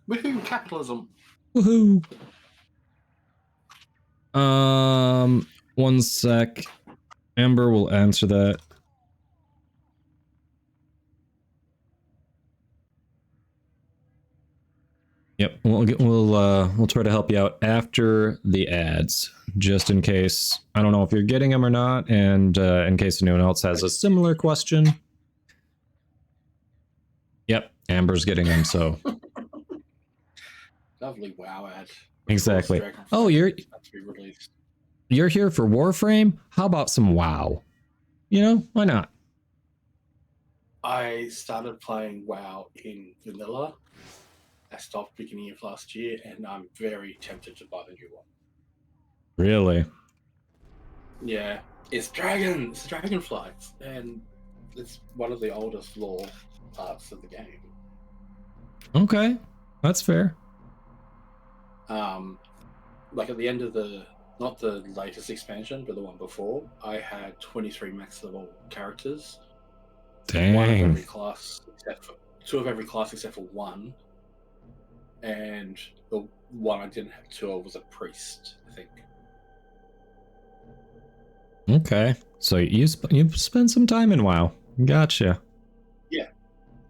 Woohoo, capitalism. Woohoo! One sec. Amber will answer that. Yep, we'll try to help you out after the ads, just in case. I don't know if you're getting them or not, and in case anyone else has a similar question. Yep, Amber's getting them, so. Lovely WoW ad. Exactly. Oh, you're here for Warframe? How about some WoW? You know, why not? I started playing WoW in vanilla. I stopped beginning of last year, and I'm very tempted to buy the new one. Really? Yeah, it's dragonflight, and it's one of the oldest lore parts of the game. Okay, that's fair. Like at the end of not the latest expansion, but the one before, I had 23 max level characters. Dang. One of every class, two of every class except for one. And the one I didn't have two of was a priest, I think. Okay, so you spent some time in WoW. Gotcha. Yeah,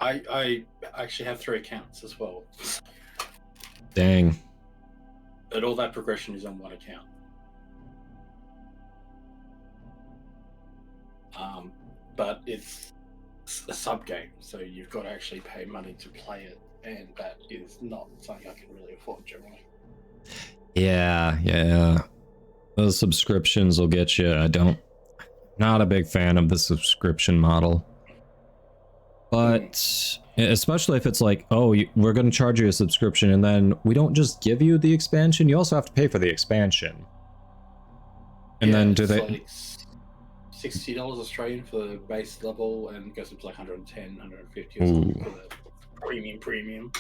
I actually have 3 accounts as well. Dang. And all that progression is on one account. But it's a sub game, so you've got to actually pay money to play it, and that is not something I can really afford generally. Yeah. Those subscriptions will get you. Not a big fan of the subscription model. But especially if it's like, oh, we're going to charge you a subscription, and then we don't just give you the expansion, you also have to pay for the expansion. And then do they... Like $60 Australian for the base level, and goes up to like 110, 150 or something for the premium.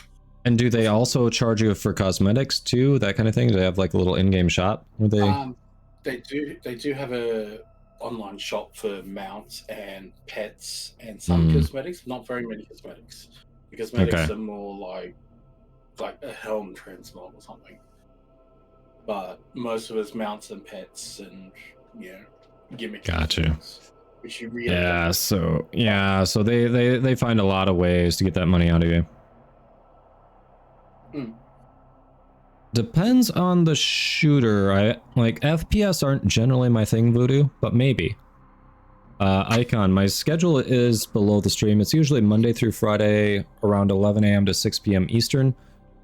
And do they also charge you for cosmetics too, that kind of thing? Do they have like a little in-game shop? They do have a online shop for mounts and pets and some cosmetics. Not very many cosmetics. The cosmetics are more like a helm transmog or something. But most of it's mounts and pets and gimmick. Gotcha. Which you really so they find a lot of ways to get that money out of you. Depends on the shooter. Like FPS aren't generally my thing, Voodoo, but maybe. Icon, my schedule is below the stream. It's usually Monday through Friday around 11 a.m. to 6 p.m. Eastern.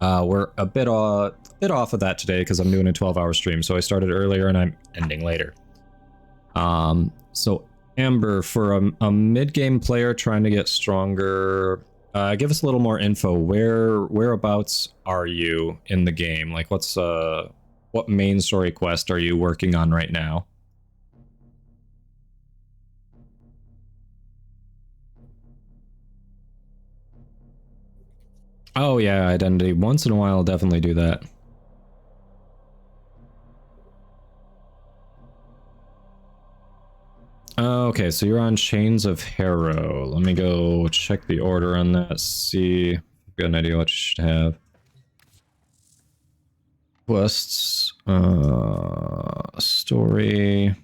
We're a bit off of that today because I'm doing a 12-hour stream, so I started earlier and I'm ending later. So Amber, for a mid-game player trying to get stronger, give us a little more info. Whereabouts are you in the game? Like, what main story quest are you working on right now? Oh yeah, identity. Once in a while, I'll definitely do that. Okay, so you're on Chains of Harrow. Let me go check the order on that, see if I've got an idea what you should have. Quests, story.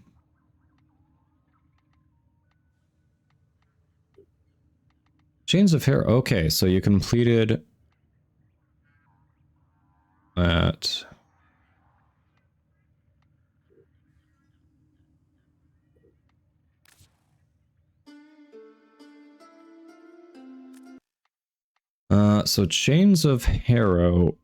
Chains of Harrow, okay, so you completed that. So Chains of Harrow.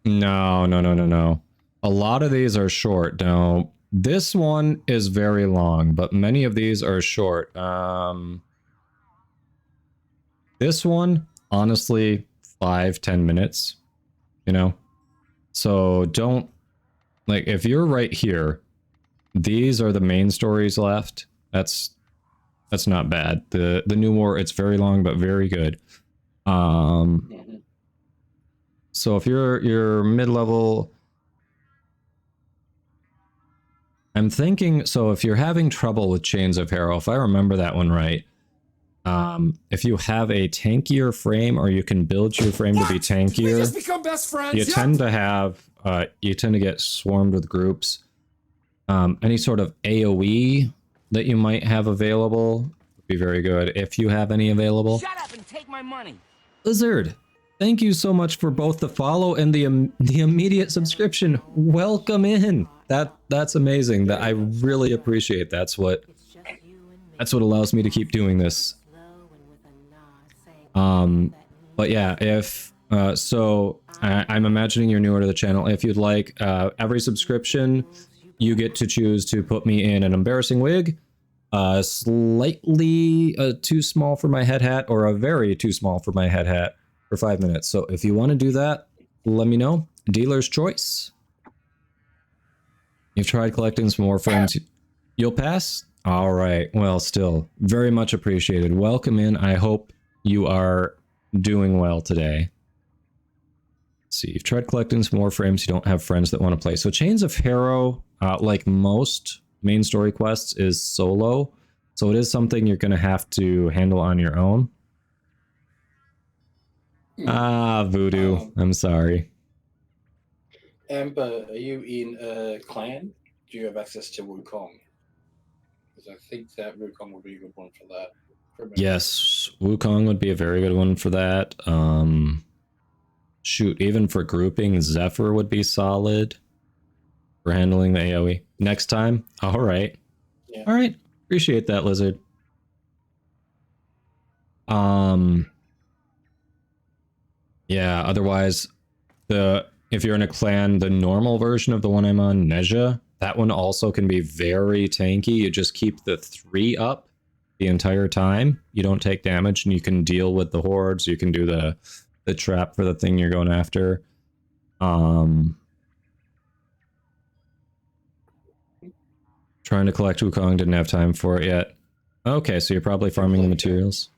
No. A lot of these are short. Now, this one is very long, but many of these are short. This one, honestly, 5-10 minutes, you know? So don't, like, if you're right here, these are the main stories left. That's not bad. The New War, it's very long, but very good. So if you're mid-level, I'm thinking, so if you're having trouble with Chains of Harrow, if I remember that one right, If you have a tankier frame, or you can build your frame to be tankier, Just become best friends. you tend to have you tend to get swarmed with groups. Any sort of AoE that you might have available would be very good if you have any available. Shut up and take my money. Lizard, thank you so much for both the follow and the immediate subscription. Welcome in. That's amazing. That I really appreciate. That's what allows me to keep doing this. But yeah, if so, I'm imagining you're newer to the channel. If you'd like, every subscription, you get to choose to put me in an embarrassing wig, slightly too small for my head hat, or a very too small for my head hat for 5 minutes. So if you want to do that, let me know. Dealer's choice. You've tried collecting some more frames. You'll pass? All right. Well, still very much appreciated. Welcome in. I hope you are doing well today. Let's see, you've tried collecting some more frames. You don't have friends that want to play. So Chains of Harrow, like most main story quests, is solo. So it is something you're going to have to handle on your own. Voodoo. I'm sorry. Amber, are you in a clan? Do you have access to Wukong? Because I think that Wukong would be a good one for that. Yes, Wukong would be a very good one for that. Shoot, even for grouping, Zephyr would be solid for handling the AoE. Next time? All right. Yeah. All right. Appreciate that, Lizard. Yeah, otherwise, if you're in a clan, the normal version of the one I'm on, Nezha, that one also can be very tanky. You just keep the 3 up the entire time. You don't take damage, and you can deal with the hordes. You can do the trap for the thing you're going after. Trying to collect Wukong, didn't have time for it yet. Okay, so you're probably farming the materials.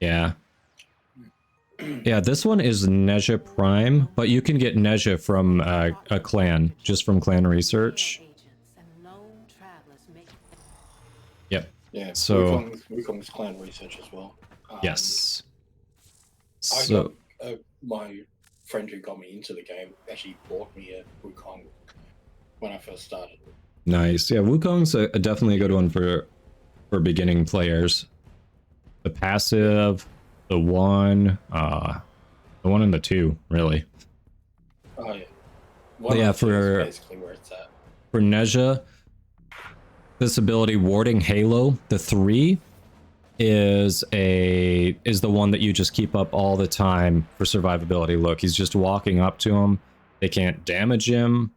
Yeah. Yeah, this one is Nezha Prime, but you can get Nezha from a clan, just from clan research. Yep. Yeah, so Wukong's clan research as well. Yes. So my friend who got me into the game actually bought me a Wukong when I first started. Nice. Yeah, Wukong's definitely a good one for beginning players. The passive, the 1, the 1 and the 2, really. Oh yeah. But yeah, for basically where it's at. For Nezha, this ability Warding Halo, the 3 is the one that you just keep up all the time for survivability. Look, he's just walking up to him. They can't damage him.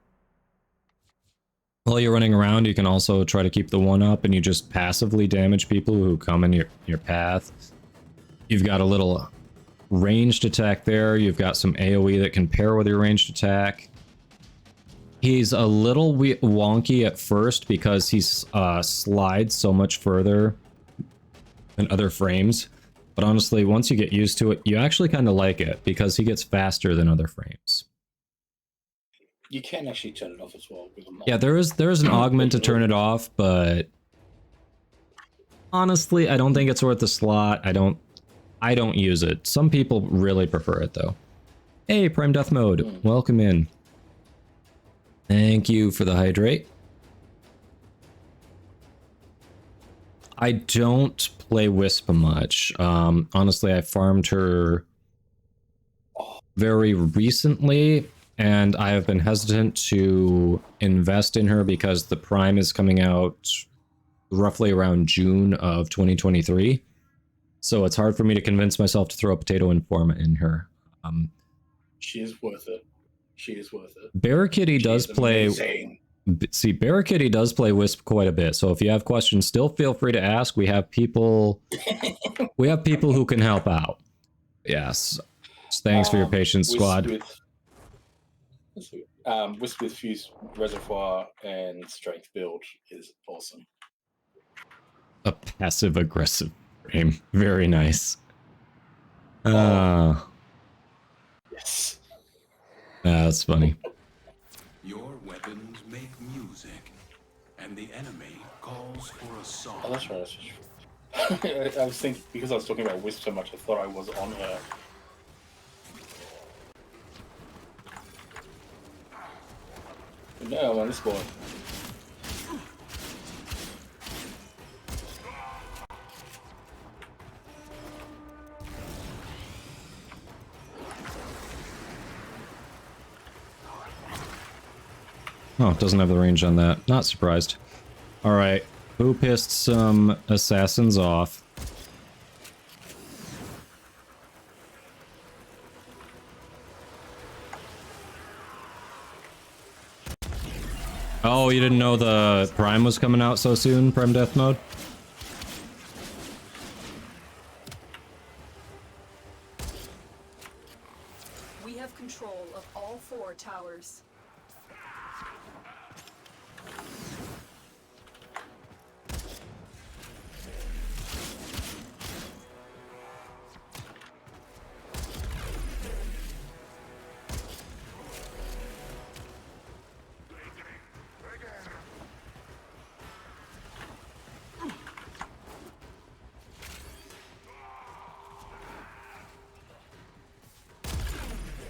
While you're running around, you can also try to keep the 1 up, and you just passively damage people who come in your path. You've got a little ranged attack there. You've got some AoE that can pair with your ranged attack. He's a little wonky at first because he slides so much further than other frames. But honestly, once you get used to it, you actually kind of like it because he gets faster than other frames. You can actually turn it off as well with a mod. Yeah, there is an augment to turn it off, but honestly, I don't think it's worth the slot. I don't use it. Some people really prefer it though. Hey, Prime Death Mode, welcome in. Thank you for the hydrate. I don't play Wisp much. Honestly, I farmed her very recently, and I have been hesitant to invest in her because the Prime is coming out roughly around June of 2023. So it's hard for me to convince myself to throw a Potato Informa in her. She is worth it. She is worth it. Barricade does play... Amazing. See, Barricade does play Wisp quite a bit, so if you have questions, still feel free to ask. We have people who can help out. Yes. Thanks for your patience, squad. Wisp with Fuse Reservoir and Strength build is awesome. A passive-aggressive frame. Very nice. Yes. That's funny. Your weapons make music, and the enemy calls for a song. Oh, that's right. I was thinking, because I was talking about Wisp so much, I thought I was on her. But no, I'm on this board. Oh, it doesn't have the range on that. Not surprised. Alright, who pissed some assassins off? Oh, you didn't know the Prime was coming out so soon, Prime Death Mode? We have control of all 4 towers.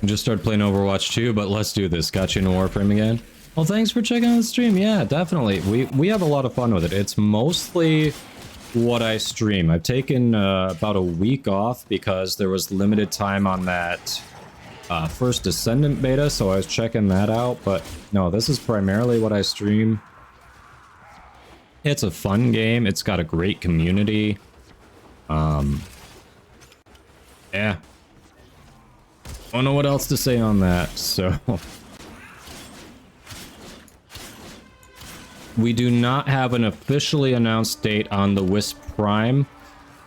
Just started playing Overwatch 2, but let's do this. Got you in Warframe again. Well, thanks for checking out the stream. Yeah, definitely. We have a lot of fun with it. It's mostly what I stream. I've taken about a week off because there was limited time on that first Descendant beta, so I was checking that out. But no, this is primarily what I stream. It's a fun game. It's got a great community. Yeah. I don't know what else to say on that, so... We do not have an officially announced date on the Wisp Prime.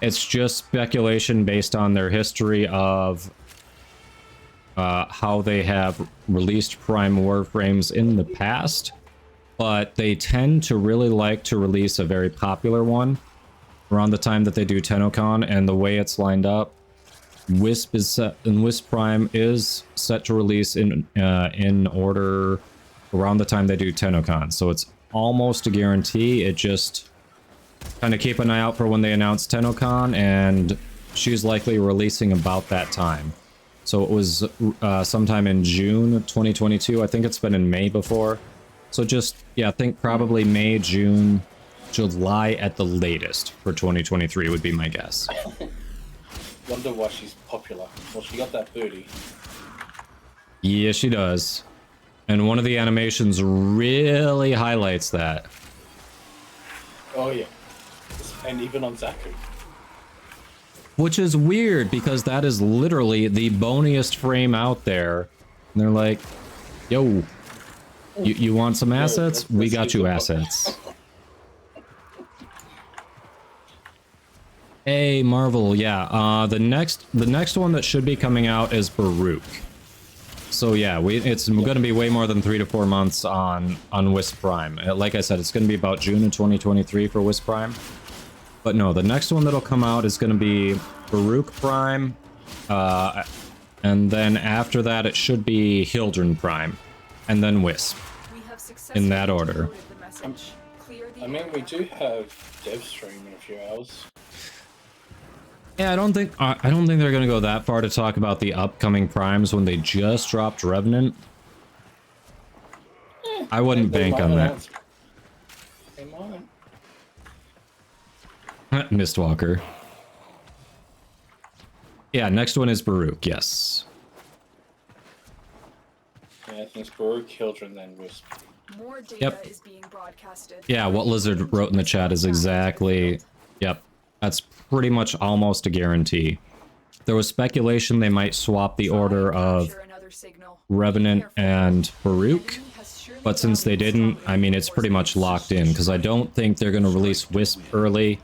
It's just speculation based on their history of how they have released Prime Warframes in the past. But they tend to really like to release a very popular one around the time that they do TennoCon, and the way it's lined up, Wisp is set, and Wisp Prime is set to release in order around the time they do TennoCon. So it's almost a guarantee. It just kind of keep an eye out for when they announce TennoCon, and she's likely releasing about that time. So it was sometime in June of 2022. I think it's been in May before. So just, yeah, I think probably May, June, July at the latest for 2023 would be my guess. Wonder why she's popular. Well, she got that booty. Yeah, she does. And one of the animations really highlights that. Oh yeah. And even on Zaku. Which is weird, because that is literally the boniest frame out there. And they're like, yo, you want some assets? We got you assets. Hey, Marvel, yeah. The next one that should be coming out is Baruch. So yeah, it's going to be way more than 3 to 4 months on Wisp Prime. Like I said, it's going to be about June of 2023 for Wisp Prime. But no, the next one that'll come out is going to be Baruch Prime, and then after that it should be Hildren Prime, and then Wisp, in that order. I mean, we do have dev stream in a few hours. Yeah, I don't think they're gonna go that far to talk about the upcoming primes when they just dropped Revenant. I wouldn't bank on that. They might. Mistwalker. Yeah, next one is Baruch, yes. Yeah, I think it's Baruch, Hildren, then Wisp. More data Yep. is being broadcasted. Yeah, what Lizard wrote in the chat is exactly... Yep. That's pretty much almost a guarantee. There was speculation they might swap the order of Revenant and Baruch, but since they didn't, I mean, it's pretty much locked in, because I don't think they're going to release Wisp early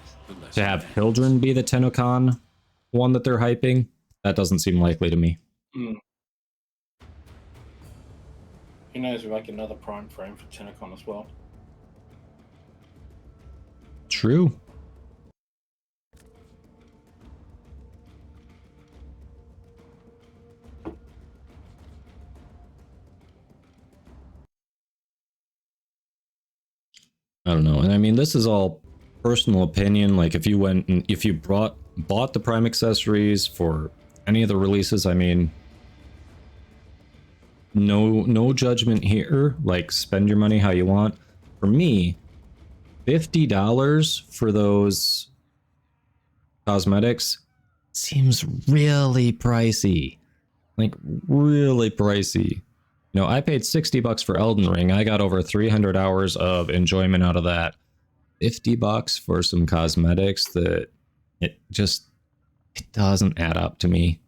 to have Hildren be the TennoCon one that they're hyping. That doesn't seem likely to me. Mm. Who knows, we might get another Prime frame for TennoCon as well. True. I don't know. And I mean, this is all personal opinion, like if you went and if you bought the Prime accessories for any of the releases, I mean, no judgment here. Like, spend your money how you want. For me, $50 for those cosmetics seems really pricey. Like, really pricey. You know, I paid $60 for Elden Ring. I got over 300 hours of enjoyment out of that. $50 for some cosmetics that it doesn't add up to me.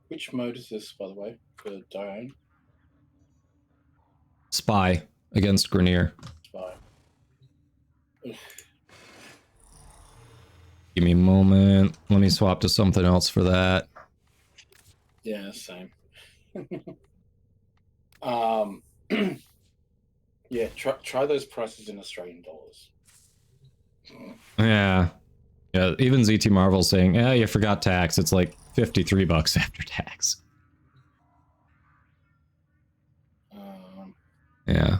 Which mode is this, by the way, for Diane? Spy against Grenier. Spy. Give me a moment. Let me swap to something else for that. Yeah, same. Yeah, try those prices in Australian dollars. Yeah. Yeah, even ZT Marvel saying, yeah, you forgot tax. It's like $53 after tax. Yeah.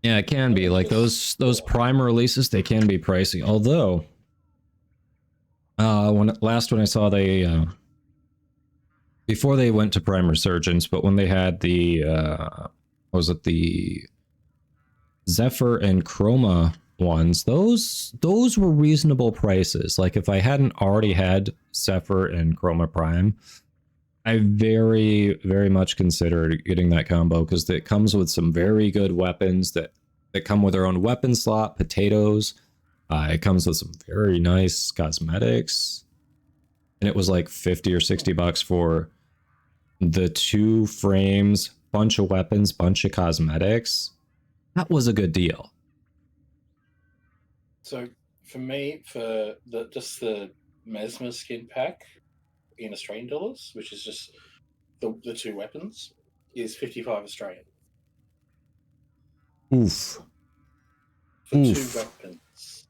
Yeah, it can be. Like those Prime releases, they can be pricey. Although, when I saw they before they went to Prime Resurgence, but when they had the was it the Zephyr and Chroma ones, those were reasonable prices. Like if I hadn't already had Zephyr and Chroma Prime, I very, very much considered getting that combo because it comes with some very good weapons that come with their own weapon slot, potatoes. It comes with some very nice cosmetics. And it was like 50 or $60 for the 2 frames, bunch of weapons, bunch of cosmetics. That was a good deal. So for me, for just the Mesmer skin pack in Australian dollars, which is just the 2 weapons, is 55 Australian. Oof. For 2 weapons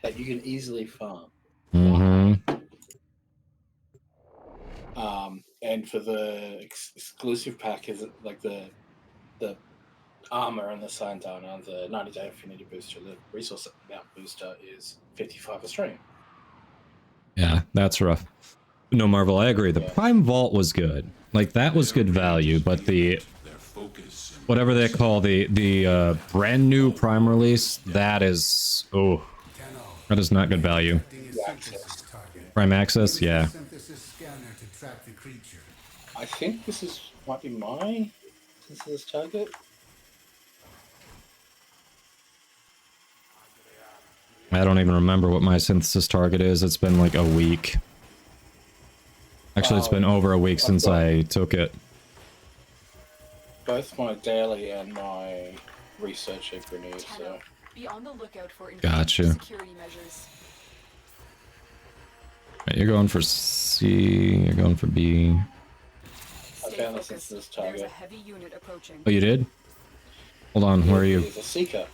that you can easily farm. And for the exclusive pack, is it like the armor and the Sandana, the 90-day affinity booster, the resource amount booster is 55 Australian. Yeah, that's rough. No, Marvel, I agree. The Prime Vault was good. Like, that was good value, but the whatever they call the brand new Prime release, that is that is not good value. Prime Access, yeah. I think this might be my synthesis target. I don't even remember what my synthesis target is. It's been like a week. Actually, it's been over a week since I took it. Both my daily and my researcher grenades. So. Be on the lookout for Gotcha. security measures. Right, you're going for C. You're going for B. I found the synthesis target. There's a heavy unit approaching. Oh, you did? Hold on. Where are you? There's a seeker.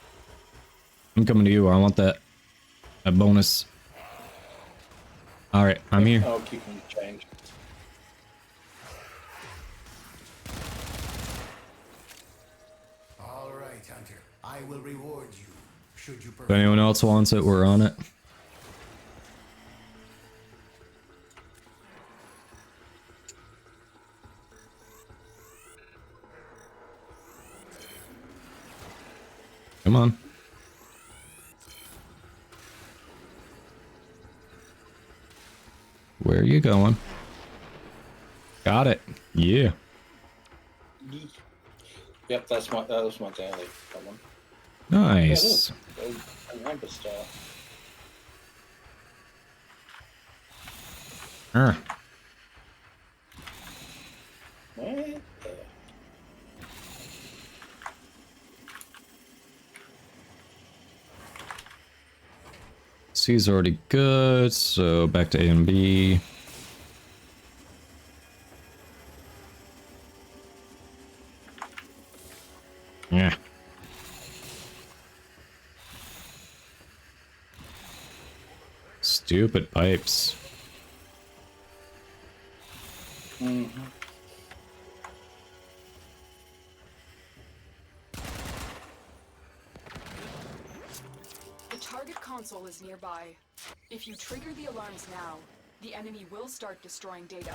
I'm coming to you. I want that bonus. All right, I'm here. I'll keep them changed. All right, Hunter. I will reward you. Should you If anyone else wants it, we're on it. Come on. Where are you going? Got it. Yeah. Yep, that was my daily. That one. Nice. Yeah, a Amber Star. Where? C's already good, so back to A and B. Yeah. Stupid pipes. Mm-hmm. console is nearby. If you trigger the alarms now, the enemy will start destroying data.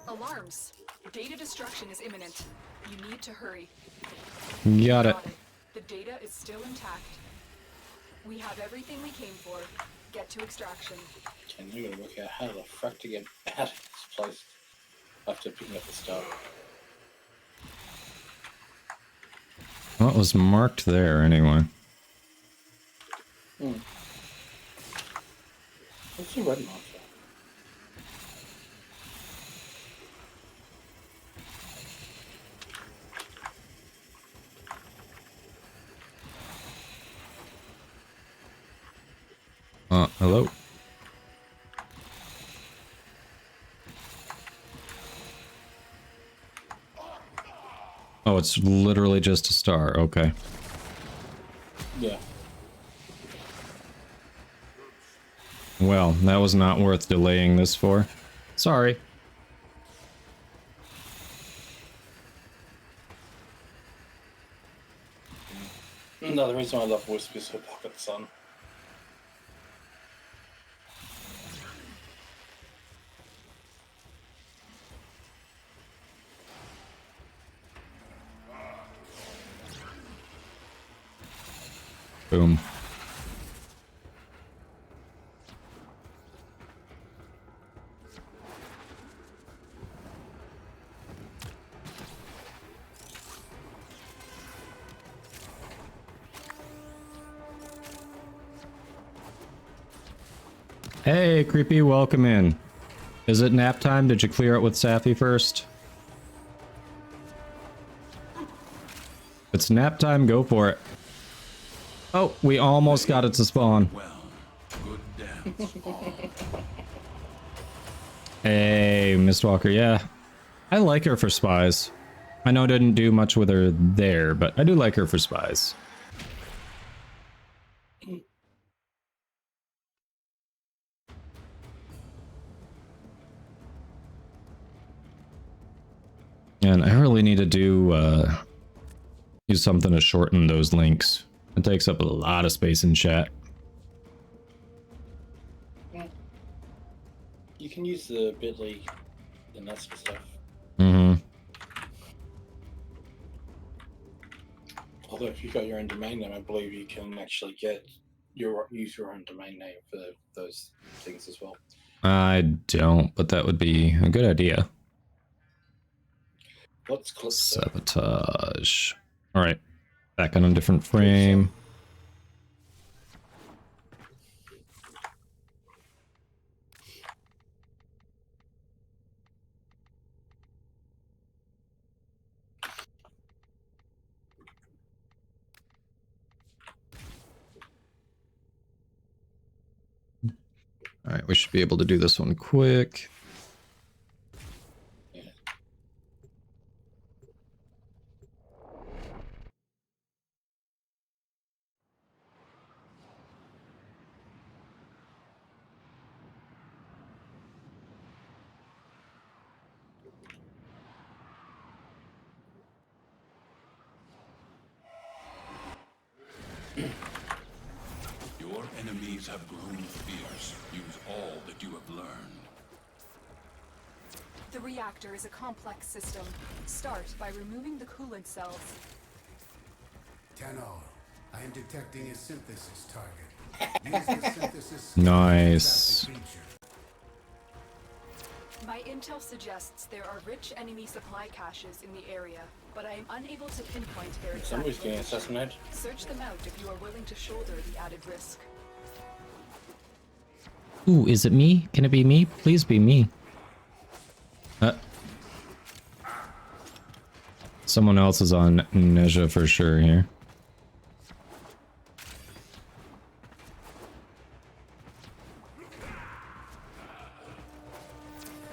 Alarms. Data destruction is imminent. You need to hurry. Got it. The data is still intact. We have everything we came for. Get to extraction. And you gotta work out how the fuck to get out of this place after picking up the stuff. What was marked there anyway? What's the red marker? Hello? Oh, it's literally just a star. Okay. Yeah. Well, that was not worth delaying this for. Sorry. Another reason I love Whispers for Pocket Sun. Boom. Hey, Creepy, welcome in. Is it nap time? Did you clear it with Safi first? It's nap time, go for it. Oh, we almost got it to spawn. Well, good dance. Hey, Mistwalker, yeah. I like her for spies. I know I didn't do much with her there, but I do like her for spies. And I really need to do something to shorten those links. It takes up a lot of space in chat. You can use the bit.ly and that sort of stuff. Mm-hmm. Although if you've got your own domain name, I believe you can actually use your own domain name for those things as well. I don't, but that would be a good idea. Let's click Sabotage. All right, back on a different frame. All right, we should be able to do this one quick. Your enemies have grown fierce. Use all that you have learned. The reactor is a complex system. Start by removing the coolant cells. Tenor, I am detecting a synthesis target. Use the synthesis. Nice. My intel suggests there are rich enemy supply caches in the area, but I am unable to pinpoint their exact Somebody's getting location. assassinated. Search them out if you are willing to shoulder the added risk. Ooh, is it me? Can it be me? Please be me. Someone else is on Neja for sure here.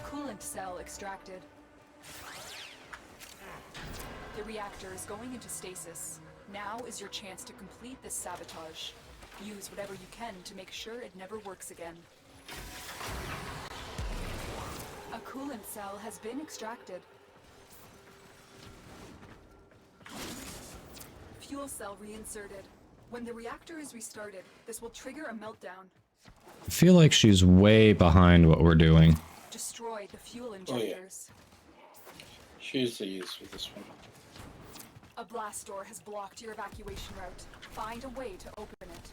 Coolant cell extracted. The reactor is going into stasis. Now is your chance to complete this sabotage. Use whatever you can to make sure it never works again. coolant cell has been extracted. Fuel cell reinserted. When the reactor is restarted, this will trigger a meltdown. I feel like she's way behind what we're doing. Destroy the fuel injectors. She usually is with this one. A blast door has blocked your evacuation route. Find a way to open it.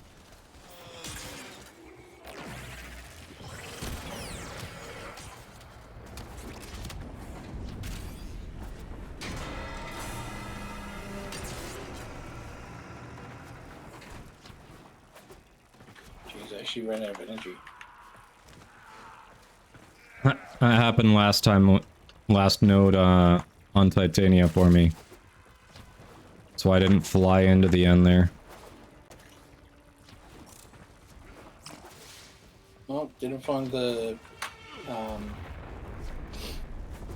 Jeez, I actually ran out of energy. That happened last time, last node on Titania for me. So I didn't fly into the end there. Well, didn't find the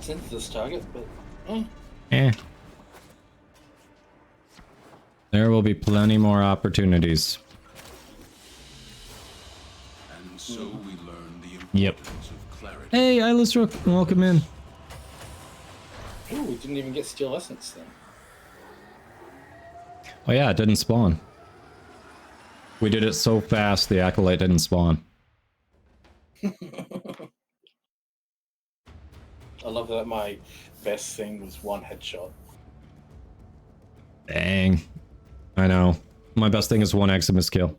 synthesis target, but There will be plenty more opportunities. And so we learn the importance Yep. of clarity. Hey, Eyeless Rook, welcome in. ooh, we didn't even get steel essence then. Oh yeah, it didn't spawn. We did it so fast, the Acolyte didn't spawn. I love that my best thing was one headshot. Dang. I know. My best thing is one Eximus kill.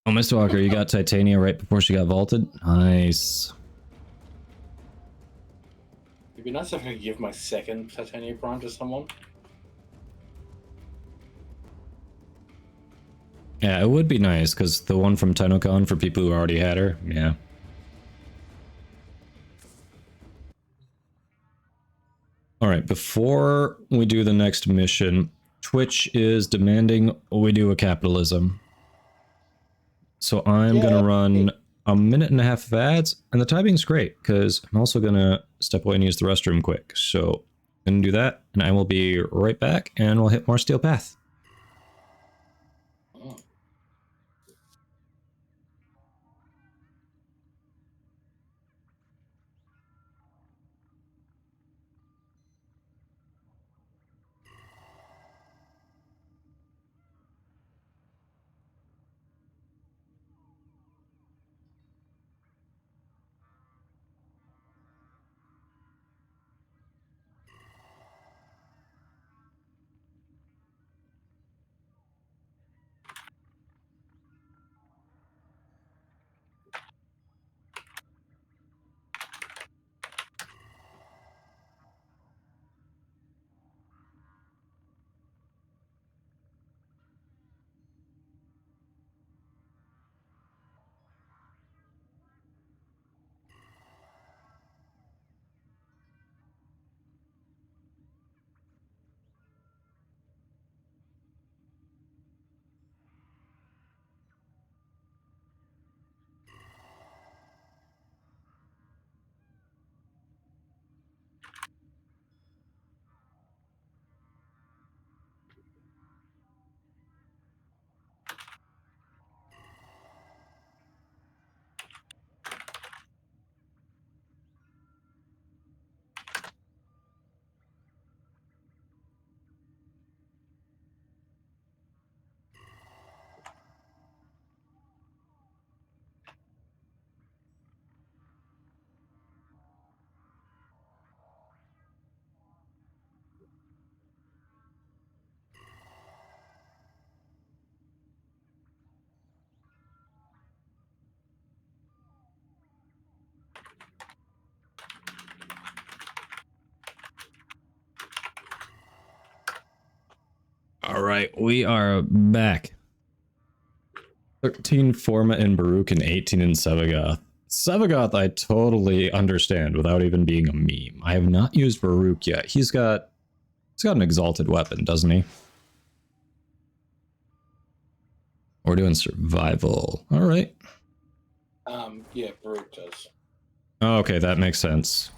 Oh, Mr. Walker, you got Titania right before she got vaulted? Nice. It'd be nice if I could give my second Titania Prime to someone. Yeah, it would be nice, because the one from TennoCon for people who already had her, yeah. Alright, before we do the next mission, Twitch is demanding we do a capitalism. So I'm gonna run a minute and a half of ads, and the timing's great, because I'm also gonna step away and use the restroom quick. So I'm gonna do that, and I will be right back, and we'll hit more Steel Path. Alright, we are back. 13 Forma in Baruch and 18 in Sevagoth. Sevagoth I totally understand without even being a meme. I have not used Baruch yet. He's got an exalted weapon, doesn't he? We're doing survival. Alright. Yeah, Baruch does. Oh, okay, that makes sense.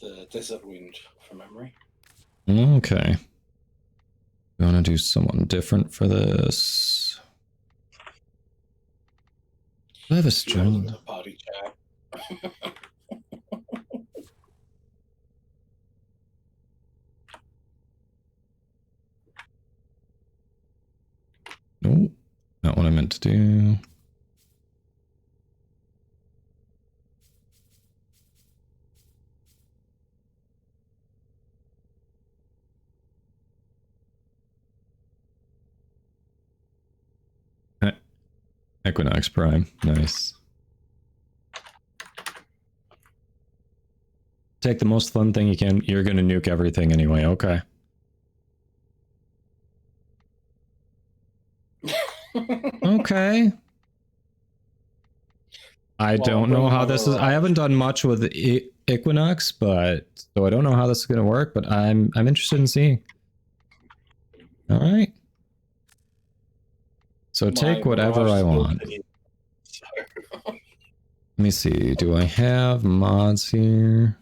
The Desert Wind, from memory. Okay. We want to do someone different for this. have a You know, string? the party chat. No, not what I meant to do. Equinox Prime, nice. Take the most fun thing you can. You're gonna nuke everything anyway, okay. Okay. I don't know how this is. I haven't done much with Equinox, but so I don't know how this is gonna work. But I'm interested in seeing. All right. So take whatever I want. Let me see. Do I have mods here?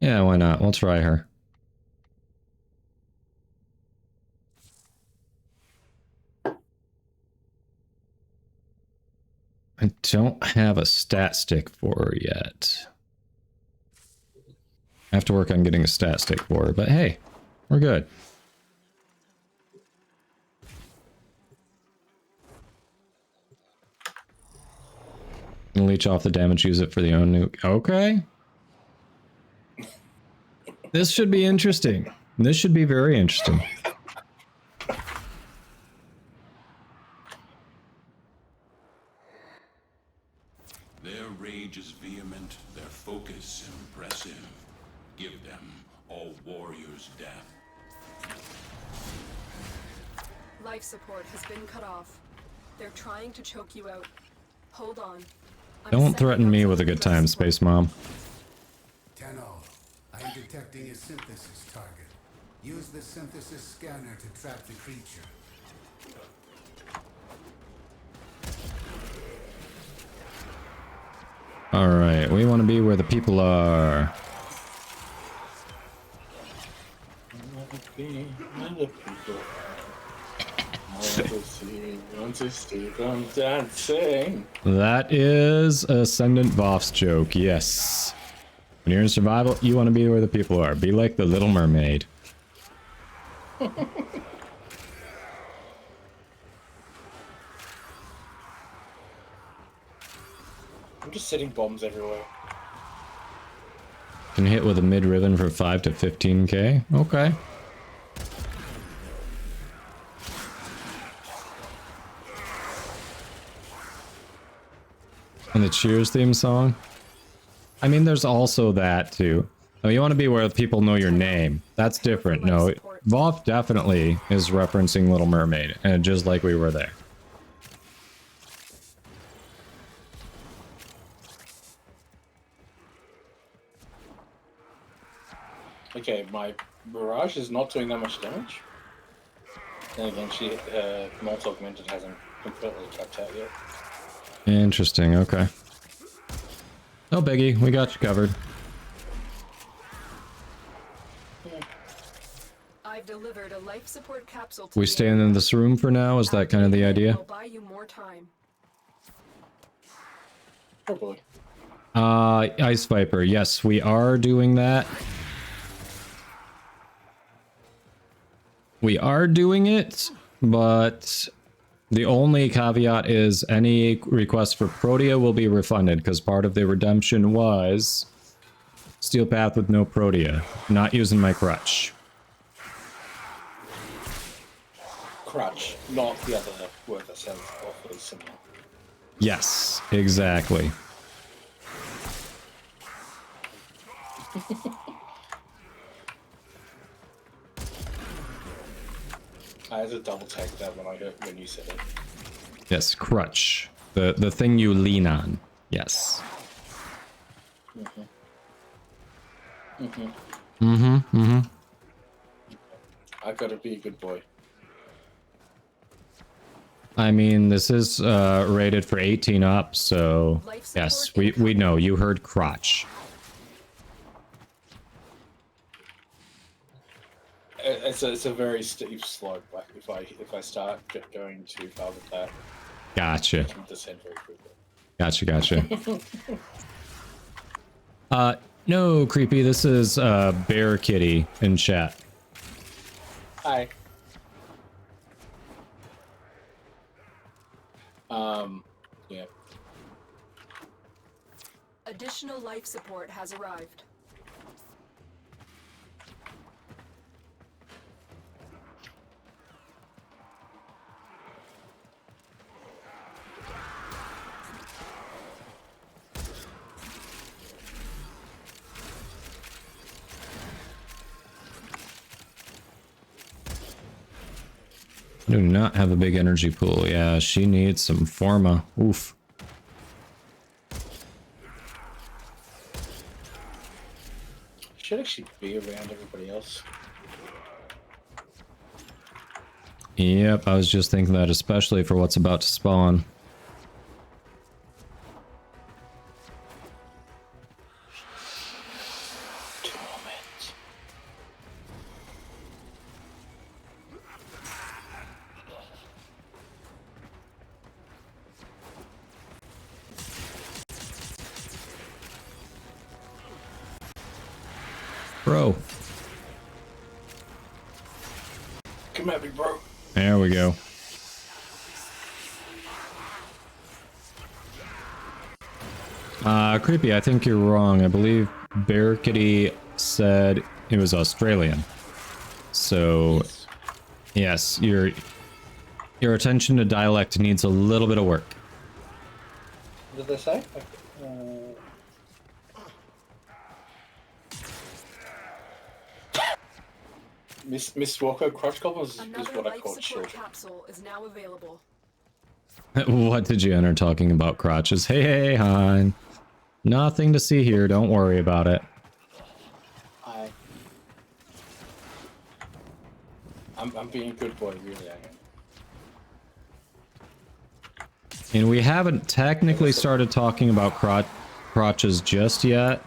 Yeah, why not? We'll try her. I don't have a stat stick for her yet. I have to work on getting a stat stick for her, but hey, we're good. Leech off the damage, use it for the own nuke. Okay. This should be interesting. This should be very interesting. Their rage is vehement, their focus impressive. Give them all warriors' death. Life support has been cut off. They're trying to choke you out. Hold on. Don't threaten me with a good time, Space Mom. Tenno, I'm detecting a synthesis target. Use the synthesis scanner to trap the creature. Alright, we want to be where the people are. That is Ascendant Voff's joke, yes. When you're in survival, you want to be where the people are. Be like the Little Mermaid. I'm just setting bombs everywhere. Can hit with a mid ribbon for 5 to 15k. Okay. And the Cheers theme song. I mean, there's also that too. Oh, you want to be where people know your name. That's different. No, Voff definitely is referencing Little Mermaid, and just like we were there. Okay, my barrage is not doing that much damage. Then again, Malt Augmented hasn't completely tapped out yet. Interesting, okay. No biggie, we got you covered. I've delivered a life support capsule to We staying in this room for now? Is that kind of the idea? I'll buy you more time. Probably. Ice Viper, yes, we are doing that. We are doing it, but the only caveat is any request for Protea will be refunded, because part of the redemption was Steel Path with no Protea, not using my crutch. Crutch, not the other word that sounds awfully similar. Yes, exactly. I had to double take that when you said it. Yes, crutch. The thing you lean on. Yes. I gotta be a good boy. I mean, this is rated for 18 up, so yes, we know. You heard crotch. It's a very steep slope. Like if I start going too far with that, Gotcha. Keep the sand very quickly. Gotcha. No, Creepy, this is Bear Kitty in chat. Hi. Yeah. Additional life support has arrived. Do not have a big energy pool. Yeah, she needs some Forma. Oof. Should actually be around everybody else. Yep, I was just thinking that, especially for what's about to spawn. Torment. Bro. Come at me, bro. There we go. Creepy, I think you're wrong. I believe Bear Kitty said it was Australian. So, yes, your attention to dialect needs a little bit of work. What did they say? Miss Walker, Crotch Goblins is Another what I life call support children. capsule is now available. What did you enter talking about crotches? Hey, hon. Nothing to see here. Don't worry about it. I'm being a good boy, really, I am. And we haven't technically started talking about crotches just yet.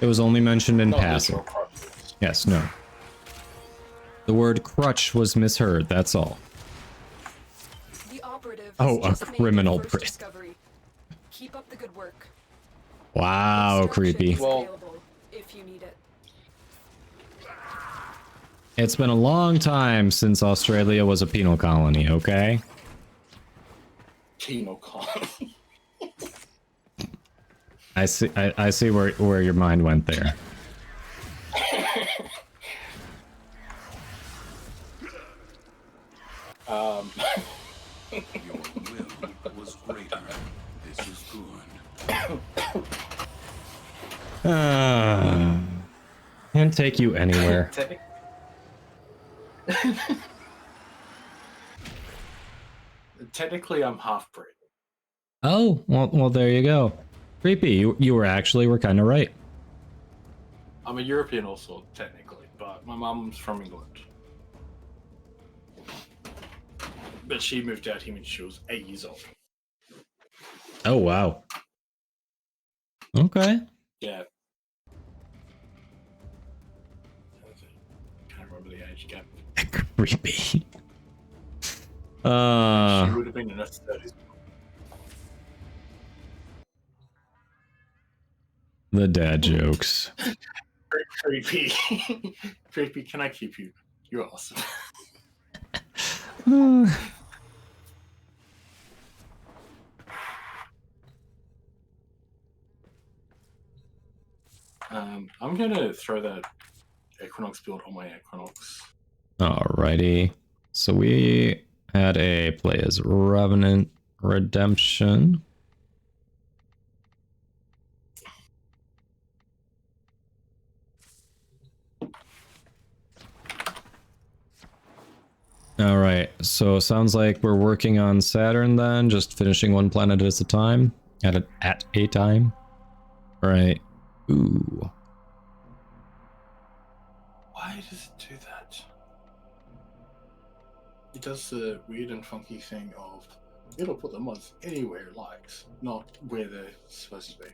It was only mentioned in Not passing. literal crotches. Yes, no. The word crutch was misheard, that's all. The operative Oh, has a just made criminal their first prick. discovery. Keep up the good work. Wow, Extraction creepy. is Well- available if you need it. It's been a long time since Australia was a penal colony, okay? Penal colony. I see where your mind went there. Your will was greater. This is good. Can't take you anywhere. Technically, I'm half-breed. Oh, well, there you go. Creepy, you were kind of right. I'm a European also, technically, but my mum's from England. But she moved out here when she was 8 years old. Oh, wow. Okay. Yeah. Can't remember the age gap. Creepy. She would have been in her 30s. The dad jokes. Creepy. Creepy, can I keep you? You're awesome. I'm gonna throw that Equinox build on my Equinox. Alrighty. So we had a play as Revenant Redemption. Alright, so sounds like we're working on Saturn then, just finishing one planet at a time. At a time. Right. Ooh. Why does it do that? It does the weird and funky thing of it'll put the mods anywhere it likes, not where they're supposed to be.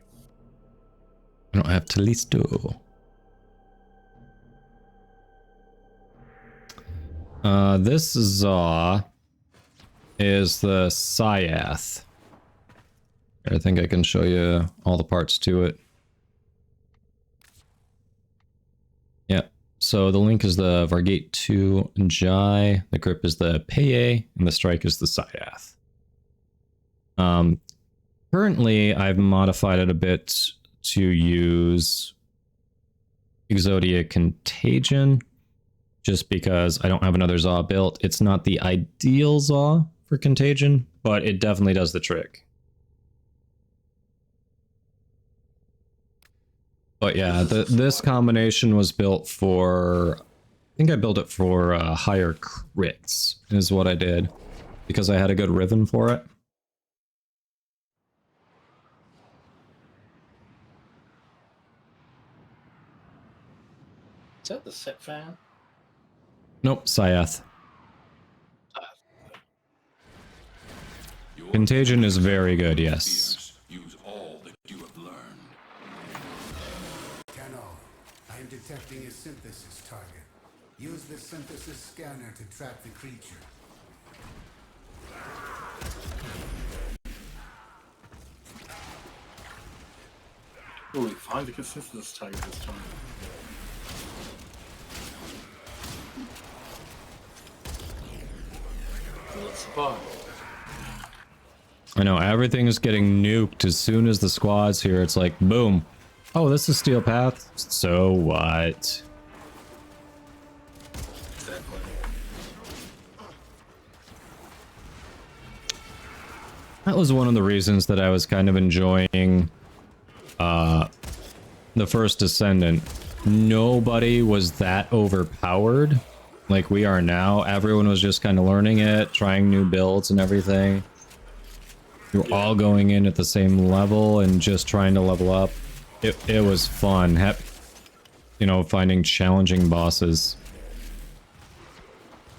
I don't have Talisto. This Zaw is the Syath. I think I can show you all the parts to it. Yeah, so the link is the Vargate 2 Jai, the grip is the Peye, and the strike is the Syath. Currently, I've modified it a bit to use Exodia Contagion, just because I don't have another Zaw built. It's not the ideal Zaw for Contagion, but it definitely does the trick. But yeah, this combination was built for... I think I built it for higher crits, is what I did. Because I had a good Riven for it. Is that the set fan? Nope, Syath. Contagion is very good, yes. Use all that you have learned. Tenno, I am detecting a synthesis target. Use the synthesis scanner to track the creature. Oh, we find the consistency target this time. Let's survive. I know, everything is getting nuked as soon as the squad's here. It's like, boom. Oh, this is Steel Path? So what? Exactly. That was one of the reasons that I was kind of enjoying the first Descendant. Nobody was that overpowered like we are now. Everyone was just kind of learning it, trying new builds and everything. We were all going in at the same level and just trying to level up. It was fun. You know, finding challenging bosses.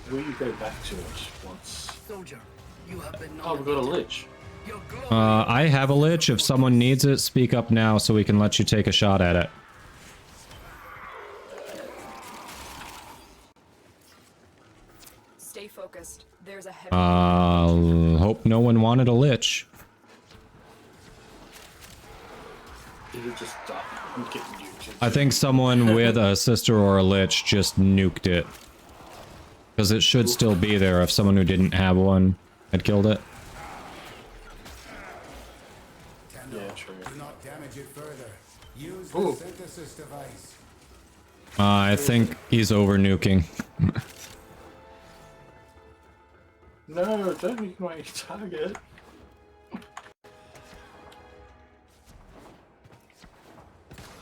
Will you go back to it once? Soldier, you have been Oh, we've got a lich. I have a lich. If someone needs it, speak up now so we can let you take a shot at it. Stay focused. There's a heavy. Hope no one wanted a lich. Did it just die? I'm getting nuked. I think someone with a sister or a lich just nuked it. Because it should still be there if someone who didn't have one had killed it. Yeah, true. Do not damage it further. Use Ooh. the synthesis device. I think he's over nuking. No, don't make my target.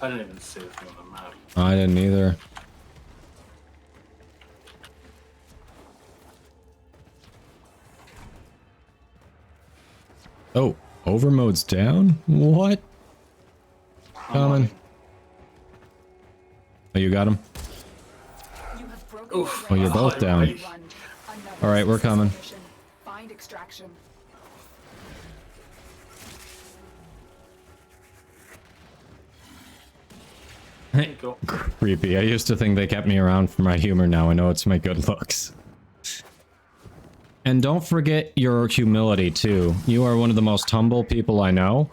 I didn't even see it on the map. I didn't either. Oh, overmode's down? What? Coming. Oh, you got him? You have broken Oof. Oh, you're both down. All right, we're coming. Find extraction. Go. Creepy. I used to think they kept me around for my humor. Now I know it's my good looks. And don't forget your humility, too. You are one of the most humble people I know.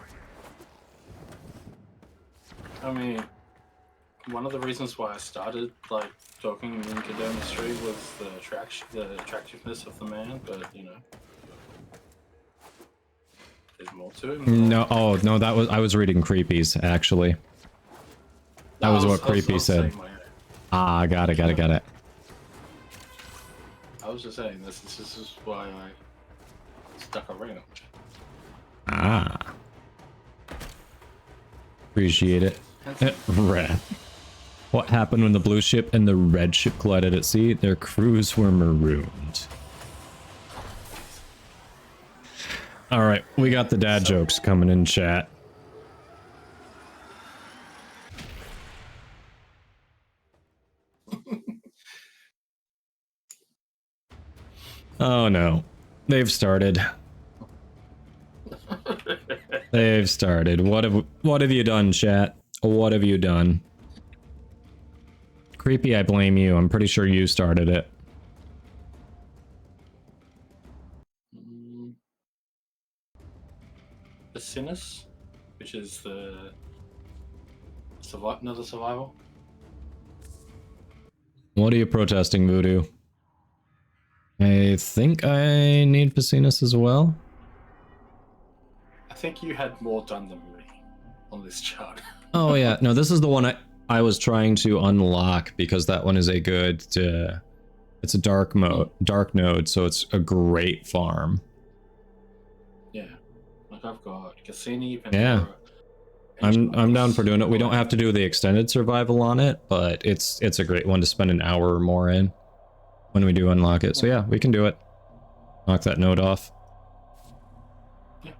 I mean, one of the reasons why I started like talking in Cadona Street was the attractiveness of the man, but you know, there's more to it. No, oh no, that was I was reading Creepy's actually. That was what Creepy said. Ah, got it. I was just saying this is why I stuck around. Ah. Appreciate it. Red. What happened when the blue ship and the red ship collided at sea? Their crews were marooned. Alright, we got the dad jokes coming in chat. Oh no. They've started. They've started. What have you done, chat? What have you done? Creepy, I blame you. I'm pretty sure you started it. Sinus, which is the another survival. What are you protesting, Voodoo? I think I need Piscinus as well. I think you had more done than me on this chart. Oh yeah, no, this is the one I was trying to unlock because that one is a good. It's a dark node, so it's a great farm. Yeah, like I've got Cassini. Yeah, I'm down for doing it. We don't have to do the extended survival on it, but it's a great one to spend an hour or more in when we do unlock it. So yeah, we can do it. Knock that node off. Yeah.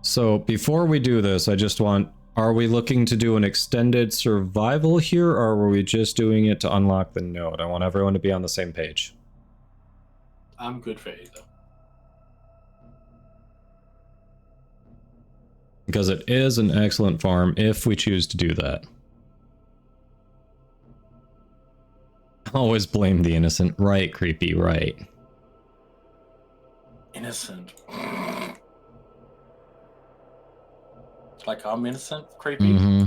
So before we do this, I just want, are we looking to do an extended survival here, or are we just doing it to unlock the node? I want everyone to be on the same page. I'm good for either. Because it is an excellent farm if we choose to do that. Always blame the innocent. Right, creepy, right. Innocent. Like I'm innocent, creepy? Mm-hmm.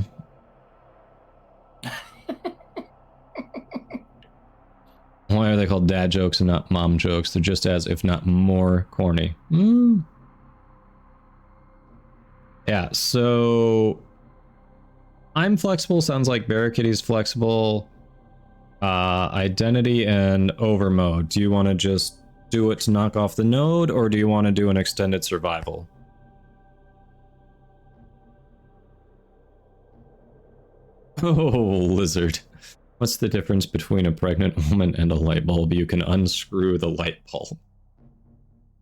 Why are they called dad jokes and not mom jokes? They're just as, if not more, corny. Mm. Yeah, so I'm flexible. Sounds like Barricaddy's flexible. Identity and overmode. Do you want to just do it to knock off the node, or do you want to do an extended survival? Oh, lizard. What's the difference between a pregnant woman and a light bulb? You can unscrew the light bulb.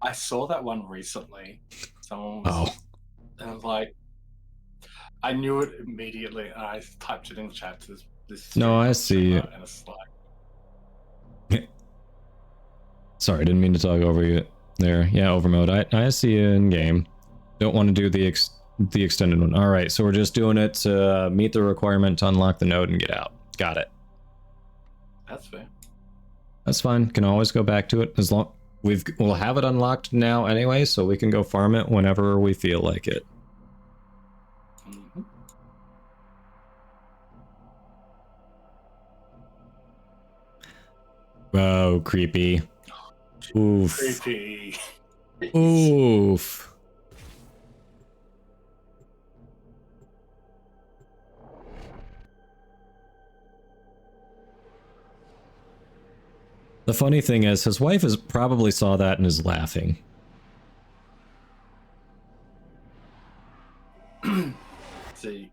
I saw that one recently. Someone was, and I was like, I knew it immediately, and I typed it in the chat to this No, I see. And it's like... Sorry, didn't mean to talk over you there. Yeah, overmode. I see you in game. Don't want to do the extended one. All right, so we're just doing it to meet the requirement to unlock the node and get out. Got it. That's fair. That's fine. Can always go back to it as long we'll have it unlocked now anyway, so we can go farm it whenever we feel like it. Mm-hmm. Oh, creepy. Oof. Creepy. Oof. The funny thing is, his wife probably saw that and is laughing. See,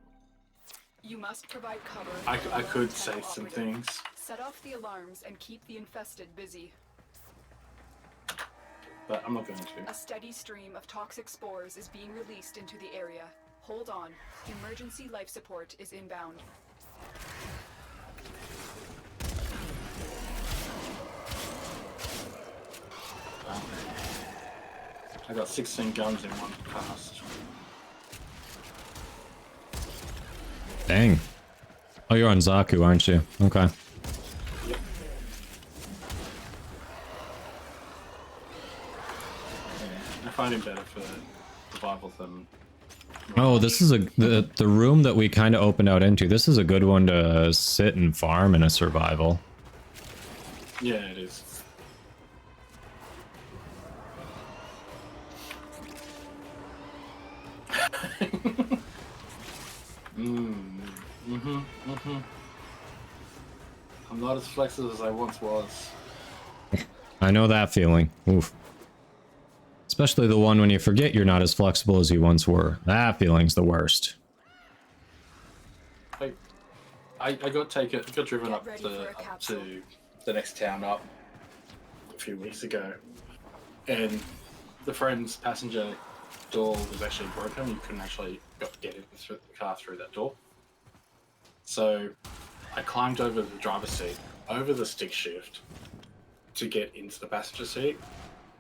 You must provide cover. I could say some things, Set off the alarms and keep the infested busy. but I'm not going to. A steady stream of toxic spores is being released into the area. Hold on. Emergency life support is inbound. I got 16 guns in one cast. Dang. Oh, you're on Zaku, aren't you? Okay. Yep. I find it better for survival than... Oh, this is the room that we kind of opened out into. This is a good one to sit and farm in a survival. Yeah, it is. I'm not as flexible as I once was. I know that feeling. Oof. Especially the one when you forget you're not as flexible as you once were. That feeling's the worst. I got driven up to the next town up a few weeks ago, and the friend's passenger door was actually broken. You couldn't actually get in the car through that door. So I climbed over the driver's seat, over the stick shift, to get into the passenger seat,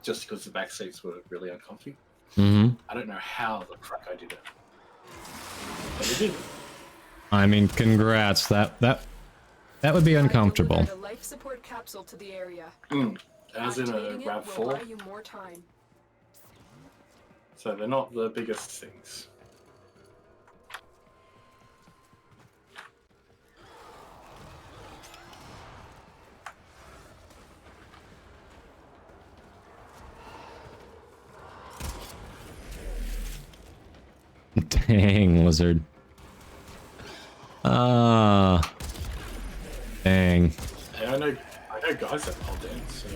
just because the back seats were really uncomfy. Mm-hmm. I don't know how the fuck I did it, but I did. I mean, congrats. That would be uncomfortable. A life support capsule to the area. as in a Activating it will RAV4. buy you more time. So they're not the biggest things. Dang, Wizard. Dang. Hey, I know guys that hold in, so.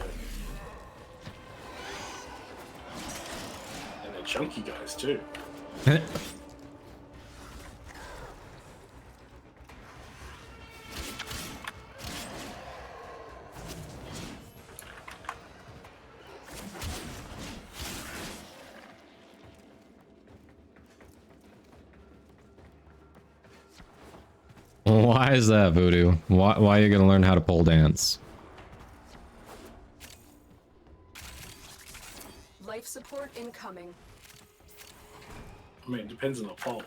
And they're chunky guys too. Why is that, Voodoo? Why are you gonna learn how to pole dance? Life support incoming. I mean, it depends on the pole.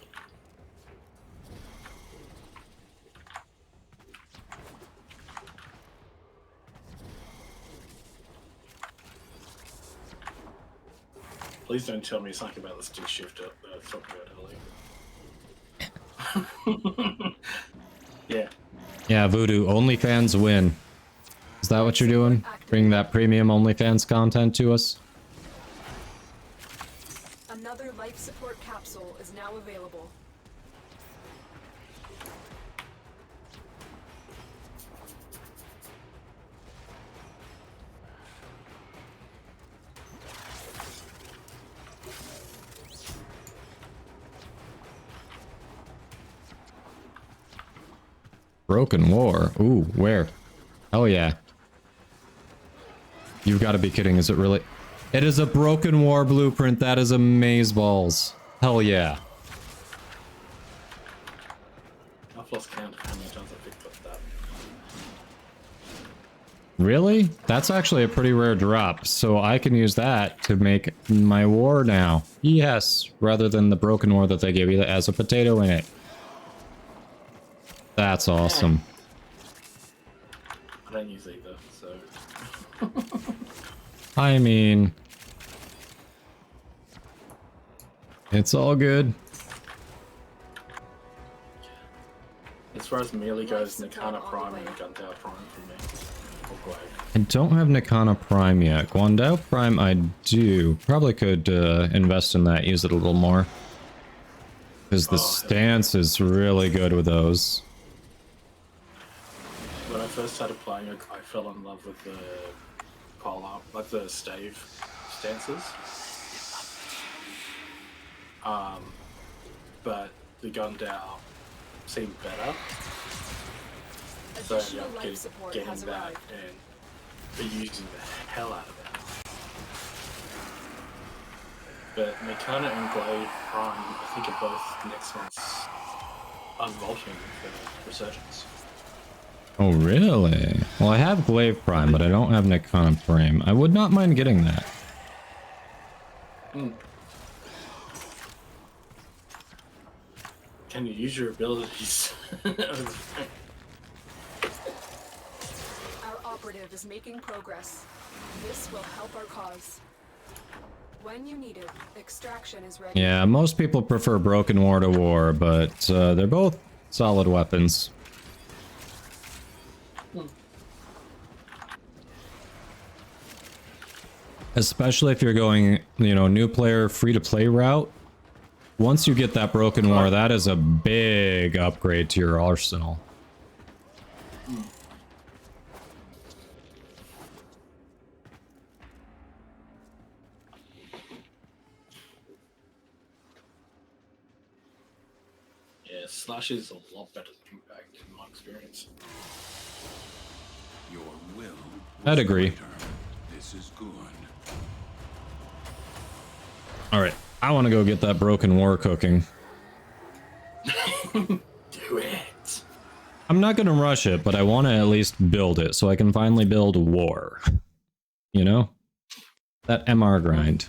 Please don't tell me something about the stick shifter that I was talking about earlier. Yeah. Yeah, Voodoo, OnlyFans win. Is that what you're doing? Bring that premium OnlyFans content to us? Another life support capsule is now available. Broken War. Ooh, where? Oh yeah. You've got to be kidding, is it really? It is a Broken War blueprint. That is amazeballs. Hell yeah. I've lost count of how many times I picked up that. Really? That's actually a pretty rare drop, so I can use that to make my war now. Yes, rather than the Broken War that they gave you that has a potato in it. That's awesome. I don't use either, so. I mean, it's all good. As far as melee goes, Nikana Prime and Gundao Prime for me. Or Glaive. I don't have Nikana Prime yet. Guandao Prime I do. Probably could invest in that, use it a little more. Because the stance is really good with those. When I first started playing it, I fell in love with the polar, like the stave stances. But the Gundao seemed better. So I ended Additional up life support getting has that arrived. and using the hell out of that. But Nikana and Glaive Prime, I think are both next month's unvaulting for Resurgence. Oh, really? Well, I have Glaive Prime, but I don't have Nikana Prime. I would not mind getting that. Can you use your abilities? Our operative is making progress. This will help our cause. When you need it, extraction is ready. Yeah, most people prefer Broken War to War, but they're both solid weapons. Especially if you're going, you know, new player, free-to-play route. Once you get that Broken War, that is a big upgrade to your arsenal. Yeah, Slash is a lot better than Impact in my experience. Your will. I'd agree. This is good. Alright, I want to go get that Broken War cooking. Do it. I'm not going to rush it, but I want to at least build it so I can finally build War. You know? That MR grind.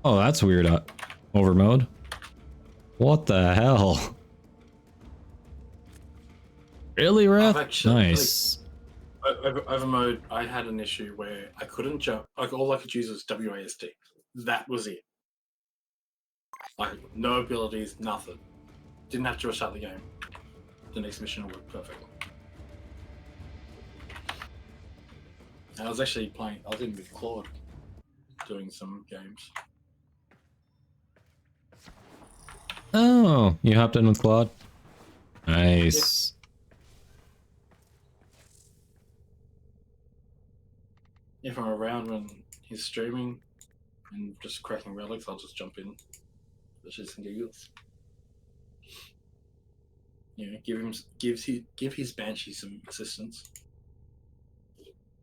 Oh, that's weird. Over mode? What the hell? Really, Reth? actually, Nice. Over mode, I had an issue where I couldn't jump. Like all I could use was WASD. That was it. Like no abilities, nothing. Didn't have to restart the game. The next mission worked perfectly. And I was actually playing. I was in with Claude, doing some games. Oh, you hopped in with Claude? Nice. If I'm around when he's streaming and just cracking relics, I'll just jump in. It's just giggles. Yeah, give his Banshee some assistance.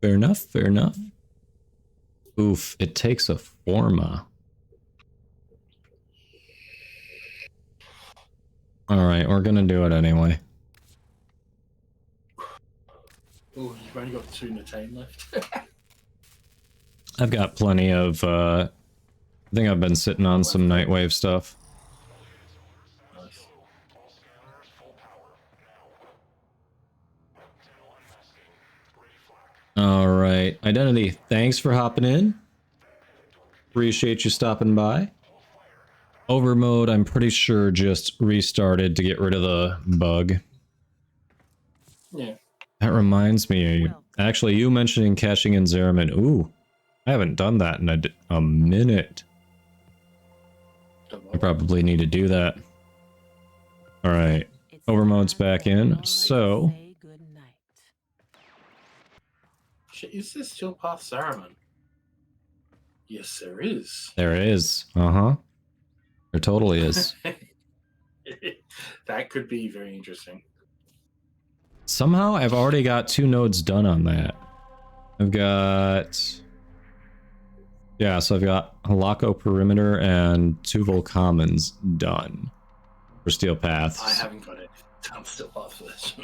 Fair enough, fair enough. Oof, it takes a Forma. Alright, we're gonna do it anyway. Oh, you've only got 2 Natane left. I've got plenty of, I think I've been sitting on some Nightwave stuff. Nice. Alright, Identity, thanks for hopping in. Appreciate you stopping by. Overmode, I'm pretty sure just restarted to get rid of the bug. Yeah. That reminds me, actually, you mentioning caching in Zeraman. Ooh, I haven't done that in a minute. I probably need to do that. Alright, Overmode's back in, so... Shit, is this still past Saruman? Yes, there is. There is. Uh-huh. There totally is. That could be very interesting. Somehow, I've already got 2 nodes done on that. I've got... Yeah, so I've got Halako Perimeter and Tuval Commons done for Steel Paths. I haven't got it. I'm still off this.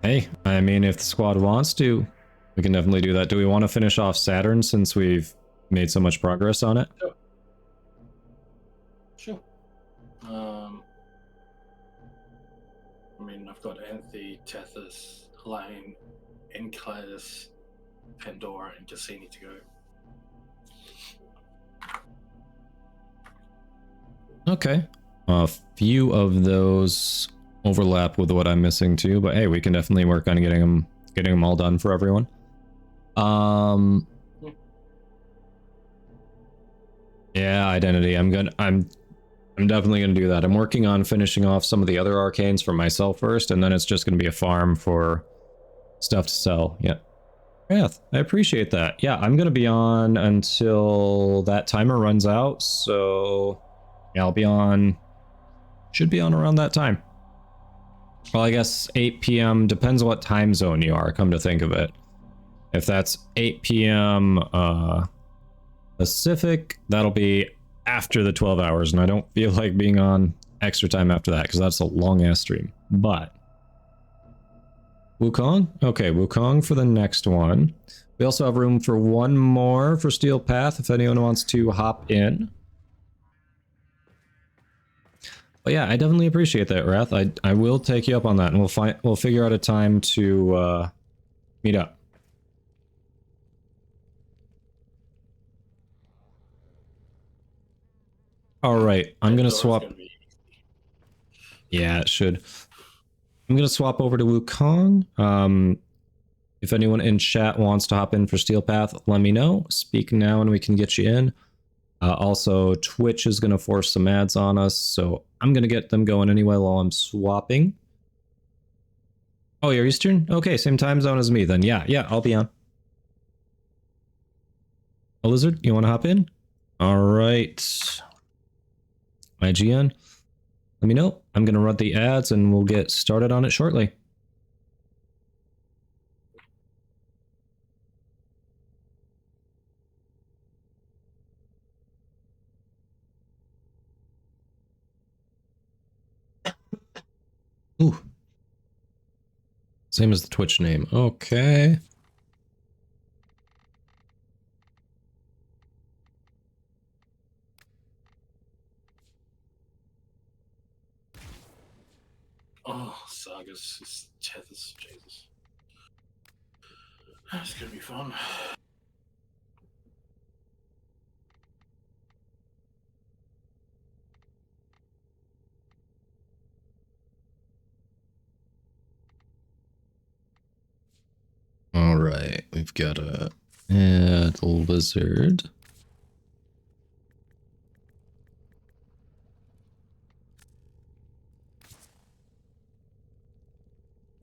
Hey, I mean, if the squad wants to, we can definitely do that. Do we want to finish off Saturn since we've made so much progress on it? Sure. Sure. I mean, I've got Anthe, Tethys, Helene, Encladus, Pandora, and Cassini to go. Okay. A few of those overlap with what I'm missing too, but hey, we can definitely work on getting them all done for everyone. Yeah, Identity. I'm definitely gonna do that. I'm working on finishing off some of the other arcanes for myself first, and then it's just gonna be a farm for stuff to sell. Yeah. Yeah, I appreciate that. Yeah, I'm gonna be on until that timer runs out, so yeah, I'll be on. Should be on around that time. Well, I guess 8 p.m. depends what time zone you are, come to think of it. If that's 8 p.m. Pacific, that'll be after the 12 hours, and I don't feel like being on extra time after that, because that's a long-ass stream. But... Wukong? Okay, Wukong for the next one. We also have room for one more for Steel Path, if anyone wants to hop in. But yeah, I definitely appreciate that, Wrath. I will take you up on that, and we'll figure out a time to meet up. All right, I'm gonna swap. Yeah, it should. I'm gonna swap over to Wukong. If anyone in chat wants to hop in for Steel Path, let me know. Speak now, and we can get you in. Also, Twitch is gonna force some ads on us, so I'm gonna get them going anyway while I'm swapping. Oh, you're Eastern? Okay, same time zone as me then. Yeah, I'll be on. Oh, Lizard, you want to hop in? All right. IGN, let me know. I'm gonna run the ads, and we'll get started on it shortly. Ooh. Same as the Twitch name. Okay. Oh, sagas, his tethers. Jesus, that's gonna be fun. All right, we've got a add lizard.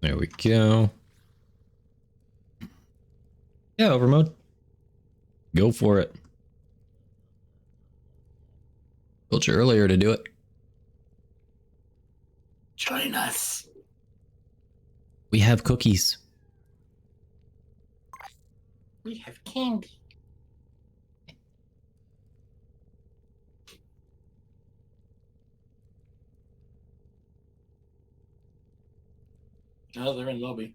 There we go. Yeah, overmode. Go for it. Told you earlier to do it. Join us. We have cookies. We have candy. Oh, they're in lobby.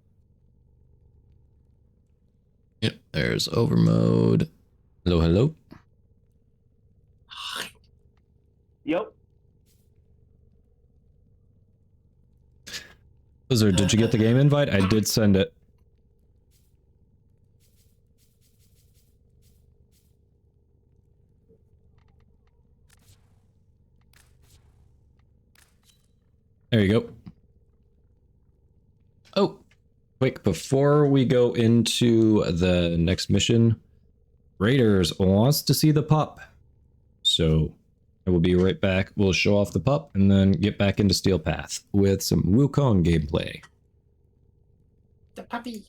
Yep, there's overmode. Hello, hello. Yep. Lizard, did you get the game invite? I did send it. There you go. Oh, quick, before we go into the next mission, Raiders wants to see the pup. So I will be right back. We'll show off the pup and then get back into Steel Path with some Wukong gameplay. The puppy.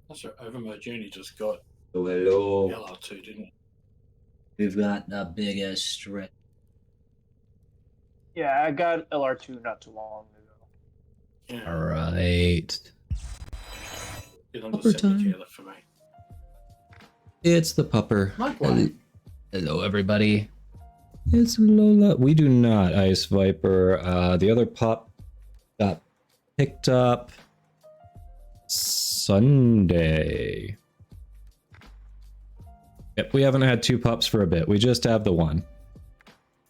That's right. Overmode Journey just got Oh, hello. LR2, didn't it? We've got a big ass stretch. Yeah, I got LR2 not too long ago. Yeah. All right. Get on Upper the 70 time. left for me. It's the pupper. Likewise. Hello, everybody. It's Lola. We do not, Ice Viper. The other pup got picked up Sunday. Yep, we haven't had two pups for a bit. We just have the one.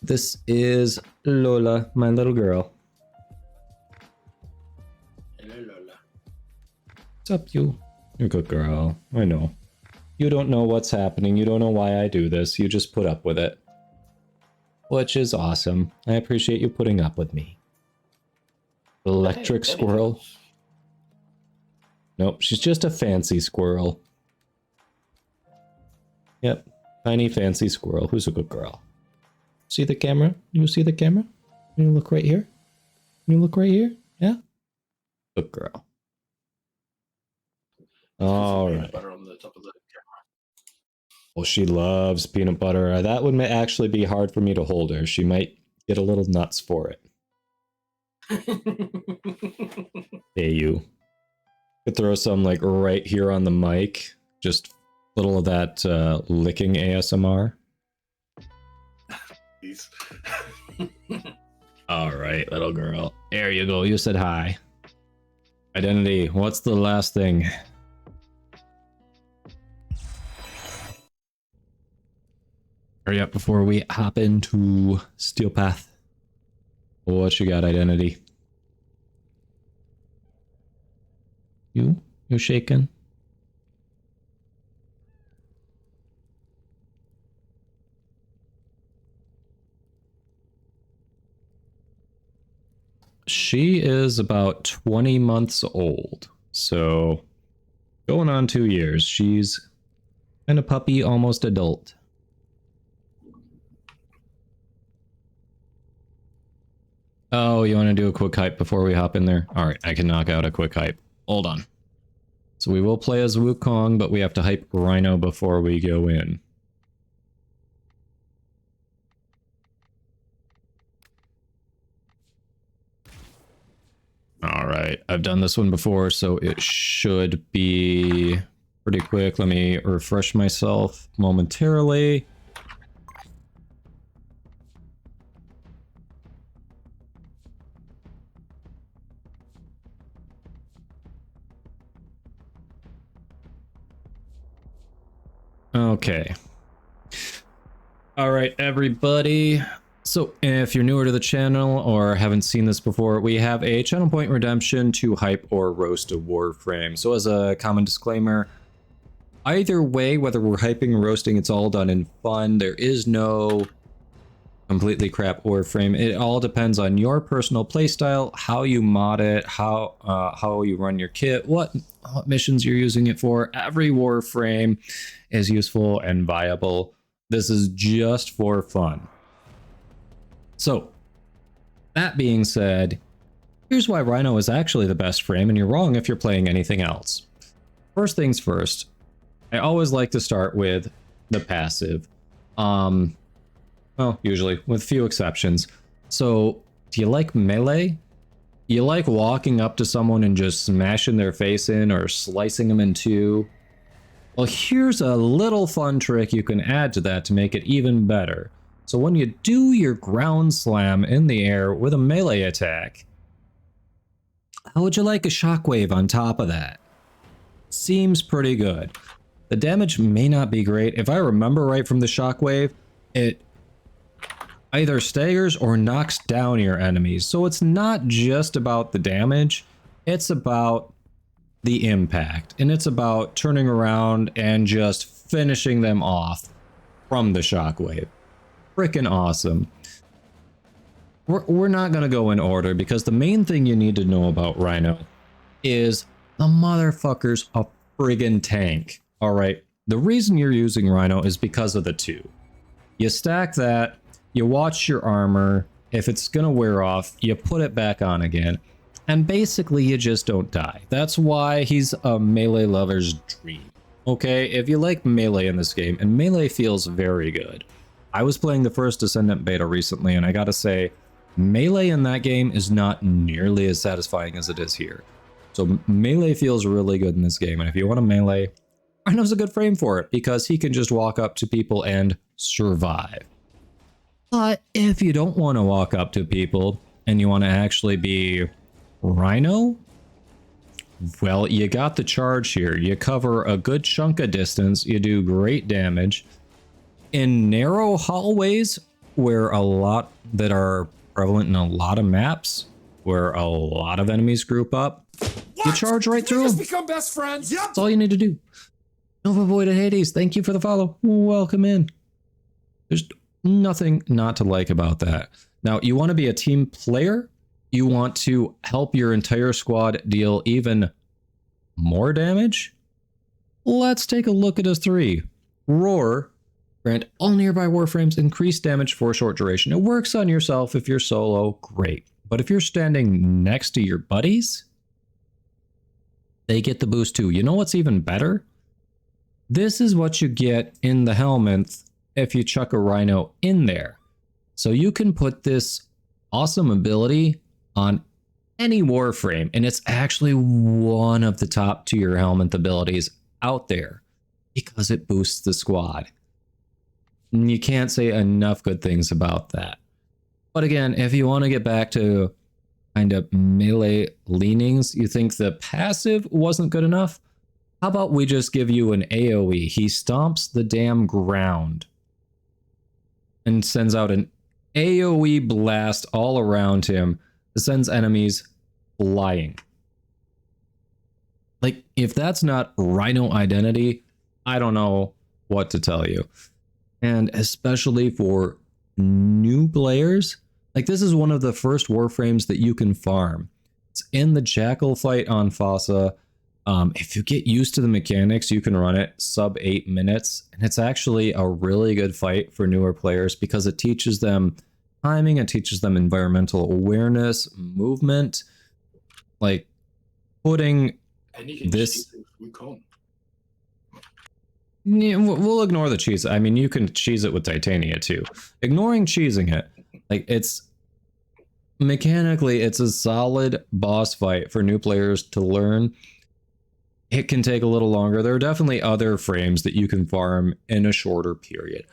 This is Lola, my little girl. Hello, Lola. What's up, you? You're a good girl. I know. You don't know what's happening. You don't know why I do this. You just put up with it. Which is awesome. I appreciate you putting up with me. Electric Hey, squirrel. does. Nope, she's just a fancy squirrel. Yep, tiny fancy squirrel. Who's a good girl? See the camera? You see the camera? You look right here? You look right here? Yeah? Good girl. All Peanut right. butter on the top of the Well, she loves peanut butter. That would actually be hard for me to hold her. She might get a little nuts for it. camera. Hey, you. Could throw some like right here on the mic. Just little of that licking ASMR. Please. All right, little girl. There you go. You said hi. Identity. What's the last thing? Hurry up before we hop into Steel Path. What you got, Identity? You shaking? She is about 20 months old, so going on 2 years. She's kind of puppy, almost adult. Oh, you want to do a quick hype before we hop in there? All right, I can knock out a quick hype. Hold on. So we will play as Wukong, but we have to hype Rhino before we go in. All right, I've done this one before, so it should be pretty quick. Let me refresh myself momentarily. Okay. All right, everybody. So if you're newer to the channel or haven't seen this before, we have a channel point redemption to hype or roast a Warframe. So as a common disclaimer, either way, whether we're hyping or roasting, it's all done in fun. There is no completely crap Warframe. It all depends on your personal playstyle, how you mod it, how you run your kit, what missions you're using it for. Every Warframe is useful and viable. This is just for fun. So, that being said, here's why Rhino is actually the best frame, and you're wrong if you're playing anything else. First things first, I always like to start with the passive. Well, usually, with few exceptions. So, do you like melee? You like walking up to someone and just smashing their face in or slicing them in two? Well, here's a little fun trick you can add to that to make it even better. So when you do your ground slam in the air with a melee attack, how would you like a shockwave on top of that? Seems pretty good. The damage may not be great. If I remember right from the shockwave, it either staggers or knocks down your enemies. So it's not just about the damage, it's about the impact. And it's about turning around and just finishing them off from the shockwave. Freaking awesome. We're not going to go in order because the main thing you need to know about Rhino is the motherfucker's a friggin' tank. All right. The reason you're using Rhino is because of the two. You stack that, you watch your armor. If it's going to wear off, you put it back on again. And basically you just don't die. That's why he's a melee lover's dream. Okay, if you like melee in this game, and melee feels very good. I was playing the first Descendant beta recently, and I gotta say, melee in that game is not nearly as satisfying as it is here. So melee feels really good in this game, and if you want a melee, Rhino's a good frame for it, because he can just walk up to people and survive. But if you don't want to walk up to people, and you want to actually be Rhino, well, you got the charge here. You cover a good chunk of distance, you do great damage. In narrow hallways, where a lot that are prevalent in a lot of maps, where a lot of enemies group up, you charge right through them. Become best friends. Yep. That's all you need to do. Nova Voided Hades, thank you for the follow. Welcome in. There's nothing not to like about that. Now, you want to be a team player? You want to help your entire squad deal even more damage? Let's take a look at his three. Roar. Grant all nearby Warframes increased damage for a short duration. It works on yourself if you're solo, great. But if you're standing next to your buddies, they get the boost too. You know what's even better? This is what you get in the helmet if you chuck a Rhino in there. So you can put this awesome ability on any Warframe, and it's actually one of the top tier helmet abilities out there because it boosts the squad. You can't say enough good things about that. But again, if you want to get back to kind of melee leanings, you think the passive wasn't good enough? How about we just give you an AoE? He stomps the damn ground and sends out an AoE blast all around him that sends enemies flying. Like, if that's not Rhino identity, I don't know what to tell you. And especially for new players, like this is one of the first Warframes that you can farm. It's in the Jackal fight on Fossa. If you get used to the mechanics, you can run it sub 8 minutes. And it's actually a really good fight for newer players because it teaches them timing, it teaches them environmental awareness, movement, like putting this... Yeah, we'll ignore the cheese. I mean, you can cheese it with Titania too. Ignoring cheesing it, like it's mechanically, it's a solid boss fight for new players to learn. it can take a little longer. There are definitely other frames that you can farm in a shorter period.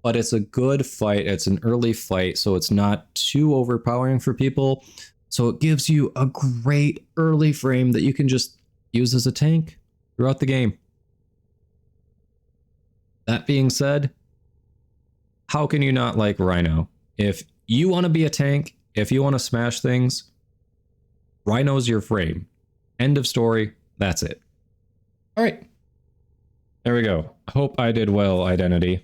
But it's a good fight. It's an early fight, so it's not too overpowering for people. So it gives you a great early frame that you can just use as a tank throughout the game. That being said, how can you not like Rhino? If you want to be a tank, if you want to smash things, Rhino's your frame. End of story. That's it. All right. There we go. Hope I did well, Identity.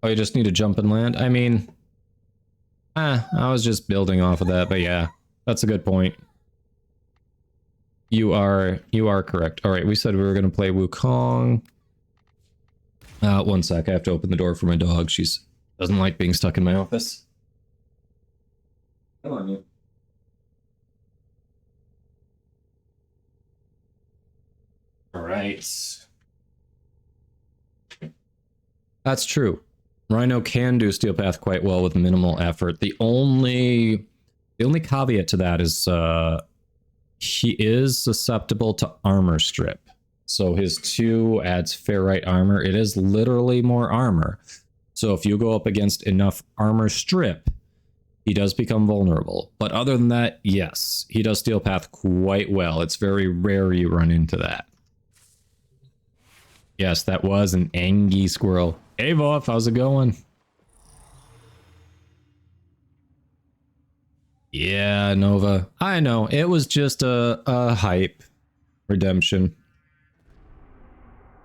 Oh, you just need to jump and land? I mean, I was just building off of that, but yeah, that's a good point. You are correct. All right, we said we were going to play Wukong. One sec, I have to open the door for my dog. She's doesn't like being stuck in my office. Come on, you. All right. That's true. Rhino can do Steel Path quite well with minimal effort. The only caveat to that is he is susceptible to armor strip. So his 2 adds ferrite armor. It is literally more armor. So if you go up against enough armor strip, he does become vulnerable. But other than that, yes, he does Steel Path quite well. It's very rare you run into that. Yes, that was an Angie squirrel. Hey, Voff, how's it going? Yeah, Nova. I know, it was just a hype redemption.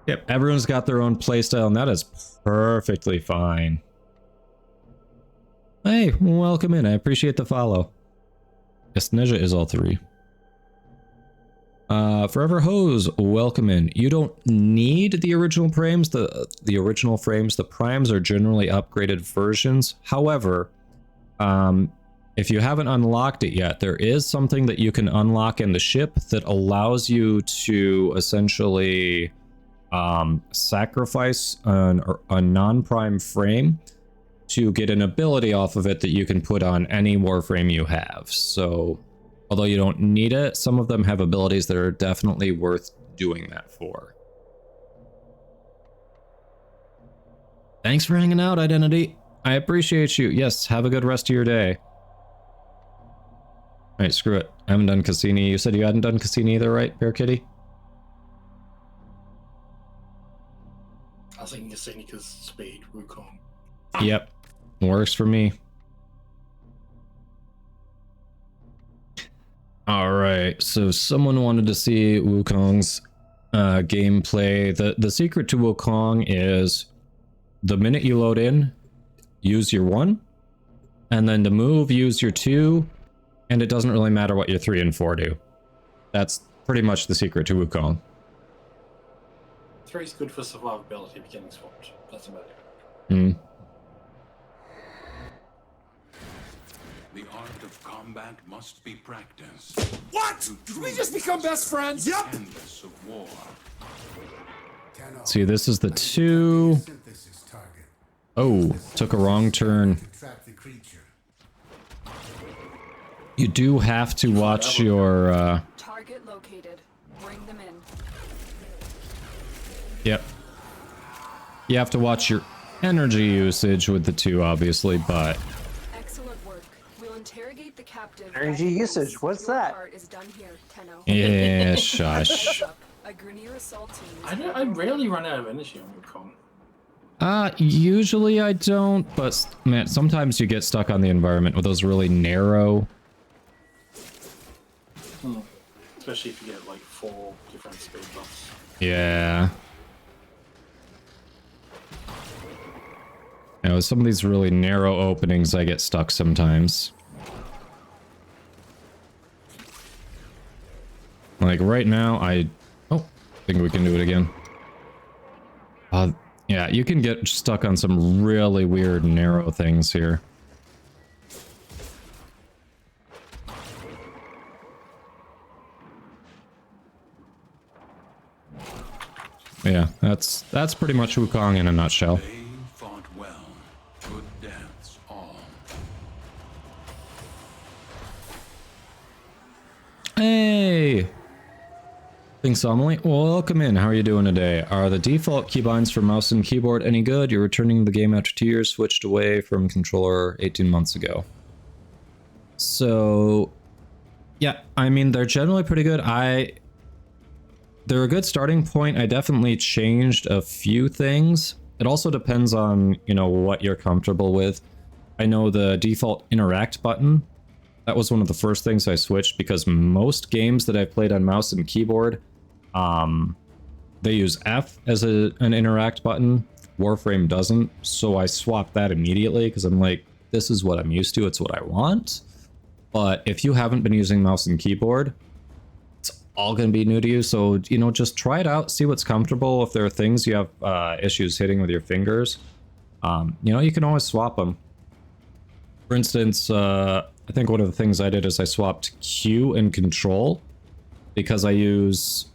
Yep, everyone's got their own playstyle, and that is perfectly fine. Hey, welcome in. I appreciate the follow. Yes, Neja is all 3. Forever Hose, welcome in. You don't need the original frames. The original frames, the primes are generally upgraded versions. However, if you haven't unlocked it yet, there is something that you can unlock in the ship that allows you to essentially sacrifice a non-prime frame to get an ability off of it that you can put on any Warframe you have. So although you don't need it, some of them have abilities that are definitely worth doing that for. Thanks for hanging out, Identity. I appreciate you. Yes, have a good rest of your day. Alright, screw it. I haven't done Cassini. You said you hadn't done Cassini either, right, Bear Kitty? I was thinking Cassini because speed, Wukong. Yep, works for me. Alright, so someone wanted to see Wukong's gameplay. The secret to Wukong is the minute you load in, use your 1, and then to move, use your 2, and it doesn't really matter what your 3 and 4 do. That's pretty much the secret to Wukong. 3 is good for survivability of getting swapped. That's about it. Hmm. The art of combat must be practiced. What? Did we just become best friends? Yep. Canvas of war. See, this is the 2. Synthesis target. Oh, took a wrong turn. To trap the creature. You do have to watch your, Target located. Bring them in. Yep. You have to watch your energy usage with the 2, obviously, but... Excellent work. We'll interrogate the captive. Energy usage, what's Your that? part is done here, Tenno. Yeah, shush. A Grenier assault team is I rarely run out of energy on Wukong. Usually I don't, but man, sometimes you get stuck on the environment with those really narrow... Especially if you get like 4 different speed buffs. Yeah. You know, some of these really narrow openings, I get stuck sometimes. Like right now, oh, I think we can do it again. Yeah, you can get stuck on some really weird narrow things here. Yeah, that's pretty much Wukong in a nutshell. They fought well. Good deaths all. Hey! Think so, Emily? Welcome in. How are you doing today? Are the default keybinds for mouse and keyboard any good? You're returning the game after 2 years, switched away from controller 18 months ago. So, yeah, I mean, they're generally pretty good. They're a good starting point. I definitely changed a few things. It also depends on, you know, what you're comfortable with. I know the default interact button, that was one of the first things I switched because most games that I've played on mouse and keyboard, they use F as an interact button. Warframe doesn't, so I swapped that immediately because I'm like, this is what I'm used to, it's what I want. But if you haven't been using mouse and keyboard, it's all going to be new to you, so, you know, just try it out, see what's comfortable. If there are things you have issues hitting with your fingers, you know, you can always swap them. For instance, I think one of the things I did is I swapped Q and Control because I use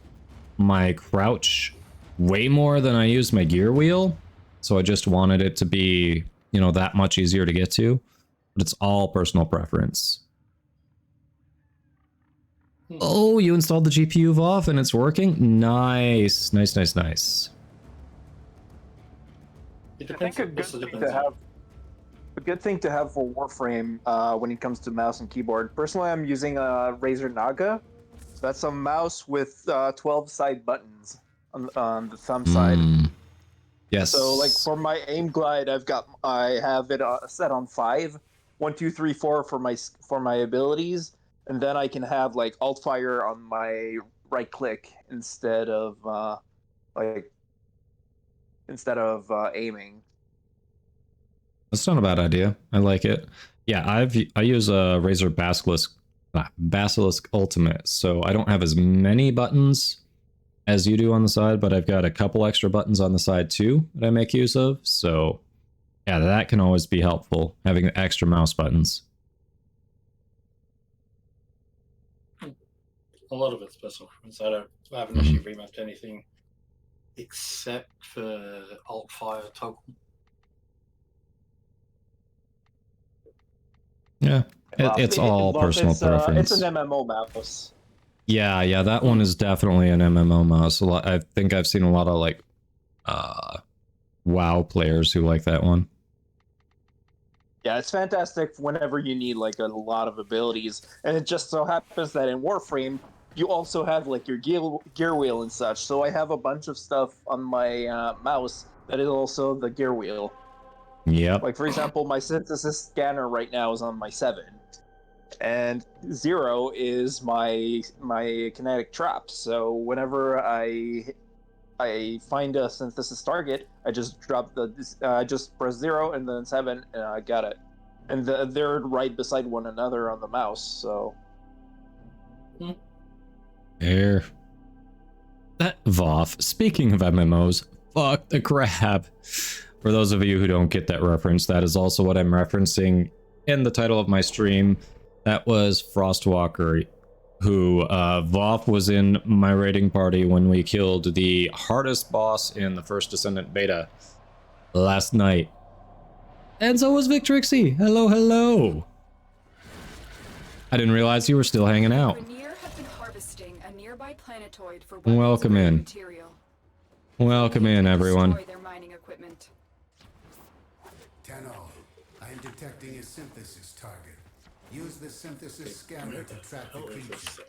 my crouch way more than I use my gear wheel. So I just wanted it to be, you know, that much easier to get to. But it's all personal preference. Oh, you installed the GPU VOF and it's working? Nice, nice, nice, nice. It I depends. think a good thing to have for Warframe when it comes to mouse and keyboard. Personally, I'm using a Razer Naga. So that's a mouse with 12 side buttons on the thumb side. Yes. So like for my aim glide, I have it set on 5, 1, 2, 3, 4 for my abilities, and then I can have like alt fire on my right click instead of aiming. That's not a bad idea. I like it. Yeah, I use a Razer Basilisk Ultimate, so I don't have as many buttons as you do on the side, but I've got a couple extra buttons on the side too that I make use of. So yeah, that can always be helpful, having extra mouse buttons. A lot of it's personal preference. I haven't actually remapped anything except for alt fire toggle. Yeah, it's all personal preference. It's an MMO mouse. Yeah, that one is definitely an MMO mouse. I think I've seen a lot of like WoW players who like that one. Yeah, it's fantastic whenever you need like a lot of abilities, and it just so happens that in Warframe you also have like your gear wheel and such. So I have a bunch of stuff on my mouse that is also the gear wheel. Yep. Like for example, my synthesis scanner right now is on my 7, and 0 is my kinetic trap. So whenever I find a synthesis target, I just drop I just press 0 and then 7, and I got it. And they're right beside one another on the mouse. So there. That VOF. Speaking of MMOs, fuck the crap. For those of you who don't get that reference, that is also what I'm referencing in the title of my stream. That was Frostwalker, who VOF was in my raiding party when we killed the hardest boss in the first Descendant beta last night. And so was Victrixie. Hello, hello. I didn't realize you were still hanging out. Rainier have been harvesting a nearby planetoid for Welcome in. material. Welcome in, everyone. Destroy their mining equipment. Tenno, I am detecting a synthesis target. Use the synthesis scanner to track the creature.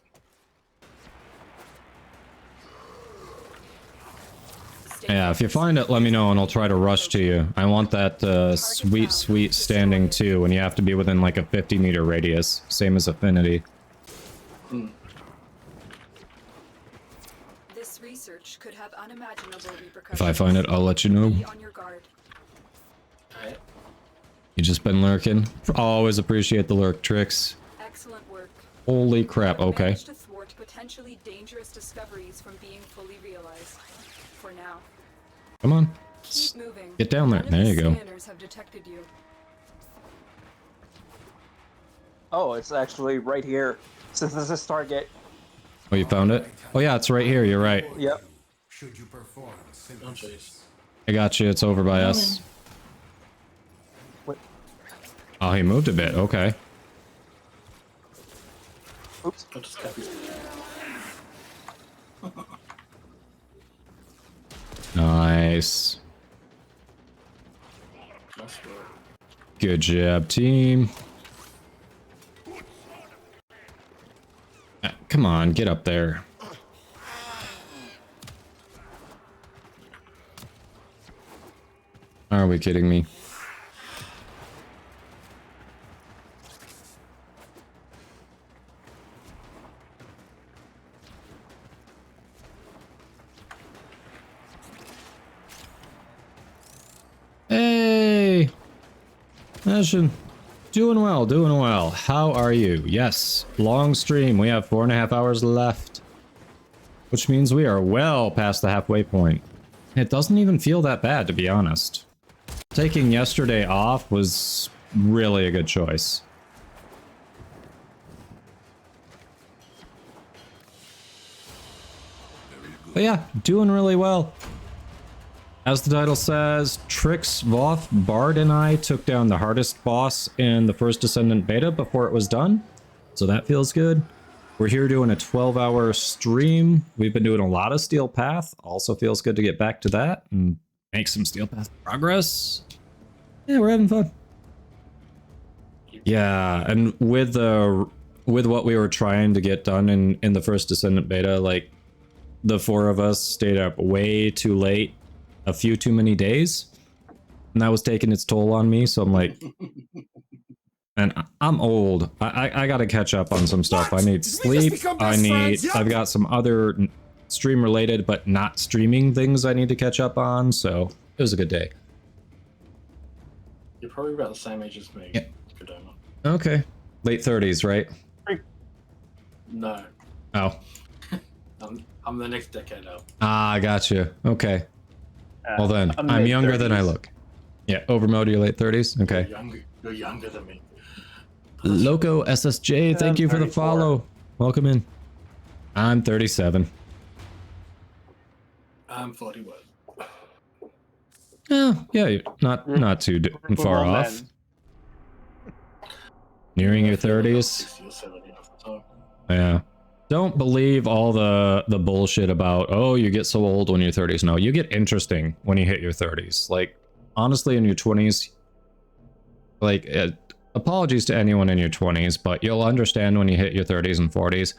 Yeah, if you find it, let me know and I'll try to rush to you. I want that sweet, sweet standing too, and you have to be within like a 50-meter radius, same as Affinity. This research could have unimaginable repercussions. If I find it, I'll let you know. Be on your guard. You just been lurking? Always appreciate the lurk tricks. Excellent work. Holy crap, okay. Managed to thwart potentially dangerous discoveries from being fully realized. For now. Come on. Keep moving. Get down there. There you go. Scanners have detected you. oh, it's actually right here. Synthesis target. Oh, you found it? Oh yeah, it's right here, you're right. Yep. Should you perform synthesis? I got you, it's over by us. What? Oh, he moved a bit, okay. Oops. I'll just copy it. Nice. Nice work. Good job, team. Come on, get up there. Are we kidding me? Hey! Ashen. Doing well, doing well. How are you? Yes, long stream. We have 4.5 hours left. Which means we are well past the halfway point. It doesn't even feel that bad, to be honest. Taking yesterday off was really a good choice. But yeah, doing really well. As the title says, Trix, Voth, Bard, and I took down the hardest boss in the first Descendant beta before it was done. So that feels good. We're here doing a 12-hour stream. We've been doing a lot of Steel Path. Also feels good to get back to that and make some Steel Path progress. Yeah, we're having fun. Yeah, and with what we were trying to get done in the first Descendant beta, like the 4 of us stayed up way too late, a few too many days, and that was taking its toll on me. So I'm like, and I'm old. I gotta catch up on some stuff. I need sleep. I've got some other stream related but not streaming things I need to catch up on. So it was a good day. You're probably about the same age as me. Yeah. Kodama. Okay, late 30s, right? No, Oh, I'm the next decade up. ah, gotcha. Okay. Well then, I'm younger than I look. Yeah, overmode, you're late 30s? Okay. You're younger than me. Loco SSJ, thank you for the 34. follow. Welcome in. I'm 37. I'm 41. Oh, yeah, you're not too far Well, off. Nearing your 30s. Yeah. Don't believe all the bullshit about, oh, you get so old when you're 30s. No, you get interesting when you hit your 30s. Like, honestly, in your 20s, like, apologies to anyone in your 20s, but you'll understand when you hit your 30s and 40s.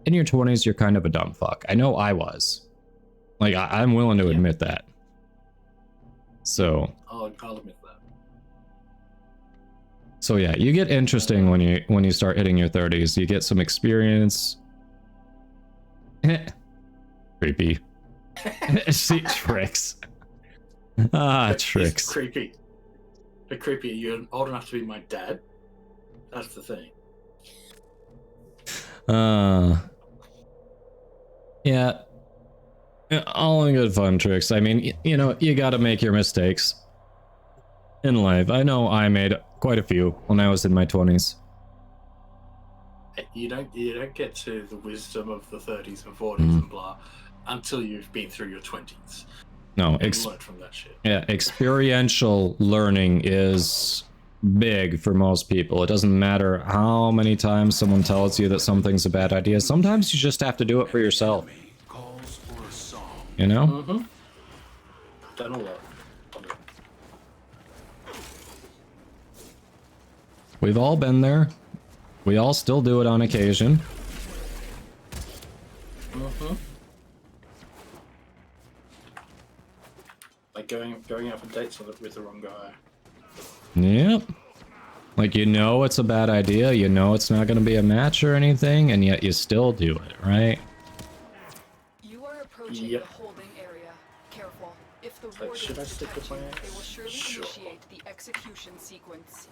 In your 20s, you're kind of a dumb fuck. I know I was. Like, I'm willing to admit that. So. I'll admit that. So yeah, you get interesting when you start hitting your 30s. You get some experience. Creepy. See, Trix. Ah, Trix. It's creepy. But creepy, you're old enough to be my dad? That's the thing. Yeah. All in good fun, Trix. I mean, you know, you gotta make your mistakes in life. I know I made quite a few when I was in my 20s. You don't get to the wisdom of the 30s and 40s and blah until you've been through your 20s. No, learn from that shit. Yeah, experiential learning is big for most people. It doesn't matter how many times someone tells you that something's a bad idea. Sometimes you just have to do it for yourself. You know? Mm-hmm. Done a lot. We've all been there. We all still do it on occasion. Mm-hmm. Like going out for dates with the wrong guy. Yep. Like, you know it's a bad idea, you know it's not going to be a match or anything, and yet you still do it, right? You are approaching the holding area. Careful. If the wardens should I stick detect with my you, axe? they will surely Sure. initiate the execution sequence.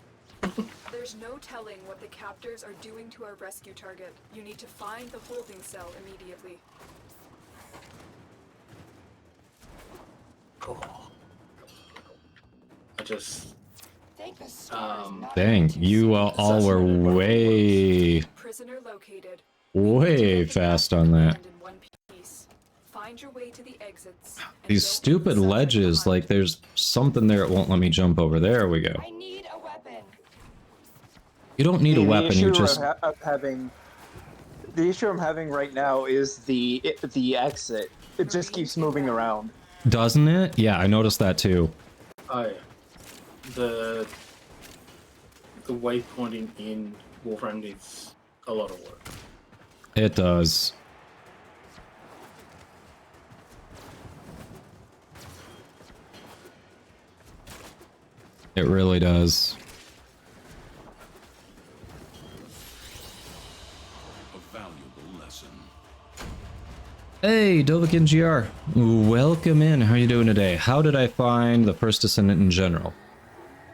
There's no telling what the captors are doing to our rescue target. You need to find the holding cell immediately. Oh. I just... Dang, you all were way Prisoner located. fast on that. And in one piece. Find your way to the exits. and These don't stupid leave the ledges, behind. like there's something there that won't let me jump over. There we go. I need a weapon. You don't need a weapon, you issue just... of having The issue I'm having right now is the exit. It just keeps moving around. Doesn't it? Yeah, I noticed that too. Oh yeah. The waypointing in Warframe needs a lot of work. It does. It really does. A valuable lesson. Hey, Dovahkiin GR. Welcome in. How are you doing today? How did I find the First Descendant in general?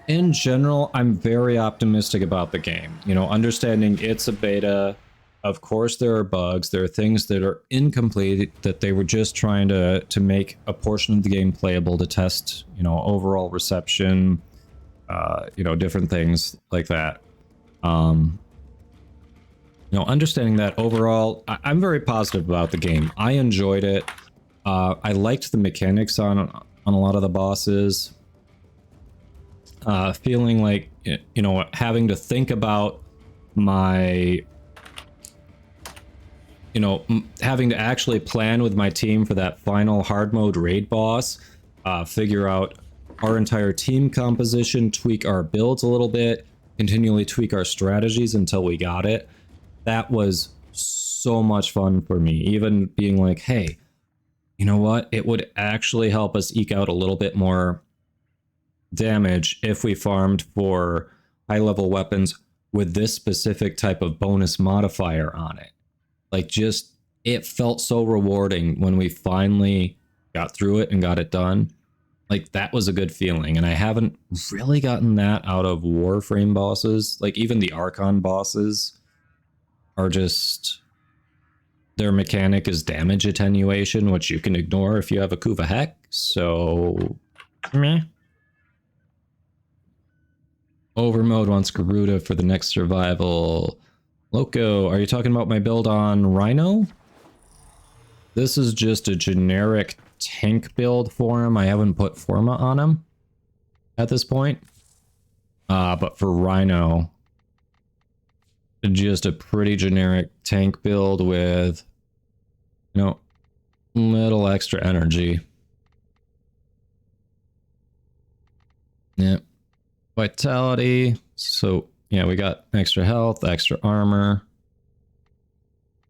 In general, I'm very optimistic about the game. You know, understanding it's a beta. Of course, there are bugs. There are things that are incomplete that they were just trying to make a portion of the game playable to test, you know, overall reception, you know, different things like that. You know, understanding that overall, I'm very positive about the game. I enjoyed it. I liked the mechanics on a lot of the bosses. Feeling like, you know, having to think about my, you know, having to actually plan with my team for that final hard mode raid boss, figure out our entire team composition, tweak our builds a little bit, continually tweak our strategies until we got it. That was so much fun for me. Even being like, hey, you know what? It would actually help us eke out a little bit more damage if we farmed for high-level weapons with this specific type of bonus modifier on it. Like, just, it felt so rewarding when we finally got through it and got it done. Like, that was a good feeling, and I haven't really gotten that out of Warframe bosses. Like, even the Archon bosses are just, their mechanic is damage attenuation, which you can ignore if you have a Kuva Heck, so meh. Overmode wants Garuda for the next survival. Loco, are you talking about my build on Rhino? This is just a generic tank build for him. I haven't put Forma on him at this point. But for Rhino, just a pretty generic tank build with, you know, little extra energy. Yep. Vitality. So, yeah, we got extra health, extra armor.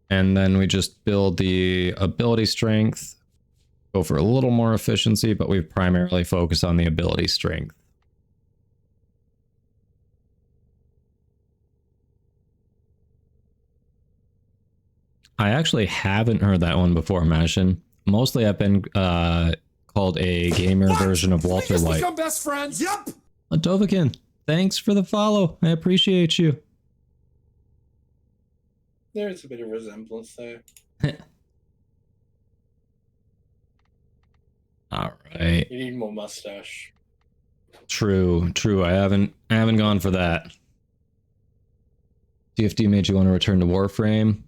And then we just build the ability strength. Go for a little more efficiency, but we primarily focus on the ability strength. I actually haven't heard that one before, Mashin. Mostly I've been called a gamer version of Walter We just White. become best friends. Yep. Dovahkiin, thanks for the follow. I appreciate you. There is a bit of resemblance there. All right. You need more mustache. True. I haven't gone for that. DFD made you want to return to Warframe.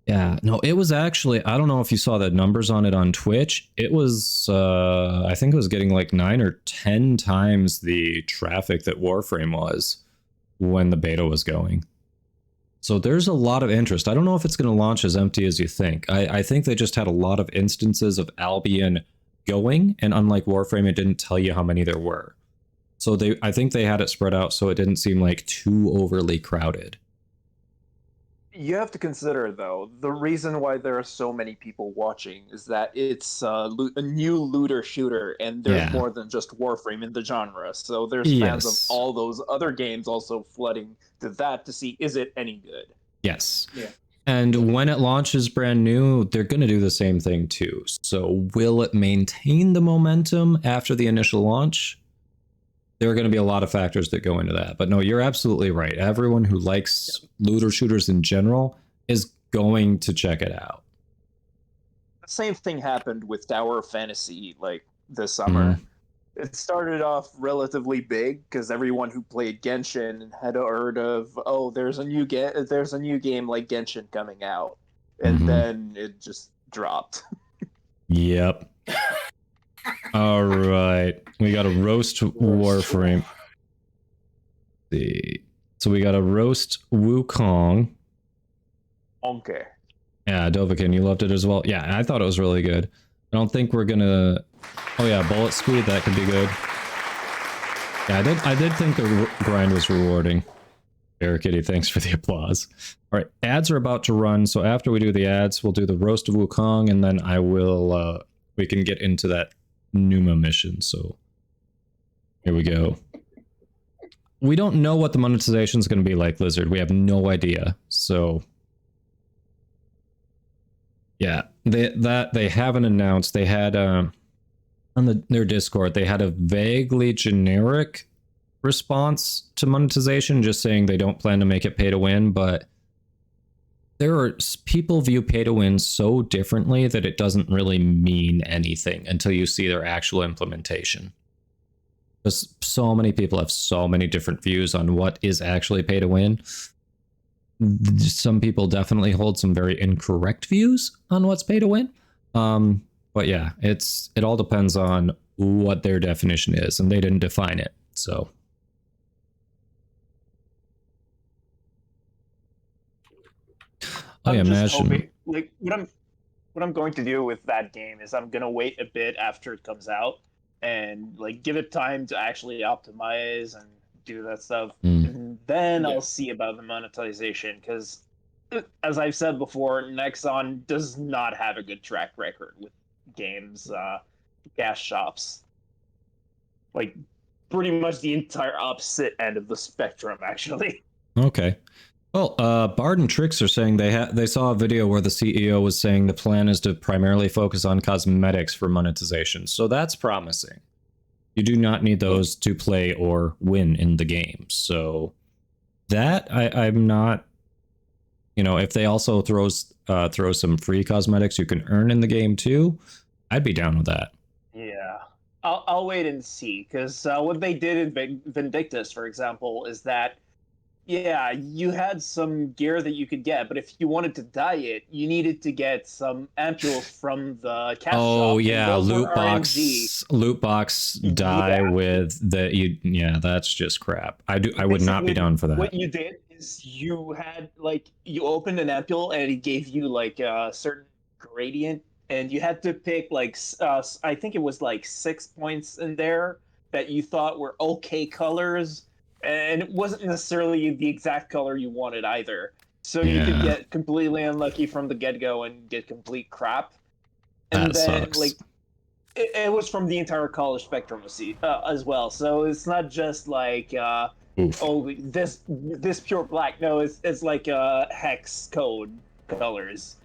Yeah, no, it was actually, I don't know if you saw the numbers on it on Twitch. It was, I think it was getting like 9 or 10 times the traffic that Warframe was when the beta was going. So there's a lot of interest. I don't know if it's going to launch as empty as you think. I think they just had a lot of instances of Albion going, and unlike Warframe, it didn't tell you how many there were. So I think they had it spread out so it didn't seem like too overly crowded. You have to consider, though, the reason why there are so many people watching is that it's a new looter shooter, and there's more than just Warframe in the genre. So there's fans of all those other games also flooding to that to see, is it any good? Yes. Yeah. And when it launches brand new, they're going to do the same thing too. So will it maintain the momentum after the initial launch? There are going to be a lot of factors that go into that. But no, you're absolutely right. Everyone who likes looter shooters in general is going to check it out. The same thing happened with Tower of Fantasy like this summer. Mm-hmm. It started off relatively big because everyone who played Genshin had heard of, oh, there's a new game like Genshin coming out, and then it just dropped. Yep. All right, we got a roast Warframe. So we got a roast Wukong. Okay. Yeah, Dovahkiin, you loved it as well. Yeah, I thought it was really good. I don't think we're gonna... Oh yeah, bullet speed, that could be good. Yeah, I did think the grind was rewarding. Kitty, thanks for the applause. All right, ads are about to run, so after we do the ads, we'll do the Roast of Wukong, and then I will, we can get into that Numa mission, so here we go. We don't know what the monetization is going to be like, Lizard. We have no idea, so... Yeah, they haven't announced. They had, on their Discord, they had a vaguely generic response to monetization, just saying they don't plan to make it pay to win, but people view pay to win so differently that it doesn't really mean anything until you see their actual implementation. Because so many people have so many different views on what is actually pay to win. Some people definitely hold some very incorrect views on what's pay to win. But yeah, it all depends on what their definition is, and they didn't define it, so... I imagine. Hoping, like what I'm going to do with that game is I'm gonna wait a bit after it comes out and like give it time to actually optimize and do that stuff. And then I'll see about the monetization, because as I've said before, Nexon does not have a good track record with games gas shops. Like pretty much the entire opposite end of the spectrum, actually. Okay. Well, Bard and Trix are saying they saw a video where the CEO was saying the plan is to primarily focus on cosmetics for monetization, so that's promising. You do not need those to play or win in the game, so that I'm not... You know, if they also throw some free cosmetics you can earn in the game too, I'd be down with that. Yeah, I'll wait and see, because what they did in Vindictus, for example, is that yeah, you had some gear that you could get, but if you wanted to dye it, you needed to get some ampules from the cash shop. Oh yeah, loot box dye with the yeah, that's just crap. I would not be down for that. What you did is you had like you opened an ampule and it gave you like a certain gradient, and you had to pick like I think it was like 6 points in there that you thought were okay colors. And it wasn't necessarily the exact color you wanted either. So you could get completely unlucky from the get-go and get complete crap. And that then, sucks. like, it was from the entire color spectrum as well. So it's not just like, oh, this pure black. No, it's like hex code colors.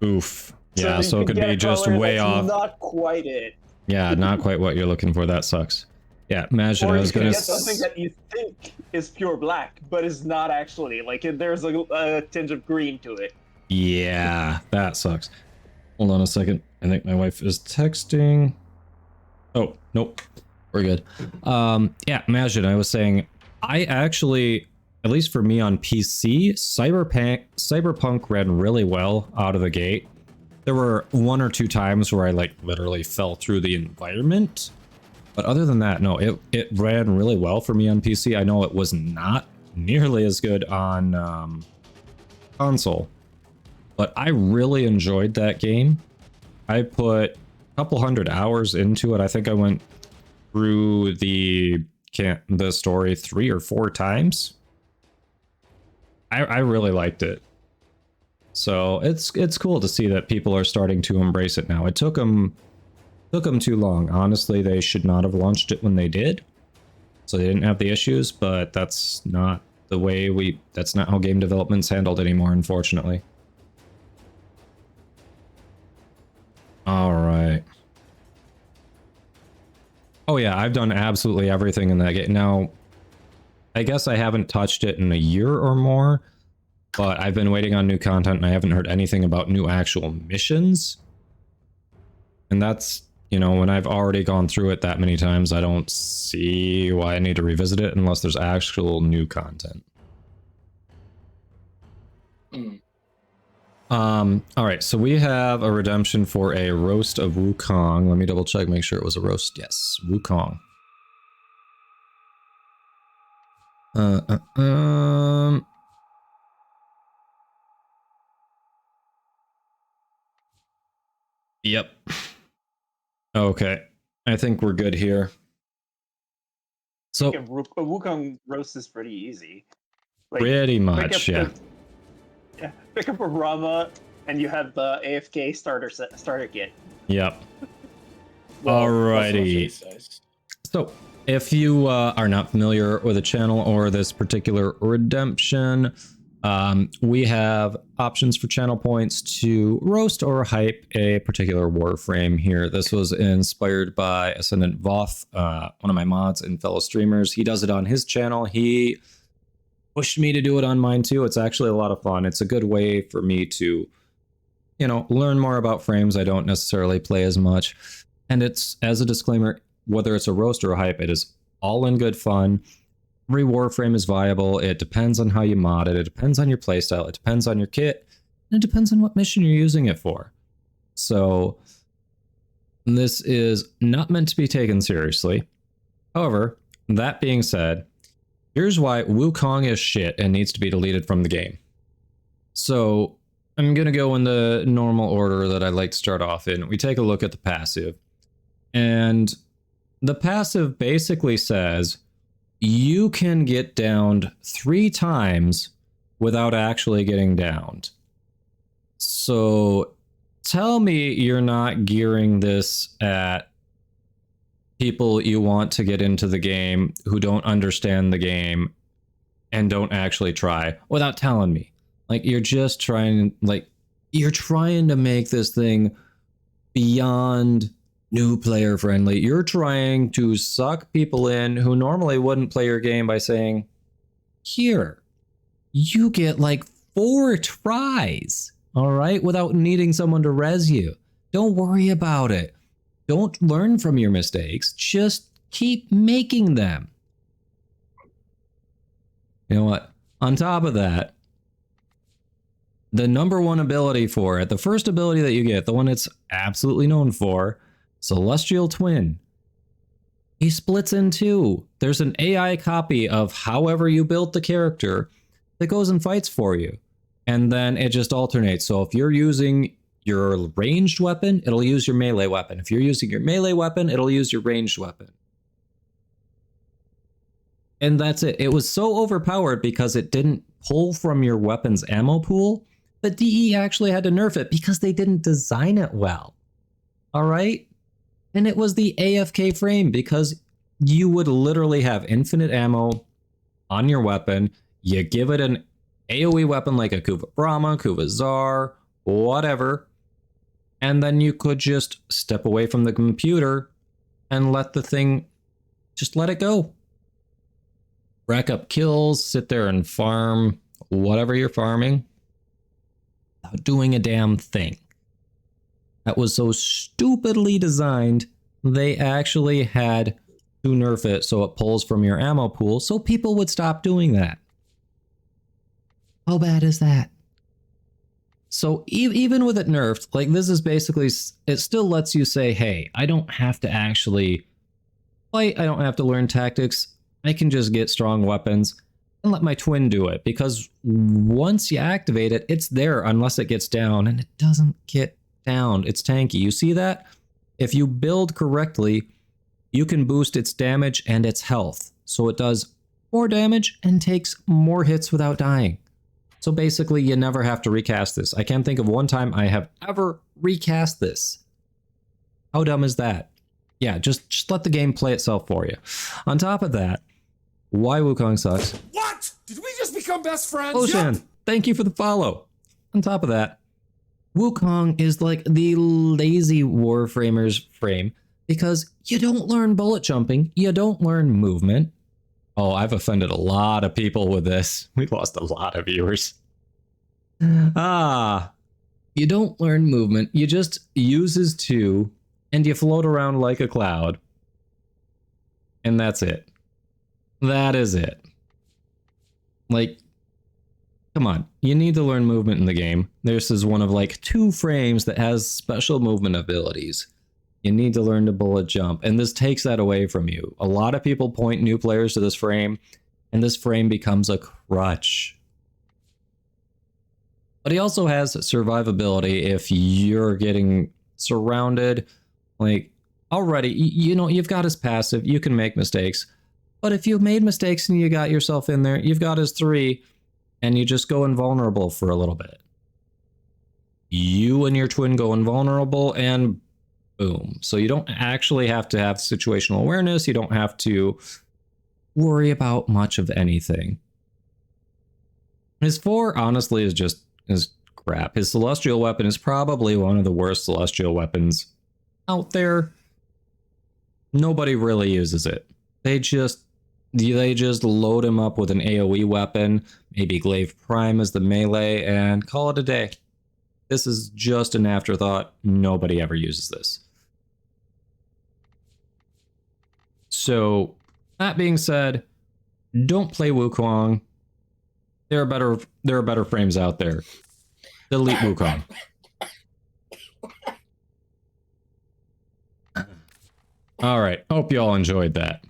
Oof. Yeah, so it could be just way off. Not quite it. Yeah, not quite what you're looking for. That sucks. Yeah, imagine I was gonna get something that you think is pure black, but is not actually. Like there's a tinge of green to it. Yeah, that sucks. Hold on a second. I think my wife is texting. Oh, nope. We're good. Yeah, imagine I was saying, I actually, at least for me on PC, Cyberpunk ran really well out of the gate. There were 1 or 2 times where I like literally fell through the environment. But other than that, no, it ran really well for me on PC. I know it was not nearly as good on console, but I really enjoyed that game. I put a couple hundred hours into it. I think I went through the story 3 or 4 times. I really liked it. So it's cool to see that people are starting to embrace it now. It took them too long. Honestly, they should not have launched it when they did, so they didn't have the issues, but that's not the way that's not how game development's handled anymore, unfortunately. All right. Oh yeah, I've done absolutely everything in that game. Now, I guess I haven't touched it in a year or more, but I've been waiting on new content and I haven't heard anything about new actual missions. And that's, you know, when I've already gone through it that many times, I don't see why I need to revisit it unless there's actual new content. All right, so we have a redemption for a Roast of Wukong. Let me double check, make sure it was a roast. Yes, Wukong. Yep. Okay. I think we're good here. So A Wukong roast is pretty easy. Like, pretty much, yeah. Pick up a Rama, and you have the AFK starter kit. Yep. Well, Alrighty. that's what she says. So, if you are not familiar with the channel or this particular redemption, we have options for channel points to roast or hype a particular Warframe here. This was inspired by Ascendant Voth, one of my mods and fellow streamers. He does it on his channel. He pushed me to do it on mine too. It's actually a lot of fun. It's a good way for me to, you know, learn more about frames I don't necessarily play as much. And it's, as a disclaimer, whether it's a roast or a hype, it is all in good fun. Every Warframe is viable. It depends on how you mod it. It depends on your playstyle. It depends on your kit. And it depends on what mission you're using it for. So this is not meant to be taken seriously. However, that being said, here's why Wukong is shit and needs to be deleted from the game. So I'm going to go in the normal order that I like to start off in. We take a look at the passive. And the passive basically says you can get downed 3 times without actually getting downed. So tell me you're not gearing this at people you want to get into the game who don't understand the game and don't actually try without telling me. Like, you're just trying, like, you're trying to make this thing beyond new player friendly. You're trying to suck people in who normally wouldn't play your game by saying, here, you get like 4 tries, all right, without needing someone to res you. Don't worry about it. Don't learn from your mistakes. Just keep making them. You know what? On top of that, the number 1 ability for it, the first ability that you get, the one it's absolutely known for, Celestial Twin. He splits in 2. There's an AI copy of however you built the character that goes and fights for you. And then it just alternates. So if you're using your ranged weapon, it'll use your melee weapon. If you're using your melee weapon, it'll use your ranged weapon. And that's it. It was so overpowered because it didn't pull from your weapon's ammo pool, but DE actually had to nerf it because they didn't design it well. All right? And it was the AFK frame because you would literally have infinite ammo on your weapon. You give it an AoE weapon like a Kuva Brahma, Kuva Zar, whatever. And then you could just step away from the computer and let the thing, just let it go. Rack up kills, sit there and farm whatever you're farming without doing a damn thing. That was so stupidly designed, they actually had to nerf it so it pulls from your ammo pool so people would stop doing that. How bad is that? So even with it nerfed, like, this is basically, it still lets you say, hey, I don't have to actually fight, I don't have to learn tactics, I can just get strong weapons and let my twin do it. Because once you activate it, it's there unless it gets down, and it doesn't get down. It's tanky. You see that? If you build correctly, you can boost its damage and its health. So it does more damage and takes more hits without dying. So basically, you never have to recast this. I can't think of one time I have ever recast this. How dumb is that? Yeah, just let the game play itself for you. On top of that, why Wukong sucks. What? Did we just become best friends? Oshan, Yep. thank you for the follow. On top of that, Wukong is like the lazy Warframer's frame because you don't learn bullet jumping, you don't learn movement. Oh, I've offended a lot of people with this. We lost a lot of viewers. You don't learn movement, you just uses 2 and you float around like a cloud. And that's it. That is it. Like, come on, you need to learn movement in the game. This is one of like 2 frames that has special movement abilities. You need to learn to bullet jump, and this takes that away from you. A lot of people point new players to this frame, and this frame becomes a crutch. But he also has survivability if you're getting surrounded. Like, already, you know, you've got his passive, you can make mistakes. But if you've made mistakes and you got yourself in there, you've got his 3, and you just go invulnerable for a little bit. You and your twin go invulnerable, and boom. So you don't actually have to have situational awareness. You don't have to worry about much of anything. His 4, honestly, is crap. His celestial weapon is probably one of the worst celestial weapons out there. Nobody really uses it. They just load him up with an AoE weapon, maybe Glaive Prime as the melee, and call it a day. This is just an afterthought. Nobody ever uses this. So, that being said, don't play Wukong. There are better frames out there. Delete Wukong. All right. Hope you all enjoyed that.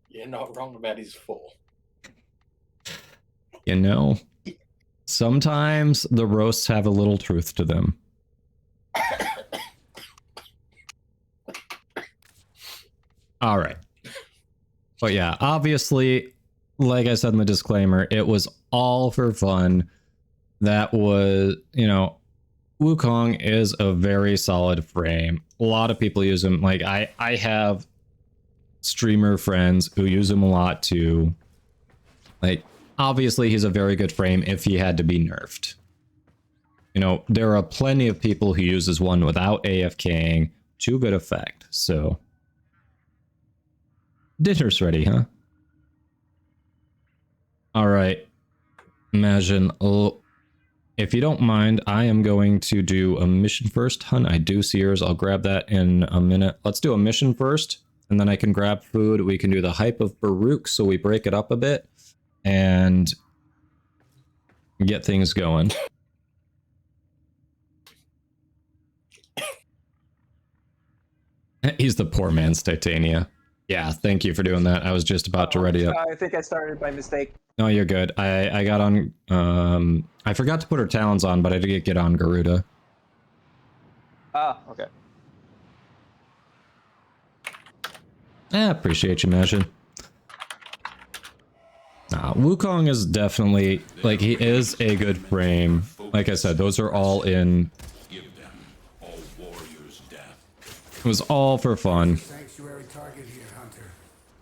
You're not wrong about his 4. You know, sometimes the roasts have a little truth to them. All right. But yeah, obviously, like I said in the disclaimer, it was all for fun. That was, you know, Wukong is a very solid frame. A lot of people use him. Like, I have streamer friends who use him a lot too. Like, obviously he's a very good frame if he had to be nerfed. You know, there are plenty of people who uses one without AFKing to good effect. So, dinner's ready, huh? All right. Imagine, if you don't mind, I am going to do a mission first. Hun, I do see yours. I'll grab that in a minute. Let's do a mission first, and then I can grab food. We can do the hype of Baruch, so we break it up a bit and get things going. He's the poor man's Titania. Yeah, thank you for doing that. I was just about to ready up. I think I started by mistake. No, you're good. I got on, I forgot to put her talons on, but I did get on Garuda. Ah, okay. I appreciate you, Majin. Nah, Wukong is definitely, like, he is a good frame. Like I said, those are all in. Give them all warriors' death. It was all for fun. Sanctuary target here, Hunter.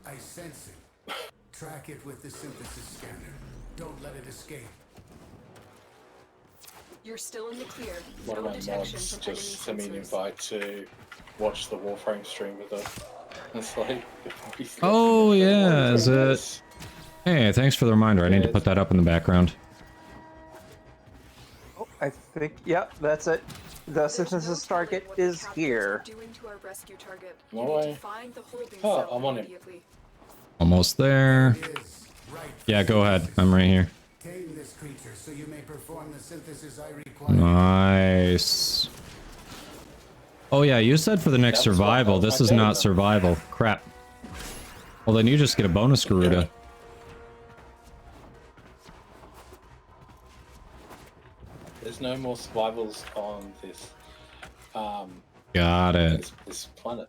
I sense it. Track it with the synthesis scanner. Don't let it escape. You're still in the clear. One of No my detection mods from just enemy sent me an sensors. invite to watch the Warframe stream with her. It's like, Oh, yeah, is it? Hey, thanks for the reminder. I need to put that up in the background. Oh, I think, yeah, that's it. The synthesis target is here. Doing to our rescue target. No You need way. to find the holding Oh, cell I'm on it. immediately. Almost there. It is right. Yeah, go ahead. I'm right here. Tame this creature so you may perform the synthesis I require. Nice. Oh yeah, you said for the next That was what- survival. that was This my is day, not though. survival. Crap. Well, then you just get a bonus Garuda. There's no more survivals on this Got it. this planet.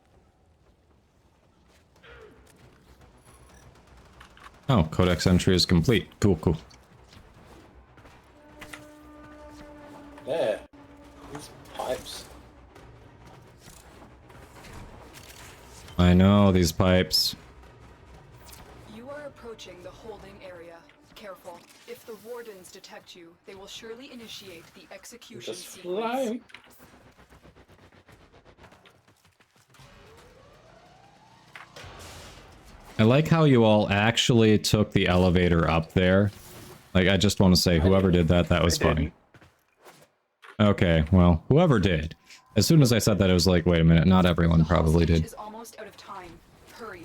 Oh, codex entry is complete. Cool, cool. There. These pipes. I know these pipes. You are approaching the holding area. Careful. If the wardens detect you, they will surely initiate the execution Just sequence. fly. I like how you all actually took the elevator up there. Like, I just want to say, whoever did that, that was funny. Okay, well, whoever did. As soon as I said that, it was like, wait a minute, not everyone The probably hostage did. is almost out of time. Hurry.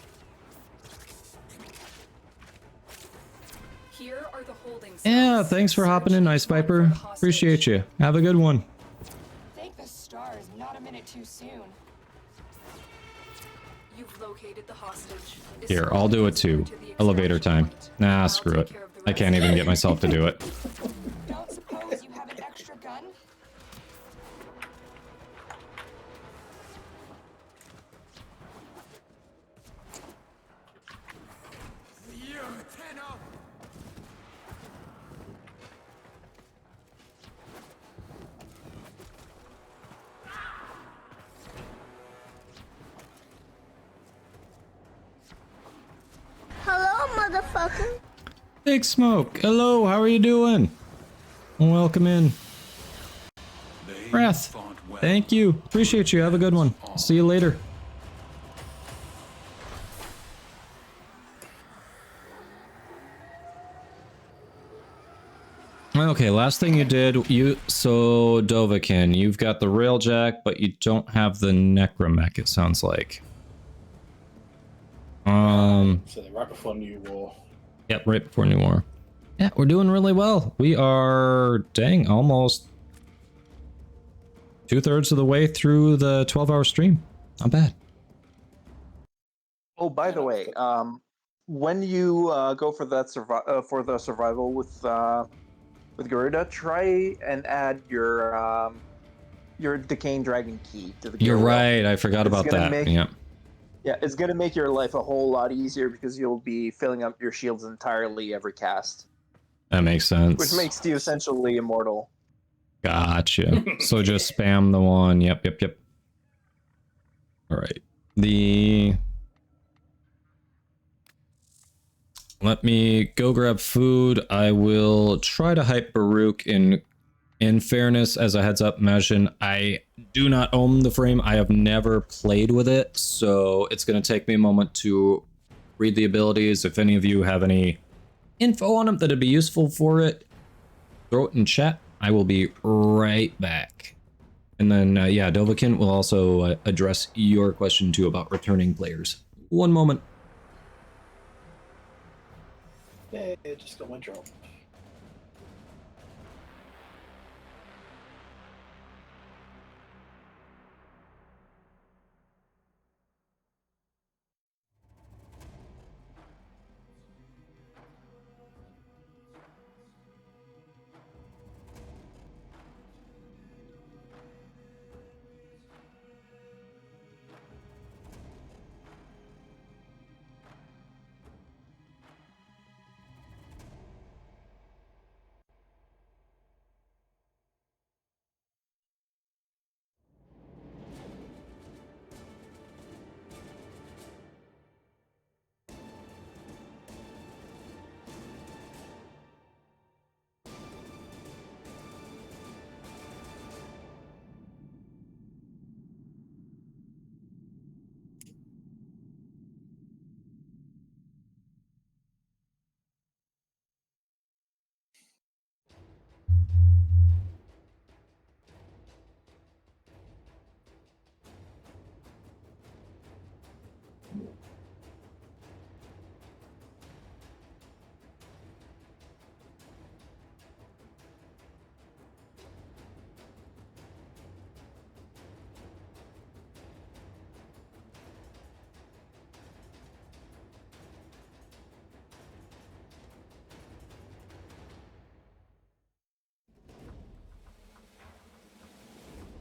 Here are the holding cells. Yeah, thanks for hopping in, Ice Search Viper. for the hostage. Appreciate you. Have a good one. Thank the stars, not a minute too soon. You've located the hostage. Here, I'll do it too. Elevator time. Nah, screw it. I can't even get myself to do it. Don't suppose you have an extra gun? Hello, motherfucker. Big Smoke, hello, how are you doing? Welcome in. Breath, thank you. Appreciate you. Have a good one. See you later. Okay, last thing you did, so Dovahkiin, you've got the Railjack, but you don't have the Necromech, it sounds like. So they're right before New War. Yep, right before New War. Yeah, we're doing really well. We are, dang, almost 2/3 of the way through the 12-hour stream. Not bad. Oh, by the way, when you go for that the survival with Garuda, try and add your Decaying Dragon key to the. You're right. I forgot about that. Yeah. Yeah, it's gonna make your life a whole lot easier because you'll be filling up your shields entirely every cast. That makes sense. Which makes you essentially immortal. Gotcha. So just spam the one. Yep. All right. Let me go grab food. I will try to hype Baruch in fairness, as a heads up, Majin, I do not own the frame. I have never played with it, so it's going to take me a moment to read the abilities. If any of you have any info on them that'd be useful for it, throw it in chat. I will be right back. And then, yeah, Dovahkiin will also address your question too about returning players. One moment. Yeah, just got my drop.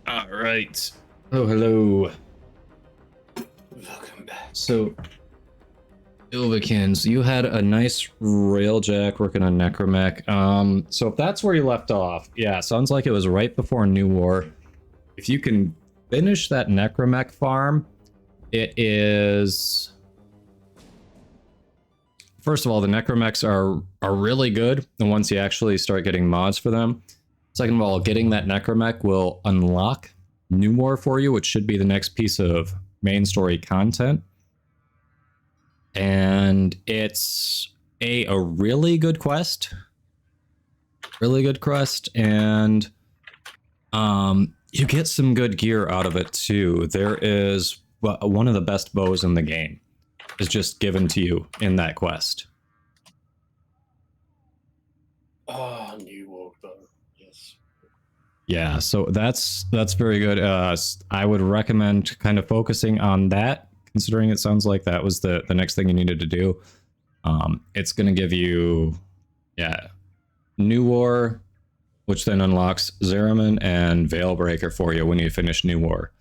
All right. Oh, hello. Welcome back. So, Dovahkiin, you had a nice Railjack working on Necromech. So if that's where you left off, yeah, sounds like it was right before New War. If you can finish that Necromech farm, it is... First of all, the Necromechs are really good, and once you actually start getting mods for them. Second of all, getting that Necromech will unlock New War for you, which should be the next piece of main story content. And it's a really good quest. Really good quest, and you get some good gear out of it too. There is one of the best bows in the game is just given to you in that quest. Oh, New War, yes. Yeah, so that's very good. I would recommend kind of focusing on that, considering it sounds like that was the next thing you needed to do. It's going to give you, yeah, New War, which then unlocks Zeraman and Veilbreaker for you when you finish New War.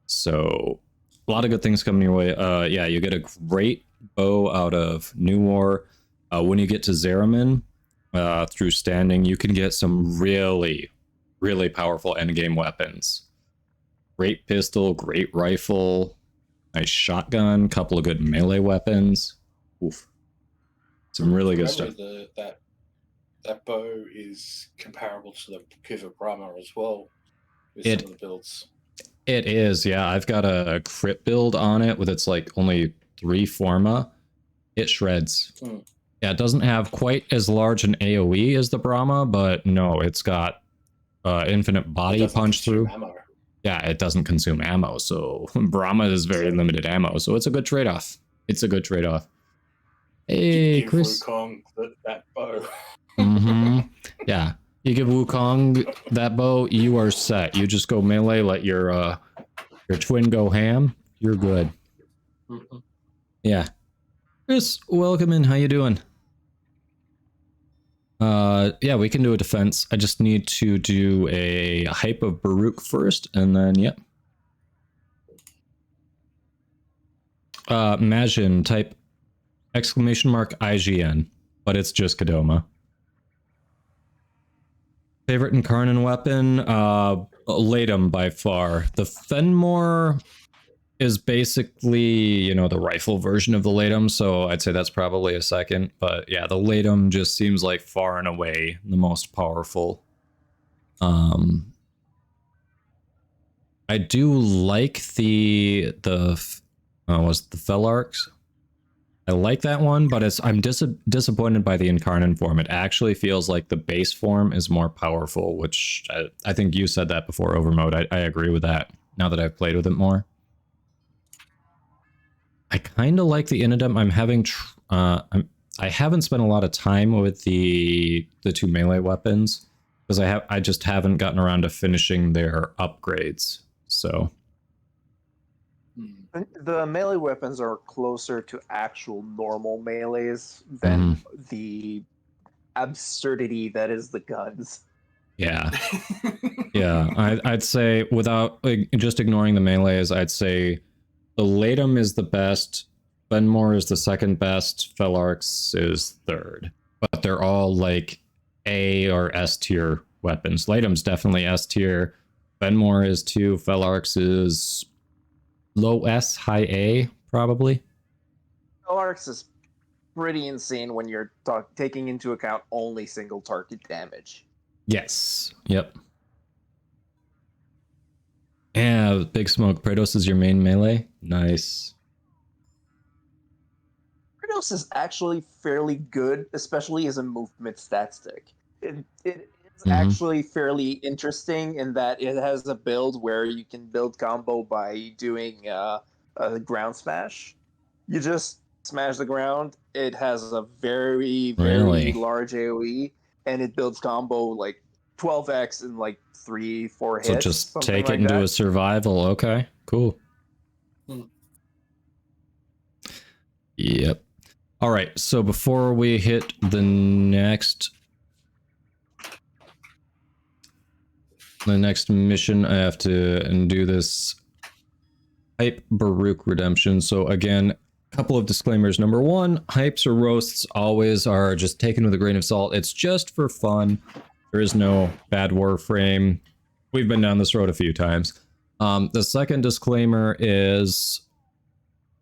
So a lot of good things coming your way. Yeah, you get a great bow out of New War. When you get to Zeramin, through standing, you can get some really, really powerful endgame weapons. Great pistol, great rifle, nice shotgun, couple of good melee weapons. Oof. Some really good stuff. That bow is comparable to the Kuva Brahma as well, with some of the builds. It is, yeah. I've got a crit build on it with its like only 3 forma. It shreds. Yeah, it doesn't have quite as large an AoE as the Brahma, but no, it's got infinite body punch through. Ammo. Yeah, it doesn't consume ammo, so Brahma is very limited ammo, so it's a good trade-off. It's a good trade-off. Hey, Give Chris. Wukong that bow. Yeah, you give Wukong that bow, you are set. You just go melee, let your twin go ham. You're good. Yeah. Chris, welcome in. How you doing? Yeah, we can do a defense. I just need to do a hype of Baruch first, and then, yep. Imagine, type !IGN, but it's just Kadoma. Favorite Incarnon weapon? Latum by far. The Fenmore is basically, you know, the rifle version of the Latum, so I'd say that's probably a second. But yeah, the Latum just seems like far and away the most powerful. I do like the was the Felarx. I like that one, but I'm disappointed by the Incarnon form. It actually feels like the base form is more powerful, which I think you said that before, Overmode. I agree with that now that I've played with it more. I kind of like the Inodem. I'm having I haven't spent a lot of time with the 2 melee weapons because I just haven't gotten around to finishing their upgrades. So the melee weapons are closer to actual normal melees than the absurdity that is the guns. Yeah. Yeah, I'd say without just ignoring the melees, I'd say the Latum is the best, Fenmore is the second best, Felarx is third. But they're all like A or S tier weapons. Latum's definitely S tier, Fenmore is 2, Felarx is low S, high A, probably. Felarx is pretty insane when you're taking into account only single target damage. Yes, yep. Yeah, Big Smoke, Kratos is your main melee? Nice. Kratos is actually fairly good, especially as a movement stat stick. It is actually fairly interesting in that it has a build where you can build combo by doing a ground smash. You just smash the ground, it has a very, very large AoE, and it builds combo like 12x in like 3-4 hits. So just take it into a survival. Okay, cool. Yep. All right, so before we hit the next mission, I have to do this hype Baruch redemption. So again, a couple of disclaimers. Number 1, hypes or roasts always are just taken with a grain of salt. It's just for fun. There is no bad Warframe. We've been down this road a few times. The second disclaimer is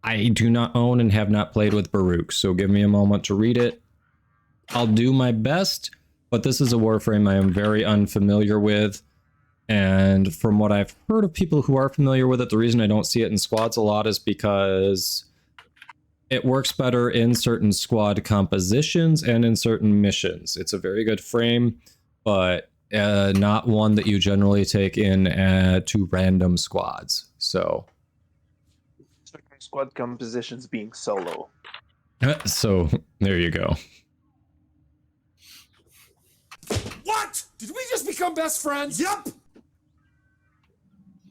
I do not own and have not played with Baruch, so give me a moment to read it. I'll do my best, but this is a Warframe I am very unfamiliar with. And from what I've heard of people who are familiar with it, the reason I don't see it in squads a lot is because it works better in certain squad compositions and in certain missions. It's a very good frame, but not one that you generally take in to random squads. So squad compositions being solo. So there you go. What? Did we just become best friends? Yup.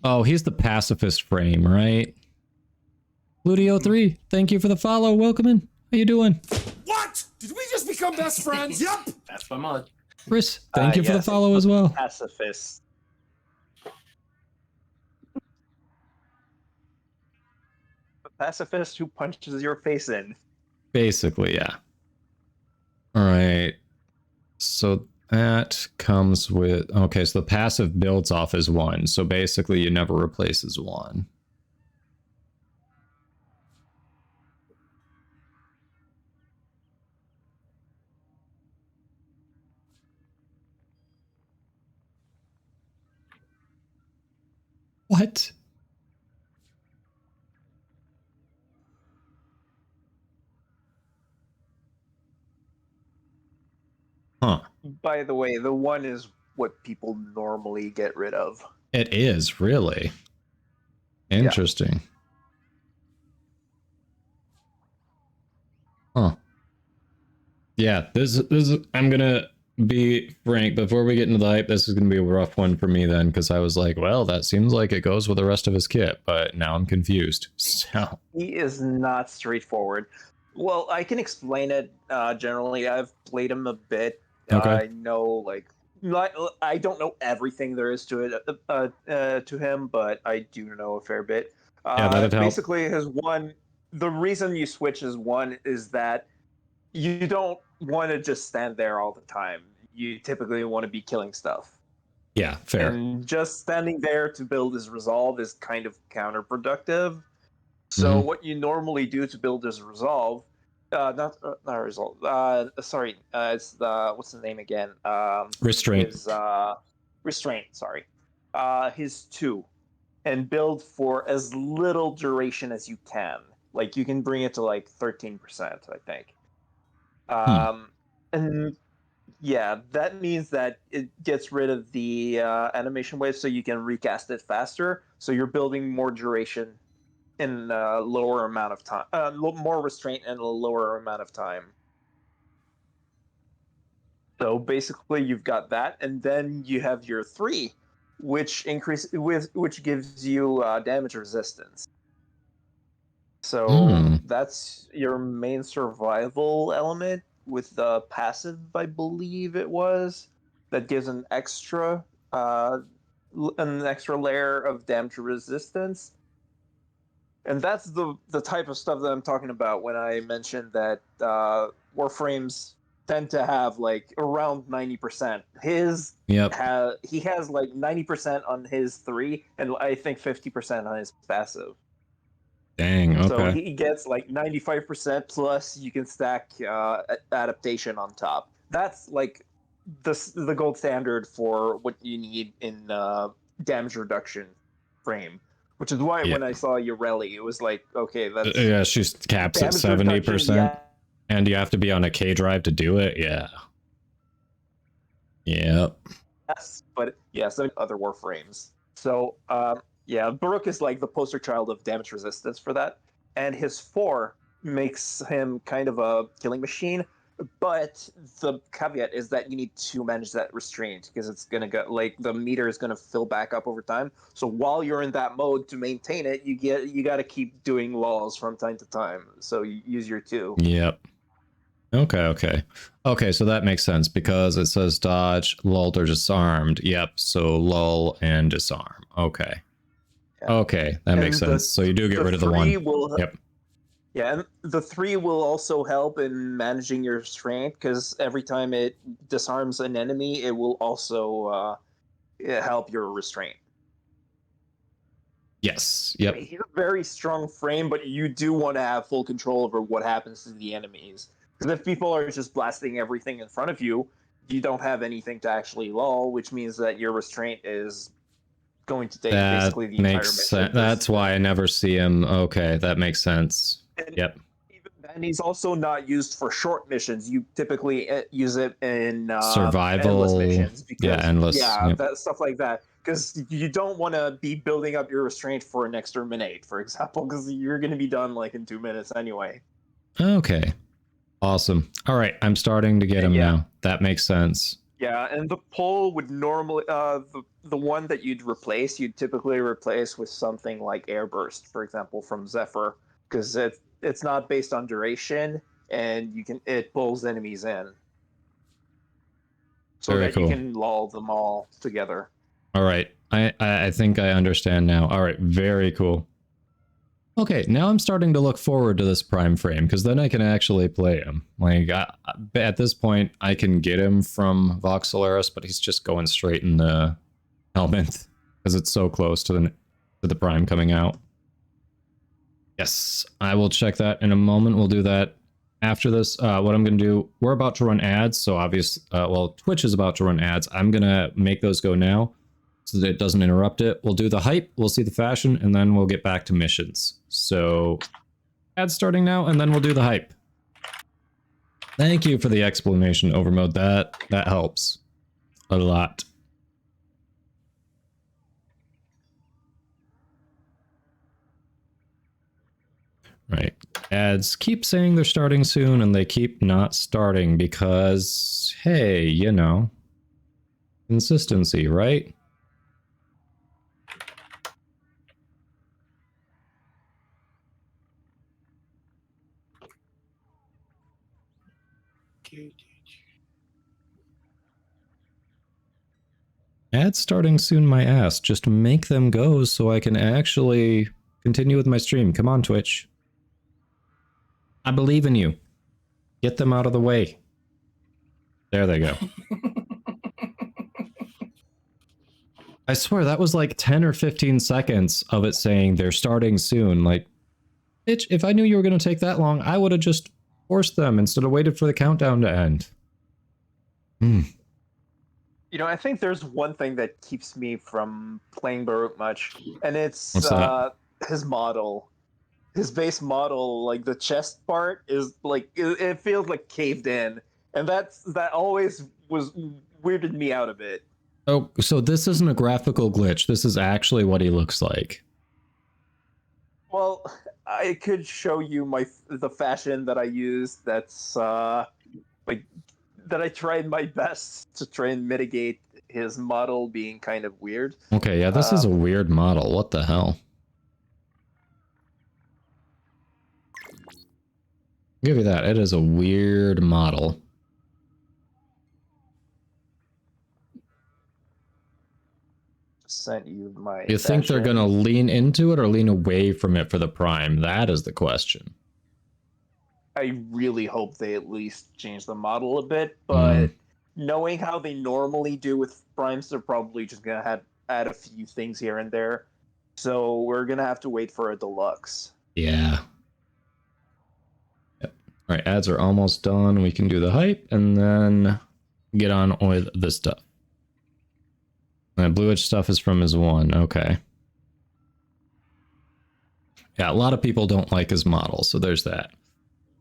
Oh, he's the pacifist frame, right? Ludio3, thank you for the follow. Welcome in. How you doing? What? Did we just become best friends? Yup. That's my mod. Chris, thank you for the follow as well. Pacifist. A pacifist who punches your face in. Basically, yeah. All right. So that comes with... Okay, so the passive builds off as 1. So basically you never replace as 1. What? Huh. By the way, the 1 is what people normally get rid of. It is, really? Interesting. Yeah. Huh. Yeah, this I'm gonna be frank, before we get into the hype, this is gonna be a rough one for me then, because I was like, well, that seems like it goes with the rest of his kit, but now I'm confused. So He is not straightforward. Well, I can explain it generally. I've played him a bit. Okay. I know, like, I don't know everything there is to it to him, but I do know a fair bit. Yeah, that'd help. Basically, his 1. The reason you switch his 1 is that you don't want to just stand there all the time. You typically want to be killing stuff. Yeah, fair. And just standing there to build his resolve is kind of counterproductive. So what you normally do to build his resolve, not resolve. Sorry, it's the what's the name again? Restraint. His restraint. Sorry, his 2, and build for as little duration as you can. Like you can bring it to like 13%, I think. And yeah, that means that it gets rid of the animation wave, so you can recast it faster. So you're building more duration in a lower amount of time, more restraint in a lower amount of time. So basically, you've got that, and then you have your 3, which gives you damage resistance. So that's your main survival element with the passive, I believe it was, that gives an extra layer of damage resistance. And that's the type of stuff that I'm talking about when I mentioned that Warframes tend to have like around 90%. He has like 90% on his 3, and I think 50% on his passive. Dang, okay. So he gets like 95% plus you can stack adaptation on top. That's like the gold standard for what you need in damage reduction frame. Which is why when I saw Yoreli, it was like, okay, that's... Yeah, she's caps at 70%. Yeah. And you have to be on a K drive to do it? Yeah. Yep. Yes, but yes, other Warframes. So, yeah, Baruch is like the poster child of damage resistance for that. And his 4 makes him kind of a killing machine. But the caveat is that you need to manage that restraint because it's going to go, like, the meter is going to fill back up over time. So while you're in that mode to maintain it, you got to keep doing lulls from time to time. So you use your 2. Yep. Okay, so that makes sense because it says dodge, lulled, or disarmed. Yep, so lull and disarm. Okay. Yeah. Okay, that makes sense. So you do get rid of the 1. Yep. Yeah, and the 3 will also help in managing your restraint because every time it disarms an enemy, it will also help your restraint. Yes. Yep. I mean, he's a very strong frame, but you do want to have full control over what happens to the enemies. Because if people are just blasting everything in front of you, you don't have anything to actually lull, which means that your restraint is going to take basically the entire mission. That's why I never see him. Okay, that makes sense. Yep. Even then, he's also not used for short missions. You typically use it in survival endless missions. Because, endless. Yeah, that stuff like that. Because you don't want to be building up your restraint for an exterminate, for example, because you're going to be done like in 2 minutes anyway. Okay. Awesome. All right, I'm starting to get him now. That makes sense. Yeah, and the pull would normally the one that you'd typically replace with something like Airburst, for example, from Zephyr, because it's not based on duration, and it pulls enemies in, so Very that cool. you can lull them all together. All right, I think I understand now. All right, very cool. Okay, now I'm starting to look forward to this Prime frame, because then I can actually play him. Like, at this point, I can get him from Voxelaris, but he's just going straight in the helmet, because it's so close to the Prime coming out. Yes, I will check that in a moment. We'll do that after this. What I'm going to do, we're about to run ads, so well, Twitch is about to run ads. I'm going to make those go now, so that it doesn't interrupt it. We'll do the hype, we'll see the fashion, and then we'll get back to missions. So, ads starting now, and then we'll do the hype. Thank you for the explanation, Overmode. That helps a lot. Right. Ads keep saying they're starting soon, and they keep not starting because, hey, you know, consistency, right? Ads starting soon, my ass. Just make them go so I can actually continue with my stream. Come on, Twitch. I believe in you. Get them out of the way. There they go. I swear that was like 10 or 15 seconds of it saying they're starting soon. Like, bitch, if I knew you were going to take that long, I would have just forced them instead of waited for the countdown to end. Hmm. You know, I think there's one thing that keeps me from playing Baruch much, and it's his model. His base model, like the chest part, is like it feels like caved in, and that always was weirded me out a bit. Oh, so this isn't a graphical glitch. This is actually what he looks like. Well, I could show you the fashion that I used. That's like that I tried my best to try and mitigate his model being kind of weird. Okay, yeah, this is a weird model. What the hell? I'll give you that. It is a weird model. Sent you my. You think they're gonna lean into it or lean away from it for the Prime? That is the question. I really hope they at least change the model a bit, but knowing how they normally do with Primes, they're probably just gonna add a few things here and there. So we're gonna have to wait for a deluxe. Yeah. Yep. All right, ads are almost done. We can do the hype and then get on with the stuff. And Blue Edge stuff is from his one. Okay. Yeah, a lot of people don't like his model, so there's that.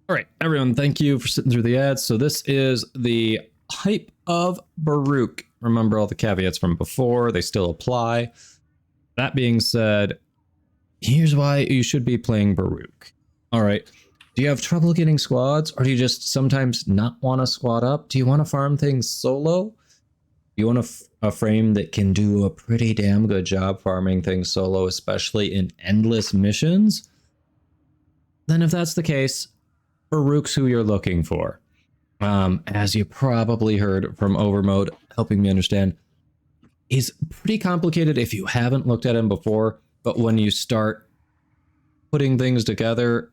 All right, everyone, thank you for sitting through the ads. So this is the hype of Baruch. Remember all the caveats from before, they still apply. That being said, here's why you should be playing Baruch. All right, do you have trouble getting squads, or do you just sometimes not want to squad up? Do you want to farm things solo? You want a frame that can do a pretty damn good job farming things solo, especially in endless missions? Then if that's the case, Baruch's who you're looking for. As you probably heard from Overmode, helping me understand, he's pretty complicated if you haven't looked at him before, but when you start putting things together,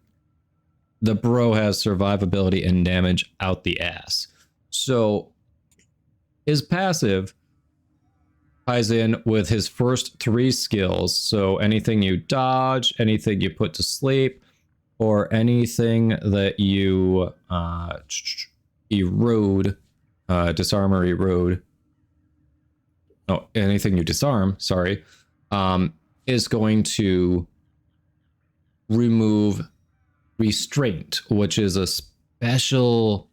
the bro has survivability and damage out the ass. So his passive ties in with his first 3 skills. So anything you dodge, anything you put to sleep, or anything that you erode, disarm or erode. No, anything you disarm, sorry, is going to remove restraint, which is a special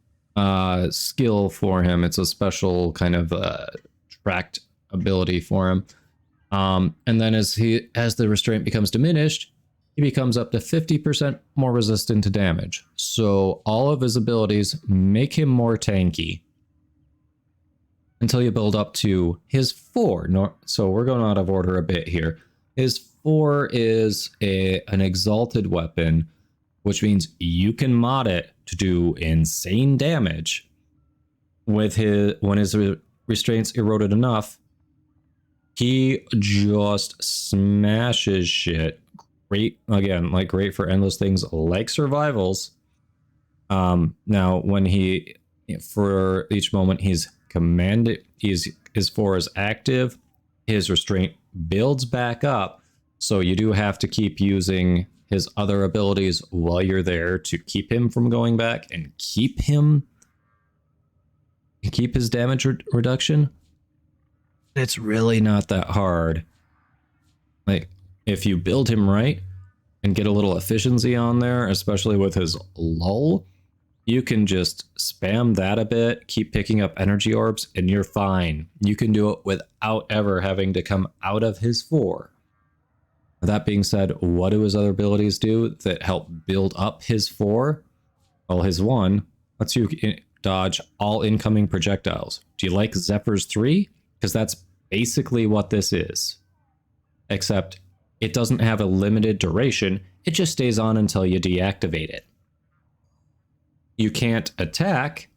skill for him. It's a special kind of tracked ability for him. And then as the restraint becomes diminished, he becomes up to 50% more resistant to damage. So all of his abilities make him more tanky until you build up to his 4. So we're going out of order a bit here. His 4 is an exalted weapon, which means you can mod it to do insane damage with when his restraints eroded enough. He just smashes shit great, again, like great for endless things like survivals. Now when he, for each moment he's commanded, his 4 is active, his restraint builds back up, so you do have to keep using his other abilities while you're there to keep him from going back and keep his damage reduction. It's really not that hard. Like, if you build him right and get a little efficiency on there, especially with his lull, you can just spam that a bit, keep picking up energy orbs, and you're fine. You can do it without ever having to come out of his 4. That being said, what do his other abilities do that help build up his 4? Well, his 1 lets you dodge all incoming projectiles. Do you like Zephyr's 3? Because that's basically what this is. Except it doesn't have a limited duration, it just stays on until you deactivate it. You can't attack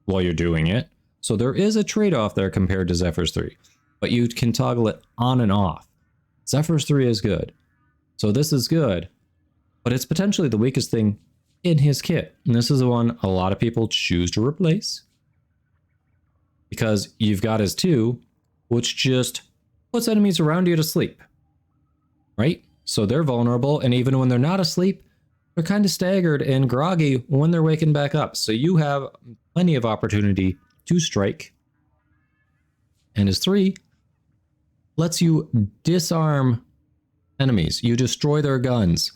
while you're doing it, so there is a trade-off there compared to Zephyr's 3, but you can toggle it on and off. Zephyr's 3 is good, so this is good, but it's potentially the weakest thing in his kit, and this is the one a lot of people choose to replace, because you've got his 2, which just puts enemies around you to sleep, right? So they're vulnerable, and even when they're not asleep, they're kind of staggered and groggy when they're waking back up. So you have plenty of opportunity to strike. And his 3 lets you disarm enemies. You destroy their guns.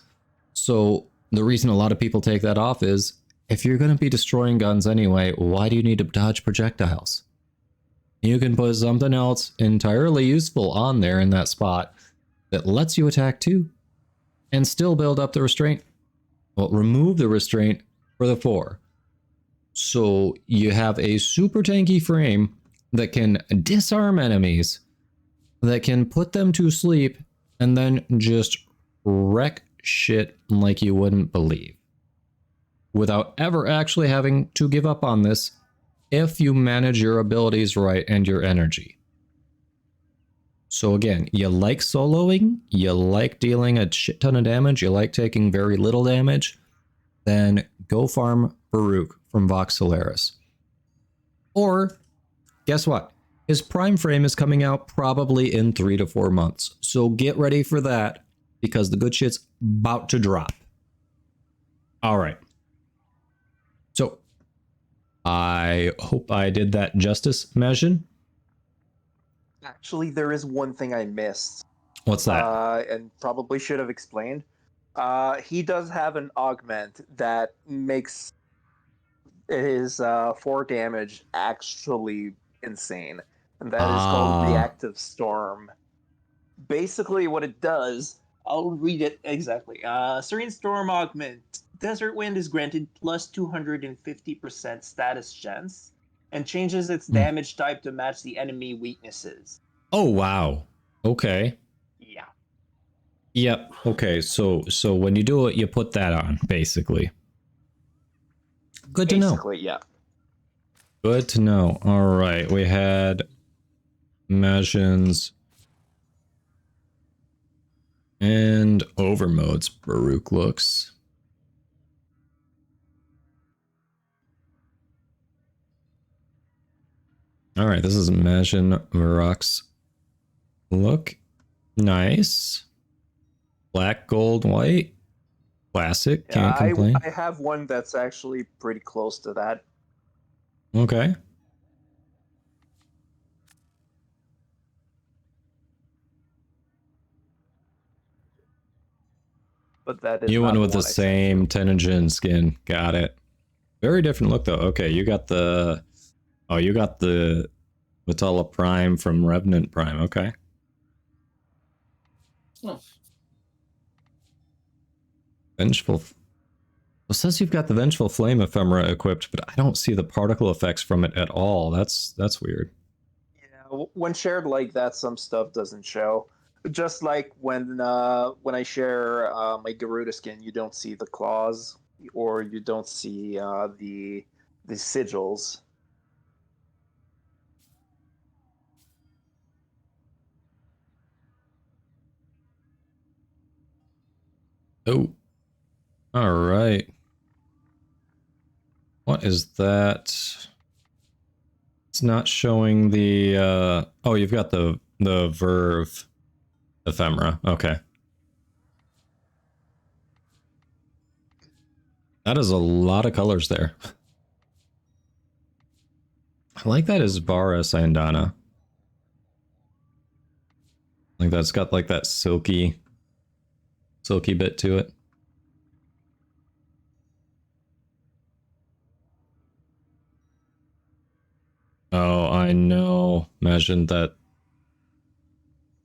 So the reason a lot of people take that off is, if you're going to be destroying guns anyway, why do you need to dodge projectiles? You can put something else entirely useful on there in that spot that lets you attack too, and still build up the restraint. Well, remove the restraint for the 4. So you have a super tanky frame that can disarm enemies, that can put them to sleep, and then just wreck shit like you wouldn't believe. Without ever actually having to give up on this, if you manage your abilities right and your energy. So again, you like soloing, you like dealing a shit ton of damage, you like taking very little damage, then go farm Baruch from Vox Solaris. Or, guess what? His Prime Frame is coming out probably in 3 to 4 months. So get ready for that, because the good shit's about to drop. Alright. So, I hope I did that justice, Majin. Actually, there is one thing I missed. What's that? And probably should have explained. He does have an augment that makes his 4 damage actually insane. And that is called Reactive Storm. Basically, what it does, I'll read it exactly. Serene Storm Augment. Desert Wind is granted plus 250% status chance, and changes its damage type to match the enemy weaknesses. Oh, wow. Okay. Yeah. Yep. Okay. So when you do it, you put that on, basically. Good to know. Basically, yeah. Good to know. All right. We had Majin's and Overmode's Baruch looks. All right. This is Majin Baruch's look. Nice. Black, gold, white. Classic. Can't complain. I have one that's actually pretty close to that. Okay. But that is you went not with the same Tenijin skin. Got it. Very different look though. Okay, you got the... Oh, you got the Vitala Prime from Revenant Prime. Okay. Oh. Vengeful... It says you've got the Vengeful Flame ephemera equipped, but I don't see the particle effects from it at all. That's weird. Yeah, when shared like that, some stuff doesn't show. Just like when I share my Garuda skin, you don't see the claws, or you don't see the sigils. Oh. All right. What is that? It's not showing the oh, you've got the Verve ephemera. Okay. That is a lot of colors there. I like that as Vara Sandana. Like that's got like that silky bit to it. Oh, I know. Imagine that.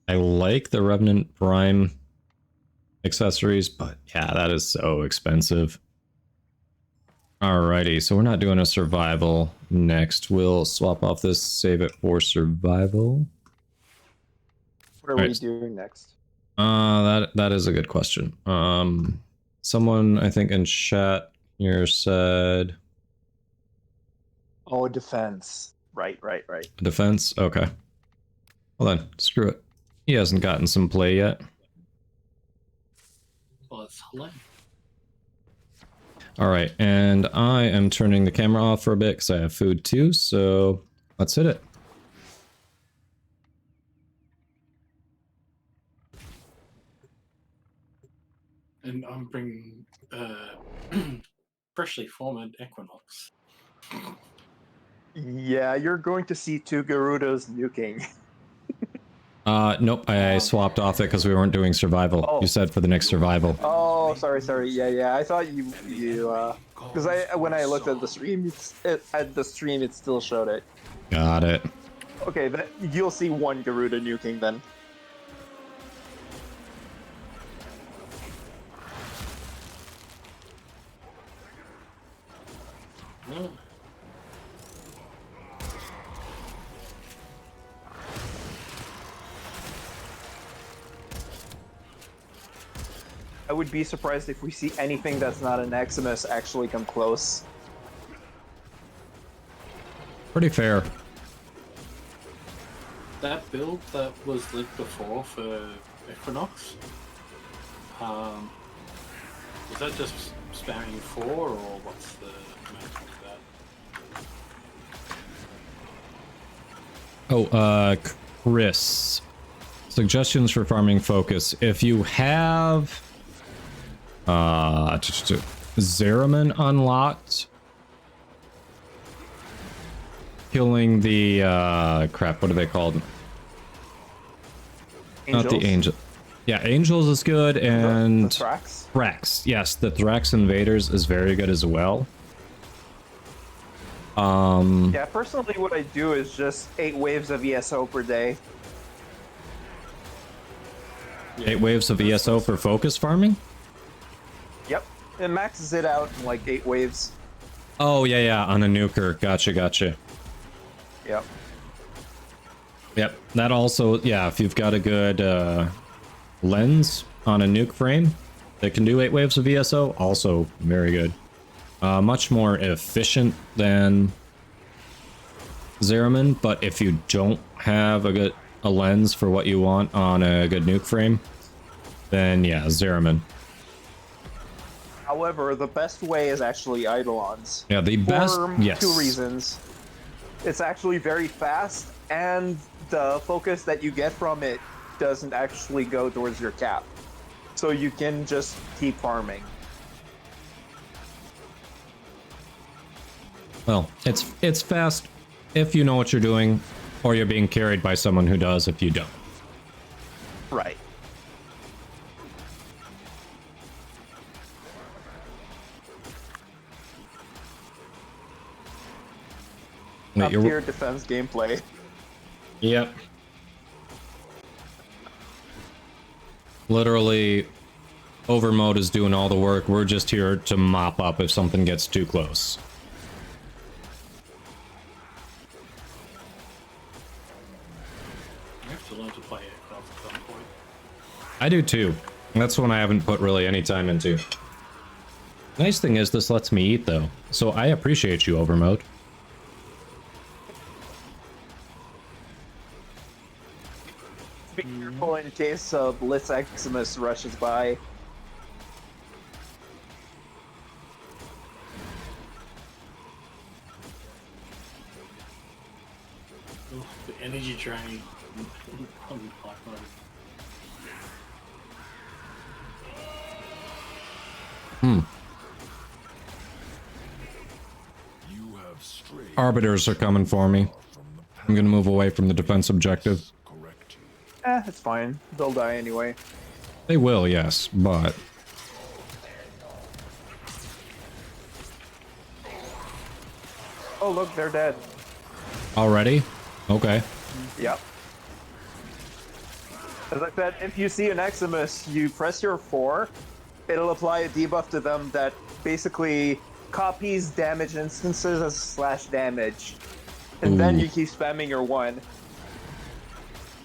I like the Revenant Prime accessories, but yeah, that is so expensive. Alrighty, so we're not doing a survival next. We'll swap off this, save it for survival. What are we doing next? That is a good question. Someone I think in chat here said, oh, defense. Right. Defense? Okay. Well then, screw it. He hasn't gotten some play yet. Well, it's Helene. Alright, and I am turning the camera off for a bit because I have food too, so let's hit it. And I'm bringing freshly formed Equinox. Yeah, you're going to see 2 Gerudos nuking. Nope, I swapped off it because we weren't doing survival. Oh. You said for the next survival. Oh, sorry. Yeah. I thought you because when I looked at the stream, it still showed it. Got it. Okay, you'll see 1 Garuda nuking then. No. I would be surprised if we see anything that's not an Eximus actually come close. Pretty fair. That build that was leaked before for Equinox, was that just spamming 4 or what's the magic of that? Oh, Chris. Suggestions for farming focus. If you have Zeraman unlocked, killing the crap, what are they called? Angels? Not the angel. Yeah, angels is good, and the Thrax? Thrax. Yes, the Thrax invaders is very good as well. Yeah, personally what I do is just 8 waves of ESO per day. 8 waves of ESO for focus farming? Yep. It maxes it out in like 8 waves. Oh, yeah, on a nuker. Gotcha. Yep. Yep, that also, yeah, if you've got a good lens on a nuke frame that can do 8 waves of ESO, also very good. Much more efficient than Zeraman, but if you don't have a lens for what you want on a good nuke frame, then yeah, Zeraman. However, the best way is actually Eidolons. Yeah, the best, for yes. 2 reasons. It's actually very fast, and the focus that you get from it doesn't actually go towards your cap. So you can just keep farming. Well, it's fast if you know what you're doing, or you're being carried by someone who does if you don't. Right. Top tier defense gameplay. Yep. Literally, Overmode is doing all the work. We're just here to mop up if something gets too close. I have to learn to play aircraft at some point. I do too. That's one I haven't put really any time into. Nice thing is this lets me eat though, so I appreciate you, Overmode. Be careful in case Blitz Eximus rushes by. Oh, the energy drain. I'm like, Arbiters are coming for me. I'm gonna move away from the defense objective. It's fine. They'll die anyway. They will, yes, but... Oh, look, they're dead. Already? Okay. Yep. As I said, if you see an Eximus, you press your 4, it'll apply a debuff to them that basically copies damage instances as slash damage. And then you keep spamming your 1.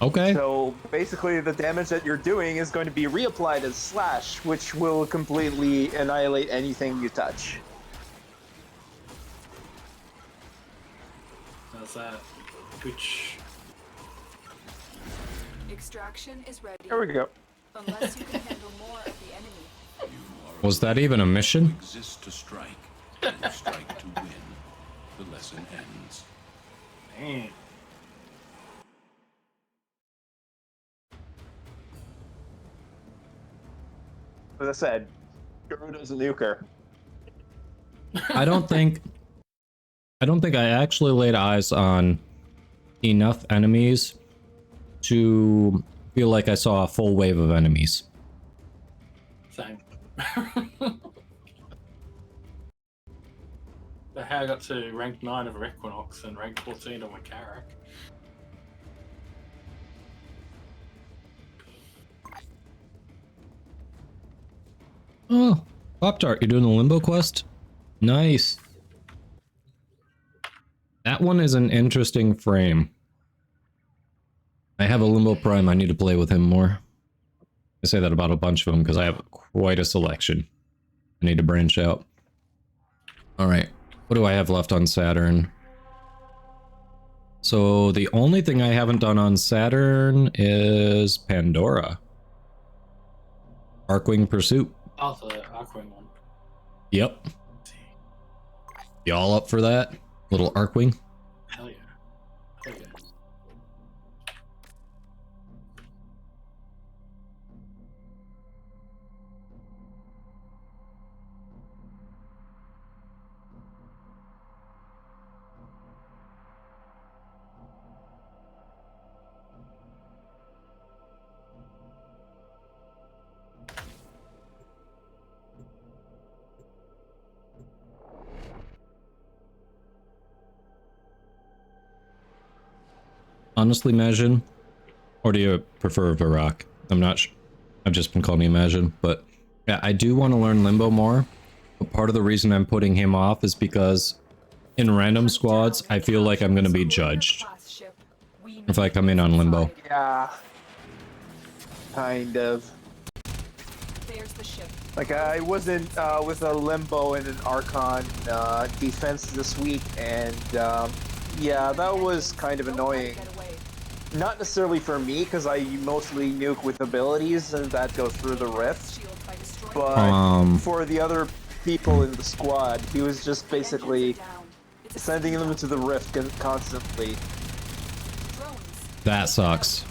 Okay. So basically the damage that you're doing is going to be reapplied as slash, which will completely annihilate anything you touch. how's that? Which... Extraction is ready. There we go. Unless you can handle more of the enemy. Was that even a mission? Exist to strike, and strike to win. The lesson ends. Damn. As I said, Garuda's a nuker. I don't think I actually laid eyes on enough enemies to feel like I saw a full wave of enemies. Same. But how I got to rank 9 of Equinox and rank 14 of Carrack. Oh, Pop-Tart, you're doing the Limbo quest? Nice. That one is an interesting frame. I have a Limbo Prime, I need to play with him more. I say that about a bunch of them because I have quite a selection. I need to branch out. Alright, what do I have left on Saturn? So the only thing I haven't done on Saturn is Pandora. Arcwing Pursuit. Oh, the Arcwing one. Yep. Y'all up for that? Little Arcwing? Hell yeah. Hell yeah. Honestly, Majin? Or do you prefer Varrock? I'm not sure. I've just been calling him Majin, but yeah, I do want to learn Limbo more. But part of the reason I'm putting him off is because in random squads, I feel like I'm going to be judged if I come in on Limbo. Yeah. Kind of. There's the ship. Like, I wasn't with a Limbo and an Archon defense this week, and yeah, that was kind of annoying. Not necessarily for me, because I mostly nuke with abilities and that go through the rift, but for the other people in the squad, he was just basically sending them to the rift constantly. That sucks.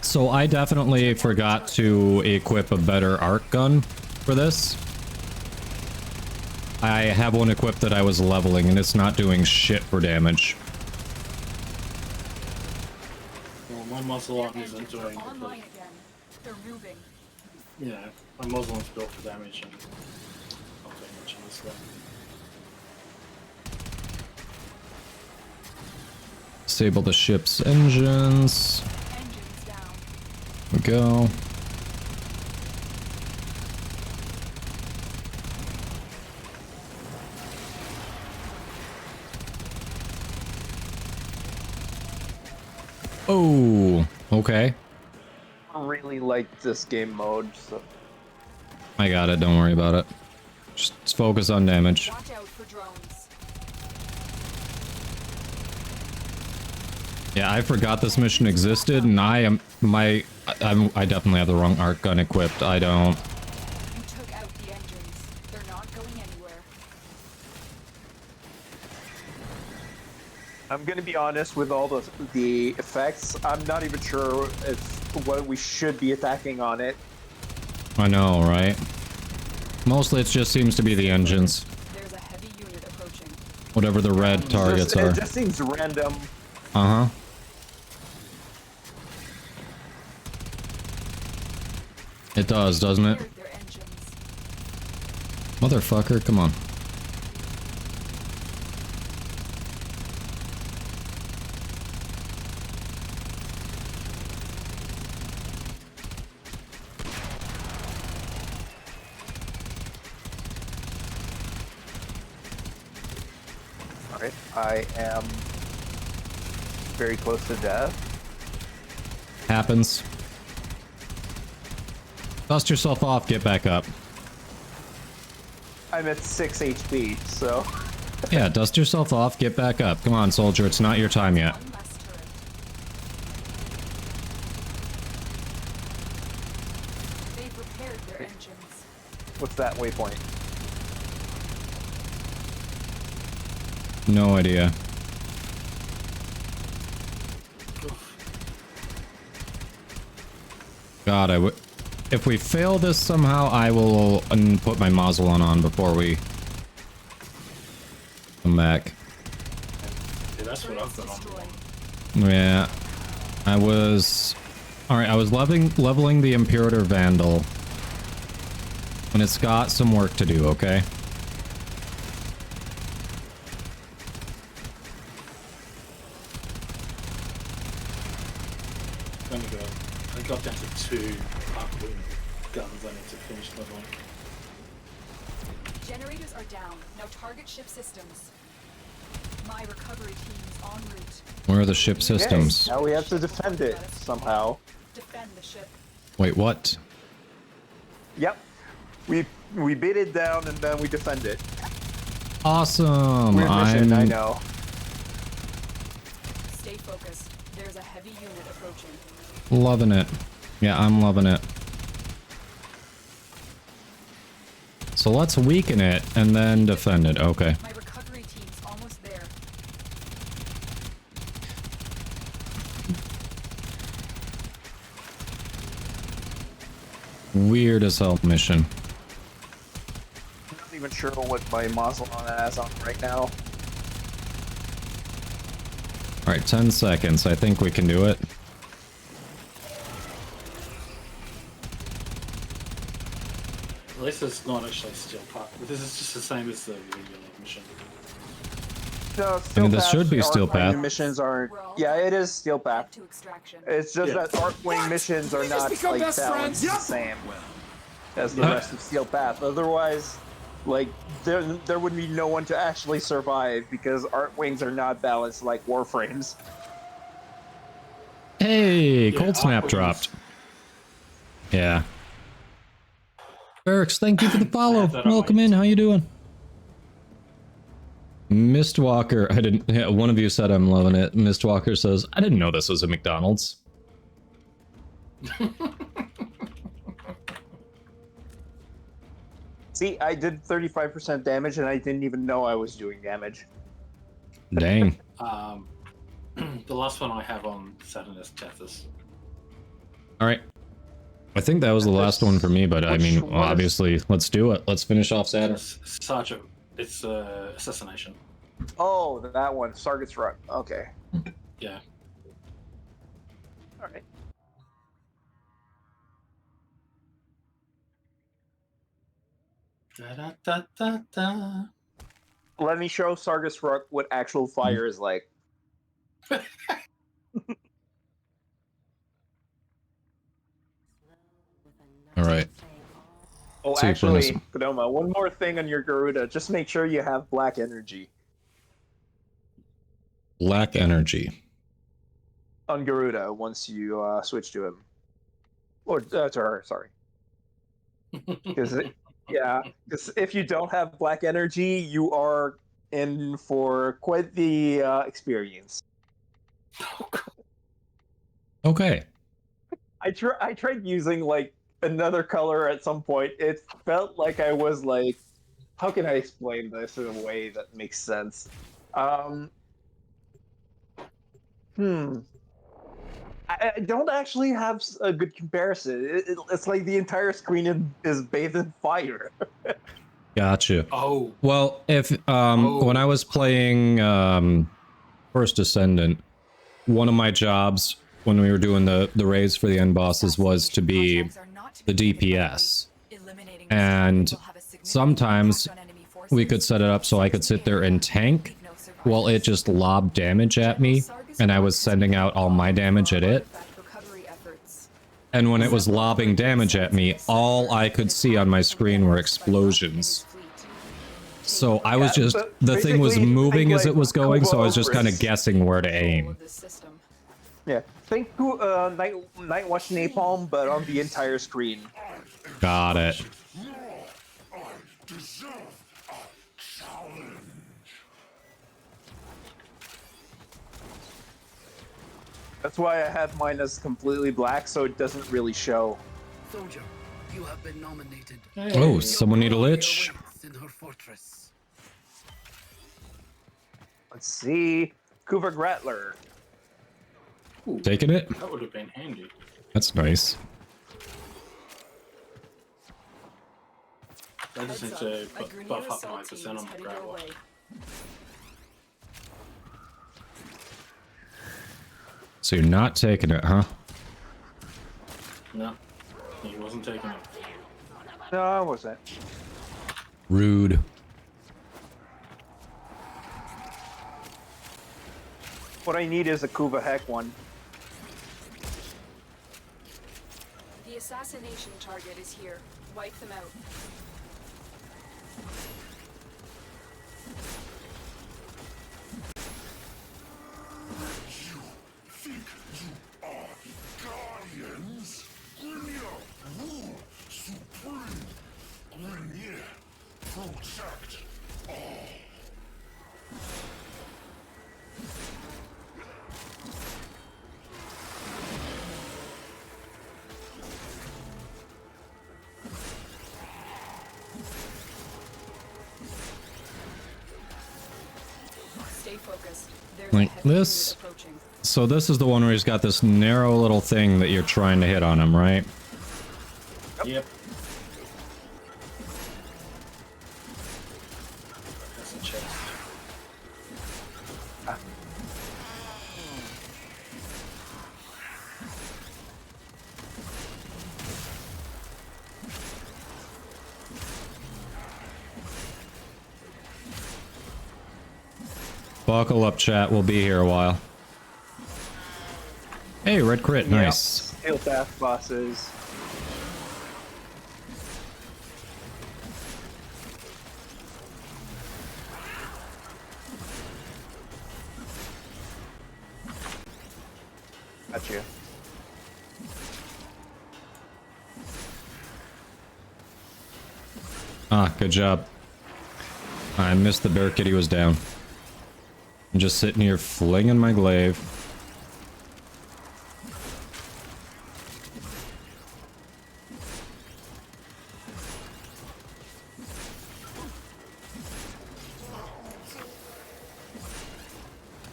So I definitely forgot to equip a better arc gun for this. I have one equipped that I was leveling and it's not doing shit for damage. Well, my muzzle arm isn't doing Online again. They're moving. yeah, my muzzle is built for damage and not doing much in this way. Disable the ship's engines. Engines down. There we go. Oh, okay. I really like this game mode, so... I got it, don't worry about it. Just focus on damage. Watch out for drones. Yeah, I forgot this mission existed, and I definitely have the wrong arc gun equipped. I don't. You took out the engines. They're not going anywhere. I'm gonna be honest with all the effects. I'm not even sure if what we should be attacking on it. I know, right? Mostly it just seems to be the engines. There's a heavy unit approaching. Whatever the red targets are. It just seems random. Uh-huh. It does, doesn't it? Motherfucker, come on. Alright, I am very close to death. Happens. Dust yourself off, get back up. I'm at 6 HP, so... Yeah, dust yourself off, get back up. Come on, soldier, it's not your time yet. They've repaired their engines. What's that waypoint? No idea. God, if we fail this somehow, I will put my Moslon on before we come back. Yeah, that's what I've done on. Yeah, I was... Alright, I was leveling the Imperator Vandal. And it's got some work to do, okay? I got down to 2 arc-wing guns I need to finish leveling. Generators are down. Now target ship systems. My recovery team's en route. Where are the ship systems? Okay, now we have to defend it somehow. Defend the ship. Wait, what? Yep. We beat it down and then we defend it. Awesome! Weird mission, I know. Stay focused. There's a heavy unit approaching. Loving it. Yeah, I'm loving it. So let's weaken it and then defend it. Okay. My recovery team's almost there. Weird as hell mission. I'm not even sure what my Moslon has on right now. Alright, 10 seconds. I think we can do it. At least it's not actually steel part. This is just the same as the regular mission. No, I mean, this should be Steel Path. Missions aren't. Yeah, it is Steel Path. It's just that Arcwing missions are not like balanced the same as the rest of Steel Path. Otherwise, like there would be no one to actually survive because Arcwings are not balanced like Warframes. Hey, Yeah, Cold Snap Arcwings. dropped. Yeah. Eric's, thank you for the follow. Welcome in. How you doing? Mistwalker, I didn't. Yeah, one of you said I'm loving it. Mistwalker says, I didn't know this was a McDonald's. See, I did 35% damage and I didn't even know I was doing damage. Dang. The last one I have on Saturn is Tethys. Alright. I think that was the last one for me, but I mean, obviously, let's do it. Let's finish off Saturn. Sergeant, it's assassination. Oh, that one, Sarget's Run. Okay. Yeah. All right. Da, da, da, da, da. Let me show Sargus Rook what actual fire is like. All right. Oh, See, actually, Kodoma, one more thing on your Garuda. Just make sure you have black energy. Black energy. On Garuda, once you switch to him. Or to her, sorry. Because if you don't have black energy, you are in for quite the experience. Okay. I tried using like another color at some point. It felt like I was like, how can I explain this in a way that makes sense? I don't actually have a good comparison. It's like the entire screen is bathed in fire. Gotcha. Oh, Well, if when I was playing First Ascendant, one of my jobs when we were doing the raids for the end bosses was to be the DPS, and sometimes we could set it up so I could sit there and tank while it just lobbed damage at me, and I was sending out all my damage at it. And when it was lobbing damage at me, all I could see on my screen were explosions. So I was just, the thing was moving as it was going, so I was just kind of guessing where to aim. Yeah, think Night Watch Napalm, but on the entire screen. Got it. That's why I have mine as completely black, so it doesn't really show. Soldier, you have been nominated. Oh, someone need a lich? In her fortress. Let's see. Kuva Grattler. Ooh, taking it? That would have been handy. That's nice. I just need to buff up 9% on my Grappler. So you're not taking it, huh? No, he wasn't taking it. No, I wasn't. Rude. What I need is a Kuva Heck one. The assassination target is here. Wipe them out. Think you are guardians? Grineer, rule supreme. Grineer, protect all. Stay focused. There's Like a heavy this. unit approaching. So this is the one where he's got this narrow little thing that you're trying to hit on him, right? Yep. That's a chest. Buckle up, chat. We'll be here a while. Hey, red crit. Nice. Hill Path bosses. Got you. Ah, good job. I missed the bear kitty was down. I'm just sitting here flinging my glaive.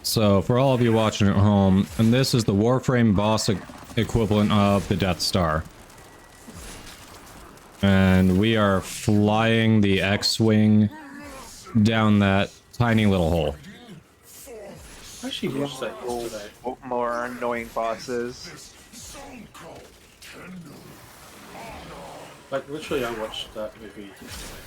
So, for all of you watching at home, and this is the Warframe boss equivalent of the Death Star. And we are flying the X-Wing down that tiny little hole. I actually watched that yesterday. More annoying bosses. Like, literally, I watched that movie yesterday.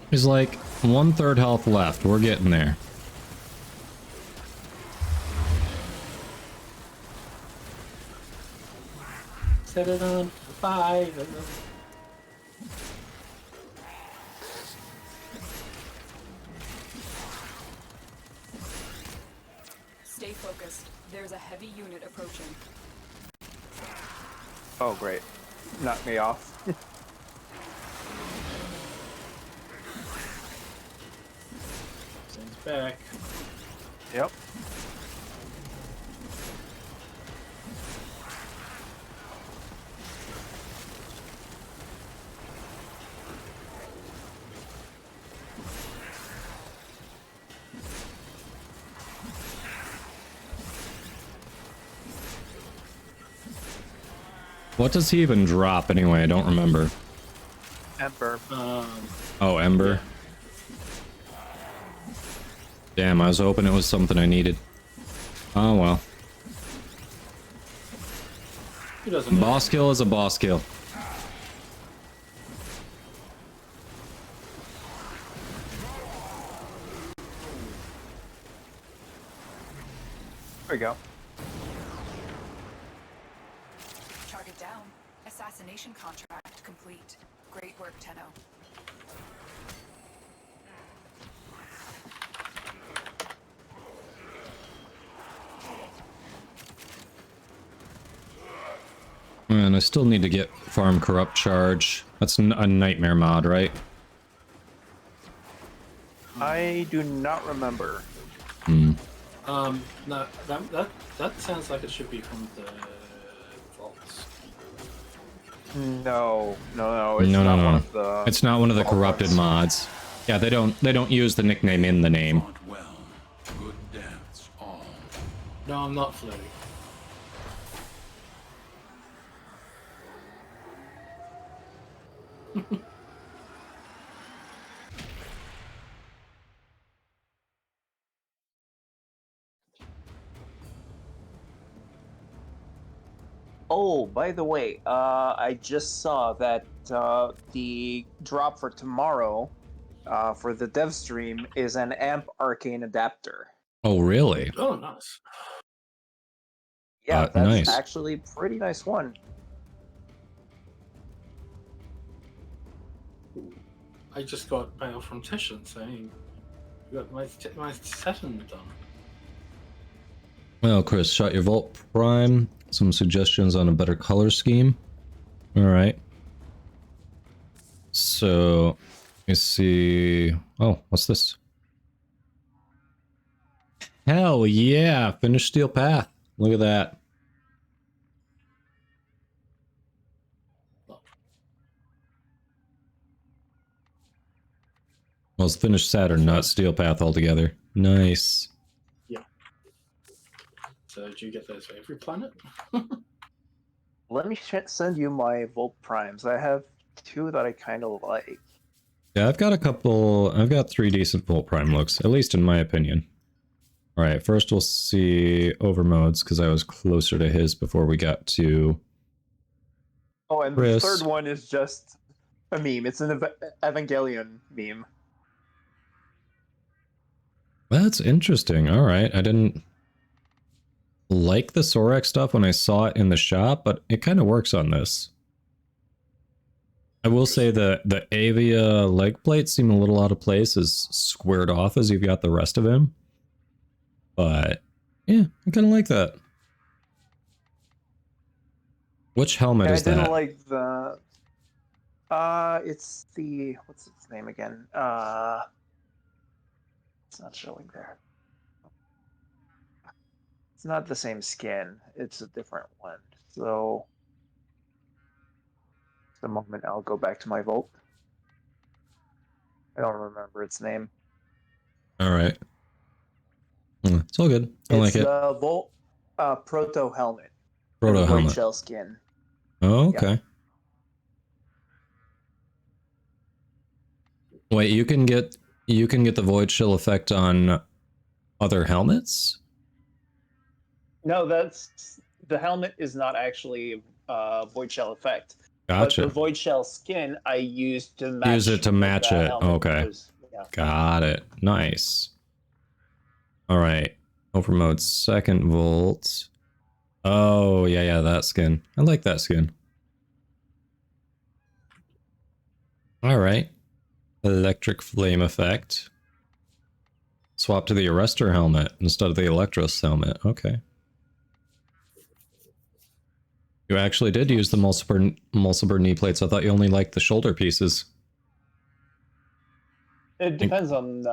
He's like 1/3 health left. We're getting there. Set it on fire. Stay focused. There's a heavy unit approaching. Oh, great. Knock me off. Sends back. Yep. What does he even drop anyway? I don't remember. Ember. Oh, Ember. Damn, I was hoping it was something I needed. Oh well. Who doesn't know? Boss kill is a boss kill. There we go. Target down. Assassination contract complete. Great work, Tenno. And I still need to get Farm Corrupt Charge. That's a nightmare mod, right? I do not remember. Hmm. No, that sounds like it should be from the vaults. No. It's No, not no, one no. of the. It's not one of the vault corrupted ones. mods. Yeah, they don't use the nickname in the name. Fought well. Good deaths, all. No, I'm not flirting. Oh, by the way, I just saw that the drop for tomorrow, for the dev stream, is an AMP Arcane adapter. Oh, really? Oh, nice. Yeah, that's Nice. actually a pretty nice one. I just got mail from Tishan saying, "You got my session done." Well, Chris, shot your Volt Prime. Some suggestions on a better color scheme. Alright. So, you see... Oh, what's this? Hell yeah! Finished Steel Path. Look at that. Well, it's finished Saturn, not Steel Path altogether. Nice. Yeah. So, do you get those for every planet? Let me send you my Volt Primes. I have two that I kind of like. Yeah, I've got 3 decent Volt Prime looks, at least in my opinion. Alright, first we'll see Overmodes, because I was closer to his before we got to... Oh, and Chris. the third one is just a meme. It's an Evangelion meme. That's interesting. Alright, I didn't like the Sorax stuff when I saw it in the shop, but it kind of works on this. I will say the Avia leg plates seem a little out of place as squared off as you've got the rest of him. But, yeah, I kind of like that. Which helmet is I didn't that? like the... it's the... What's its name again? It's not showing there. It's not the same skin. It's a different one. So... Just a moment, I'll go back to my Volt. I don't remember its name. Alright. It's all good. I like It's it. the Volt Proto Helmet. Proto and the helmet. Void Shell skin. Oh, okay. Wait, you can get the Void Shell effect on other helmets? No, that's the helmet is not actually void shell effect. Gotcha. But the void shell skin I used to match. Use it to match the it. helmet Okay. because, yeah. Got it. Nice. All right. Overmode second Volt. Oh, yeah, that skin. I like that skin. All right. Electric flame effect. Swap to the Arrestor helmet instead of the Electros helmet. Okay. You actually did use the Mulciber knee plates. I thought you only liked the shoulder pieces. It depends on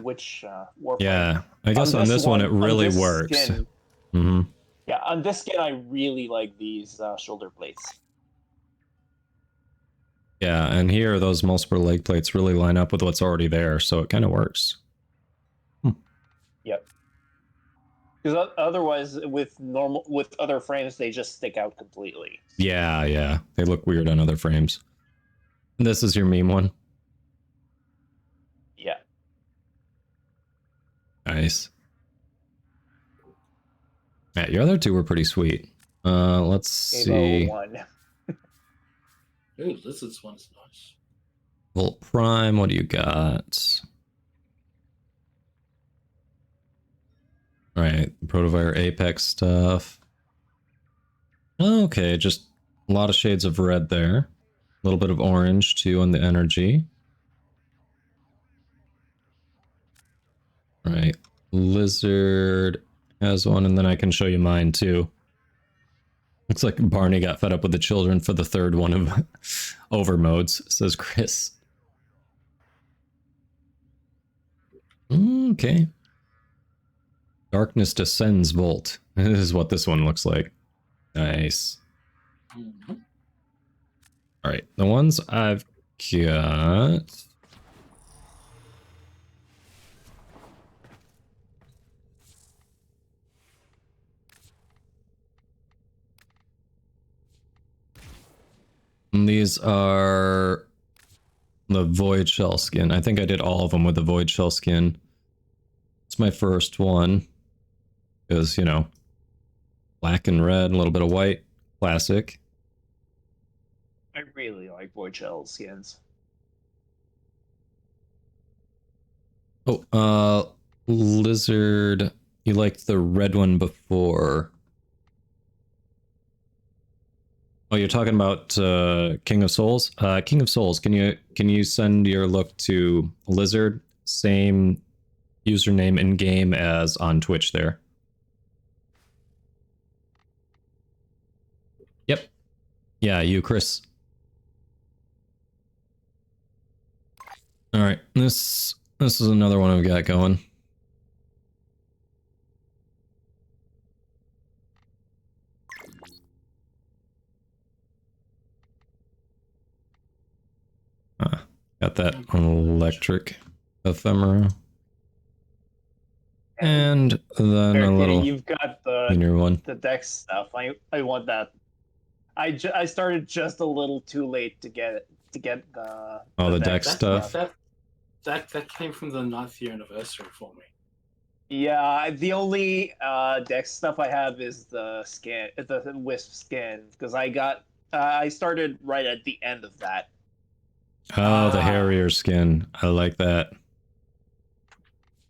which Warframe. Yeah, I guess on this one it really this works. Skin, Mm-hmm. yeah, on this skin I really like these shoulder plates. Yeah, and here those Mulciber leg plates really line up with what's already there, so it kind of works. Yep. Because otherwise, with other frames, they just stick out completely. Yeah. They look weird on other frames. This is your meme one? Yeah. Nice. Yeah, your other two were pretty sweet. Let's see. 1. Ooh, this one's nice. Volt Prime, what do you got? Right, Protofire Apex stuff. Okay, just a lot of shades of red there. A little bit of orange too on the energy. Right, Lizard has one, and then I can show you mine too. Looks like Barney got fed up with the children for the third one of overmodes, says Chris. Okay. Darkness Descends Volt. This is what this one looks like. Nice. Alright, the ones I've got... These are the Void Shell skin. I think I did all of them with the Void Shell skin. It's my first one. Because, you know, black and red, a little bit of white. Classic. I really like Void Shell skins. Oh, Lizard, you liked the red one before. Oh, you're talking about King of Souls? King of Souls, can you send your look to Lizard? Same username in game as on Twitch there. Yep. Yeah, you, Chris. All right, this is another one I've got going. Got that electric ephemera. And then a little you've got one. the Dex stuff. I want that. I started just a little too late to get the the Dex stuff. That came from the 9th year anniversary for me. Yeah, the only Dex stuff I have is the skin, the Wisp skin, because I started right at the end of that. Oh, the Harrier skin. I like that.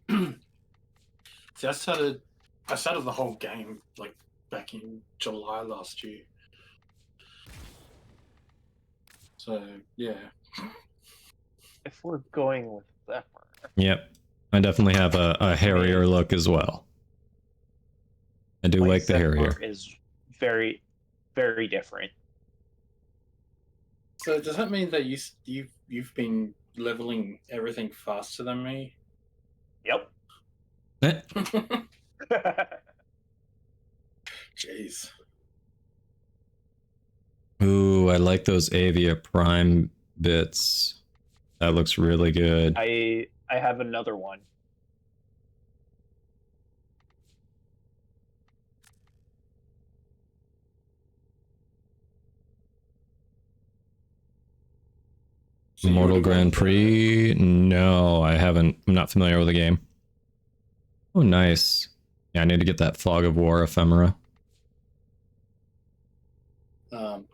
See, I started the whole game like back in July last year. So yeah. If we're going with Zephyr. Yep. I definitely have a Harrier look as well. I do like the Harrier. Is very, very different. So does that mean that you've been leveling everything faster than me? Yep. Jeez. Ooh, I like those Avia Prime bits. That looks really good. I have another one. Mortal Grand Prix? No, I haven't. I'm not familiar with the game. Oh, nice. Yeah, I need to get that Fog of War ephemera.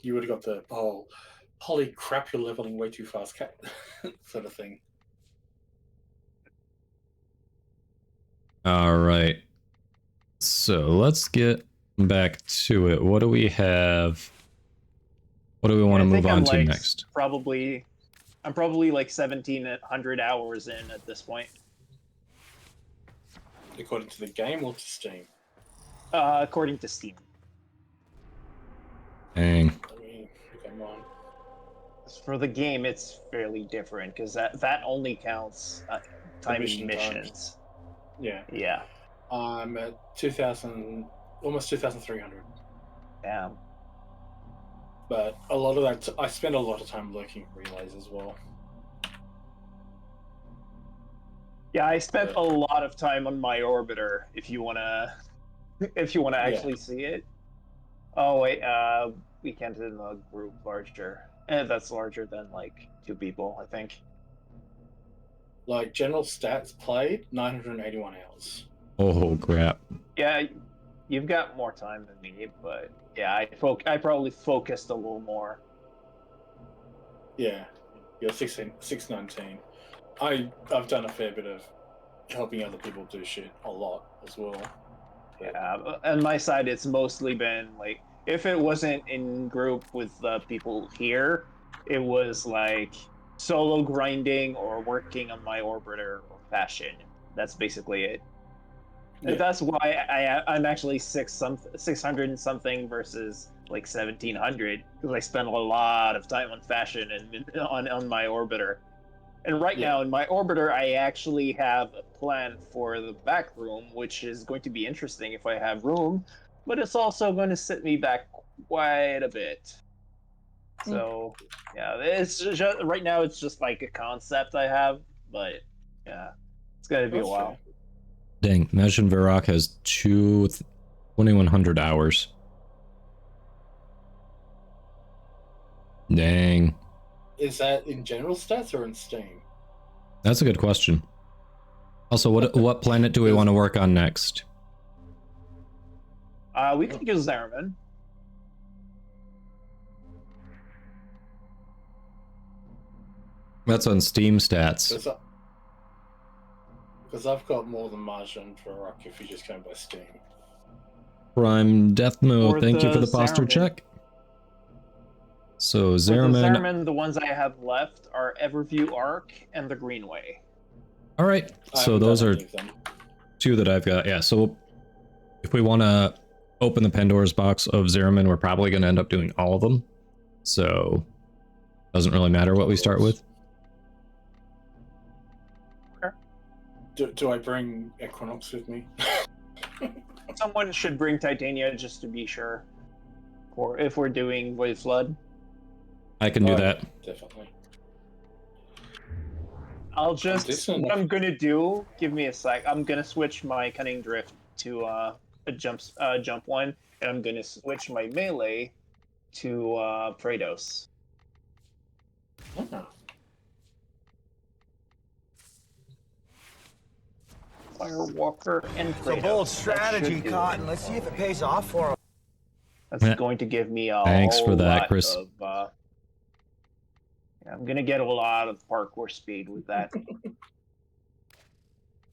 You would have got the whole, holy crap, you're leveling way too fast, cat, sort of thing. All right. So let's get back to it. What do we have? What do we want to move on to next? I'm probably like 1,700 hours in at this point. According to the game or to Steam? According to Steam. Dang. I mean, come on. For the game, it's fairly different because that only counts times missions. Yeah. Yeah. I'm at 2,000, almost 2,300. Damn. But a lot of that, I spend a lot of time lurking relays as well. Yeah, I spent a lot of time on my orbiter. If you want to if you want to actually see it. Oh wait, we can't in a group larger. And that's larger than like 2 people, I think. Like general stats played, 981 hours. Oh crap. Yeah, you've got more time than me, but yeah, I probably focused a little more. Yeah, you're 619. I've done a fair bit of helping other people do shit a lot as well. Yeah, on my side, it's mostly been like if it wasn't in group with the people here, it was like solo grinding or working on my orbiter or fashion. That's basically it. Yeah. That's why I'm actually 600 and something versus like 1700 because I spent a lot of time on fashion and on my orbiter. And right now in my orbiter, I actually have a plan for the back room, which is going to be interesting if I have room, but it's also going to set me back quite a bit. So yeah, it's just, right now it's just like a concept I have, but yeah, it's gonna be a while. Dang, imagine Varrock has 2,100 hours. Dang. Is that in general stats or in Steam? That's a good question. Also, what planet do we want to work on next? We could use Zariman. That's on Steam stats. Because I've got more than Margin for Rock if you just go by Steam. Prime Death Mode, thank you for the posture Zariman. check. So For the Zariman. Zariman, the ones I have left are Everview Arc and the Greenway. All right, so those are 2 that I've got. Yeah, so if we want to open the Pandora's box of Zariman, we're probably going to end up doing all of them. So doesn't really matter what we start with. Do I bring Equinox with me? Someone should bring Titania just to be sure. Or if we're doing Void Flood. I can do that. Definitely. I'll just, what I'm gonna do, give me a sec, I'm gonna switch my Cunning Drift to a jump one, and I'm gonna switch my melee to Praetos. Oh. Firewalker and Kratos. It's a bold strategy, Cotton. Let's see if it pays off for him. That's going to give me a Thanks for that, lot Chris. of, I'm gonna get a lot of parkour speed with that.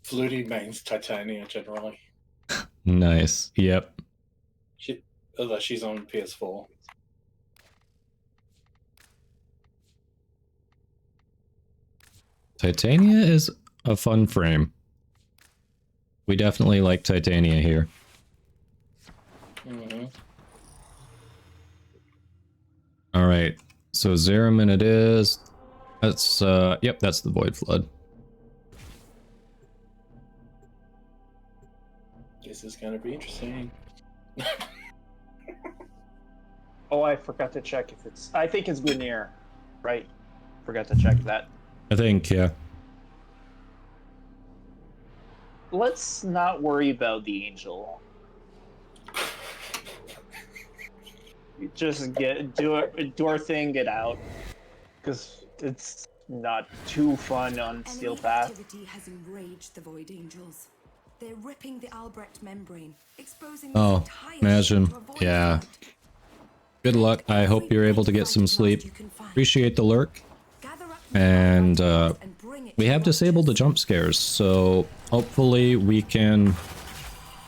Flutie mains Titania generally. Nice. Yep. Although she's on PS4. Titania is a fun frame. We definitely like Titania here. All right, so Zariman it is. That's yep, that's the Void Flood. This is gonna be interesting. Oh, I forgot to check if it's. I think it's Guinier, right? Forgot to check that. I think, yeah. Let's not worry about the angel. Just do our thing, get out, because it's not too fun on Steel Path. Activity has enraged the Void Angels. They're ripping the Albrecht membrane, exposing Oh, the entire imagine. ship to a void Yeah. flood. Good luck. I hope you're able to get some sleep. Appreciate the lurk. And we have disabled the jump scares, so hopefully we can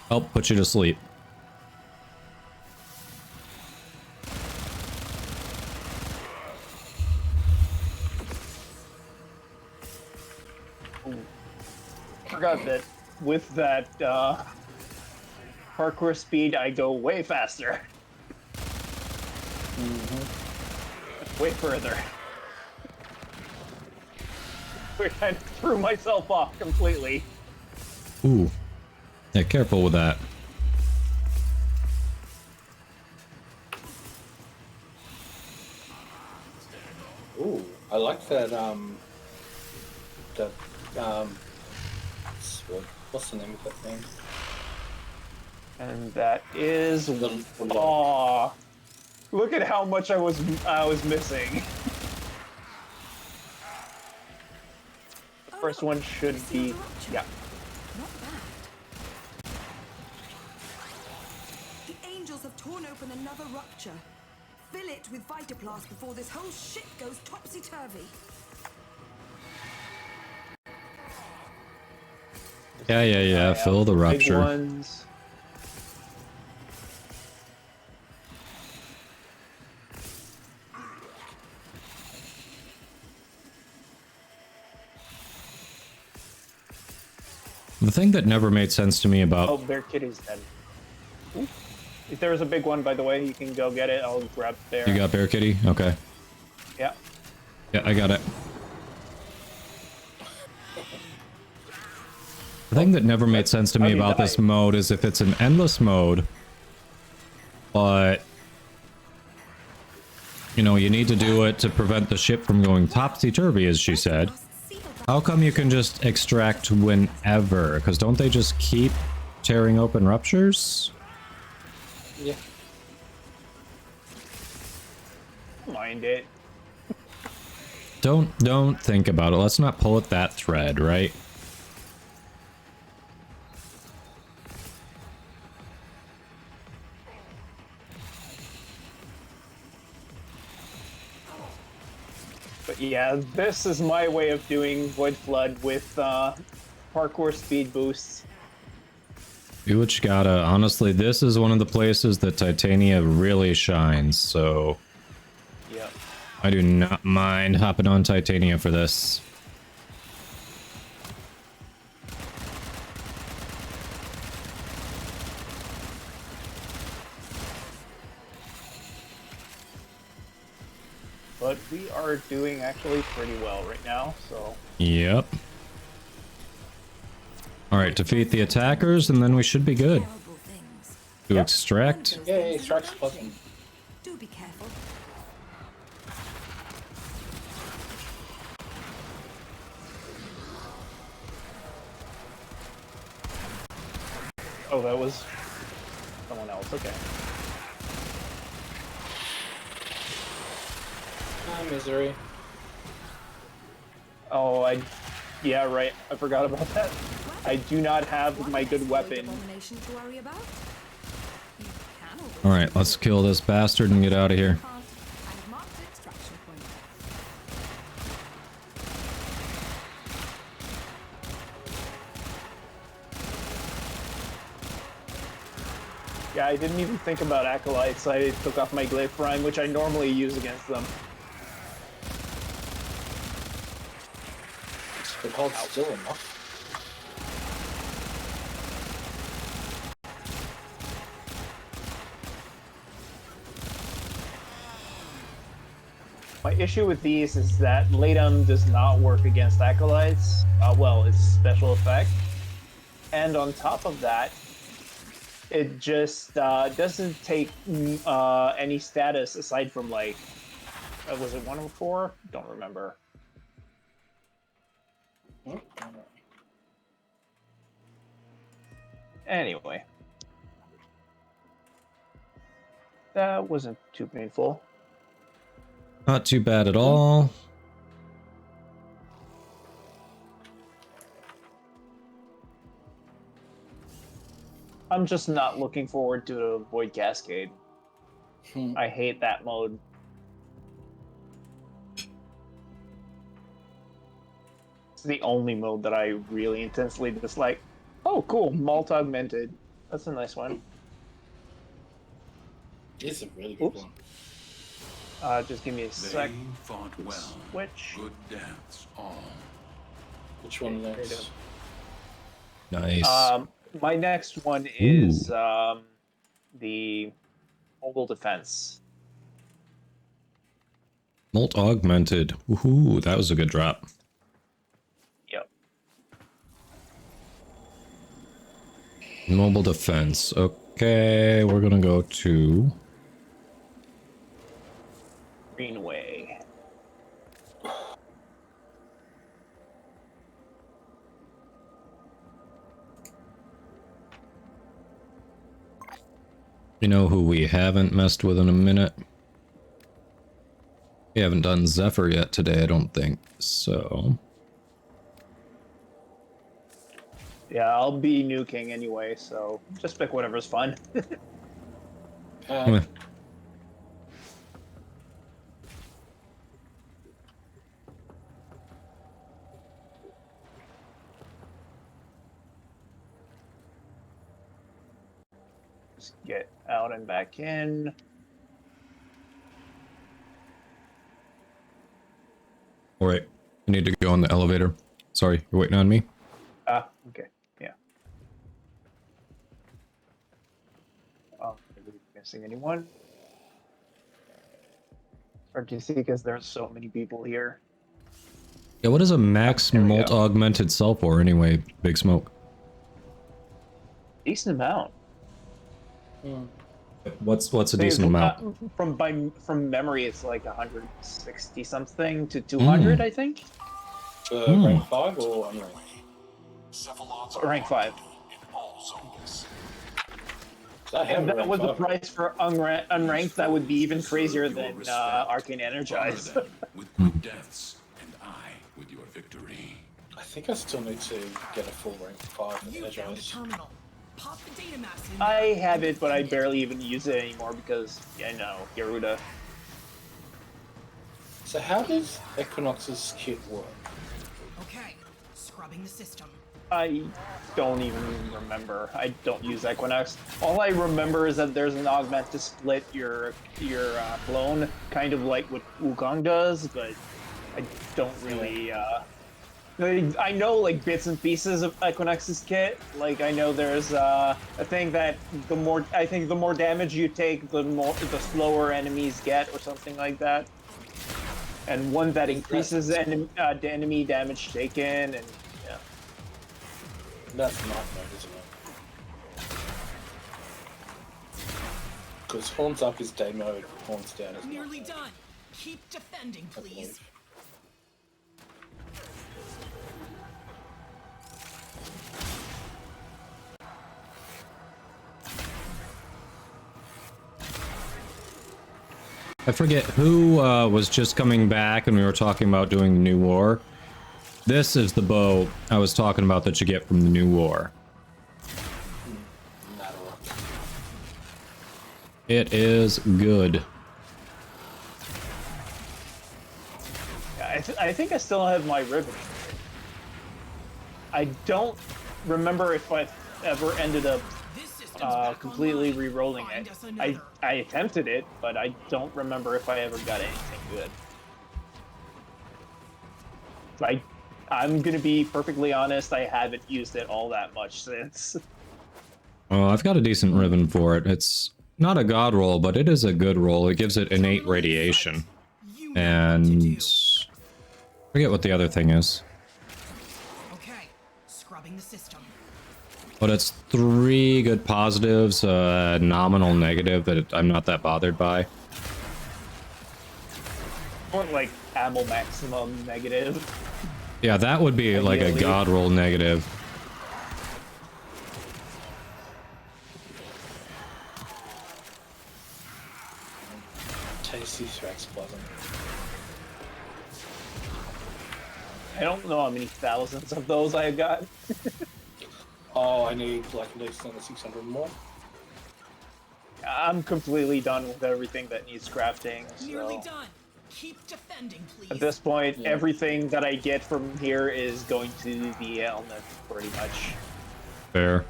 help put you to sleep. Forgot that with that parkour speed, I go way faster. Way further. I threw myself off completely. Ooh. Yeah, careful with that. Ooh, I like that, what's the name of that thing? And that is aw. Look at how much I was missing. The first one should be yeah. Not bad. The angels have torn open another rupture. Fill it with Vitaplast before this whole shit goes topsy-turvy. Yeah. Fill the Big rupture. ones. The thing that never made sense to me about... Oh, Bear Kitty's dead. Ooh. If there was a big one, by the way, you can go get it. I'll grab there. You got Bear Kitty? Okay. Yeah. Yeah, I got it. The thing that never made sense to me about this mode is if it's an endless mode, but, you know, you need to do it to prevent the ship from going topsy-turvy, as she said. How come you can just extract whenever? Because don't they just keep tearing open ruptures? Yeah. Mind it. Don't think about it. Let's not pull at that thread, right? But yeah, this is my way of doing Void Flood with parkour speed boosts. Do what you gotta. Honestly, this is one of the places that Titania really shines, so... Yeah. I do not mind hopping on Titania for this. But we are doing actually pretty well right now, so... Yep. Alright, defeat the attackers, and then we should be good. To extract. Yeah, extract's button. Do be careful. Oh, that was someone else, okay. Hi, misery. Oh, yeah, right. I forgot about that. I do not have my good weapon. Alright, let's kill this bastard and get out of here. Yeah, I didn't even think about Acolytes. I took off my Glaive Prime, which I normally use against them. It holds still enough. My issue with these is that Latum does not work against Acolytes. Well, it's a special effect. And on top of that, it just doesn't take any status aside from, like, was it 104? Don't remember. Anyway. That wasn't too painful. Not too bad at all. I'm just not looking forward to the Void Cascade. I hate that mode. It's the only mode that I really intensely dislike. Oh, cool. Malt Augmented. That's a nice one. It's a really good one. Just give me a sec. They fought well. Switch. Good deaths all. Which one next? Nice. My next one is the mobile defense. Molt augmented. Woohoo, that was a good drop. Yep. Mobile defense. Okay, we're gonna go to Greenway. You know who we haven't messed with in a minute? We haven't done Zephyr yet today, I don't think. So... Yeah, I'll be nuking anyway, so just pick whatever's fun. Just get out and back in. Alright, I need to go in the elevator. Sorry, you're waiting on me? Ah, okay, yeah. Oh, are we missing anyone? Hard to see because there's so many people here. Yeah, what is a max molt augmented cell for anyway, Big Smoke? Decent amount. What's a decent amount? From memory, it's like 160 something to 200, I think. Rank 5 or unranked? Rank 5. If that was the price for unranked, that would be even crazier than Arcane Energize. With good deaths, and I with your victory. I think I still need to get a full rank 5 Energize. I have it, but I barely even use it anymore because, yeah, I know, Garuda. So how does Equinox's kit work? Okay, scrubbing the system. I don't even remember. I don't use Equinox. All I remember is that there's an augment to split your clone, kind of like what Wukong does, but I don't really. I know like bits and pieces of Equinox's kit. Like I know there's a thing that the more damage you take, the slower enemies get, or something like that. And one that increases enemy damage taken, and yeah. That's not mode, isn't it? Because horns up is day mode, horns down is nearly done. Keep defending, please. I forget who was just coming back and we were talking about doing the new war. This is the bow I was talking about that you get from the new war. It is good. I think I still have my ribbon. I don't remember if I ever ended up completely re-rolling it. I attempted it, but I don't remember if I ever got anything good. I'm gonna be perfectly honest, I haven't used it all that much since. Oh, I've got a decent ribbon for it. It's not a god roll, but it is a good roll. It gives it innate radiation. And... I forget what the other thing is. Okay, scrubbing the system. But it's 3 good positives, nominal negative that I'm not that bothered by. I want like ammo maximum negative. Yeah, that would be like a god roll negative. Tasty Thrax Pleasant. I don't know how many thousands of those I've got. Oh, I need like at least another 600 more. I'm completely done with everything that needs crafting. Nearly So. done. Keep defending, please. At this point, everything that I get from here is going to the element, pretty much. Fair.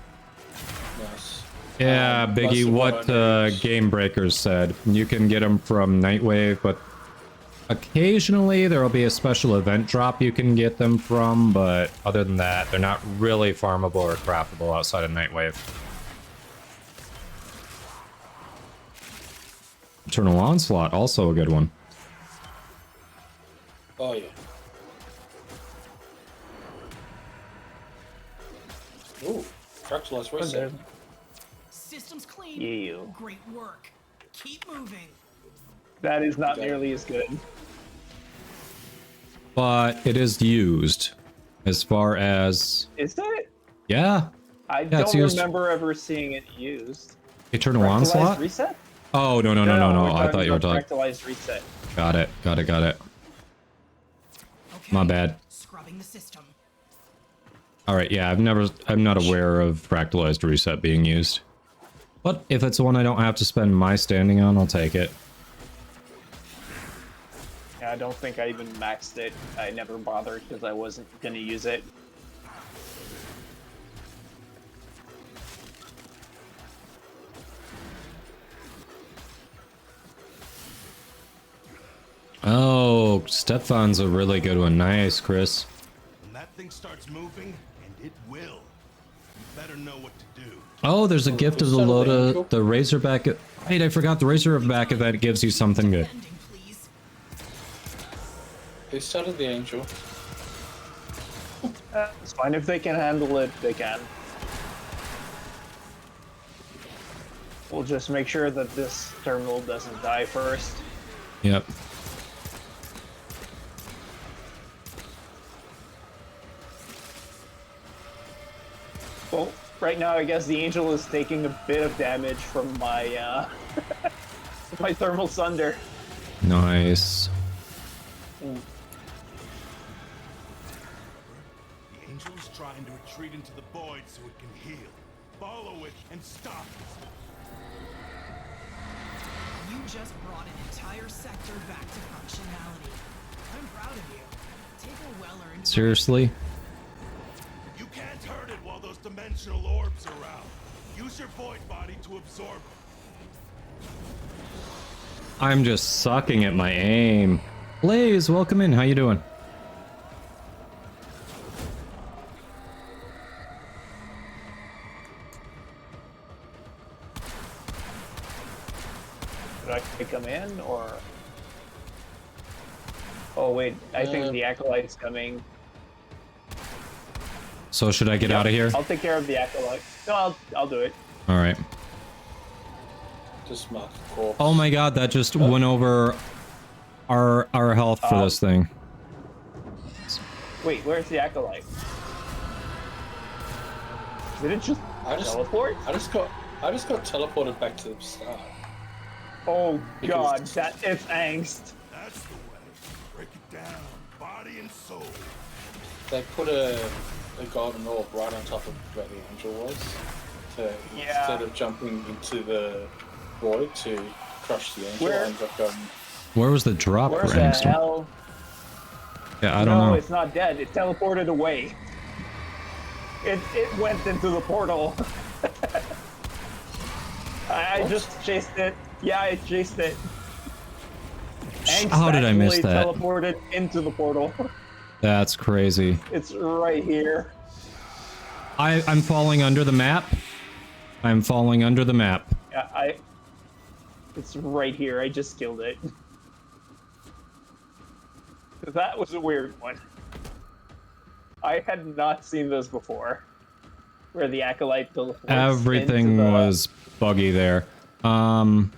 Nice. Yeah, Biggie, what Game Breakers said. You can get them from Nightwave, but occasionally there will be a special event drop you can get them from, but other than that, they're not really farmable or craftable outside of Nightwave. Eternal Onslaught, also a good one. Oh yeah. Ooh, fractalized reset. Systems clean. Yeah. Great work. Keep moving. That is not nearly as good. But it is used as far as... Is it? Yeah. I Yeah, it's don't used. remember ever seeing it used. Eternal Fractalized Onslaught? reset? Oh, no. we're I thought you were about talking. Fractalized reset. Got it. My bad. Scrubbing the system. Alright, yeah, I'm not aware of Fractalized Reset being used. But if it's one I don't have to spend my standing on, I'll take it. Yeah, I don't think I even maxed it. I never bothered because I wasn't gonna use it. Oh, Stefan's a really good one. Nice, Chris. When that thing starts moving, and it will, you better know what to do. Oh, there's a gift of the Loda, the Razorback. Wait, I forgot the Razorback event gives you something good. They started the Angel. It's fine if they can handle it, they can. We'll just make sure that this terminal doesn't die first. Yep. Well, right now I guess the Angel is taking a bit of damage from my my thermal sunder. Nice. The Angel's trying to retreat into the void so it can heal. Follow it and stop it. You just brought an entire sector back to functionality. I'm proud of you. Take a well-earned... Seriously? You can't hurt it while those dimensional orbs are out. Use your void body to absorb them. I'm just sucking at my aim. Blaze, welcome in. How you doing? Should I come in, or... Oh wait, I think the Acolyte's coming. So should I get out of here? I'll take care of the Acolyte. No, I'll do it. Alright. Just mark the corpse. Oh my god, that just went over our health for this thing. Wait, where's the Acolyte? Did it just teleport? I just got teleported back to the start. Oh god, that is angst. That's the way. Break it down, body and soul. They put a golden orb right on top of where the Angel was. To, instead of jumping into the void to crush the Angel, I ended up going... Where was the drop for Where's the Angst? hell? Yeah, I don't know. No, it's not dead. It teleported away. It went into the portal. I just chased it. Yeah, I chased it. Angst How did I miss actually that? Teleported into the portal. That's crazy. It's right here. I'm falling under the map. I'm falling under the map. Yeah, it's right here. I just killed it. That was a weird one. I had not seen this before. Where the Acolyte teleports Everything into the... was buggy there. Well,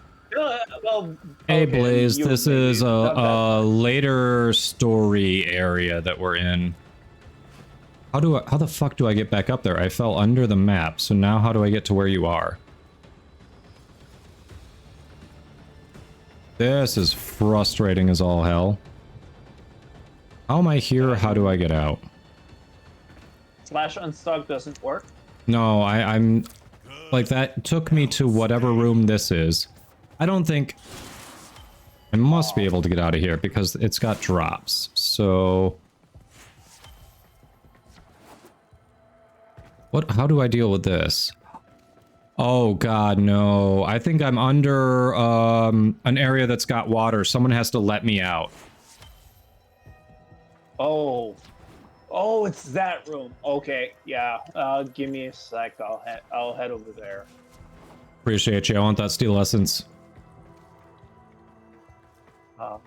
Hey okay, Blaze, you this maybe. is a later story area that we're in. How the fuck do I get back up there? I fell under the map, so now how do I get to where you are? This is frustrating as all hell. How am I here? How do I get out? Slash unstuck doesn't work. No, I'm... Like, that took me to whatever room this is. I don't think... I must be able to get out of here, because it's got drops, so... How do I deal with this? Oh god, no. I think I'm under an area that's got water. Someone has to let me out. Oh, it's that room. Okay, yeah. Give me a sec. I'll head over there. Appreciate you. I want that steel essence. Crap.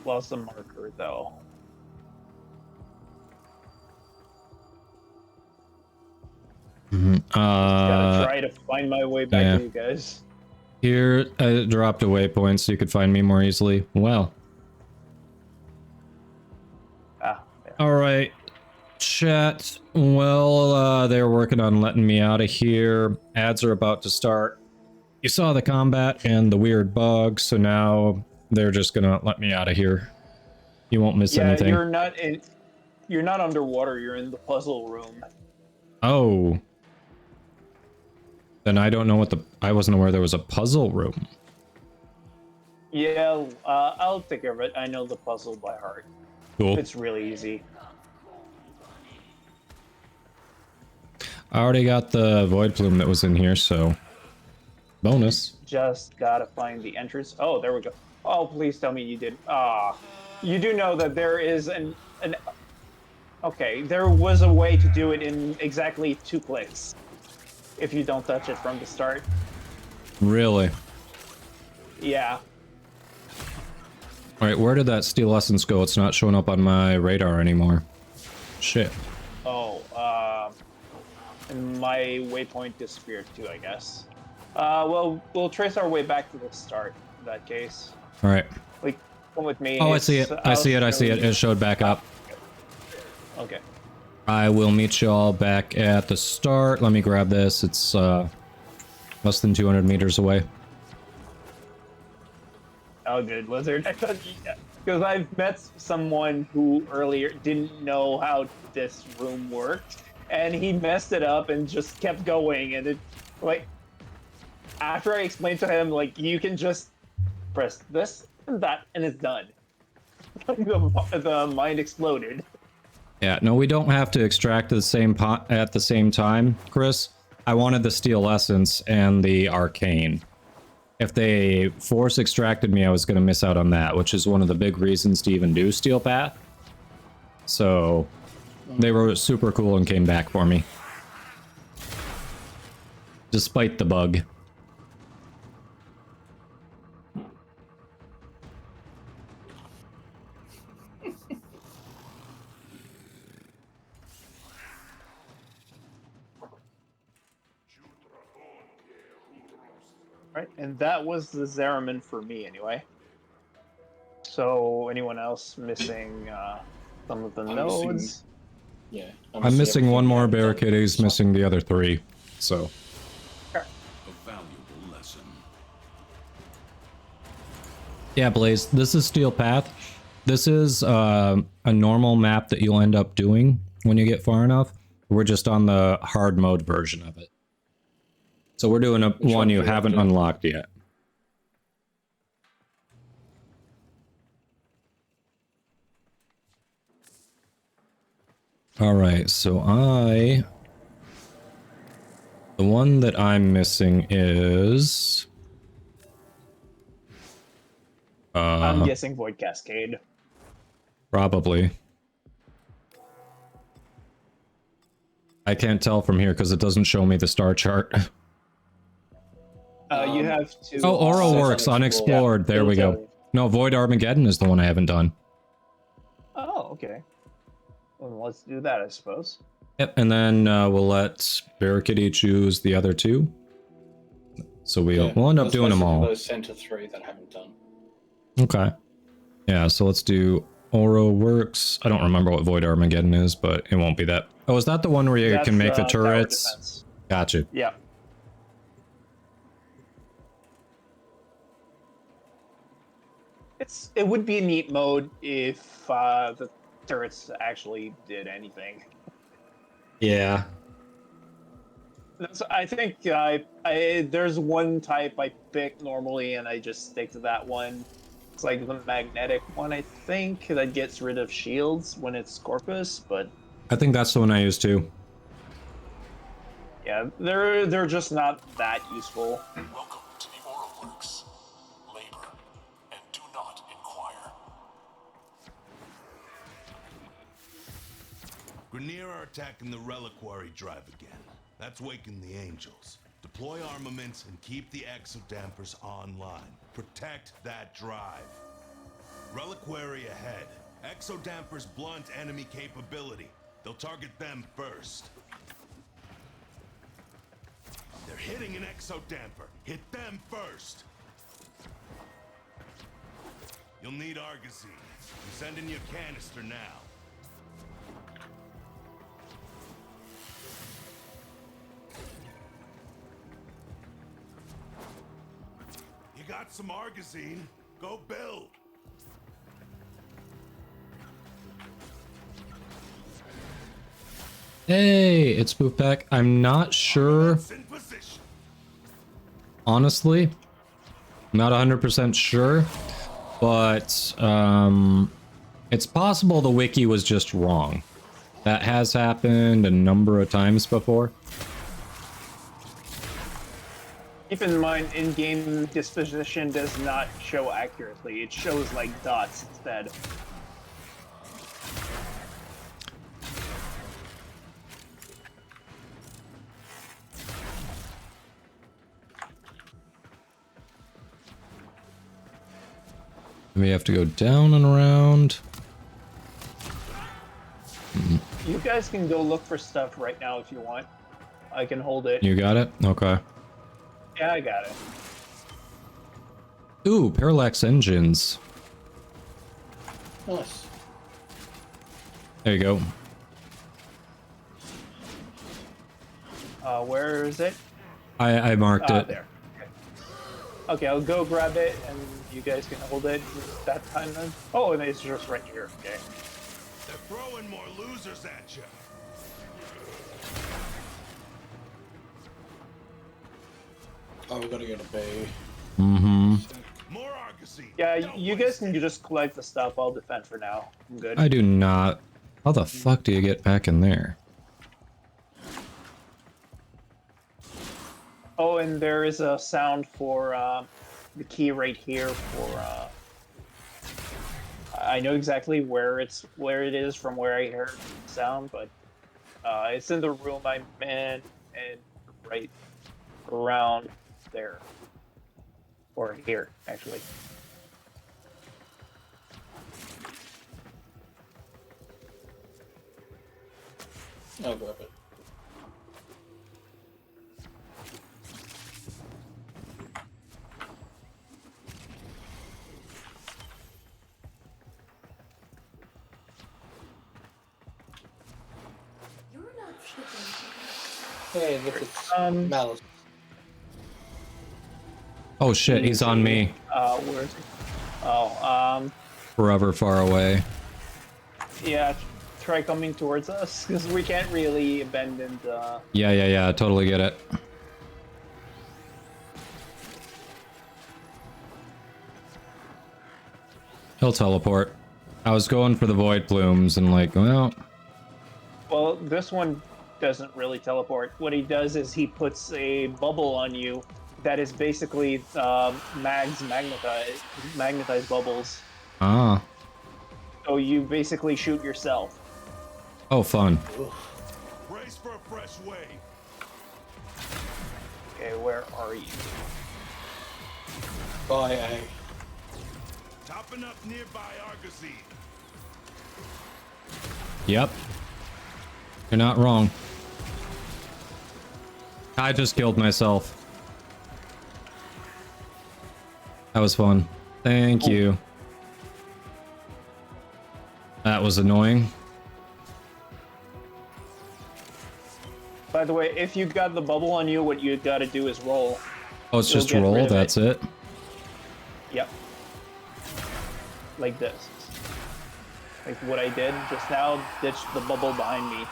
Lost the marker though. Gotta try to find my way back to you guys. Here, I dropped a waypoint so you could find me more easily. Well. Yeah. Alright. Chat. Well, they're working on letting me out of here. Ads are about to start. You saw the combat and the weird bug, so now they're just gonna let me out of here. You won't miss anything. You're not underwater. You're in the puzzle room. Oh. Then I don't know what I wasn't aware there was a puzzle room. Yeah, I'll take care of it. I know the puzzle by heart. Cool. It's really easy. I already got the void plume that was in here, so bonus. Just gotta find the entrance. Oh, there we go. Oh, please tell me you did. You do know that there is an. Okay, there was a way to do it in exactly 2 clicks. If you don't touch it from the start. Really? Yeah. Alright, where did that steel essence go? It's not showing up on my radar anymore. Shit. Oh, and my waypoint disappeared too, I guess. Well, we'll trace our way back to the start in that case. Alright. Like, come with me. Oh, I see it. I see it. I see it. It showed back up. Okay. I will meet you all back at the start. Let me grab this. It's less than 200 meters away. Oh, good, Lizard. Because I've met someone who earlier didn't know how this room worked, and he messed it up and just kept going. And it, like, after I explained to him, like, you can just press this and that, and it's done. The mind exploded. Yeah, no, we don't have to extract at the same time, Chris. I wanted the steel essence and the arcane. If they force extracted me, I was going to miss out on that, which is one of the big reasons to even do Steel Path. So they were super cool and came back for me. Despite the bug. Right, and that was the Zeraman for me, anyway. So, anyone else missing some of the nodes? Yeah. I'm missing one more barricade. He's missing the other 3. So. A valuable lesson. Yeah, Blaze, this is Steel Path. This is a normal map that you'll end up doing when you get far enough. We're just on the hard mode version of it. So we're doing one you haven't unlocked yet. Alright, so the one that I'm missing is... I'm guessing Void Cascade. Probably. I can't tell from here because it doesn't show me the star chart. You have to... Oh, Oro Works, Unexplored. Yeah, there we go. No, Void Armageddon is the one I haven't done. Oh, okay. Well, let's do that, I suppose. Yep, and then we'll let Barricade choose the other 2. So we'll end up doing them all. Those center 3 that I haven't done. Okay. Yeah, so let's do Oro Works. I don't remember what Void Armageddon is, but it won't be that. Oh, is that the one where you can make the turrets? Gotcha. Yeah. It would be a neat mode if the turrets actually did anything. Yeah. So I think there's one type I pick normally, and I just stick to that one. It's like the magnetic one, I think, that gets rid of shields when it's Corpus, but... I think that's the one I use too. Yeah, they're just not that useful. Welcome to the Oro Works. Labor, and do not inquire. Grineer are attacking the reliquary drive again. That's waking the angels. Deploy armaments and keep the exodampers online. Protect that drive. Reliquary ahead. Exodampers blunt enemy capability. They'll target them first. They're hitting an exodamper. Hit them first. You'll need Argosine. I'm sending you a canister now. got some Argosine. Go build. Hey, it's Spoofpack. I'm not sure. Honestly, not 100% sure, but it's possible the wiki was just wrong. That has happened a number of times before. Keep in mind, in-game disposition does not show accurately. It shows like dots instead. We have to go down and around. You guys can go look for stuff right now if you want. I can hold it. You got it? Okay. Yeah, I got it. Ooh, parallax engines. Nice. There you go. Where is it? I marked it. There. Okay, I'll go grab it, and you guys can hold it that time then. Oh, and it's just right here. Okay. They're throwing more losers at you. Oh, we gotta go to bay. Mm-hmm. More Argosy. Yeah, you guys can just collect the stuff. I'll defend for now. I'm good. I do not. How the fuck do you get back in there? Oh, and there is a sound for the key right here for I know exactly where it is from where I heard the sound, but it's in the room I'm in and right around there. Or here, actually. I'll grab it. Hey, look at Malice. Oh shit, he's on me. Where is he? Oh, Forever far away. yeah, try coming towards us, because we can't really abandon the... Yeah, totally get it. He'll teleport. I was going for the void plumes and like, well... Well, this one doesn't really teleport. What he does is he puts a bubble on you that is basically magnetized bubbles. Ah. So you basically shoot yourself. Oh, fun. Brace for a fresh wave. Okay, where are you? Bye, A. Topping up nearby Argosy. Yep. You're not wrong. I just killed myself. That was fun. Thank you. That was annoying. By the way, if you got the bubble on you, what you gotta do is roll. Oh, it's You'll just get roll, rid of that's it? Yep. Like this. Like what I did just now, ditched the bubble behind me.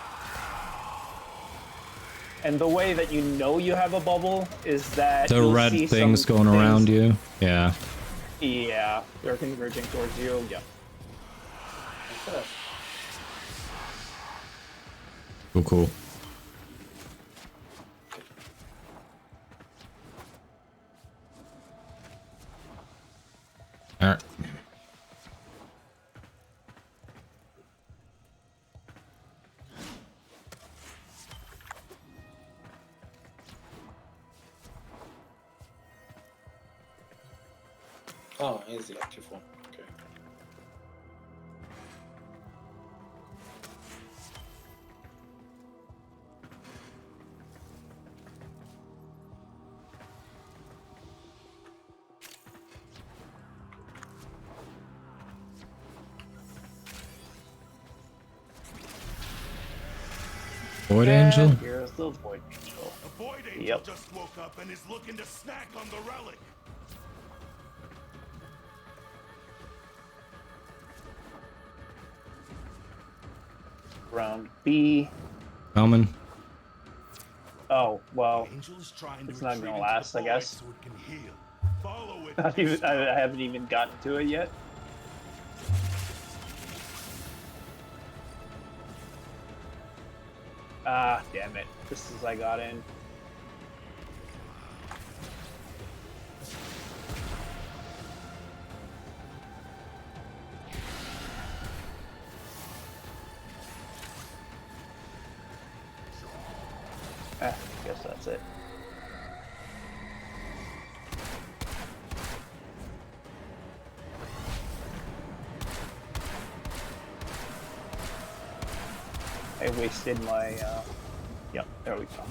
And the way that you know you have a bubble is that The you'll red see things some going things- around you? Yeah. Yeah, they're converging towards you. Yeah. Cool. Alright. Oh, here's the active one. Okay. Void Angel? Here's the Void Angel. A Void Angel Yep. just woke up and is looking to snack on the relic. Round B. Coming. Oh, well, Angel is trying it's to not retreat gonna into last, the I void guess. so it can heal. Follow it. I haven't even gotten to it yet. Ah, damn it. Just as I got in. I guess that's it. I wasted my, yep, there we go.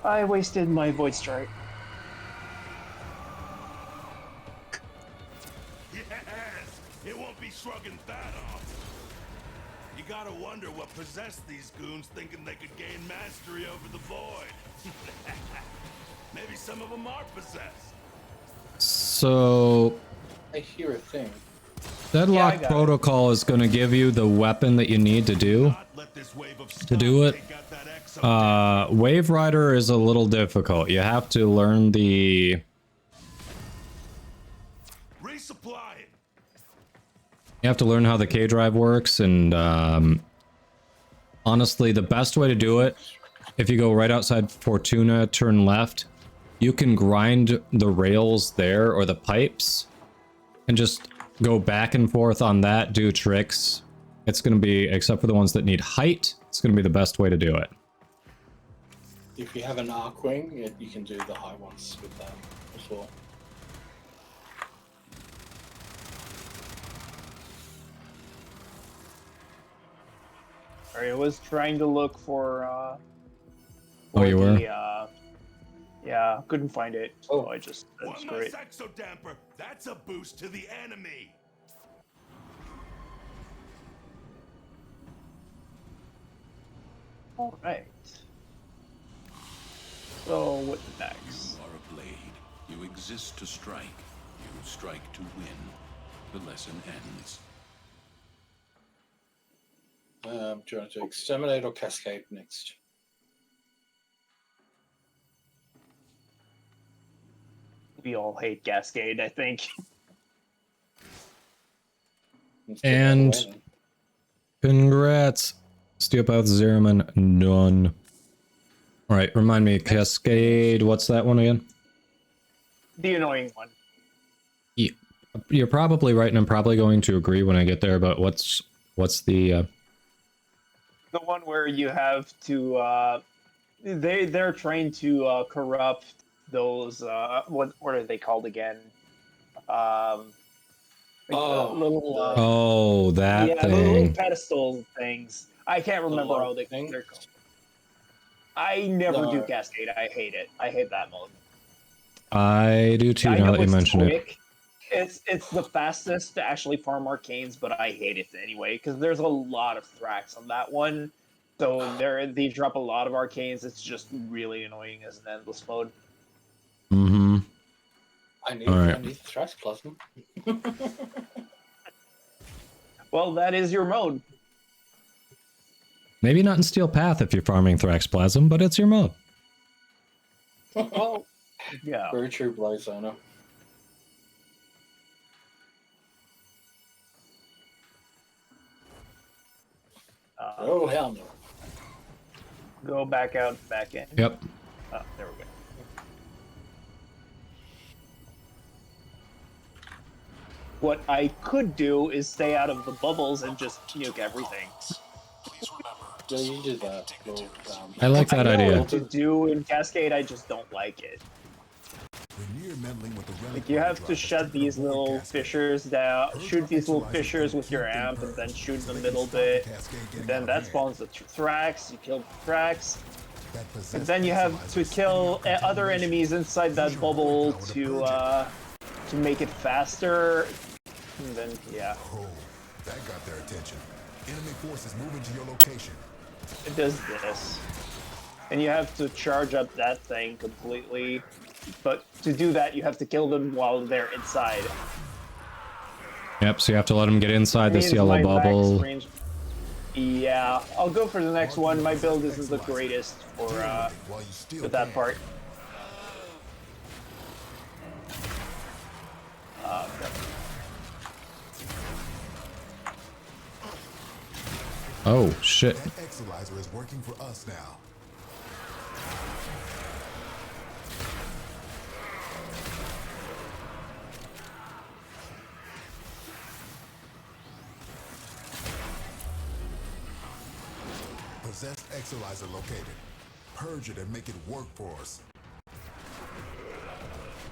I wasted my Void Strike. Yes! It won't be shrugging that off. You gotta wonder what possessed these goons thinking they could gain mastery over the void. Maybe some of them are possessed. So I hear a thing. Deadlock Protocol is going to give you the weapon that you need to do it. Wave Rider is a little difficult. You have to learn the You have to learn how the K drive works, and honestly, the best way to do it, if you go right outside Fortuna, turn left, you can grind the rails there or the pipes and just go back and forth on that, do tricks. It's going to be, except for the ones that need height, it's going to be the best way to do it. If you have an arc wing, you can do the high ones with that as well. I was trying to look for, Oh, you were? Yeah, couldn't find it. So I just, that's One great. less exodamper. That's a boost to the enemy. All right. So what next? You are a blade. You exist to strike. You strike to win. The lesson ends. Do you want to exterminate or cascade next? We all hate Cascade, I think. And congrats, Steelpath Zeraman, none. Alright, remind me, Cascade, what's that one again? The annoying one. Yeah, you're probably right, and I'm probably going to agree when I get there, but what's the... The one where you have to, they're trained to corrupt those, what are they called again? Little, that yeah, the thing. little pedestal things. I can't remember how they're called. I never do Cascade. I hate it. I hate that mode. I do too, I now know that you it's mention it. quick. It's the fastest to actually farm arcanes, but I hate it anyway because there's a lot of Thrax on that one. So they drop a lot of arcanes. It's just really annoying as an endless mode. Mm-hmm. I need Thrax Plasma. Well, that is your mode. Maybe not in Steel Path if you're farming Thraxplasm, but it's your mode. Well, yeah. Very true, Blazona. Oh, hell no. Go back out, back in. Yep. There we go. What I could do is stay out of the bubbles and just nuke everything. Yeah, you do that. I like that I know idea. what to do in Cascade, I just don't like it. Like you have to shut these little fissures down, shoot these little fissures with your amp, and then shoot in the middle bit. And then that spawns the Thrax. You kill the Thrax. And then you have to kill other enemies inside that bubble to make it faster. And then yeah. Oh, that got their attention. Enemy forces moving to your location. It does this. And you have to charge up that thing completely. But to do that, you have to kill them while they're inside. Yep, so you have to let them get inside this Means yellow my bubble. Yeah, I'll go for the next one. My build isn't the greatest for with that part. Okay. Oh shit. That Exalizer is working for us now. Possessed Exalizer located. Purge it and make it work for us.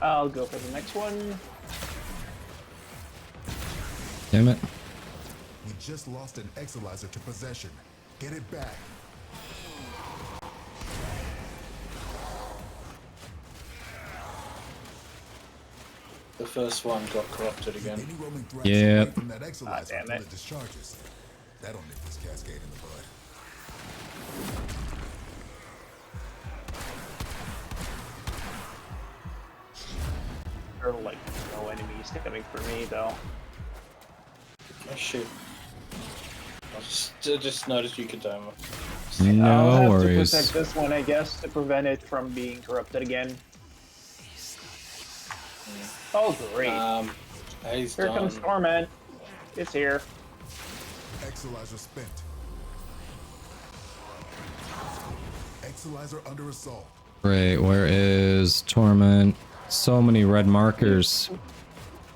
I'll go for the next one. Damn it. We just lost an Exalizer to possession. Get it back. The first one got corrupted again. Any roaming threats Yeah. away from that Exalizer damn until it. it discharges. That'll nip this cascade in the bud. There are like no enemies coming for me though. Oh shit. I just noticed you could demo. I'll No have worries. to protect this one, I guess, to prevent it from being corrupted again. Oh, great. He's Here done. comes Torment. It's here. Exalizer spent. Exalizer under assault. Great, where is Torment? So many red markers.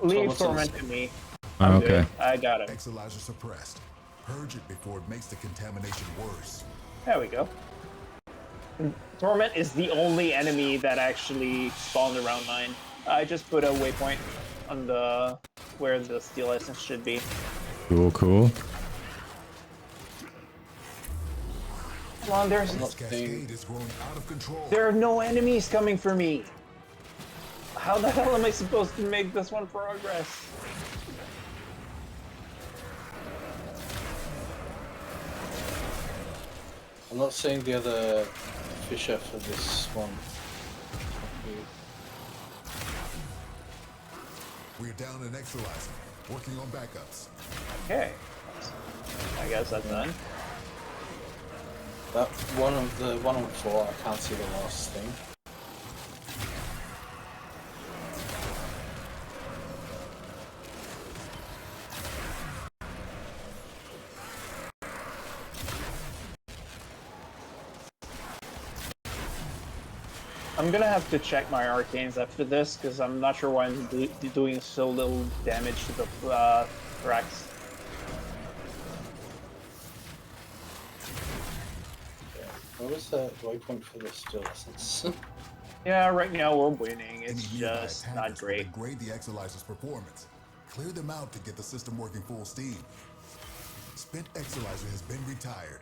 Leave Torment to me. Oh, I'm okay. good. I got him. Exalizer suppressed. Purge it before it makes the contamination worse. There we go. Torment is the only enemy that actually spawned around 9. I just put a waypoint on the where the steel essence should be. Cool, cool. Come on, This cascade is growing out of control. there are no enemies coming for me. How the hell am I supposed to make this one progress? I'm not seeing the other fisher for this one. We're down an Exalizer. Working on backups. Okay. I guess that's done. That one of the 1 on 4, I can't see the last thing. I'm gonna have to check my arcanes after this because I'm not sure why I'm doing so little damage to the Thrax. What was that waypoint for the steel essence? Yeah, right now we're winning. It's Any nearby just attackers not will great. degrade the Exalizer's performance. Clear them out to get the system working full steam. Spent Exalizer has been retired.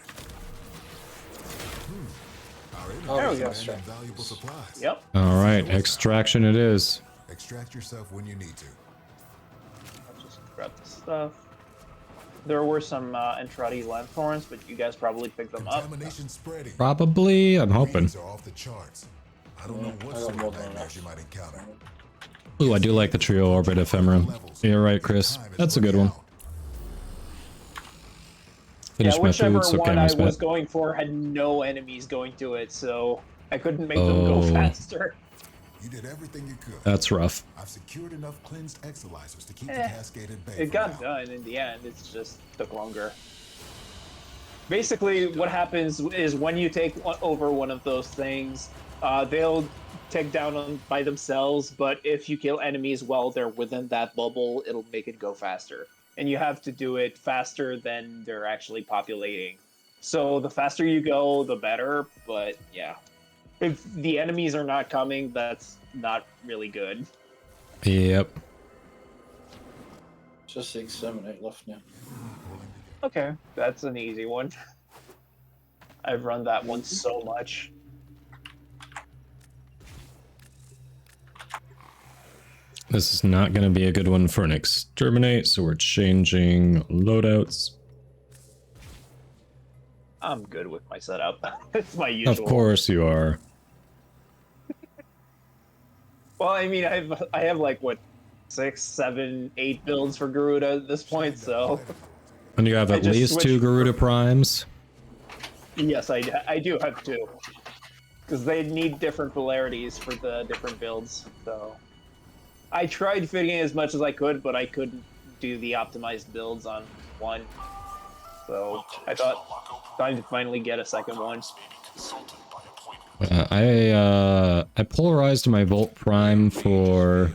Our There we go. enemies demand valuable supplies. Yep. All right, extraction it is. Extract yourself when you need to. I'll just grab the stuff. There were some Entrati Lanthorns, but you guys probably picked them up. Contamination spreading. Probably, I'm hoping. Readings are off the charts. I don't know what I sort got more of than nightmares enough. you might encounter. Ooh, I do like the trio orbit ephemerum. You're right, Chris. That's a good one. Finish my whichever foods. Okay, one my I spot. was going for had no enemies going to it, so I couldn't make them go Oh. faster. You did everything you could. That's rough. I've secured enough cleansed Exalizers to keep the cascade at bay. It for got now. done in the end, it's just took longer. Basically, what happens is when you take over one of those things, they'll take down by themselves, but if you kill enemies while they're within that bubble, it'll make it go faster. And you have to do it faster than they're actually populating. So the faster you go, the better, but yeah. If the enemies are not coming, that's not really good. Yep. Just exterminate left now. Okay, that's an easy one. I've run that one so much. This is not going to be a good one for an exterminate, so we're changing loadouts. I'm good with my setup. It's my usual. Of course you are. Well, I mean, I have like what 6, 7, 8 builds for Garuda at this point, so And you have at least 2 Garuda Primes. Yes, I do have 2. Because they need different polarities for the different builds, so... I tried fitting as much as I could, but I couldn't do the optimized builds on one. So I thought time to finally get a second one. I polarized my Volt Prime for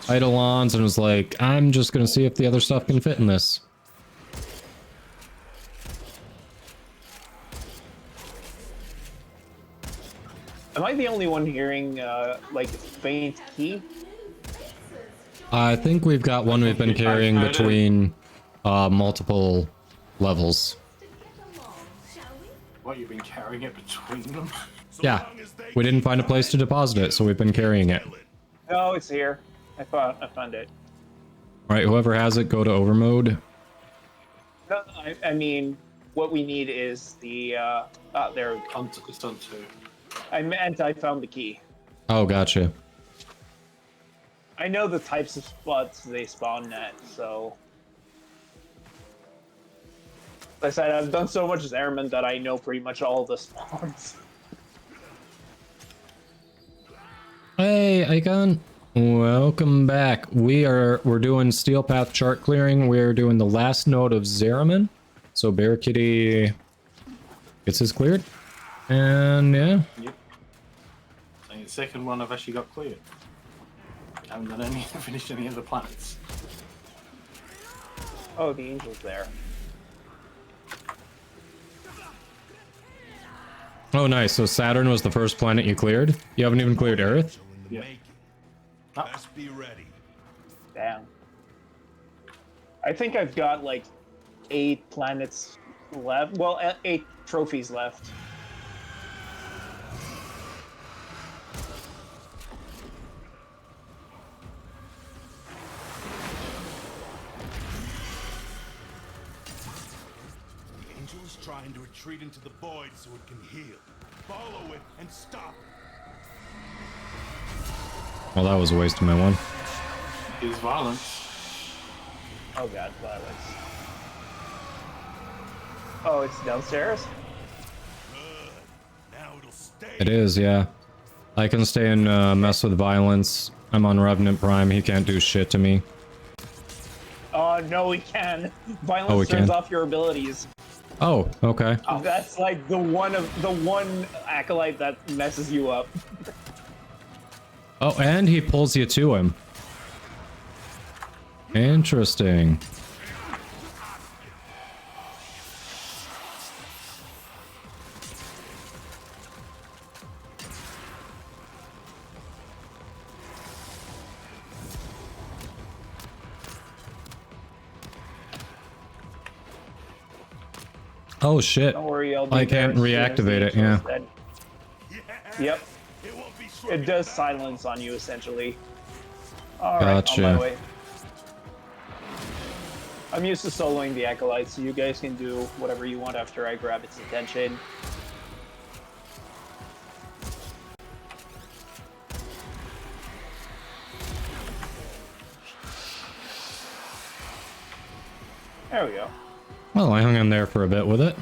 Eidolons and was like, I'm just gonna see if the other stuff can fit in this. Am I the only one hearing, like, faint key? I think we've got one we've been carrying between multiple levels. What, you've been carrying it between them? Yeah, we didn't find a place to deposit it, so we've been carrying it. No, it's here. I found it. Alright, whoever has it, go to overmode. No, I mean, what we need is the, there we go. It's on 2. I meant I found the key. Oh, gotcha. I know the types of spots they spawn at, so... Like I said, I've done so much as airman that I know pretty much all the spawns. Hey, Icon. Welcome back. We're doing Steel Path chart clearing. We're doing the last node of Zeraman. So Bear Kitty gets his cleared. And yeah. Yep. And the second one I've actually got cleared. I haven't done any finished any of the planets. Oh, the angel's there. Oh, nice. So Saturn was the first planet you cleared? You haven't even cleared Earth? Yeah. Best be ready. Damn. I think I've got like 8 planets left. Well, 8 trophies left. The angel is trying to retreat into the void so it can heal. Follow it and stop it. Well, that was a waste of my one. Is violence. Oh god, violence. Oh, it's downstairs? Now it'll stay. It is, yeah. I can stay and mess with violence. I'm on Revenant Prime. He can't do shit to me. No, we can. Violence we turns can? off your abilities. Oh, okay. That's like the one acolyte that messes you up. Oh, and he pulls you to him. Interesting. Oh shit. Don't worry, I'll be I there can't as soon as the reactivate it, angel yeah. is dead. Yep. It does silence on you, essentially. Alright, Gotcha. on my way. I'm used to soloing the acolyte, so you guys can do whatever you want after I grab its attention. There we go. Well, I hung in there for a bit with it.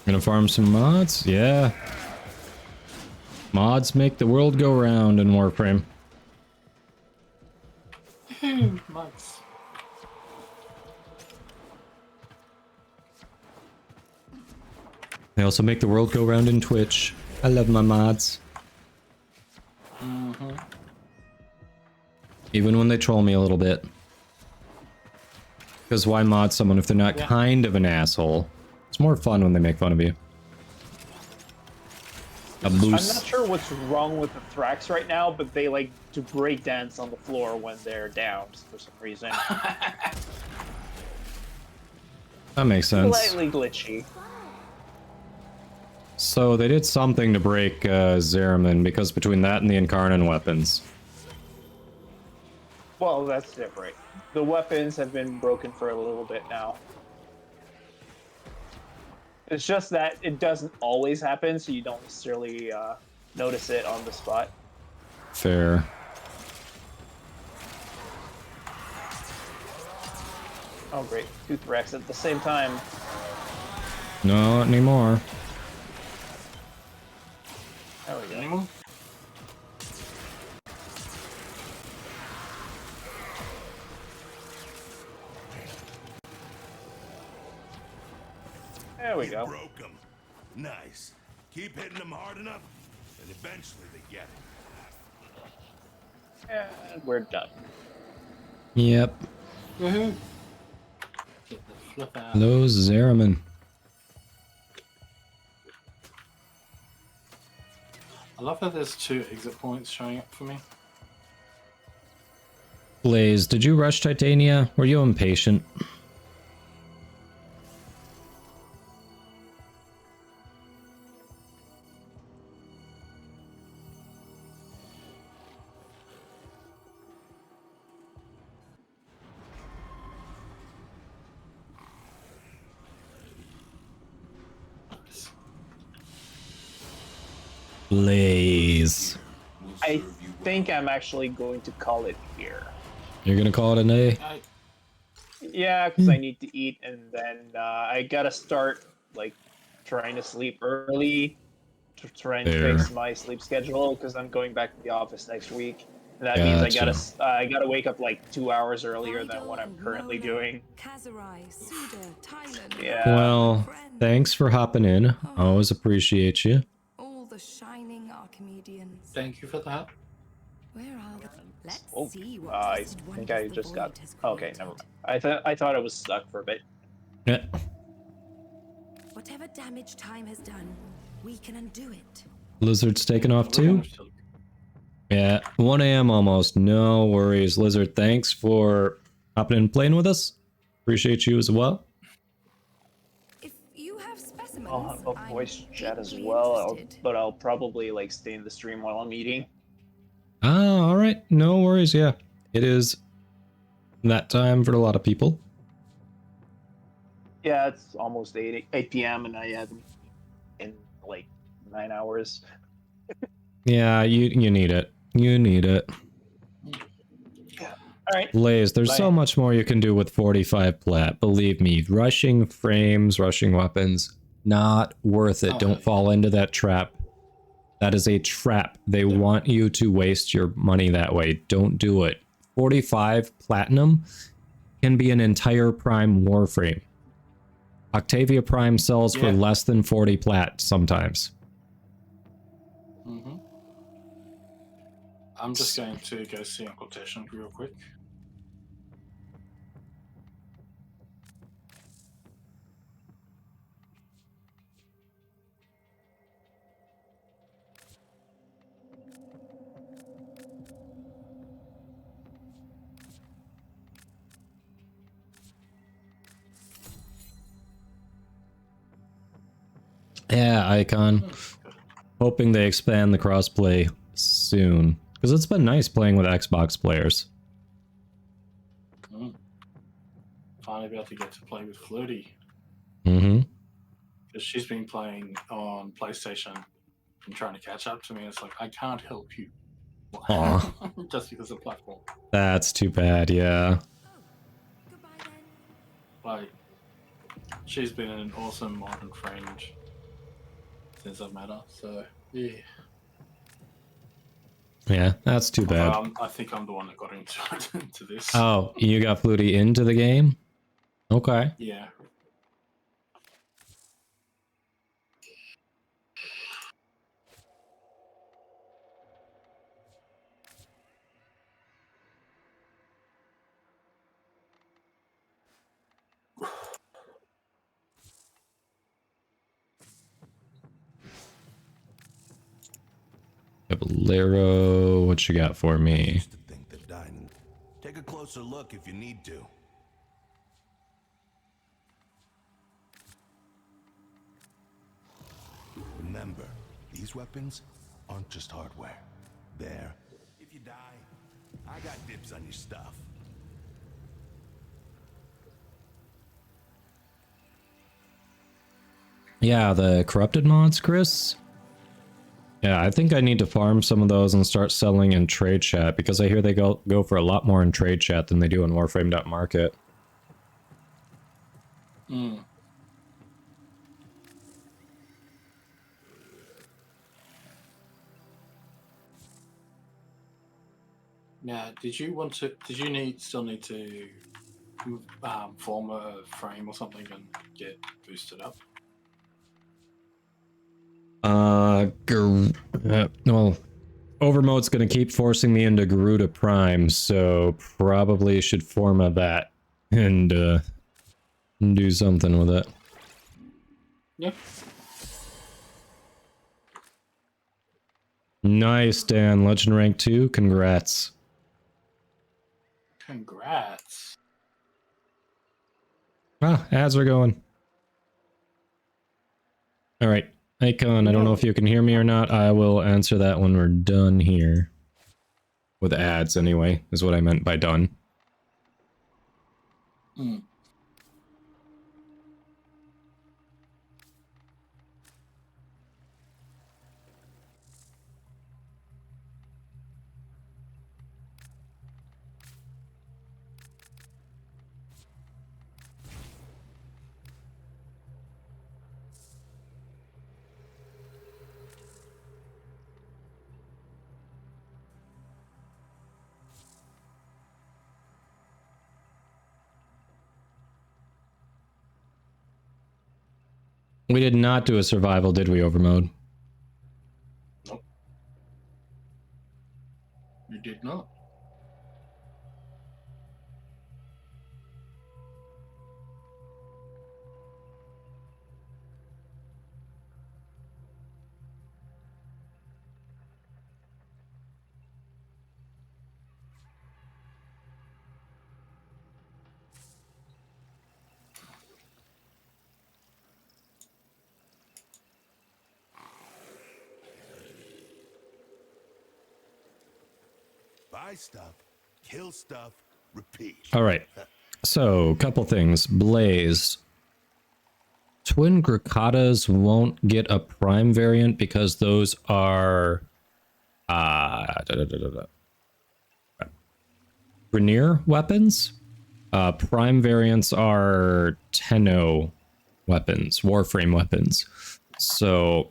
Gonna farm some mods? Yeah. Mods make the world go round in Warframe. Mods. They also make the world go round in Twitch. I love my mods. Mm-hmm. Even when they troll me a little bit. Because why mod someone if they're not kind of an asshole? It's more fun when they make fun of you. A boost. I'm not sure what's wrong with the Thrax right now, but they like to break dance on the floor when they're down for some reason. That makes sense. Slightly glitchy. So they did something to break Zeraman, because between that and the Incarnon weapons. Well, that's different. The weapons have been broken for a little bit now. It's just that it doesn't always happen, so you don't necessarily notice it on the spot. Fair. Oh great, Tooth Rex at the same time. Not anymore. There we go. There we go. Broke them. Nice. Keep hitting them hard enough, and eventually they get it. And we're done. Yep. Woohoo! Get the flip out. Hello, Zeraman. I love how there's 2 exit points showing up for me. Blaze, did you rush Titania? Were you impatient? Blaze. I think I'm actually going to call it here. You're gonna call it an A? Yeah, because I need to eat, and then I gotta start like trying to sleep early, trying to Fair. fix my sleep schedule because I'm going back to the office next week. And that Gotcha. means I gotta wake up like 2 hours earlier than what I'm currently doing. Yeah. Well, thanks for hopping in. Always appreciate you. All the shining Archimedeans. Thank you for that. Where are they? Let's Oh, see what I twisted think wonders I the just got. void has Okay, never mind. I thought it was stuck for a bit. Yeah. Whatever damage time has done, we can undo it. Lizard's taking off too? Yeah, 1 a.m. almost. No worries, Lizard. Thanks for hopping in and playing with us. Appreciate you as well. If you have specimens, I'll have a I'm voice chat as deeply well, interested. but I'll probably like stay in the stream while I'm eating. Ah, all right. No worries. Yeah, it is that time for a lot of people. Yeah, it's almost 8 p.m. and I haven't in like 9 hours. Yeah, you need it. You need it. All right. Blaze, there's Bye. so much more you can do with 45 plat. Believe me, rushing frames, rushing weapons, not worth it. Don't fall into that trap. That is a trap. They want you to waste your money that way. Don't do it. 45 platinum can be an entire prime Warframe. Octavia Prime sells for less than 40 plat sometimes. Mm-hmm. I'm just going to go see Uncle Teshin real quick. Yeah, Icon. Hoping they expand the crossplay soon. Because it's been nice playing with Xbox players. Finally be able to get to play with Flutie. Mm-hmm. Because she's been playing on PlayStation and trying to catch up to me. It's like, I can't help you. Aw. Just because of platform. That's too bad, yeah. Like, she's been an awesome modern friend since I've met her, so yeah. Yeah, that's too bad. I think I'm the one that got into this. Oh, you got Flutie into the game? Okay. Yeah. Caballero, what you got for me? Take a closer look if you need to. Remember, these weapons aren't just hardware. They're... If you die, I got dibs on your stuff. Yeah, the corrupted mods, Chris. Yeah, I think I need to farm some of those and start selling in trade chat because I hear they go for a lot more in trade chat than they do in Warframe.market. Mm. Now, did you still need to form a frame or something and get boosted up? Well, Overmode's gonna keep forcing me into Garuda Prime, so probably should form a that and do something with it. Yeah. Nice, Dan. Legend rank 2. Congrats. Congrats. Ah, ads are going. All right. Icon, I don't know if you can hear me or not. I will answer that when we're done here. With ads, anyway, is what I meant by done. Mm. We did not do a survival, did we, Overmode? Nope. We did not. Buy stuff, kill stuff, repeat. All right. So, couple things. Blaze. Twin Grakatas won't get a prime variant because those are Grenier weapons. Prime variants are Tenno weapons, Warframe weapons. So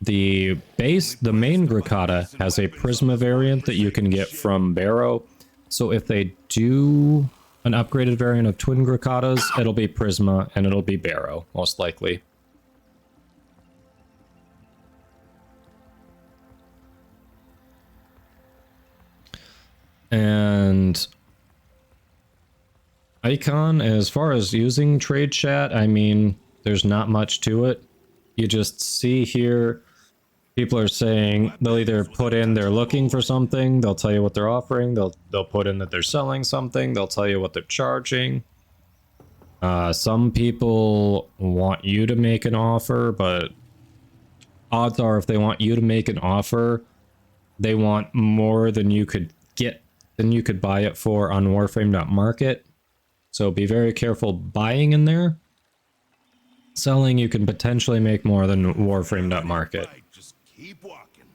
the main Grakata has a Prisma variant that you can get from Barrow. So if they do an upgraded variant of Twin Grakatas, it'll be Prisma and it'll be Barrow, most likely. And Icon, as far as using trade chat, I mean, there's not much to it. You just see here, people are saying they'll either put in they're looking for something, they'll tell you what they're offering, they'll put in that they're selling something, they'll tell you what they're charging. Some people want you to make an offer, but odds are if they want you to make an offer, they want more than you could get, than you could buy it for on Warframe.market. So be very careful buying in there. Selling, you can potentially make more than Warframe.market. Just keep walking.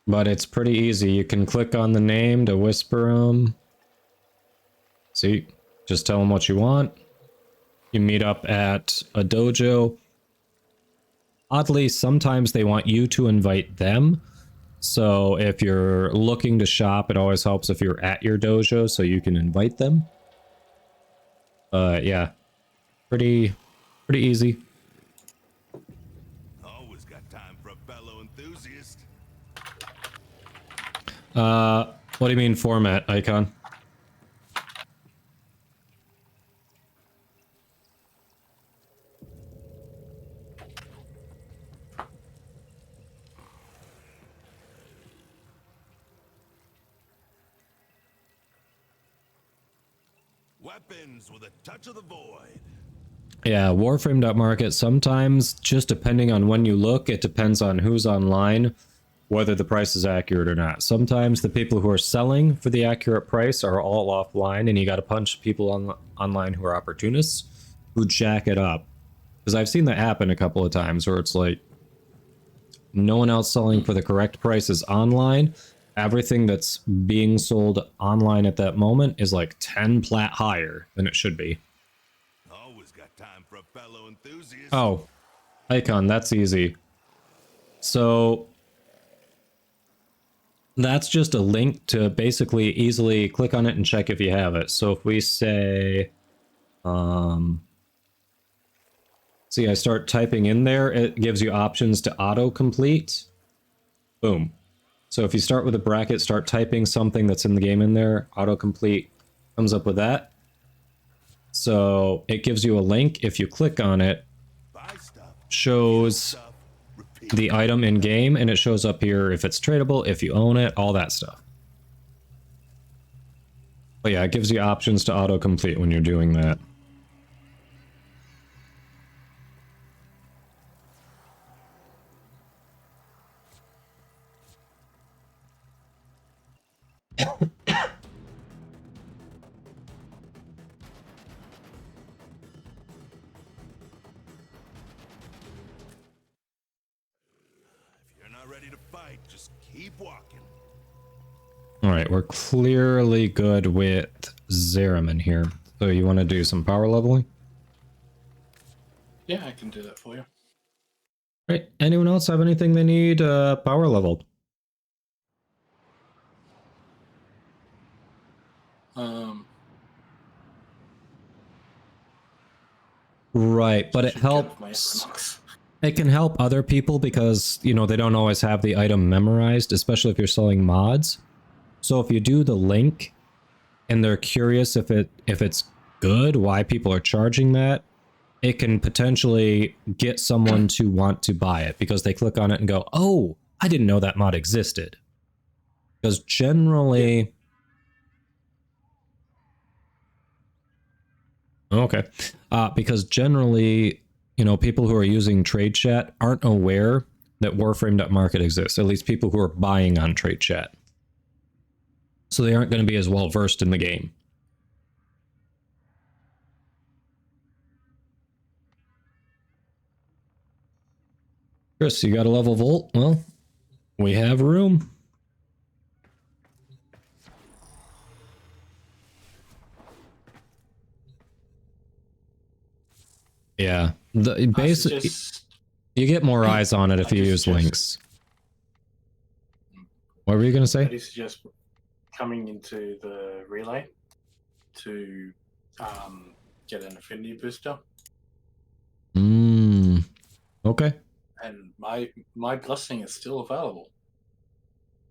But it's pretty easy. You can click on the name to whisper them. See, just tell them what you want. You meet up at a dojo. Oddly, sometimes they want you to invite them. So if you're looking to shop, it always helps if you're at your dojo so you can invite them. Yeah, pretty easy. Always got time for a fellow enthusiast. What do you mean format, Icon? Weapons with a touch of the void. Yeah, Warframe.market, sometimes, just depending on when you look, it depends on who's online, whether the price is accurate or not. Sometimes the people who are selling for the accurate price are all offline, and you gotta punch people online who are opportunists. who jack it up. Because I've seen that happen a couple of times where it's like no one else selling for the correct prices online. Everything that's being sold online at that moment is like 10 plat higher than it should be. Always got time for a fellow enthusiast. Oh, Icon, that's easy. So that's just a link to basically easily click on it and check if you have it. So if we say, see, I start typing in there, it gives you options to auto-complete. Boom. So if you start with a bracket, start typing something that's in the game in there, autocomplete comes up with that. So it gives you a link. If you click on it, shows the item in game, and it shows up here if it's tradable, if you own it, all that stuff. But yeah, it gives you options to autocomplete when you're doing that. Keep walking. Alright, we're clearly good with Zeraman here. So you want to do some power leveling? Yeah, I can do that for you. Right, anyone else have anything they need power leveled? Right, but it helps. It can help other people because, you know, they don't always have the item memorized, especially if you're selling mods. So if you do the link and they're curious if it's good, why people are charging that, it can potentially get someone to want to buy it because they click on it and go, "Oh, I didn't know that mod existed." Because generally, okay, because generally, you know, people who are using trade chat aren't aware that Warframe.market exists, at least people who are buying on trade chat. So they aren't going to be as well versed in the game. Chris, you got a level Volt? Well, we have room. Yeah, the basic. You get more eyes on it if you use links. What were you going to say? I do suggest coming into the relay to get an affinity booster. Okay. And my blessing is still available.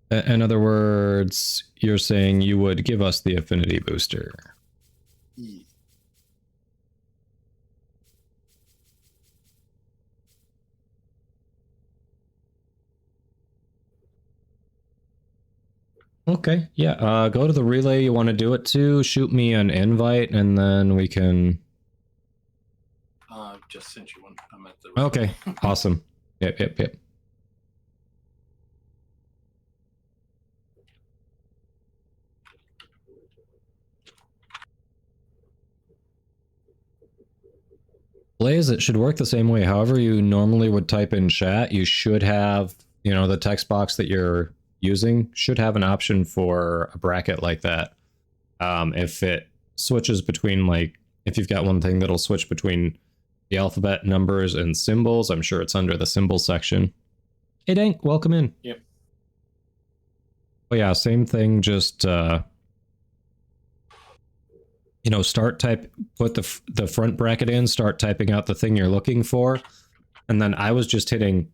In other words, you're saying you would give us the affinity booster. Yeah. Okay, yeah, go to the relay you want to do it to, shoot me an invite, and then we can... Just sent you one. I'm at the relay. Okay, awesome. Yep. Blaze, it should work the same way. However you normally would type in chat, you should have, you know, the text box that you're using should have an option for a bracket like that. If it switches between, like, if you've got one thing that'll switch between the alphabet, numbers, and symbols, I'm sure it's under the symbol section. Hey Dank, welcome in. Yep. Oh yeah, same thing, just, you know, put the front bracket in, start typing out the thing you're looking for, and then I was just hitting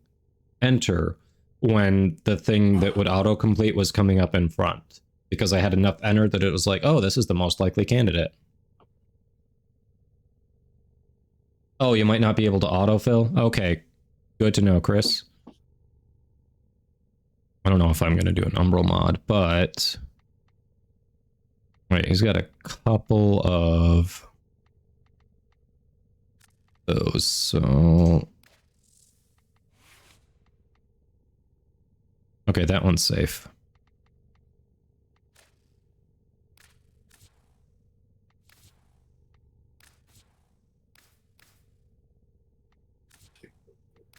enter when the thing that would autocomplete was coming up in front, because I had enough enter that it was like, oh, this is the most likely candidate. Oh, you might not be able to autofill? Okay, good to know, Chris. I don't know if I'm going to do an Umbral mod, but... Wait, he's got a couple of those, so... Okay, that one's safe.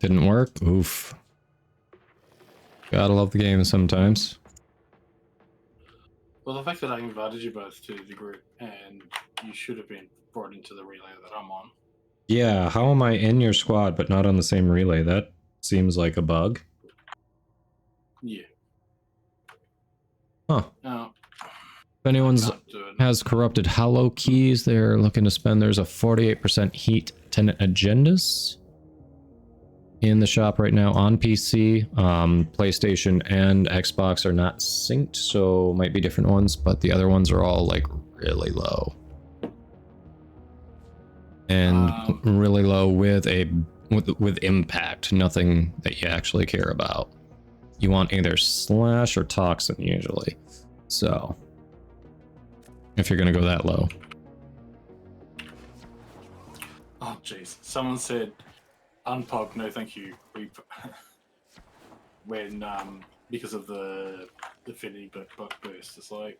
Didn't work? Oof. Gotta love the game sometimes. Well, the fact that I invited you both to the group and you should have been brought into the relay that I'm on. Yeah, how am I in your squad but not on the same relay? That seems like a bug. Yeah. Huh. No. If anyone's has corrupted Hallow keys they're looking to spend, there's a 48% heat tenant agendas in the shop right now on PC. PlayStation and Xbox are not synced, so might be different ones, but the other ones are all like really low. And really low with with impact, nothing that you actually care about. You want either slash or toxin usually. So if you're gonna go that low. Oh jeez. Someone said unpog, no thank you. When because of the affinity buck burst. It's like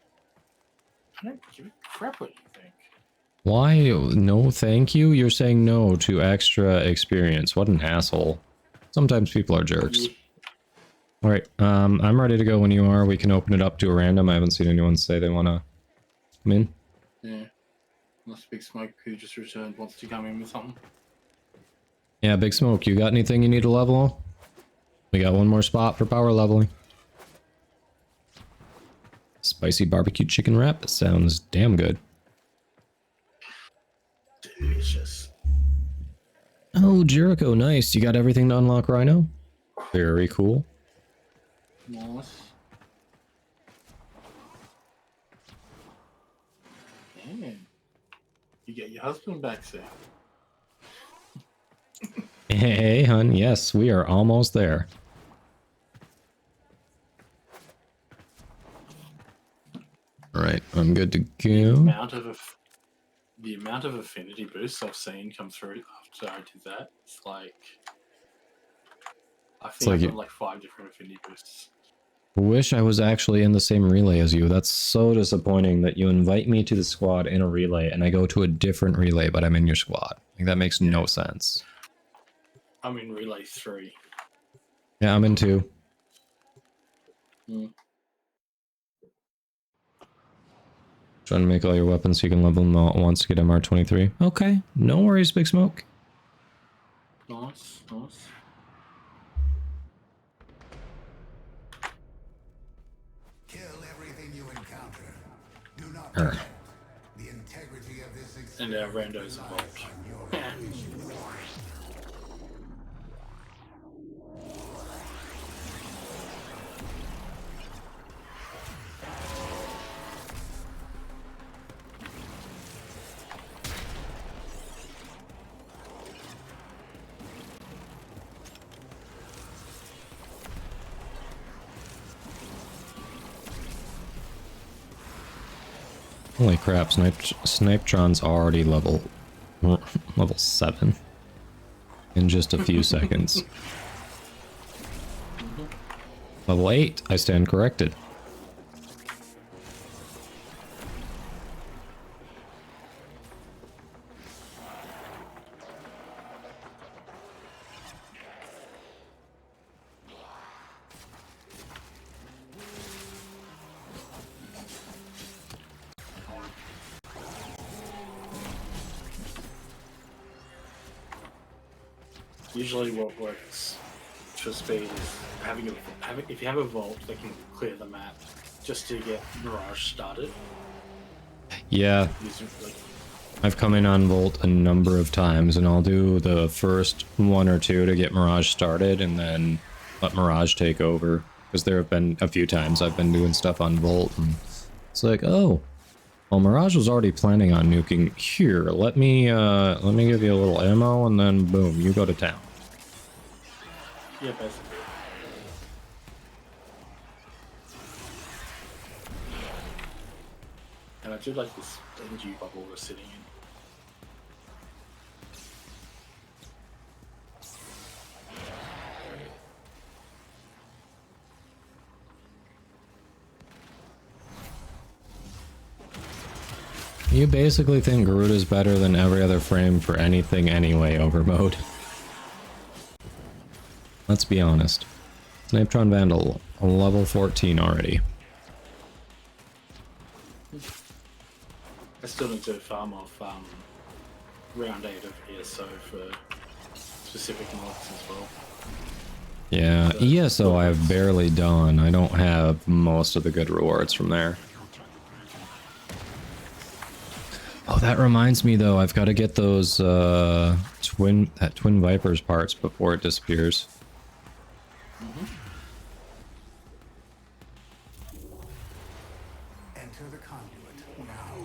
I don't give a crap what you think. Why no thank you? You're saying no to extra experience. What an asshole. Sometimes people are jerks. Yeah. Alright, I'm ready to go when you are. We can open it up to a random. I haven't seen anyone say they want to come in. Yeah. Unless Big Smoke, who just returned, wants to come in with something. Yeah, Big Smoke, you got anything you need to level? We got one more spot for power leveling. Spicy barbecue chicken wrap. Sounds damn good. Delicious. Oh, Jericho, nice. You got everything to unlock Rhino? Very cool. Nice. Man, you get your husband back, sir. Hey, hun. Yes, we are almost there. All right, I'm good to go. The amount of affinity boosts I've seen come through after I did that, it's like I think I've got like 5 different affinity boosts. Wish I was actually in the same relay as you. That's so disappointing that you invite me to the squad in a relay and I go to a different relay, but I'm in your squad. Like, that makes no sense. I'm in relay 3. Yeah, I'm in 2. Trying to make all your weapons so you can level them all at once to get MR25. Okay, no worries, Big Smoke. Nice, nice. Kill everything you encounter. Do not forget the integrity of this experience. And our randos evolved. Holy crap, Snipetron's already level 7 in just a few seconds. Level 8, I stand corrected. Usually what works for speed is if you have a vault that can clear the map just to get Mirage started. Yeah. I've come in on Volt a number of times and I'll do the first 1 or 2 to get Mirage started and then let Mirage take over. Because there have been a few times I've been doing stuff on Volt and it's like, oh, well, Mirage was already planning on nuking here. Let me give you a little ammo and then boom, you go to town. Yeah, basically. And I do like this energy bubble we're sitting in. You basically think Garuda's better than every other frame for anything anyway over mode. Let's be honest. Snipetron Vandal, a level 14 already. I still need to farm off round 8 of ESO for specific mods as well. Yeah, ESO I've barely done. I don't have most of the good rewards from there. Oh, that reminds me though, I've got to get those Twin Vipers parts before it disappears. Enter the conduit now.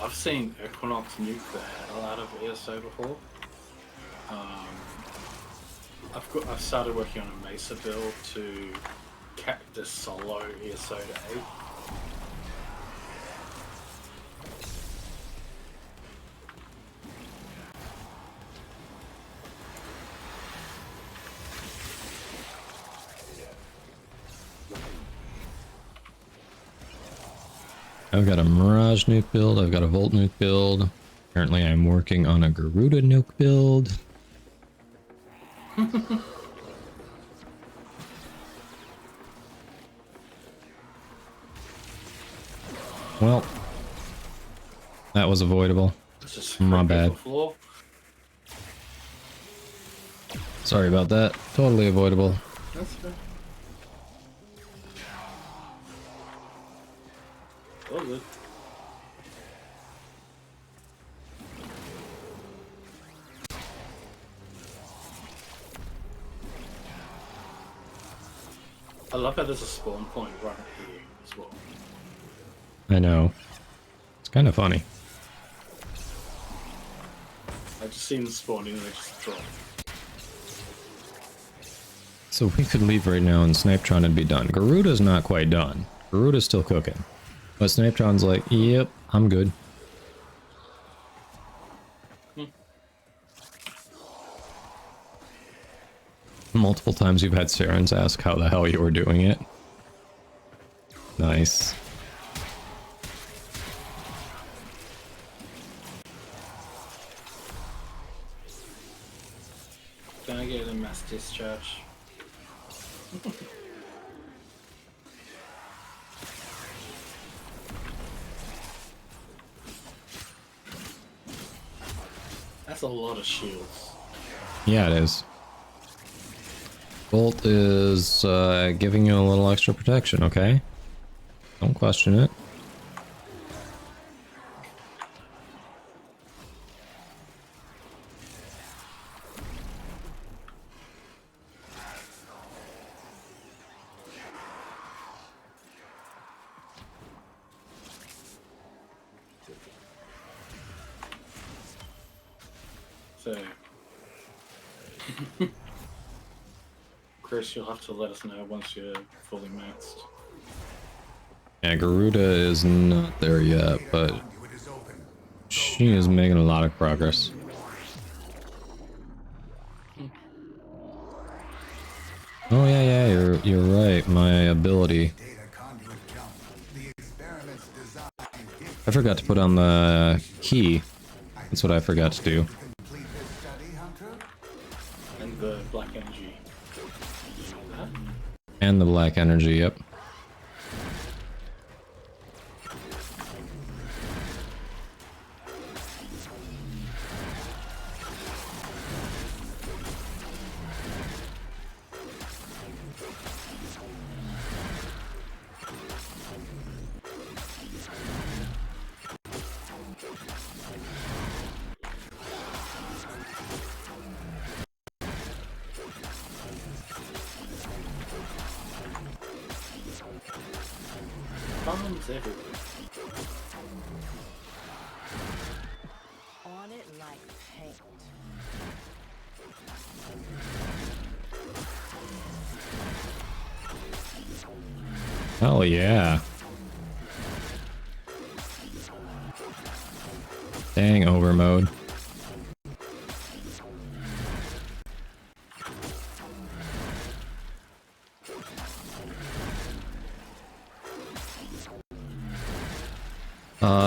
I've seen Equinox nuke the hell out of ESO before. I've started working on a Mesa build to Cactus solo ESO to 8. I've got a Mirage nuke build, I've got a Volt nuke build. Currently I'm working on a Garuda nuke build. Well, that was avoidable. My bad. Sorry about that. Totally avoidable. That's fair. All good. I love how there's a spawn point right here as well. I know. It's kind of funny. I just seen them spawn in and they just drop. So we could leave right now and Snipetron would be done. Garuda's not quite done. Garuda's still cooking. But Snipetron's like, yep, I'm good. Multiple times you've had Sarens ask how the hell you were doing it. Nice. Can I get a mass discharge? That's a lot of shields. Yeah, it is. Bolt is giving you a little extra protection, okay? Don't question it. So, Chris, you'll have to let us know once you're fully maxed. Yeah, Garuda is not there yet, but she is making a lot of progress. Oh yeah, you're right. My ability. I forgot to put on the key. That's what I forgot to do. And the black energy. And the black energy, yep. Bombs everywhere. On it like paint. Hell yeah. Dang overmode.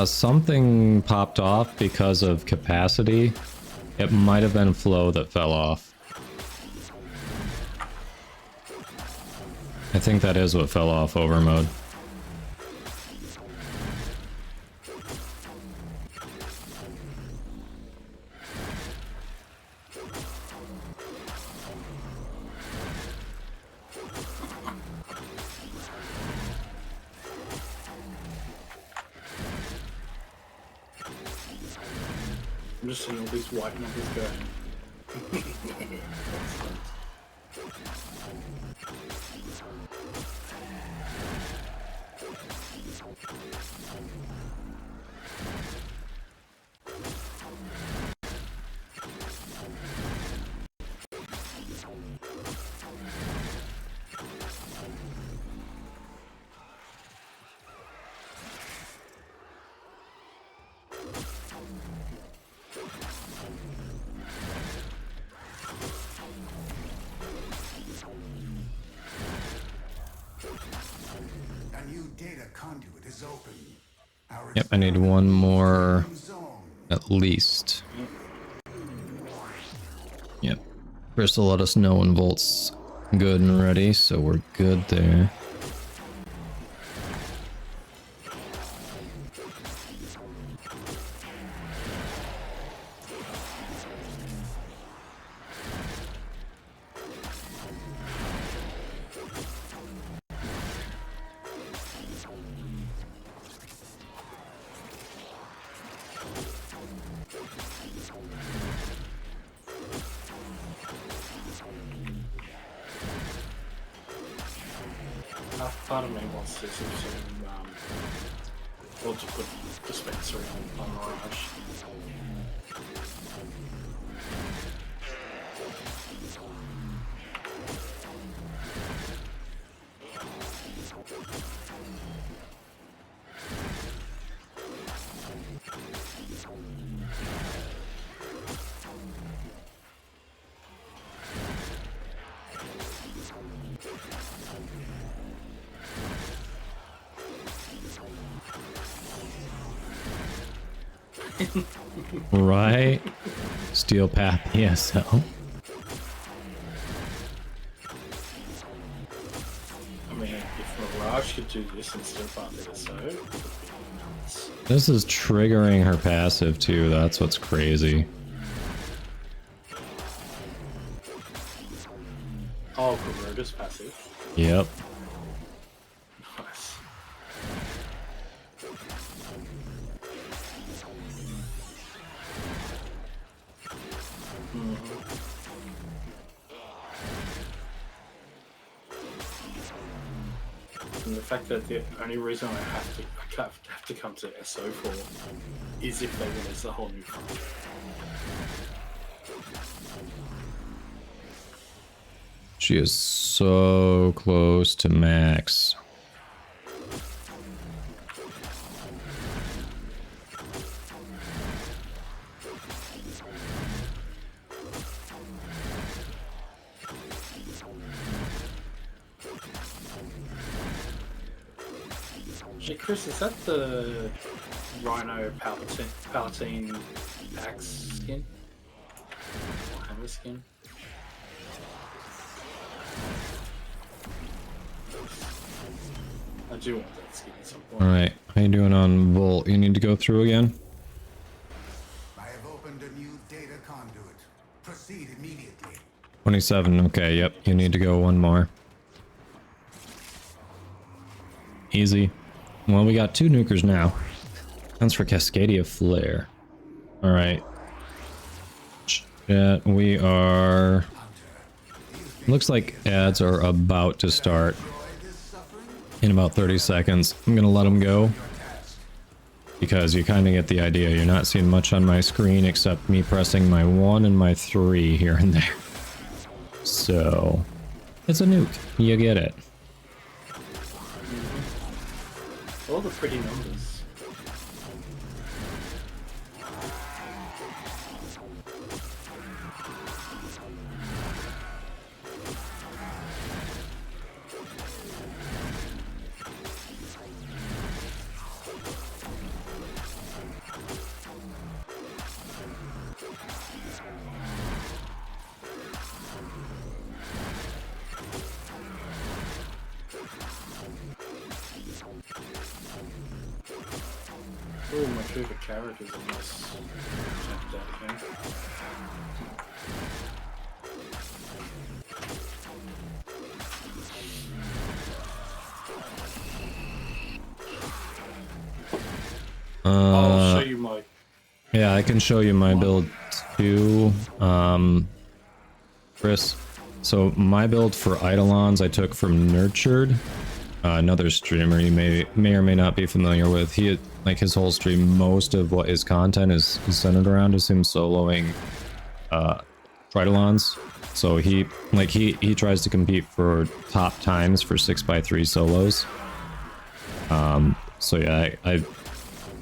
Something popped off because of capacity. It might have been flow that fell off. I think that is what fell off over mode. I'm just seeing all these white numbers going. Excellent. A new data conduit is open. Our Yep, I need one more at least. Yep. Chris will let us know when Volt's good and ready, so we're good there. Part of me wants to see some, well, to put dispenser on Mirage. Right? Steel Path ESL. I mean, if Mirage could do this instead of Path ESO, it would be nuts. This is triggering her passive too, that's what's crazy. Oh, Garuda's passive. Yep. Nice. And the fact that the only reason I have to come to SO for is if they release a whole new front. She is so close to max. Hey Chris, is that the Rhino Palatine axe skin? Or hammer skin? I do want that skin at some point. Alright, how you doing on Volt? You need to go through again? I have opened a new data conduit. Proceed immediately. 27, okay, yep, you need to go one more. Easy. Well, we got 2 nukers now. That's for Cascadia Flare. Alright. Chat, we are... Looks like ads are about to start in about 30 seconds. I'm gonna let them go because you kind of get the idea. You're not seeing much on my screen except me pressing my 1 and my 3 here and there. So, it's a nuke. You get it. All the pretty numbers. Oh, my favorite characters in this. I'll show you my... Yeah, I can show you my build too, Chris. So my build for Eidolons I took from Nurtured, another streamer you may or may not be familiar with. He, like, his whole stream, most of what his content is centered around is him soloing Tridolons. So he tries to compete for top times for 6x3 solos. So yeah,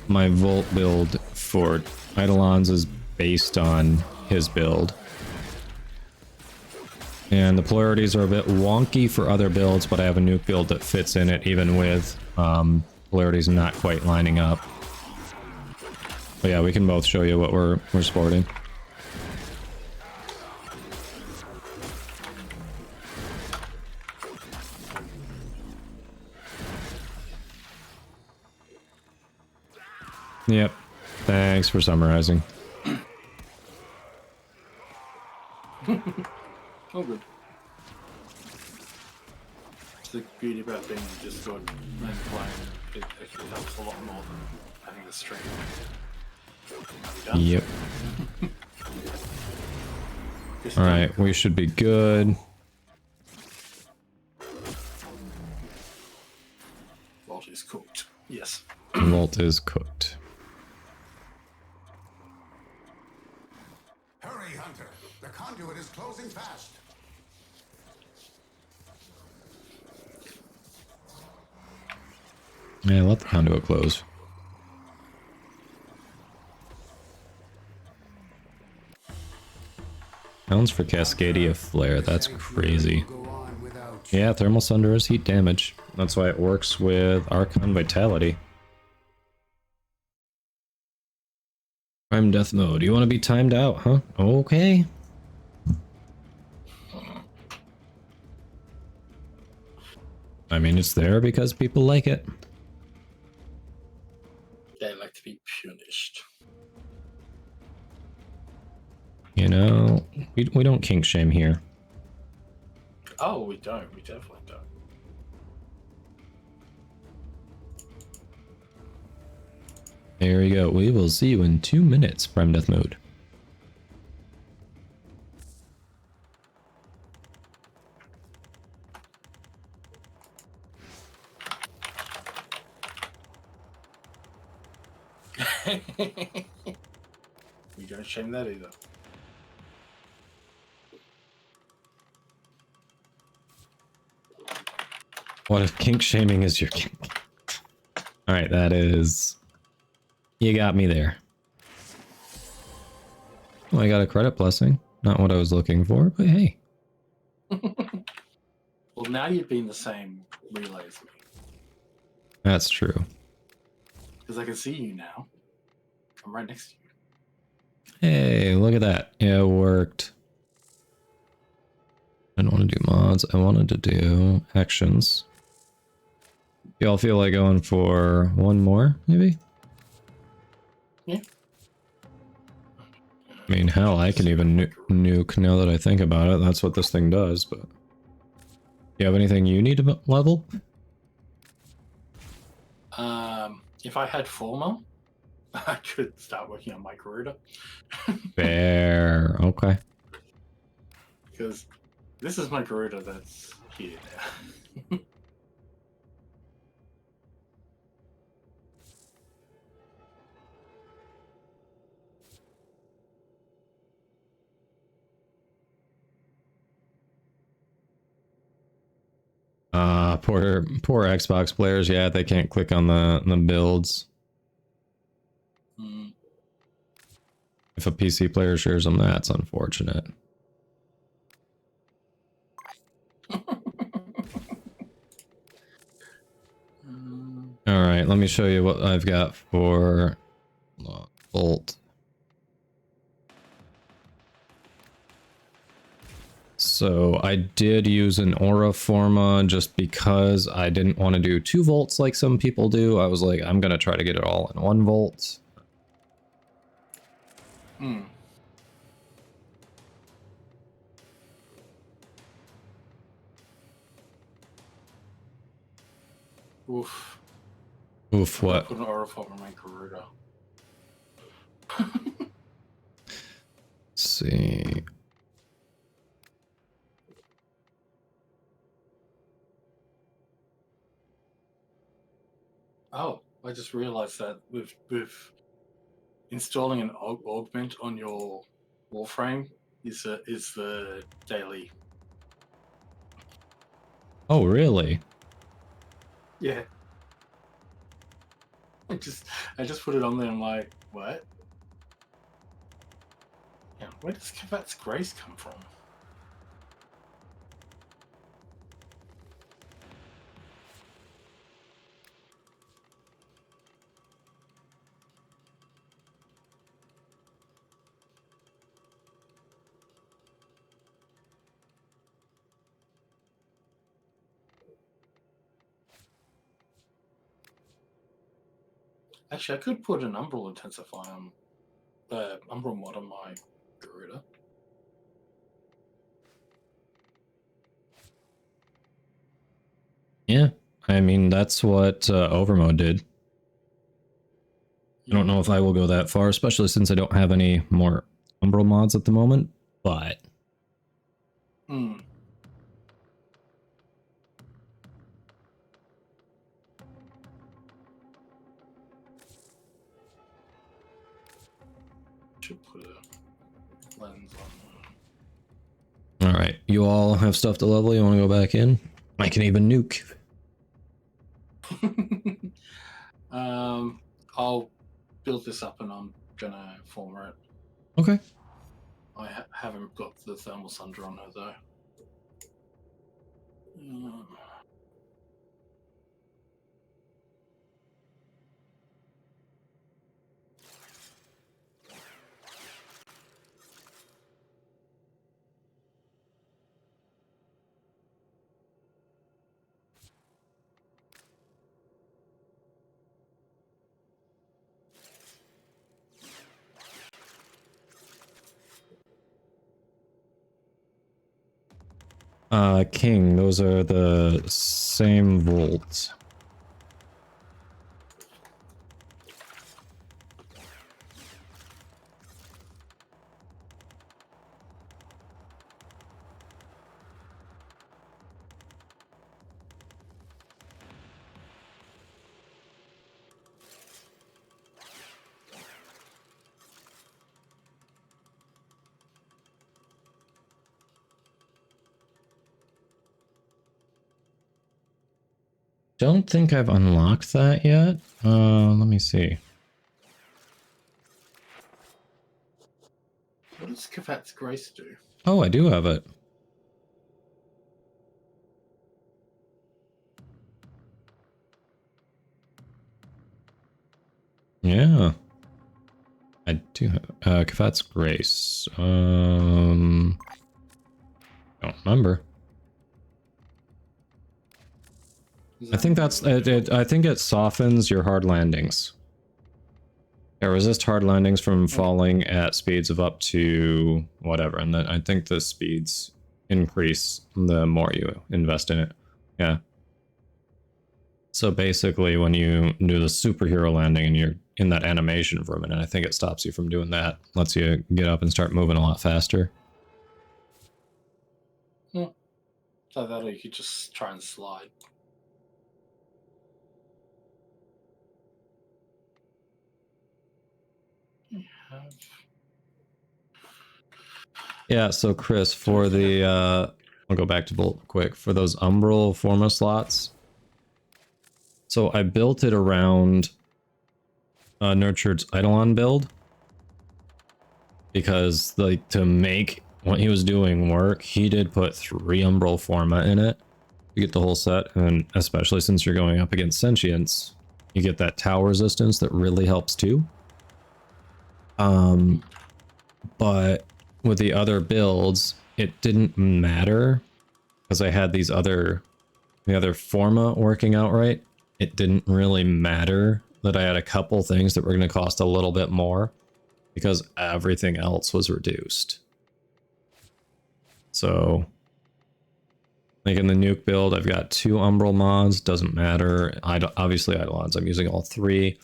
my Volt build for Eidolons is based on his build. And the polarities are a bit wonky for other builds, but I have a nuke build that fits in it even with polarities not quite lining up. But yeah, we can both show you what we're sporting. Yep. Thanks for summarizing. Oh, good. It's the beauty about being in Discord and playing. It actually helps a lot more than having the stream. Yep. Alright, we should be good. Vault is cooked. Yes. Vault is cooked. Hurry, Hunter. The conduit is closing fast. Yeah, let the conduit close. Pounds for Cascadia Flare, that's crazy. Yeah, Thermal Sunder is heat damage. That's why it works with Archon Vitality. Prime Death Mode. You want to be timed out, huh? Okay. I mean, it's there because people like it. They like to be punished. You know, we don't kink shame here. Oh, we don't. We definitely don't. There we go. We will see you in 2 minutes, Prime Death Mode. We don't shame that either. What if kink shaming is your kink? Alright, that is... You got me there. Well, I got a credit blessing. Not what I was looking for, but hey. Well, now you've been the same relay as me. That's true. Because I can see you now. I'm right next to you. Hey, look at that. Yeah, it worked. I didn't want to do mods. I wanted to do actions. Y'all feel like going for one more, maybe? Yeah. I mean, hell, I can even nuke now that I think about it. That's what this thing does, but... You have anything you need to level? If I had Former, I could start working on my Garuda. Fair. Okay. Because this is my Garuda that's here now. Poor Xbox players. Yeah, they can't click on the builds. If a PC player shares them, that's unfortunate. All right, let me show you what I've got for Bolt. So I did use an Aura Forma just because I didn't want to do 2 volts like some people do. I was like, I'm going to try to get it all in 1 volt. Hmm. Oof. Oof, what? Put an Aura Form on my Garuda. Let's see. Oh, I just realized that with installing an augment on your Warframe is the daily. Oh, really? Yeah. I just put it on there and I'm like, what? Yeah, where does Kavat's Grace come from? Actually, I could put an Umbral Intensify on Umbral mod on my Garuda. Yeah, I mean, that's what Overmode did. I don't know if I will go that far, especially since I don't have any more Umbral mods at the moment, but... Hmm. Should put a lens on. Alright, you all have stuff to level, you want to go back in? I can even nuke. I'll build this up and I'm gonna former it. Okay. I haven't got the Thermal Sunder on her though. King, those are the same volts. Don't think I've unlocked that yet. Let me see. What does Kavat's Grace do? Oh, I do have it. Yeah. I do have Kavat's Grace. Don't remember. I think that's it. I think it softens your hard landings. It resists hard landings from falling at speeds of up to whatever, and then I think the speeds increase the more you invest in it. Yeah. So basically, when you do the superhero landing and you're in that animation for a minute, I think it stops you from doing that. Lets you get up and start moving a lot faster. Yeah. So that or you could just try and slide. Yeah, so Chris, for the I'll go back to Volt quick. For those Umbral Forma slots, so I built it around Nurtured's Eidolon build, because like to make what he was doing work, he did put 3 Umbral Forma in it to get the whole set, and especially since you're going up against Sentience, you get that tower resistance that really helps too. But with the other builds, it didn't matter because I had the other forma working out right. It didn't really matter that I had a couple things that were going to cost a little bit more because everything else was reduced. So, like in the nuke build, I've got 2 Umbral mods, doesn't matter. Obviously Eidolons, I'm using all 3.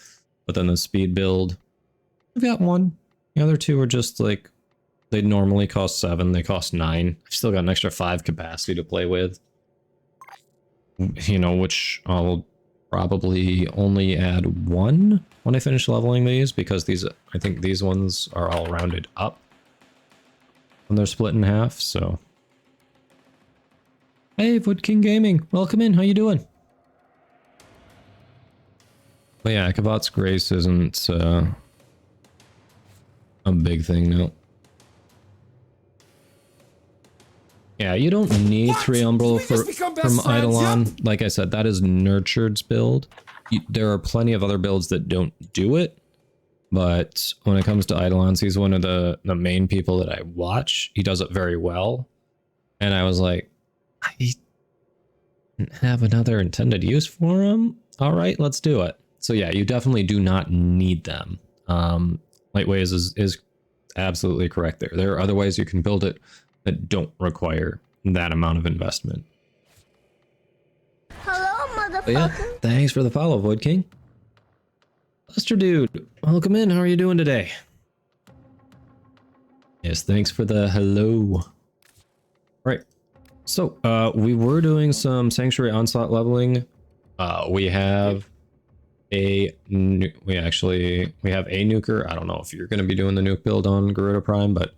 But then the speed build, I've got 1. The other 2 are just like, they normally cost 7, they cost 9. I've still got an extra 5 capacity to play with. You know, which I'll probably only add 1 when I finish leveling these, because I think these ones are all rounded up when they're split in half, so. Hey, Wood King Gaming, welcome in, how you doing? But yeah, Kavat's Grace isn't a big thing now. Yeah, you don't need 3 Umbral from Eidolon. Like I said, that is Nurtured's build. There are plenty of other builds that don't do it, but when it comes to Eidolons, he's one of the main people that I watch. He does it very well. And I was like, I have another intended use for him? Alright, let's do it. So yeah, you definitely do not need them. Lightways is absolutely correct there. There are other ways you can build it that don't require that amount of investment. Hello, motherfucker. But yeah, thanks for the follow, Void King. Lester Dude, welcome in. How are you doing today? Yes, thanks for the hello. Right. So, we were doing some Sanctuary Onslaught leveling. We have we have a nuker. I don't know if you're going to be doing the nuke build on Garuda Prime, but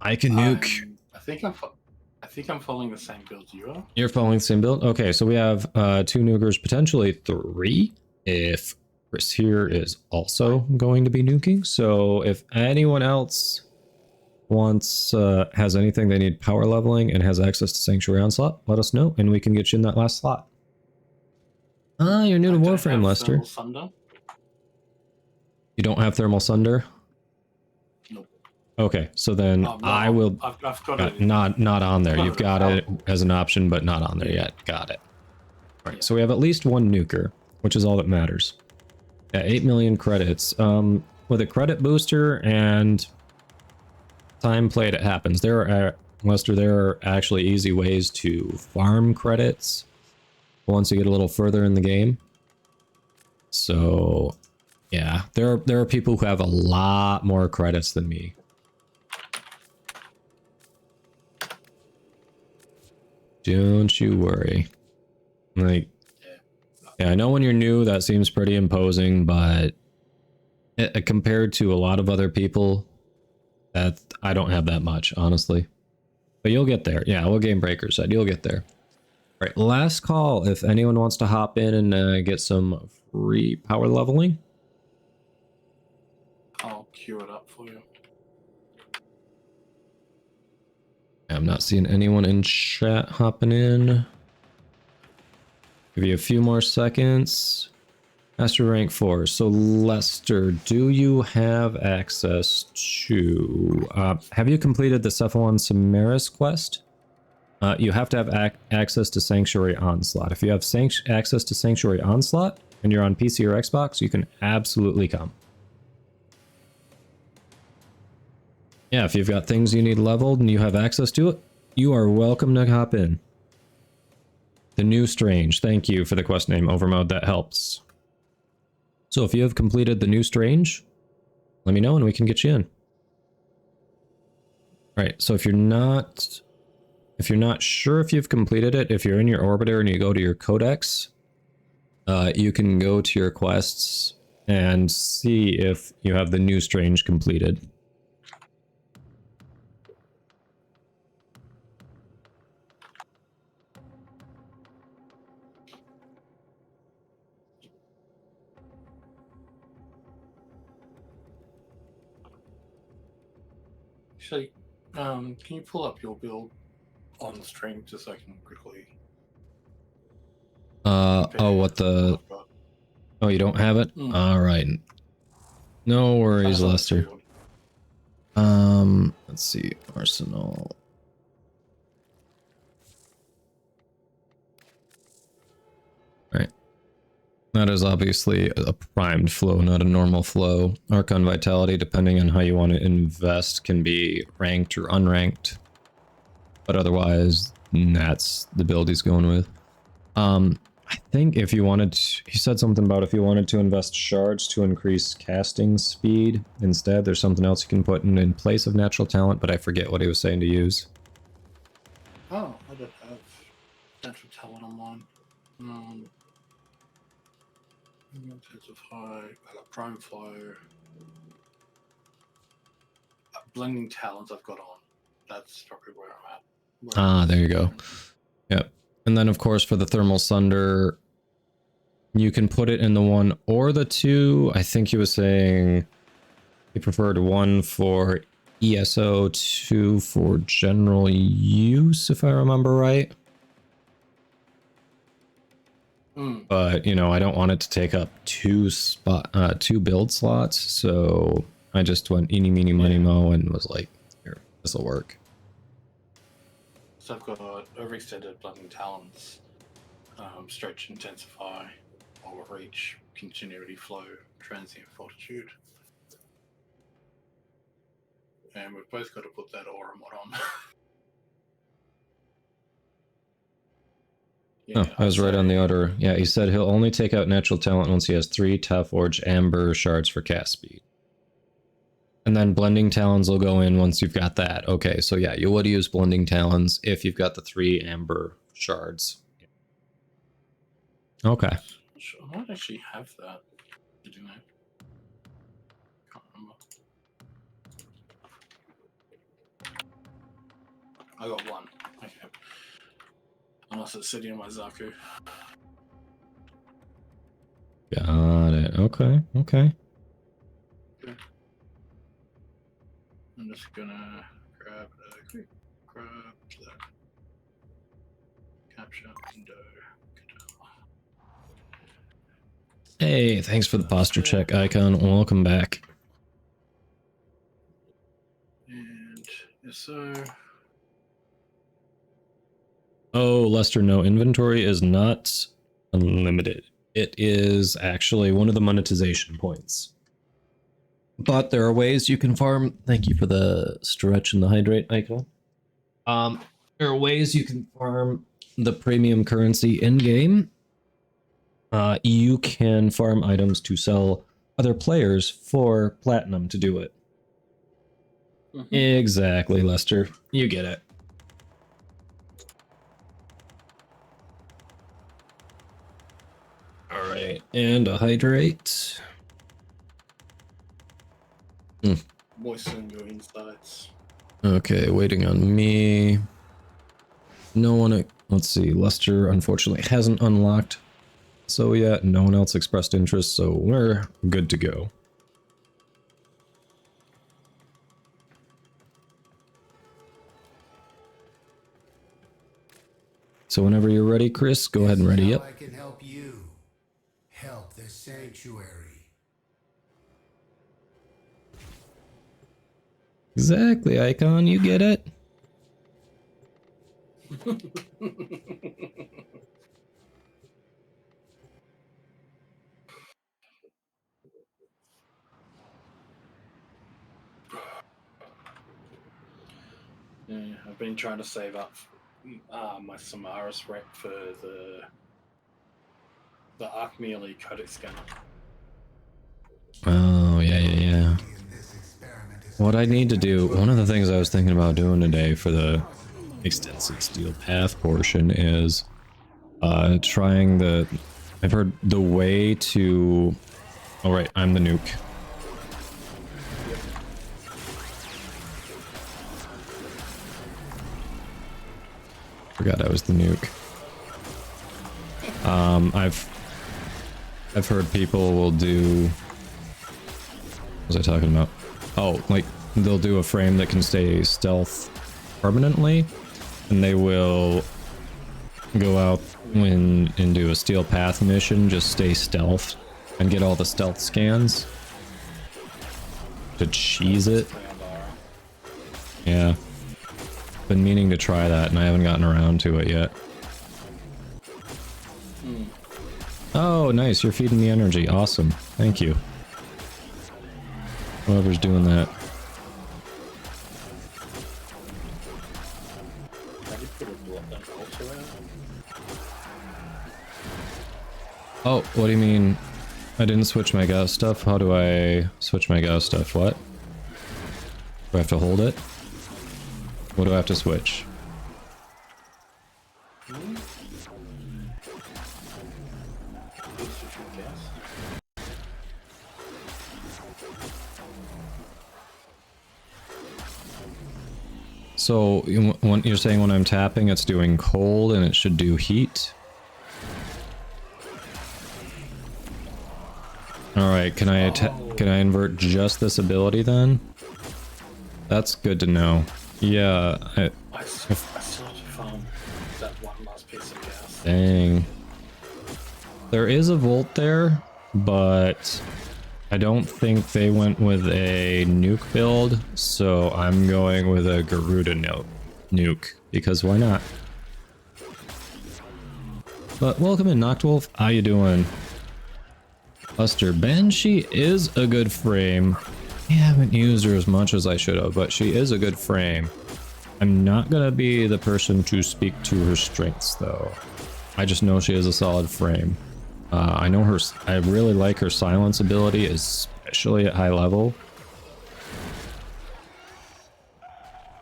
I can nuke. I think I'm following the same build you are. You're following the same build? Okay, so we have 2 nukers, potentially 3, if Chris here is also going to be nuking. So if anyone else has anything they need power leveling and has access to Sanctuary Onslaught, let us know and we can get you in that last slot. Ah, you're new to Warframe, Lester. You don't have Thermal Sunder? Nope. Okay, so then I will. I've got it. Not on there. You've got it as an option, but not on there yet. Got it. All right, so we have at least 1 nuker, which is all that matters. Yeah, 8 million credits. With a credit booster and time played, it happens. Lester, there are actually easy ways to farm credits once you get a little further in the game. So, yeah, there are people who have a lot more credits than me. Don't you worry. Like, yeah, I know when you're new that seems pretty imposing, but compared to a lot of other people, that I don't have that much, honestly. But you'll get there. Yeah, what Game Breaker said, you'll get there. All right, last call if anyone wants to hop in and get some free power leveling. I'll queue it up for you. I'm not seeing anyone in chat hopping in. Give you a few more seconds. Master rank 4. So Lester, do you have access to... have you completed the Cephalon Samaris quest? You have to have access to Sanctuary Onslaught. If you have access to Sanctuary Onslaught and you're on PC or Xbox, you can absolutely come. Yeah, if you've got things you need leveled and you have access to it, you are welcome to hop in. The New Strange. Thank you for the quest name, Overmode. That helps. So if you have completed the New Strange, let me know and we can get you in. Right, so if you're not sure if you've completed it, if you're in your orbiter and you go to your codex, you can go to your quests and see if you have the New Strange completed. Actually, can you pull up your build on the stream just so I can quickly... Oh, you don't have it? All right. No worries, Lester. Let's see, arsenal. Right. That is obviously a primed flow, not a normal flow. Archon Vitality, depending on how you want to invest, can be ranked or unranked. But otherwise, that's the build he's going with. I think if you wanted to, he said something about if you wanted to invest shards to increase casting speed instead, there's something else you can put in place of natural talent, but I forget what he was saying to use. Oh, I don't have natural talent online. Intensify, I got prime flow. Blending talents I've got on. That's probably where I'm at. Ah, there you go. Yep. And then of course for the thermal sunder, you can put it in the 1 or the 2. I think he was saying he preferred 1 for ESO, 2 for general use, if I remember right. But, you know, I don't want it to take up 2 build slots, so I just went eeny, meeny, miny, mo, and was like, here, this'll work. So I've got overextended blending talents, stretch, intensify, overreach, continuity flow, transient fortitude. And we've both got to put that aura mod on. Yeah, I was right on the order. Yeah, he said he'll only take out natural talent once he has 3 Tafforge Amber shards for cast speed. And then blending talons will go in once you've got that. Okay, so yeah, you would use blending talons if you've got the 3 Amber shards. Okay. I might actually have that. Didn't I? Can't remember. I got 1. Okay. Unless it's sitting in my Zaku. Got it. Okay, okay. I'm just gonna grab a quick grab that. Capture window. Hey, thanks for the posture check, Icon. Welcome back. And yes, so. Oh, Lester, no, inventory is not unlimited. It is actually one of the monetization points. But there are ways you can farm. Thank you for the stretch and the hydrate, Icon. There are ways you can farm the premium currency in-game. You can farm items to sell other players for platinum to do it. Exactly, Lester. You get it. All right, and a hydrate. Moisten your insides. Okay, waiting on me. No one, let's see, Lester unfortunately hasn't unlocked. So yeah, no one else expressed interest, so we're good to go. So whenever you're ready, Chris, go ahead and ready up. I can help you. Help the sanctuary. Exactly, Icon, you get it. Yeah, I've been trying to save up my Samaris rep for the Arc Melee Codex scanner. Oh, yeah. What I need to do, one of the things I was thinking about doing today for the extensive steel path portion is trying the, I've heard the way to, oh right, I'm the nuke. Forgot I was the nuke. I've heard people will do, what was I talking about? Oh, like they'll do a frame that can stay stealth permanently, and they will go out and do a steel path mission, just stay stealth and get all the stealth scans to cheese it. Yeah. Been meaning to try that and I haven't gotten around to it yet. Oh, nice. You're feeding me energy. Awesome. Thank you. Whoever's doing that. Oh, what do you mean? I didn't switch my gas stuff? How do I switch my gas stuff? What? Do I have to hold it? What do I have to switch? So, you're saying when I'm tapping it's doing cold and it should do heat? Alright, can I invert just this ability then? That's good to know. Yeah, I still have to find that one last piece of gas. Dang. There is a volt there, but I don't think they went with a nuke build, so I'm going with a Garuda nuke, because why not? But welcome in, Noctwolf. How you doing? Buster, Banshee is a good frame. I haven't used her as much as I should have, but she is a good frame. I'm not gonna be the person to speak to her strengths, though. I just know she is a solid frame. I know her. I really like her silence ability, especially at high level.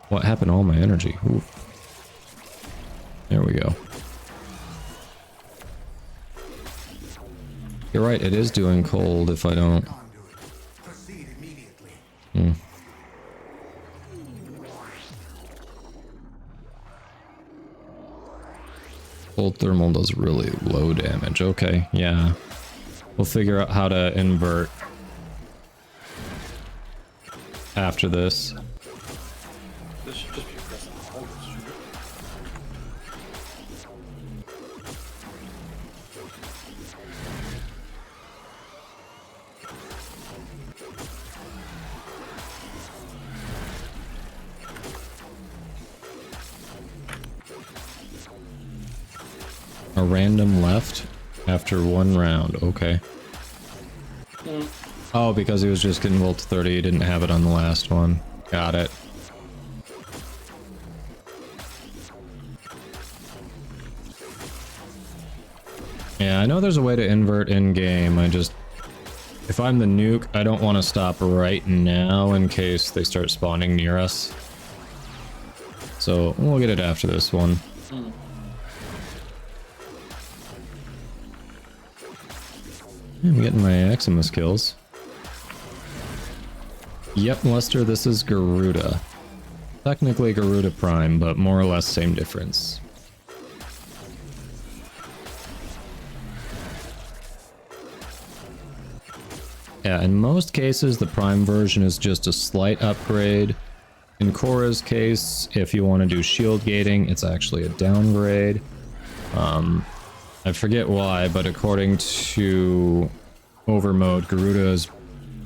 What happened to all my energy? Ooh. There we go. You're right, it is doing cold if I don't. Hmm. Cold thermal does really low damage. Okay, yeah. We'll figure out how to invert after this. This should just be pressing hold, shouldn't it? A random left after one round. Okay. Oh, because he was just getting volt to 30, he didn't have it on the last one. Got it. Yeah, I know there's a way to invert in-game. I just... If I'm the nuke, I don't want to stop right now in case they start spawning near us. So, we'll get it after this one. I'm getting my Eximus kills. Yep, Lester, this is Garuda. Technically Garuda Prime, but more or less same difference. Yeah, in most cases the Prime version is just a slight upgrade. In Korra's case, if you want to do shield gating, it's actually a downgrade. I forget why, but according to Overmode, Garuda's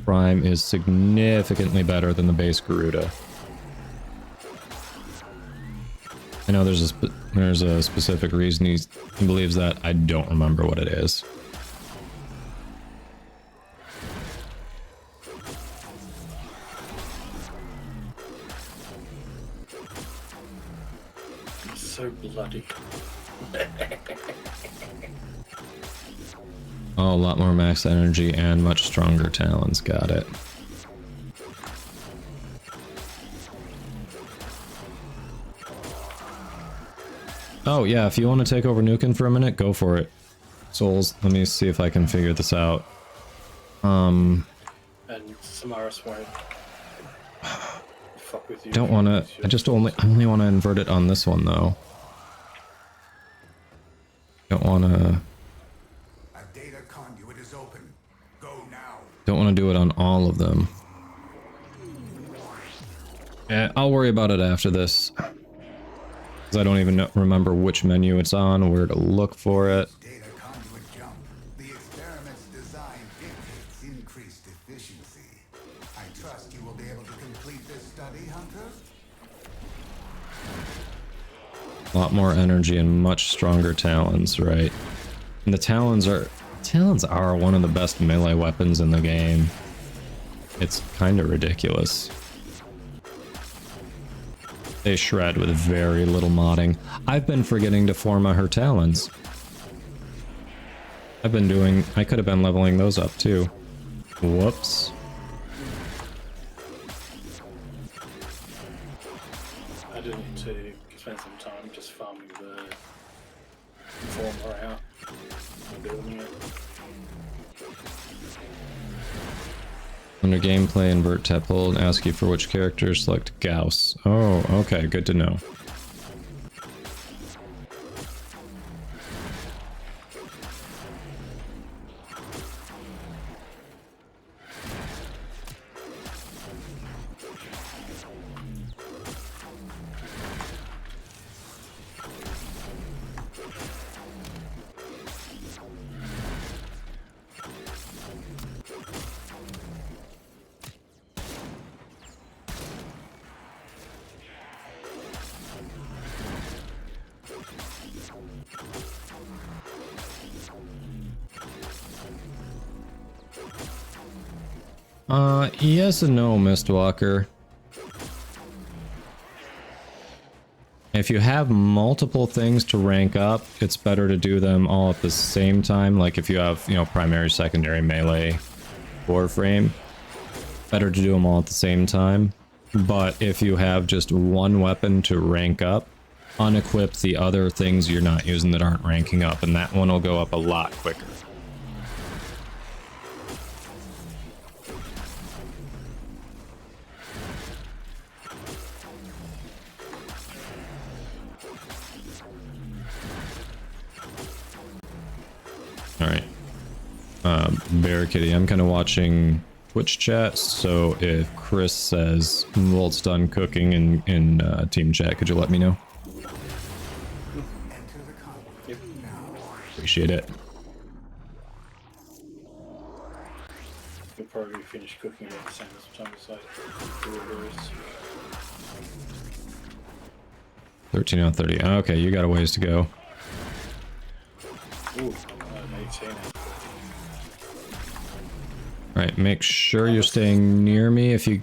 Prime is significantly better than the base Garuda. I know there's a specific reason he believes that. I don't remember what it is. It's so bloody. Oh, a lot more max energy and much stronger talons. Got it. Oh, yeah, if you want to take over Nukin for a minute, go for it. Souls, let me see if I can figure this out. And Samaras won't fuck with you. Don't want to... I only want to invert it on this one, though. Don't want to... Don't want to do it on all of them. Yeah, I'll worry about it after this. Because I don't even remember which menu it's on, where to look for it. Data conduit jump. The experiment's design dictates increased efficiency. I trust you will be able to complete this study, Hunter? A lot more energy and much stronger talons, right? And the talons are one of the best melee weapons in the game. It's kind of ridiculous. They shred with very little modding. I've been forgetting to forma her talons. I could have been leveling those up too. Whoops. I did need to spend some time just farming the former out and building it. Under gameplay, invert tab hold, ask you for which character, select Gauss. Oh, okay, good to know. Yes and no, Mistwalker. If you have multiple things to rank up, it's better to do them all at the same time. Like if you have, you know, primary, secondary, melee, Warframe, better to do them all at the same time. But if you have just one weapon to rank up, unequip the other things you're not using that aren't ranking up, and that one will go up a lot quicker. Alright. Bear Kitty, I'm kind of watching Twitch chat, so if Chris says Volt's done cooking in team chat, could you let me know? Yep. Appreciate it. You'll probably finish cooking about the same time as like blueberries. 13 out of 30. Okay, you got a ways to go. Ooh, 18. Alright, make sure you're staying near me. If you,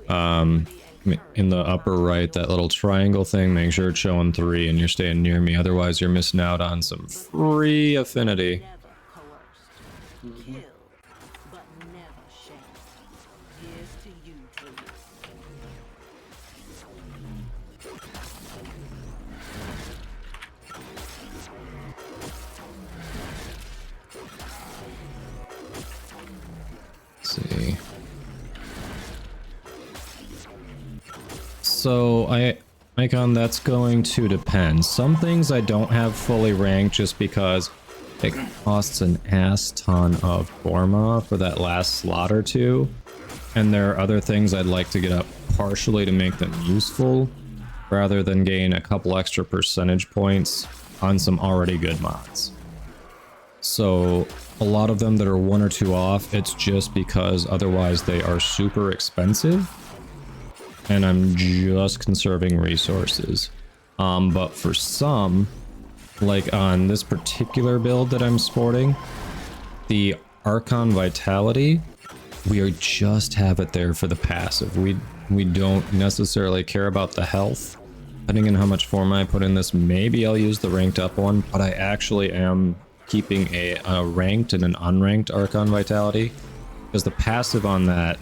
in the upper right, that little triangle thing, make sure it's showing 3 and you're staying near me. Otherwise, you're missing out on some free affinity. Mm-hmm. See. So Icon, that's going to depend. Some things I don't have fully ranked just because it costs an ass ton of forma for that last slot or two, and there are other things I'd like to get up partially to make them useful rather than gain a couple extra percentage points on some already good mods. So a lot of them that are 1 or 2 off, it's just because otherwise they are super expensive and I'm just conserving resources. But for some, like on this particular build that I'm sporting, the Archon Vitality, we just have it there for the passive. We don't necessarily care about the health. Depending on how much form I put in this, maybe I'll use the ranked up one, but I actually am keeping a ranked and an unranked Archon Vitality, because the passive on that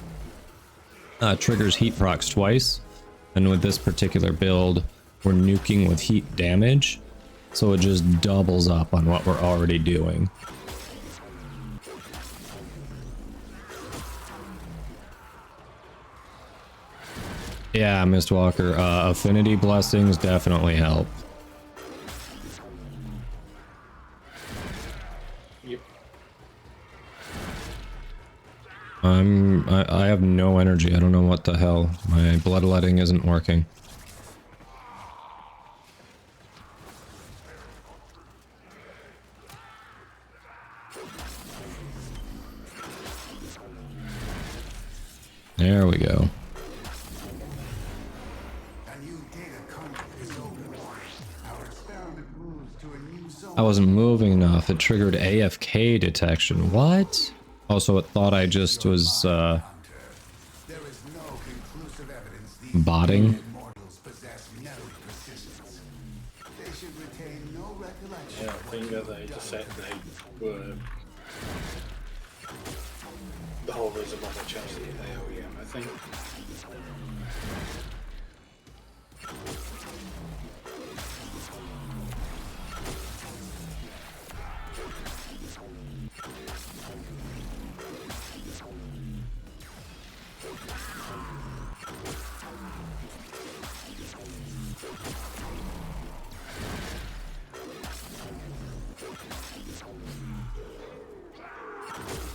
triggers heat procs twice, and with this particular build, we're nuking with heat damage, so it just doubles up on what we're already doing. Yeah, Mistwalker, affinity blessings definitely help. I have no energy. I don't know what the hell. My bloodletting isn't working. There we go. I wasn't moving enough. It triggered AFK detection. What? Also, it thought I just was, botting. Yeah, I think that they just said they were the whole reason why they changed the AOEM, I think.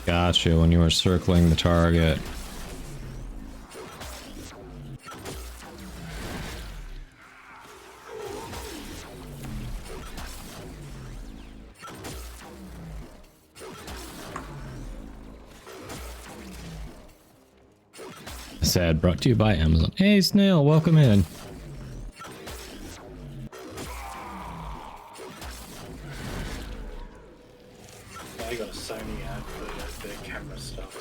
Gotcha, when you were circling the target. Sad, brought to you by Amazon. Hey Snail, welcome in. I got a Sony ad for their camera stuff.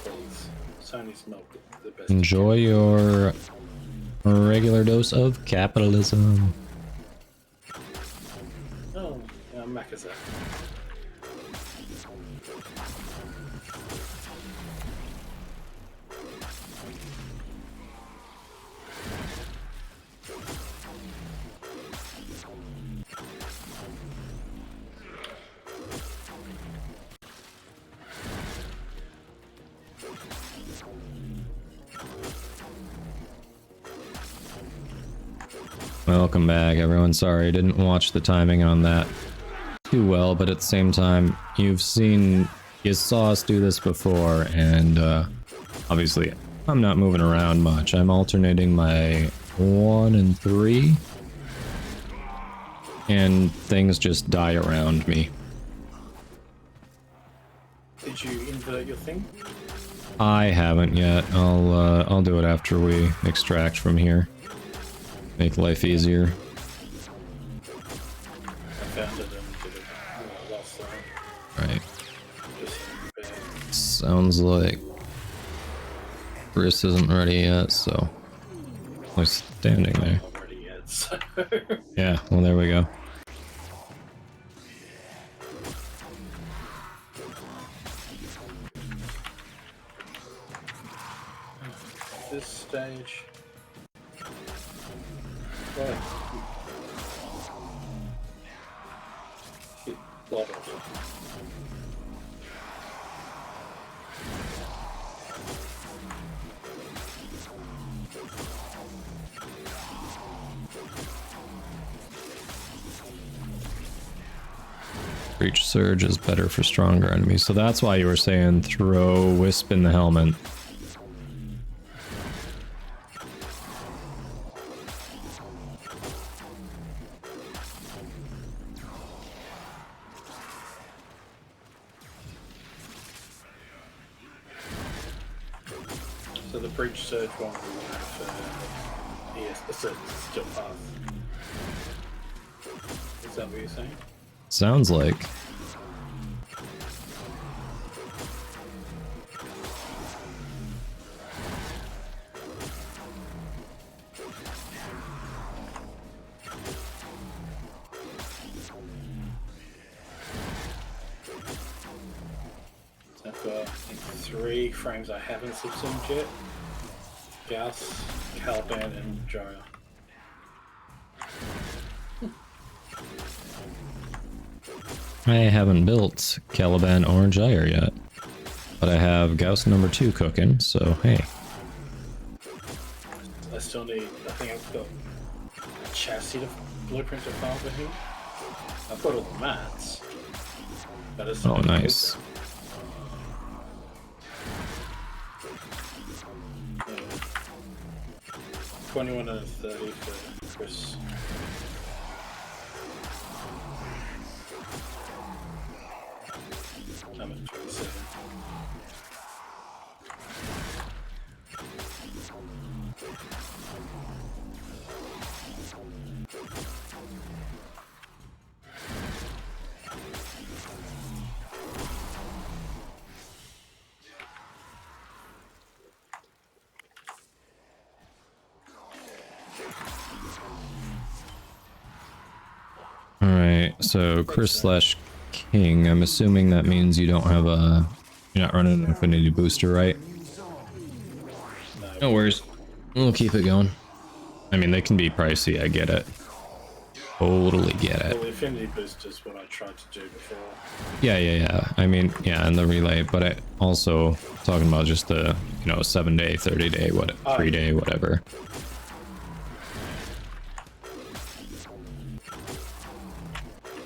Please. Sony's not the best. Enjoy your regular dose of capitalism. Oh, yeah, Mac is that. Welcome back, everyone. Sorry, didn't watch the timing on that too well, but at the same time, you saw us do this before, and obviously, I'm not moving around much. I'm alternating my 1 and 3, and things just die around me. Did you invert your thing? I haven't yet. I'll do it after we extract from here. Make life easier. I found it and did it last time. Right. Sounds like Chris isn't ready yet, so he's standing there. I'm not ready yet, so. Yeah, well there we go. This stage. Right. Blood off. Breach Surge is better for stronger enemies, so that's why you were saying throw Wisp in the helmet. So the Breach Surge one will have the still path. Is that what you're saying? Sounds like. So I've got, I think, 3 frames I haven't subsumed yet. Gauss, Caliban, and Jara. I haven't built Caliban or Gyre yet, but I have Gauss number 2 cooking, so hey. I still need, I think I've got a chassis to blueprint to file for him. I've got all the mats. But it's Oh, nice. Yeah. 21 and a 30 for Chris. I'm at 27. Alright, so Chris/King, I'm assuming that means you don't have a... You're not running an Infinity Booster, right? No worries. We'll keep it going. I mean, they can be pricey, I get it. Totally get it. Well, the Infinity Booster is what I tried to do before. Yeah. I mean, yeah, and the relay, but I also talking about just the, 7-day, 30-day, 3-day, whatever.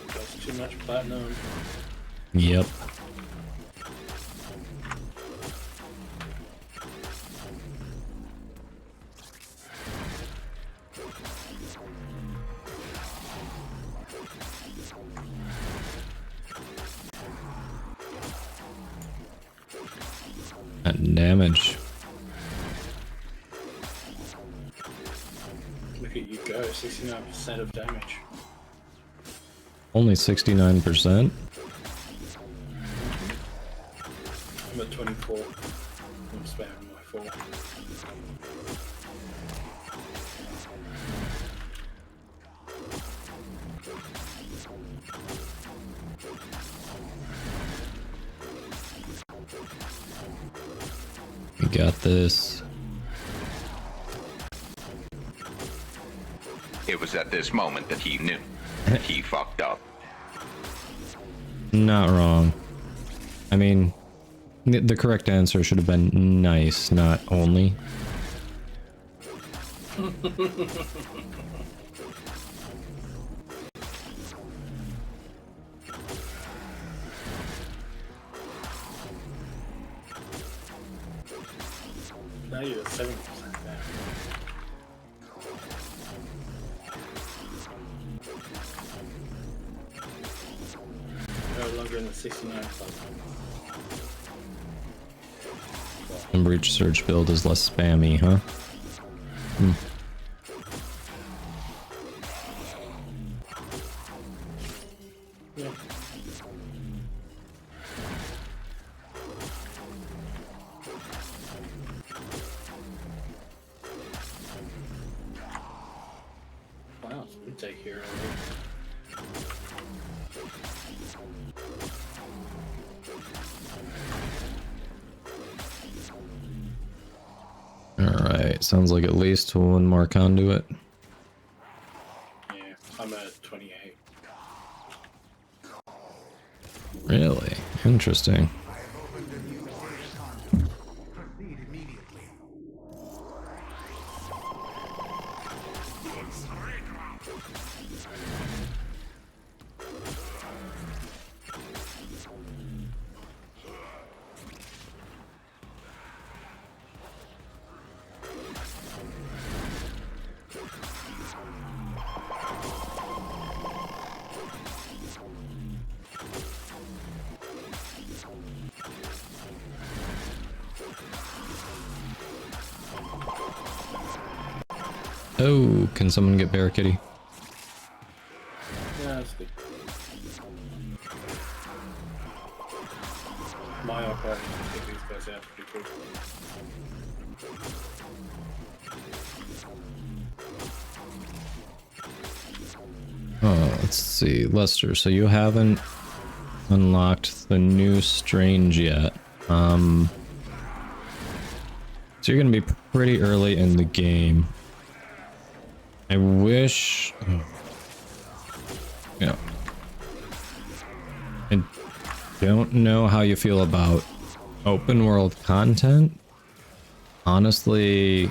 That's too much platinum. Yep. That damage. Look at you go, 69% of damage. Only 69%? I'm at 24. I'm spamming my 4. We got this. It was at this moment that he knew. He fucked up. Not wrong. I mean, the correct answer should have been nice, not only. Now you're at 70% now. No longer in the 69 club. And Breach Surge build is less spammy, huh? Yeah. Wow, we take here already. Alright, sounds like at least one more conduit. Yeah, I'm at 28. Really? Interesting. Oh, can someone get Bear Kitty? Yeah, that's good. My operator can take these guys out pretty quick. Oh, let's see. Lester, so you haven't unlocked the new Strange yet. So you're gonna be pretty early in the game. I wish... Yeah. I don't know how you feel about open world content. Honestly,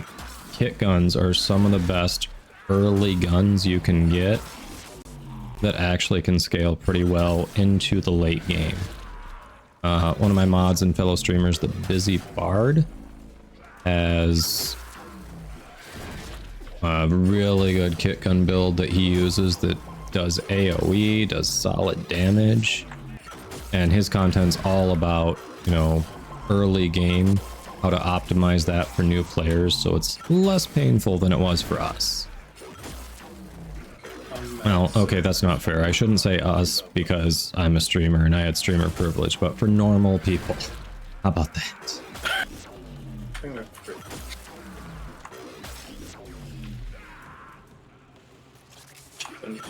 kit guns are some of the best early guns you can get that actually can scale pretty well into the late game. One of my mods and fellow streamers, the Busy Bard, has a really good kit gun build that he uses that does AoE, does solid damage, and his content's all about, early game, how to optimize that for new players, so it's less painful than it was for us. Well, okay, that's not fair. I shouldn't say us because I'm a streamer and I had streamer privilege, but for normal people, how about that?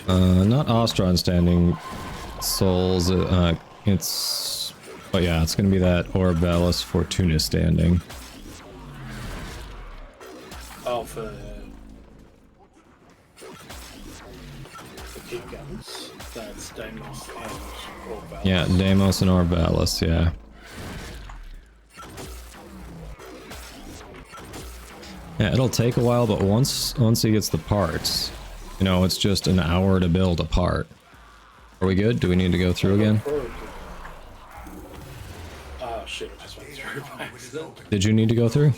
Not Ostron standing souls. It's... Oh yeah, it's gonna be that Orbelis Fortuna standing. Oh, for kick guns. That's Deimos and Orbelis. Yeah, Deimos and Orbelis, yeah. Yeah, it'll take a while, but once he gets the parts, you know, it's just an hour to build a part. Are we good? Do we need to go through again? Oh shit, I just went through by accident. Did you need to go through?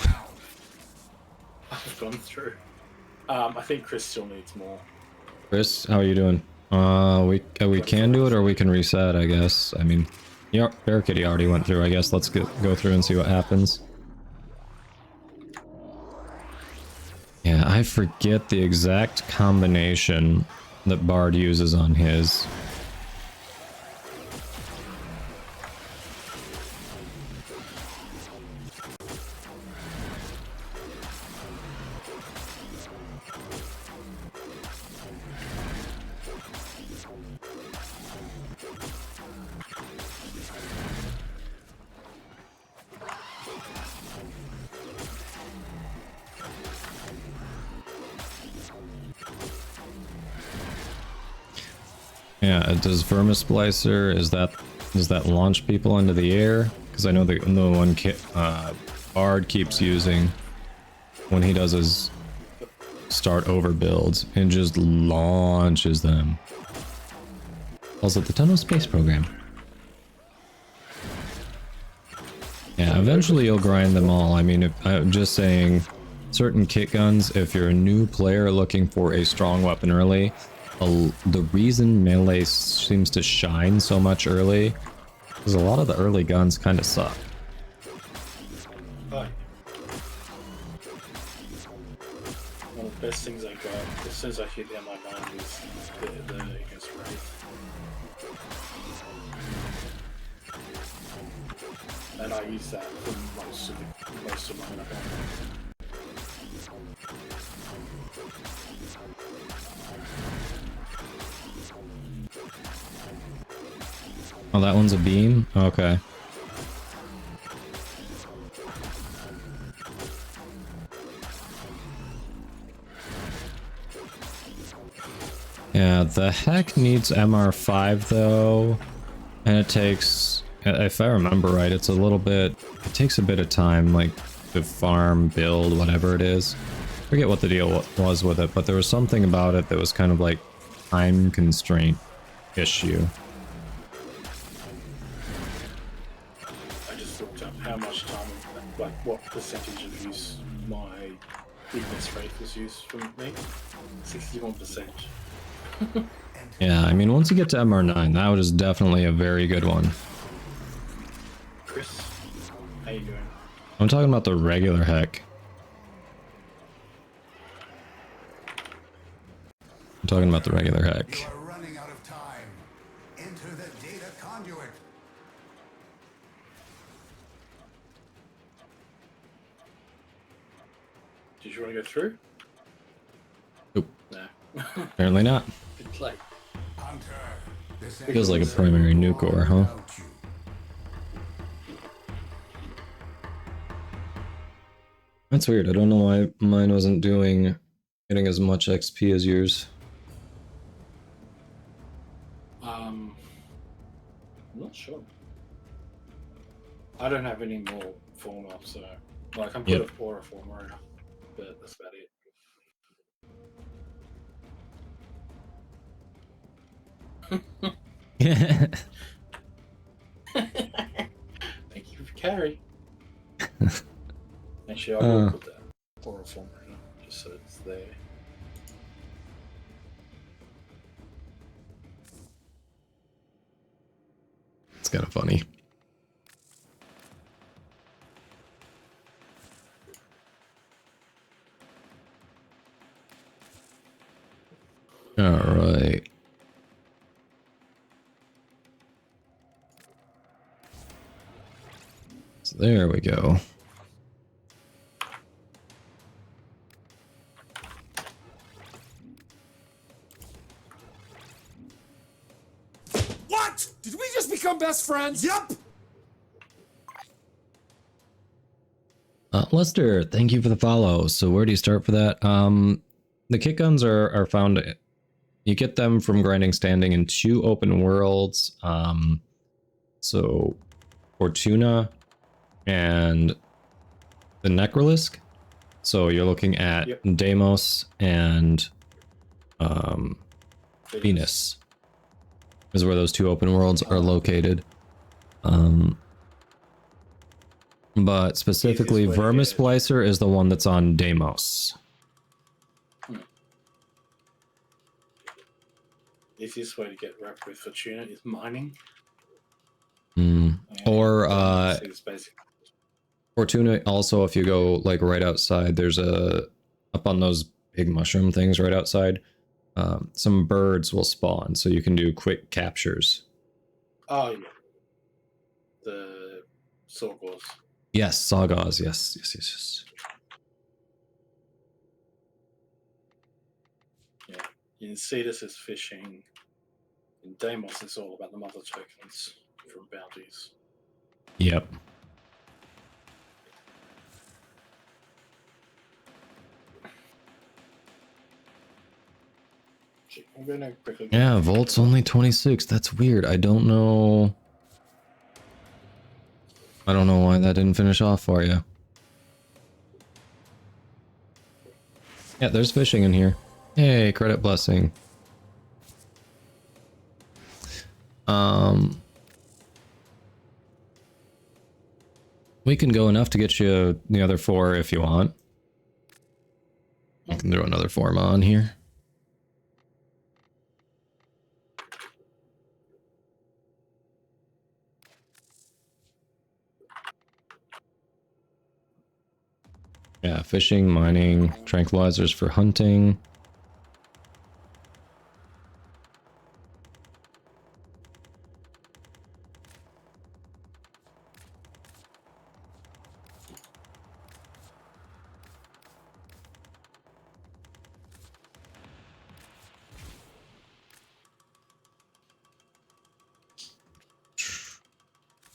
I've gone through. I think Chris still needs more. Chris, how are you doing? We can do it or we can reset, I guess. I mean, yeah, Bear Kitty already went through, I guess. Let's go through and see what happens. Yeah, I forget the exact combination that Bard uses on his. Yeah, does Vermis Splicer, does that launch people into the air? Because I know the one Bard keeps using when he does his start over builds and just launches them. Calls it the Tunnel Space Program. Yeah, eventually you'll grind them all. I mean, I'm just saying, certain kit guns, if you're a new player looking for a strong weapon early, the reason melee seems to shine so much early is a lot of the early guns kind of suck. One of the best things I got as soon as I hit the MI9 was the against Wraith. And I use that for most of my weapon. Oh, that one's a beam? Okay. Yeah, the Heck needs MR5 though, and it takes, if I remember right, it's a little bit, it takes a bit of time, like, to farm, build, whatever it is. I forget what the deal was with it, but there was something about it that was kind of like time constraint issue. How much time, like what percentage of use my weakness rate was used from me? 61%. Yeah, I mean, once you get to MR9, that is definitely a very good one. Chris, how you doing? I'm talking about the regular Heck. I'm talking about the regular Heck. You are running out of time. Enter the data conduit. Did you want to go through? Nope. No. Apparently not. Good play. Feels like a primary nuke ore, huh? That's weird. I don't know why mine wasn't getting as much XP as yours. I'm not sure. I don't have any more former, so like I can put a aura former in, but that's about it. Thank you for carry. Actually, I will put that aura former in, just so it's there. It's kind of funny. All right. So there we go. What? Did we just become best friends? Yep. Lester, thank you for the follow. So where do you start for that? The kick guns are found. You get them from grinding standing in 2 open worlds. So Fortuna and the Necrolisk. So you're looking at Deimos and Venus is where those 2 open worlds are located. But specifically, Vermisplicer is the one that's on Deimos. Easiest way to get wrapped with Fortuna is mining. Or It's basic. Fortuna also, if you go like right outside, there's up on those big mushroom things right outside, some birds will spawn, so you can do quick captures. Oh yeah. The Sorgors. Yes, Sawgars, yes. Yeah. In Cetus is fishing. In Deimos is all about the mother tokens from bounties. Yep. I'm gonna quickly Yeah, Volt's only 26. That's weird. I don't know why that didn't finish off for you. Yeah, there's fishing in here. Hey, credit blessing. We can go enough to get you the other 4 if you want. I can throw another form on here. Yeah, fishing, mining, tranquilizers for hunting.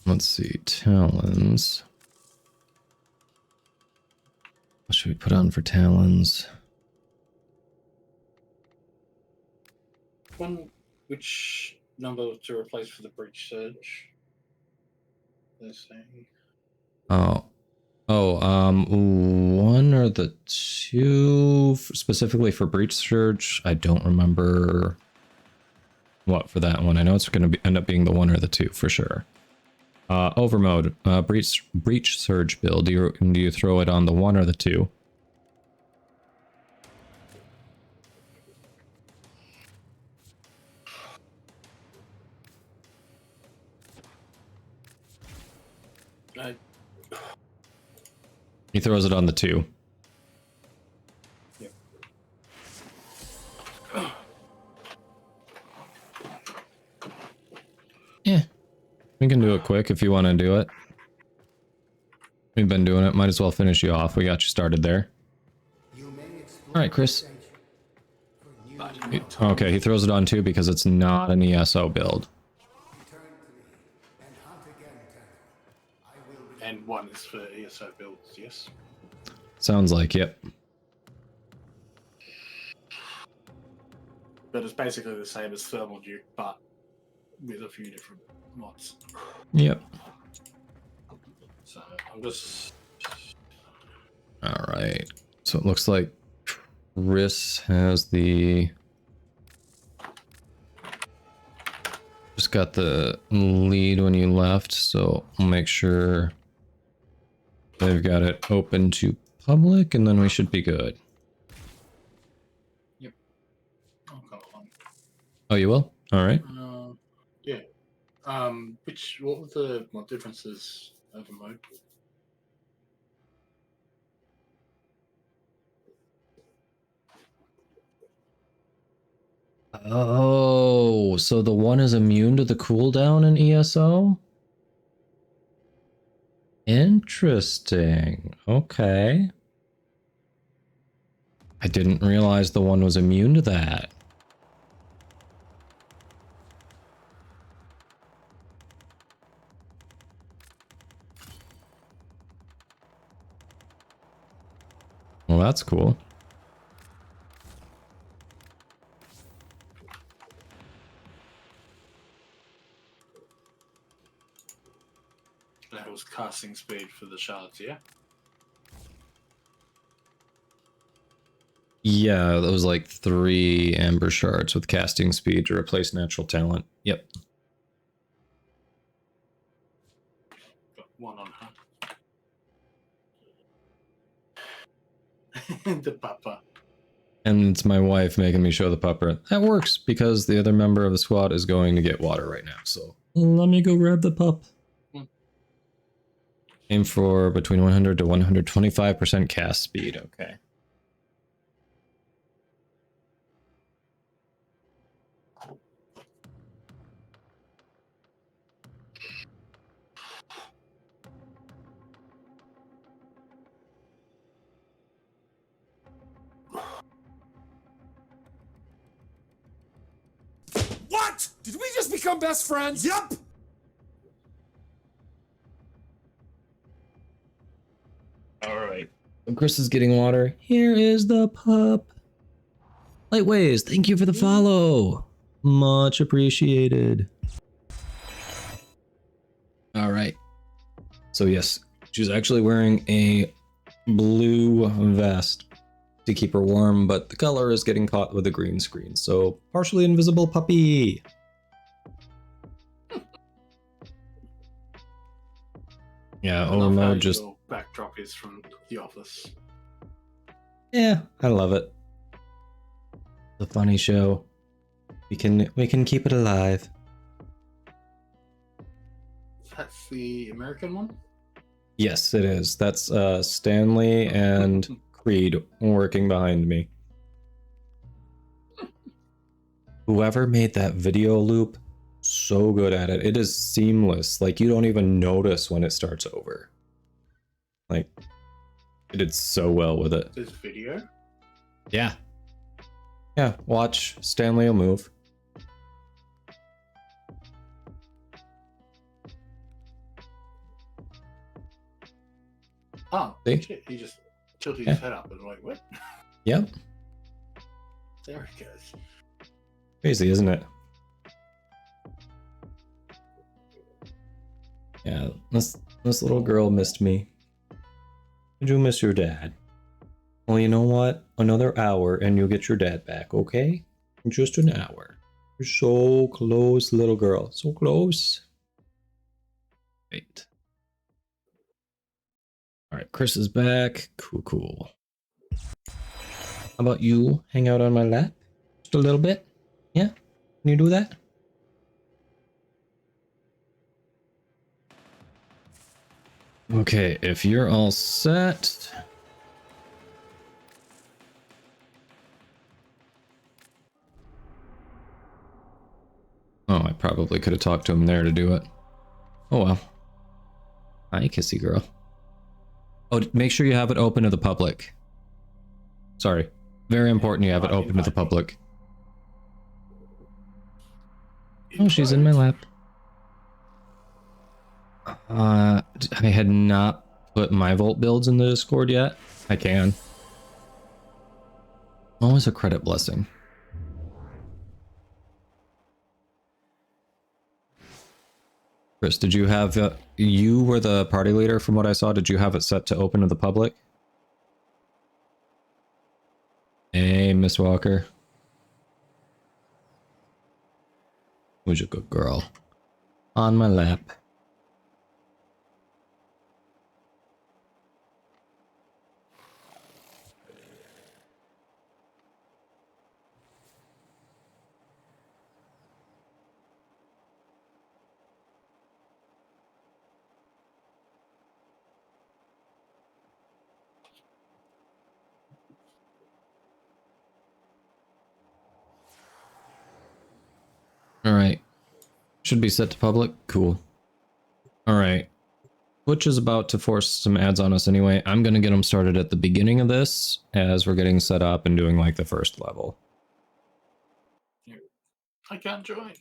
Let's see, talons. What should we put on for talons? Which number to replace for the breach surge? They're saying. One or the 2 specifically for breach surge. I don't remember what for that one. I know it's going to end up being the 1 or the 2 for sure. Overmode, breach surge build. Do you throw it on the 1 or the 2? He throws it on the 2. Yep. Yeah. We can do it quick if you want to do it. We've been doing it. Might as well finish you off. We got you started there. Alright, Chris. Okay, he throws it on 2 because it's not an ESO build. And 1 is for ESO builds, yes? Sounds like, yep. But it's basically the same as Thermal Duke, but with a few different mods. Yep. So I'm just... Alright. So it looks like Chris has the... Just got the lead when you left, so I'll make sure they've got it open to public, and then we should be good. Yep. I'll go along. Oh, you will? Alright. Yeah. What were the mod differences over mode? Oh, so the 1 is immune to the cooldown in ESO? Interesting. Okay. I didn't realize the 1 was immune to that. Well, that's cool. That was casting speed for the shards, yeah? Yeah, that was like 3 amber shards with casting speed to replace natural talent. Yep. Got one on her. The papa. And it's my wife making me show the pupper. That works because the other member of the squad is going to get water right now. So let me go grab the pup. Aim for between 100 to 125% cast speed. Okay. What? Did we just become best friends? Yup! Alright. Chris is getting water. Here is the pup. Lightways, thank you for the follow. Much appreciated. Alright. So yes, she's actually wearing a blue vest to keep her warm, but the color is getting caught with a green screen. So partially invisible puppy. Yeah, I love how mode just... your backdrop is from The Office. Yeah, I love it. It's a funny show. We can keep it alive. That's the American one? Yes, it is. That's Stanley and Creed working behind me. Whoever made that video loop, so good at it. It is seamless. Like, you don't even notice when it starts over. Like, it did so well with it. This video? Yeah. Yeah, watch. Stanley will move. Oh, see? Shit, he just tilted his head up and like, what? Yep. There he goes. Crazy, isn't it? Yeah, this little girl missed me. Did you miss your dad? Well, you know what? Another hour and you'll get your dad back, okay? Just an hour. You're so close, little girl. So close. Wait. Alright, Chris is back. Cool, cool. How about you hang out on my lap? Just a little bit? Yeah? Can you do that? Okay, if you're all set... Oh, I probably could have talked to him there to do it. Oh well. Hi, kissy girl. Oh, make sure you have it open to the public. Sorry. Very important you have it open to the public. Oh, she's in my lap. I had not put my Volt builds in the Discord yet. I can. Always a credit blessing. Chris, did you have... you were the party leader from what I saw. Did you have it set to open to the public? Hey, Miss Walker. Who's a good girl? On my lap. Alright. Should be set to public? Cool. Alright. Twitch is about to force some ads on us anyway. I'm gonna get them started at the beginning of this, as we're getting set up and doing like the first level. I can't join.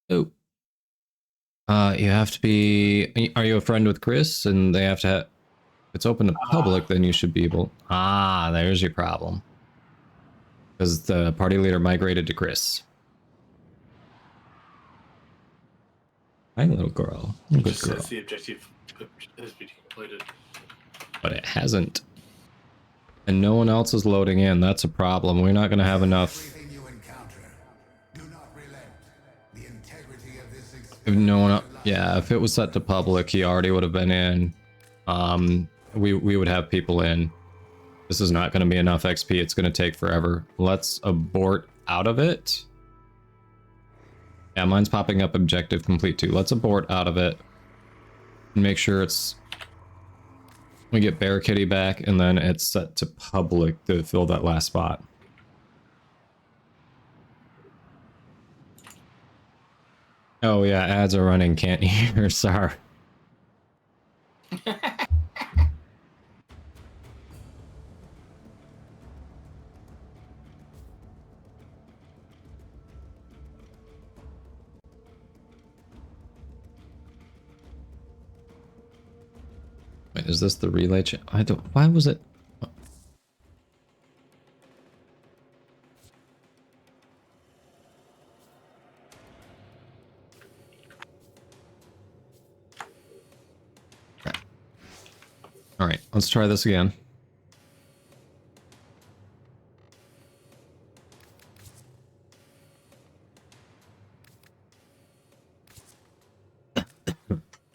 Oh. You have to be... Are you a friend with Chris? And they have to If it's open to public, then you should be able... Ah, there's your problem. Because the party leader migrated to Chris. Hi, little girl. Good Just girl. says the objective has been completed. But it hasn't. And no one else is loading in. That's a problem. We're not going to have enough. If no one, yeah, if it was set to public, he already would have been in. We would have people in. This is not going to be enough XP. It's going to take forever. Let's abort out of it. Yeah, mine's popping up objective complete too. Let's abort out of it. And make sure it's... We get Bear Kitty back, and then it's set to public to fill that last spot. Oh yeah, ads are running, can't hear, sorry. Wait, is this the relay chat? I don't... Why was it... Alright, let's try this again.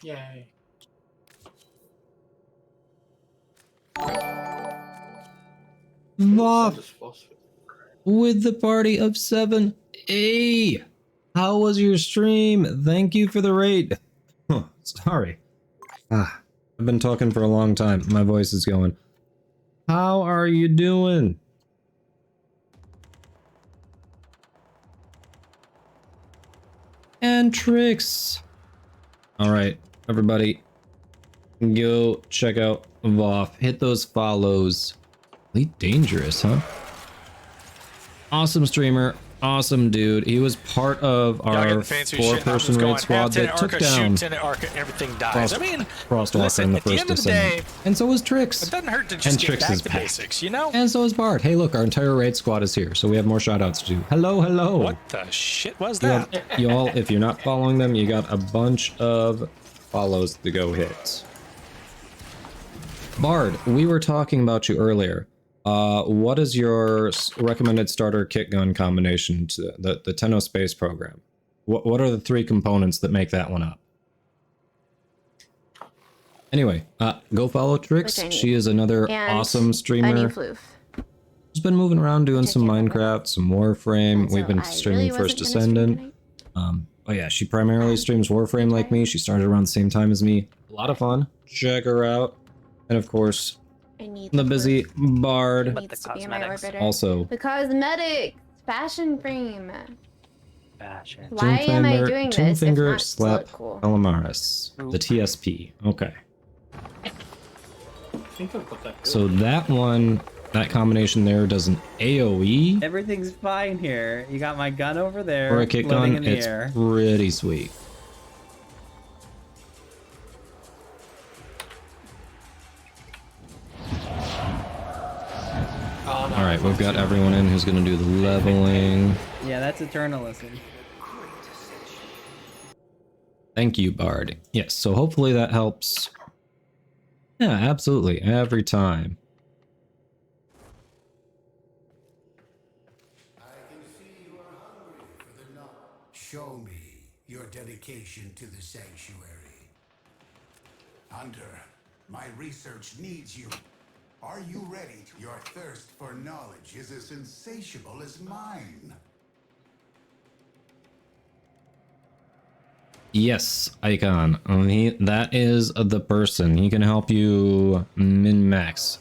Yay. Voff with the party of 7. Hey, how was your stream? Thank you for the raid. Huh, sorry. I've been talking for a long time. My voice is going. How are you doing? And Tricks. All right, everybody, go check out Voff. Hit those follows. Really dangerous, huh? Awesome streamer, awesome dude. He was part of our 4-person raid squad that took down everything dies. I mean, Crosswalker in the first descent. And so was Trix. It doesn't hurt to just get back to basics, you know? And so is Bard. Hey, look, our entire raid squad is here, so we have more shoutouts to do. Hello, hello. What the shit was that? Y'all, if you're not following them, you got a bunch of follows to go hit. Bard, we were talking about you earlier. What is your recommended starter kit gun combination to the Tenno Space program? What are the 3 components that make that one up? Anyway, go follow Trix. She is another awesome streamer. She's been moving around doing some Minecraft, some Warframe. We've been streaming First Descendant. Oh yeah, she primarily streams Warframe like me. She started around the same time as me. A lot of fun. Check her out. And of course, the busy Bard. Also, the cosmetics, fashion frame. Fashion. Why am I doing Two this? Finger If not, Slap cool. Calamaris. The TSP. Okay. I think I've got that good. So that one, that combination there does an AoE Everything's fine here. You got my gun over there. for a kick floating gun. in the It's air. pretty sweet. Oh, no. All right, we've got everyone in who's going to do the leveling. Yeah, that's Eternalism. Thank you, Bard. Yes, so hopefully that helps. Yeah, absolutely. Every time. Show me your dedication to the sanctuary. Hunter, my research needs you. Are you ready? Your thirst for knowledge is as insatiable as mine. Yes, Icon. That is the person. He can help you min-max.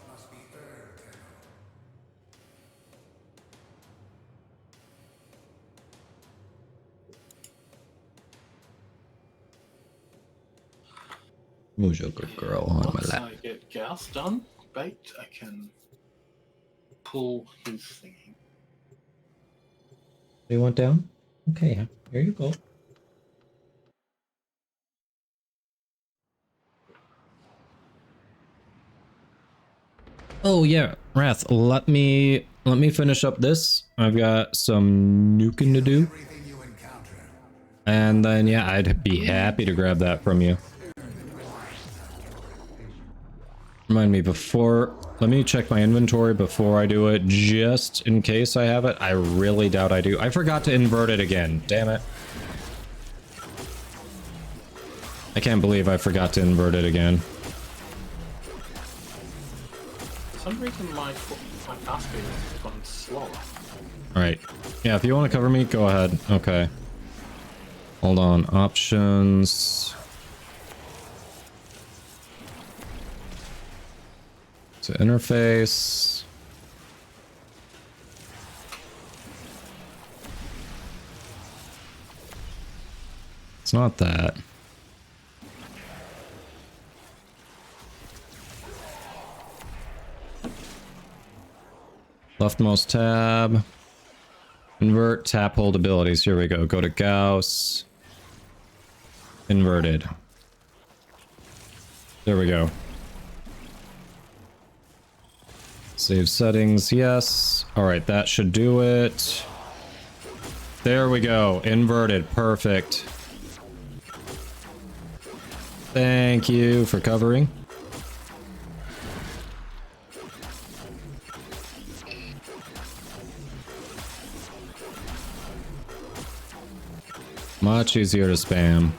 Who's your good girl on my Once lap? I get Gauss done, baked, I can pull his thingy. They went down? Okay, here you go. Oh yeah, Wrath, let me finish up this. I've got some nuking to do. And then yeah, I'd be happy to grab that from you. Remind me before, let me check my inventory before I do it, just in case I have it. I really doubt I do. I forgot to invert it again, damn it. I can't believe I forgot to invert it again. For some reason my fast speed has gone slower. Alright. Yeah, if you want to cover me, go ahead. Okay. Hold on. Options. To interface. It's not that. Leftmost tab. Invert, tap, hold abilities. Here we go. Go to Gauss. Inverted. There we go. Save settings, yes. Alright, that should do it. There we go. Inverted. Perfect. Thank you for covering. Much easier to spam.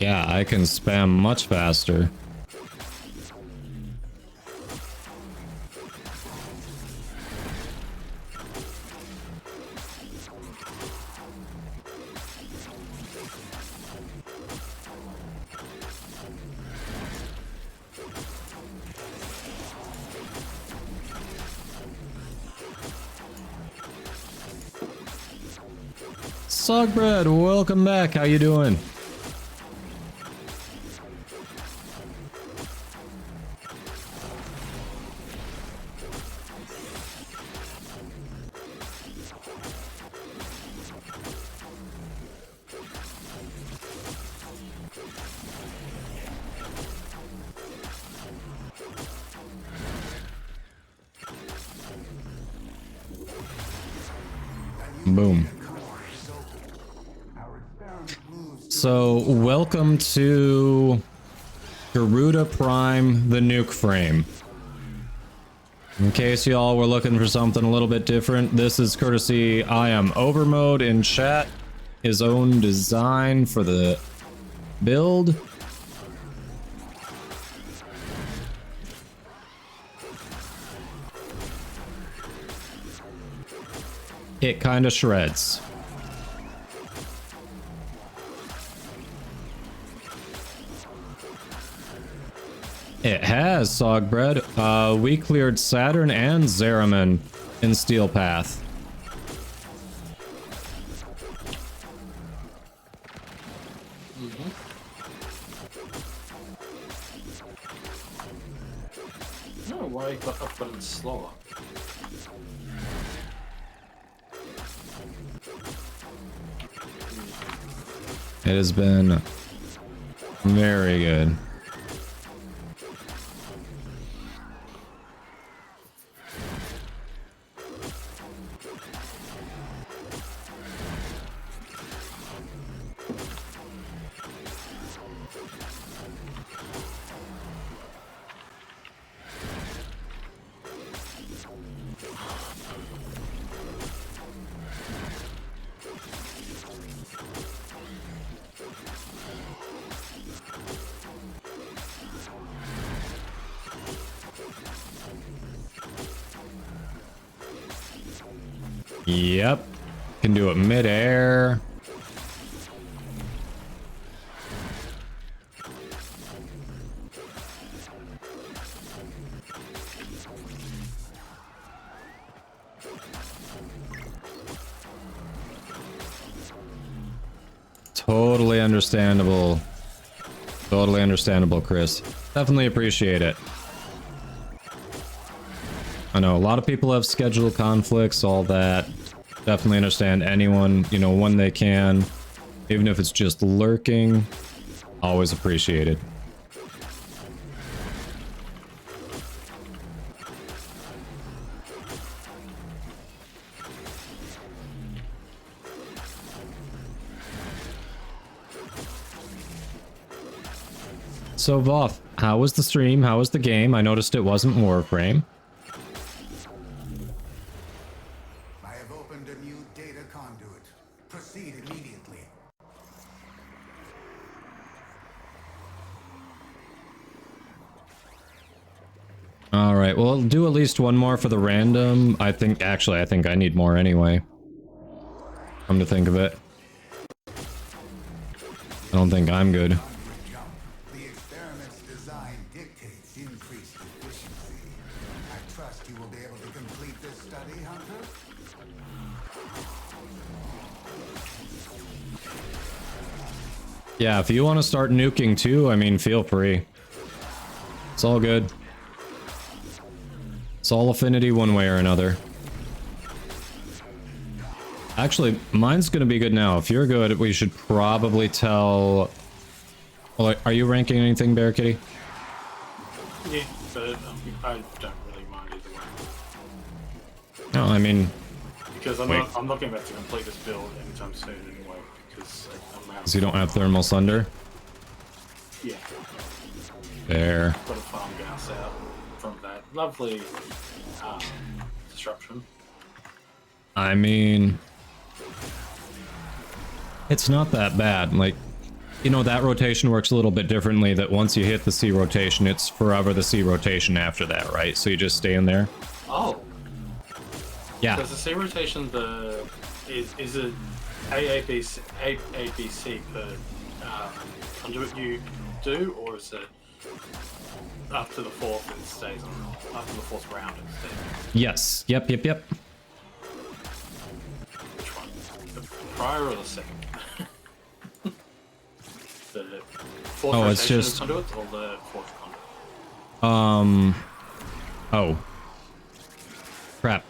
Yeah, I can spam much faster. Sogbread, welcome back. How you doing? Boom. So, welcome to Garuda Prime, the nuke frame. In case y'all were looking for something a little bit different, this is courtesy I am Overmode in chat. His own design for the build. It kind of shreds. It has, Sogbread. We cleared Saturn and Zeraman in Steel Path. I don't know why it got up when it's slower. It has been very good. Yep. Can do it mid-air. Totally understandable. Totally understandable, Chris. Definitely appreciate it. I know a lot of people have schedule conflicts, all that. Definitely understand anyone, you know, when they can. Even if it's just lurking. Always appreciated. So Voth, how was the stream? How was the game? I noticed it wasn't Warframe. I have opened a new data conduit. Proceed immediately. Alright, well, I'll do at least one more for the random. I think I need more anyway. Come to think of it. I don't think I'm good. The experiment's design dictates increased efficiency. I trust you will be able to complete this study, Hunter? Yeah, if you want to start nuking too, I mean, feel free. It's all good. It's all affinity one way or another. Actually, mine's gonna be good now. If you're good, we should probably tell... Well, are you ranking anything, Bear Kitty? Yeah, but I don't really mind either way. No, I mean... Because I'm not going to complete this build anytime soon anyway, because Because you don't have Thermal Sunder? Yeah. There. Got to farm gas out from that lovely disruption. I mean... It's not that bad. Like, you know, that rotation works a little bit differently, that once you hit the C rotation, it's forever the C rotation after that, right? So you just stay in there? Oh. Yeah. Does the C rotation is it AABC per conduit you do, or is it up to the fourth it stays on, after the fourth round it stays? Yes. Yep. Which one? The prior or the second? The fourth rotation it's just... conduit or the fourth conduit? Oh. Crap.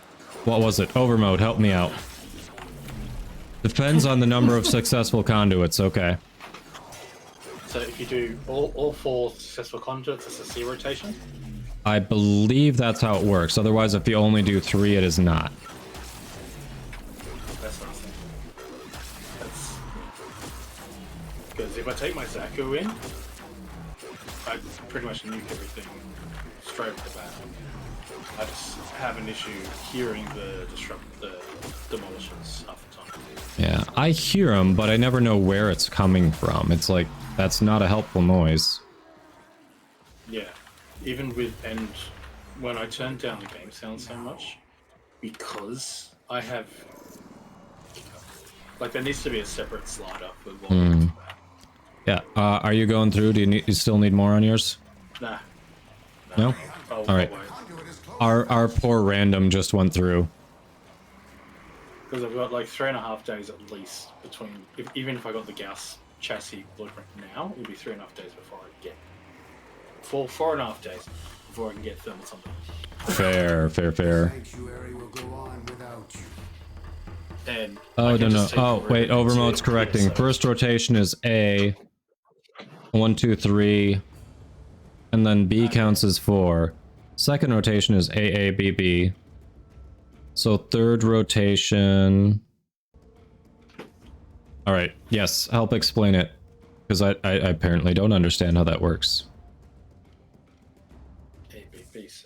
What was it? Overmode, help me out. Depends on the number of successful conduits, okay. So if you do all four successful conduits, it's a C rotation? I believe that's how it works. Otherwise, if you only do 3, it is not. That's what I'm saying. Because if I take my Zaku in, I pretty much nuke everything straight off the bat. I just have an issue hearing the demolishers half the time. Yeah, I hear them, but I never know where it's coming from. It's like, that's not a helpful noise. Yeah, even with, and when I turn down the game sound so much, because I have, like, there needs to be a separate slider for volume. Yeah, are you going through? Do you still need more on yours? Nah. No? Alright. Our poor random just went through. Because I've got like 3.5 days at least between, even if I got the gas chassis blueprint now, it would be 3.5 days before I get, 4.5 days before I can get thermal something. Fair. Sanctuary will go on without you. And oh, no. Oh, wait, Overmode's correcting. First rotation is A, 1, 2, 3, and then B counts as 4. Second rotation is AABB. So third rotation... Alright, yes, help explain it. Because I apparently don't understand how that works. ABBC.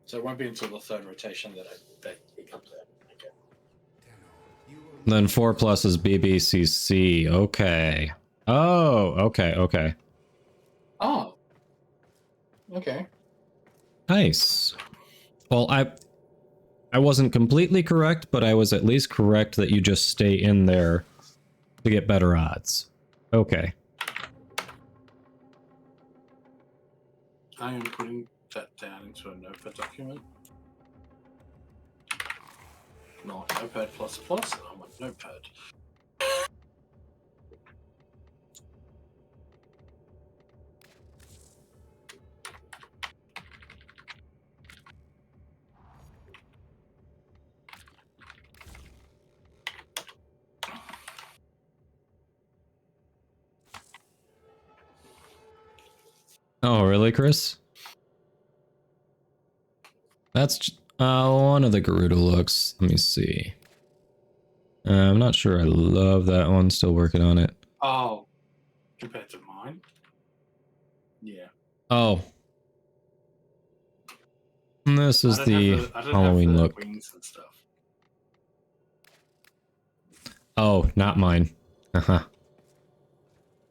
So it won't be until the third rotation that it comes out. Okay. Then 4 plus is BBCC. Okay. Oh, okay. Oh. Okay. Nice. Well, I wasn't completely correct, but I was at least correct that you just stay in there to get better odds. Okay. I am putting that down into a notepad document. Not notepad plus. I want notepad. Oh, really, Chris? That's one of the Garuda looks. Let me see. I'm not sure I love that one. Still working on it. Oh, compared to mine? Yeah. Oh. And this is the I don't Halloween have the look. wings and stuff. Oh, not mine. Uh-huh.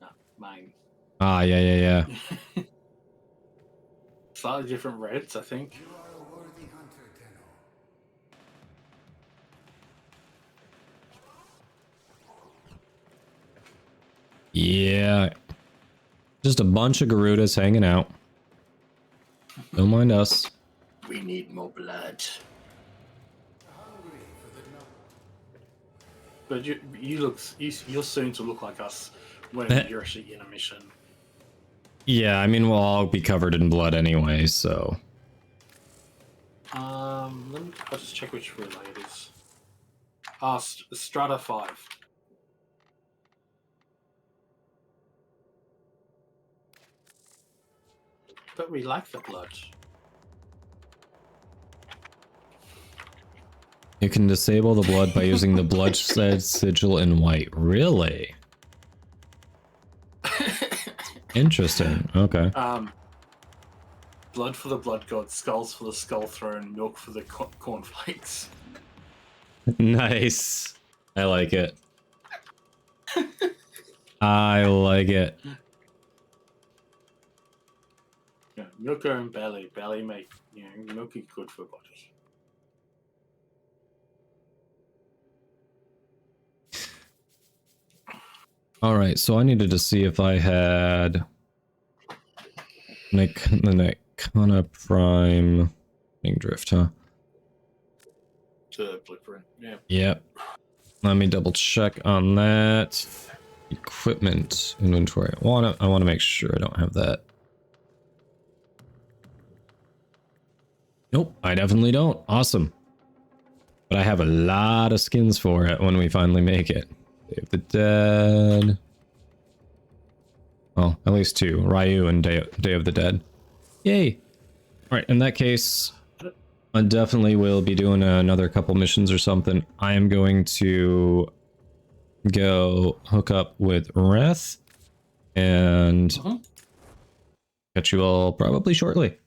No, mine. Ah, yeah. Slightly different reds, I think. Yeah. Just a bunch of Garudas hanging out. Don't mind us. We need more blood. But you're soon to look like us when you're actually in a mission. Yeah, I mean, we'll all be covered in blood anyway, so. I'll just check which relay it is. Strata 5. But we like the blood. You can disable the blood by using the bloodshed sigil in white. Really? Interesting. Okay. Blood for the blood god, skulls for the skull throne, milk for the cornflakes. Nice. I like it. I like it. Yeah, milk your own belly. Belly make milk is good for body. All right, so I needed to see if I had the Nikana Prime drift, huh? The blueprint, yeah. Yep. Let me double check on that. Equipment inventory. I want to make sure I don't have that. Nope, I definitely don't. Awesome. But I have a lot of skins for it when we finally make it. Day of the Dead. Well, at least 2. Ryu and Day of the Dead. Yay! Alright, in that case, I definitely will be doing another couple missions or something. I am going to go hook up with Wrath and catch you all probably shortly.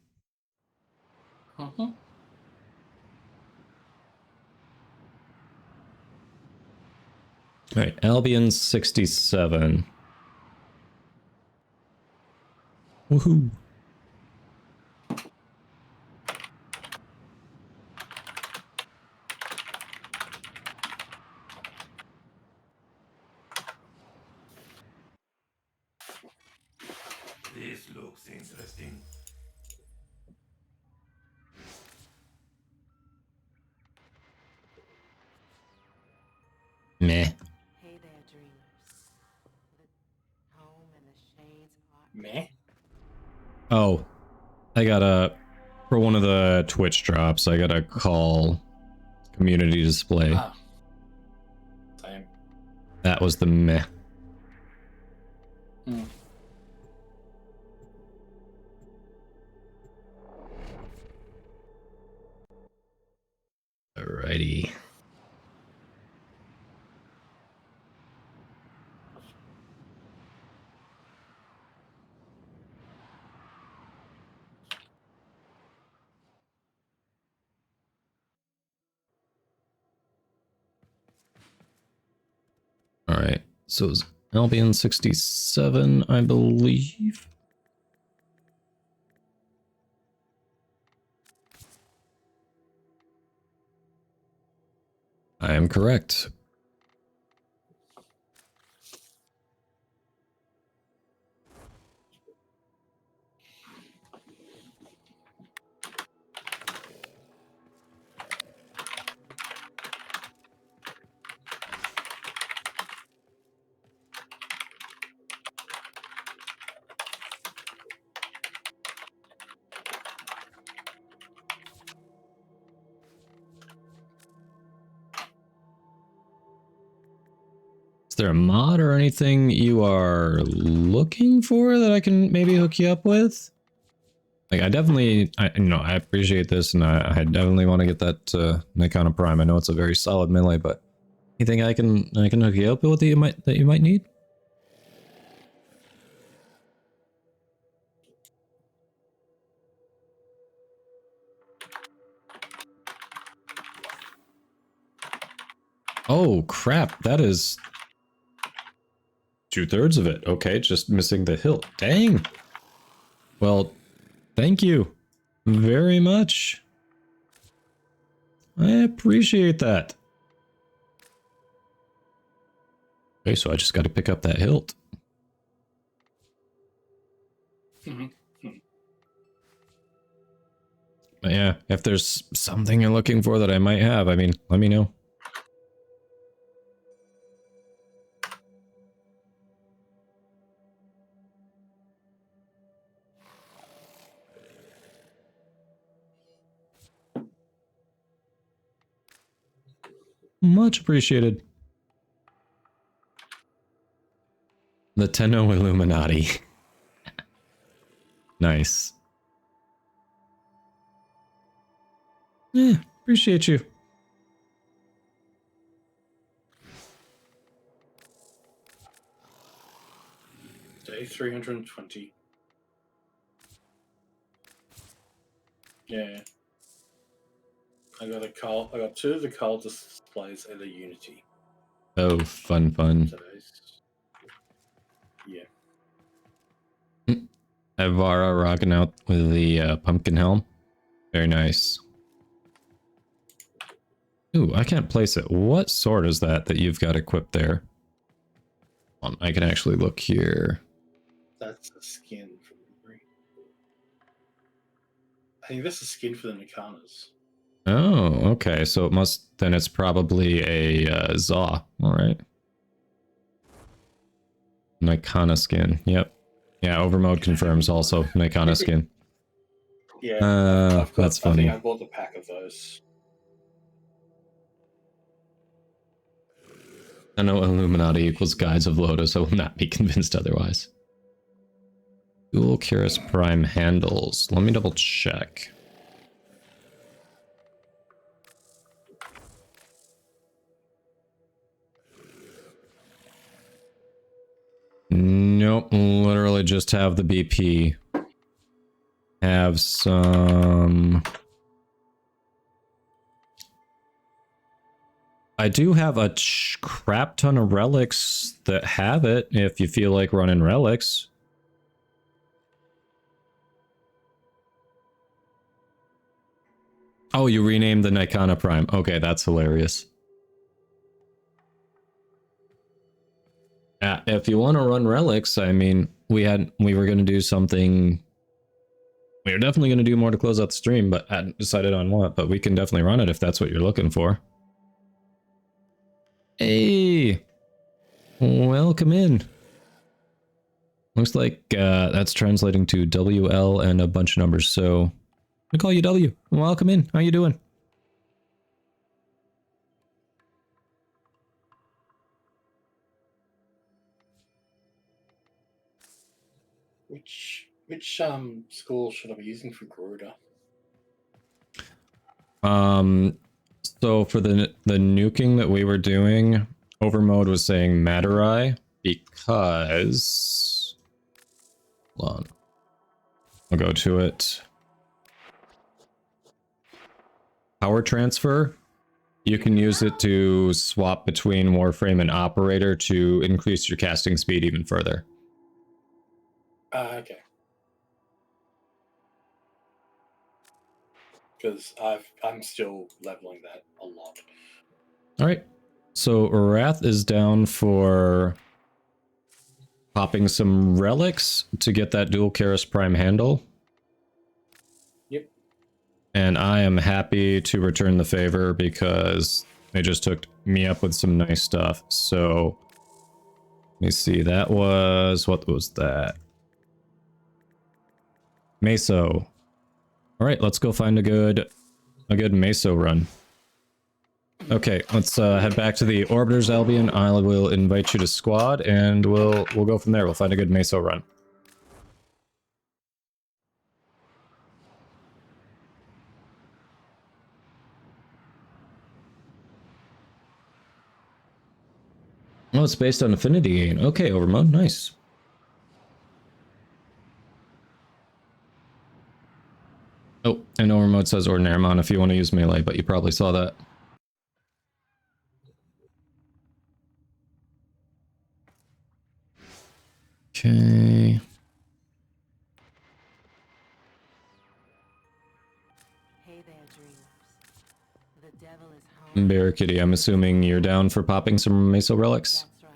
Alright, Albion 67. Woohoo! This looks interesting. Meh. Meh. Oh, I gotta, for one of the Twitch drops, I gotta call community display. Same. That was the meh. Alrighty. Alright, so it's Albion 67, I believe. I am correct. Is there a mod or anything you are looking for that I can maybe hook you up with? Like, I definitely, I appreciate this, and I definitely want to get that Nikon Prime. I know it's a very solid melee, but anything I can hook you up with that you might need? Oh crap! That is 2/3 of it. Okay, just missing the hilt. Dang. Well, thank you very much. I appreciate that. Okay, so I just got to pick up that hilt. But yeah, if there's something you're looking for that I might have, I mean, let me know. Much appreciated. The Tenno Illuminati. Nice. Yeah, appreciate you. Day 320. Yeah. I got 2 of the Cultist displays and a Unity. Oh, fun. Yeah. Evara rocking out with the pumpkin helm. Very nice. Ooh, I can't place it. What sword is that you've got equipped there? I can actually look here. That's the skin for memory. I think that's the skin for the Nikanas. Oh, okay. So it must, then it's probably a Zaw. All right. Nikana skin. Yep. Yeah, Overmode confirms also Nikana skin. Yeah, that's funny. I think I bought the pack of those. I know Illuminati equals Guides of Lotus. I will not be convinced otherwise. Dual Curious Prime handles. Let me double check. Nope, literally just have the BP. Have some... I do have a crap ton of relics that have it, if you feel like running relics. Oh, you renamed the Nikana Prime. Okay, that's hilarious. If you want to run relics, I mean, we were going to do something. We were definitely going to do more to close out the stream, but hadn't decided on what. But we can definitely run it if that's what you're looking for. Hey, welcome in. Looks like that's translating to WL and a bunch of numbers. So I call you W. Welcome in. How you doing? Which school should I be using for Garuda? So for the nuking that we were doing, Overmode was saying Madurai because... Hold on. I'll go to it. Power transfer. You can use it to swap between Warframe and Operator to increase your casting speed even further. Okay. Because I'm still leveling that a lot. All right. So Wrath is down for popping some relics to get that dual Karis Prime handle. Yep. And I am happy to return the favor because they just hooked me up with some nice stuff. So let me see. That was, what was that? Meso. All right, let's go find a good Meso run. Okay, let's head back to the Orbiters, Albion. I will invite you to squad, and we'll go from there. We'll find a good Meso run. Oh, it's based on Affinity Gain. Okay, Overmode, nice. Oh, and Overmode says Ordinary Amount if you want to use melee, but you probably saw that. Okay. Bear Kitty, I'm assuming you're down for popping some Meso relics? That's right.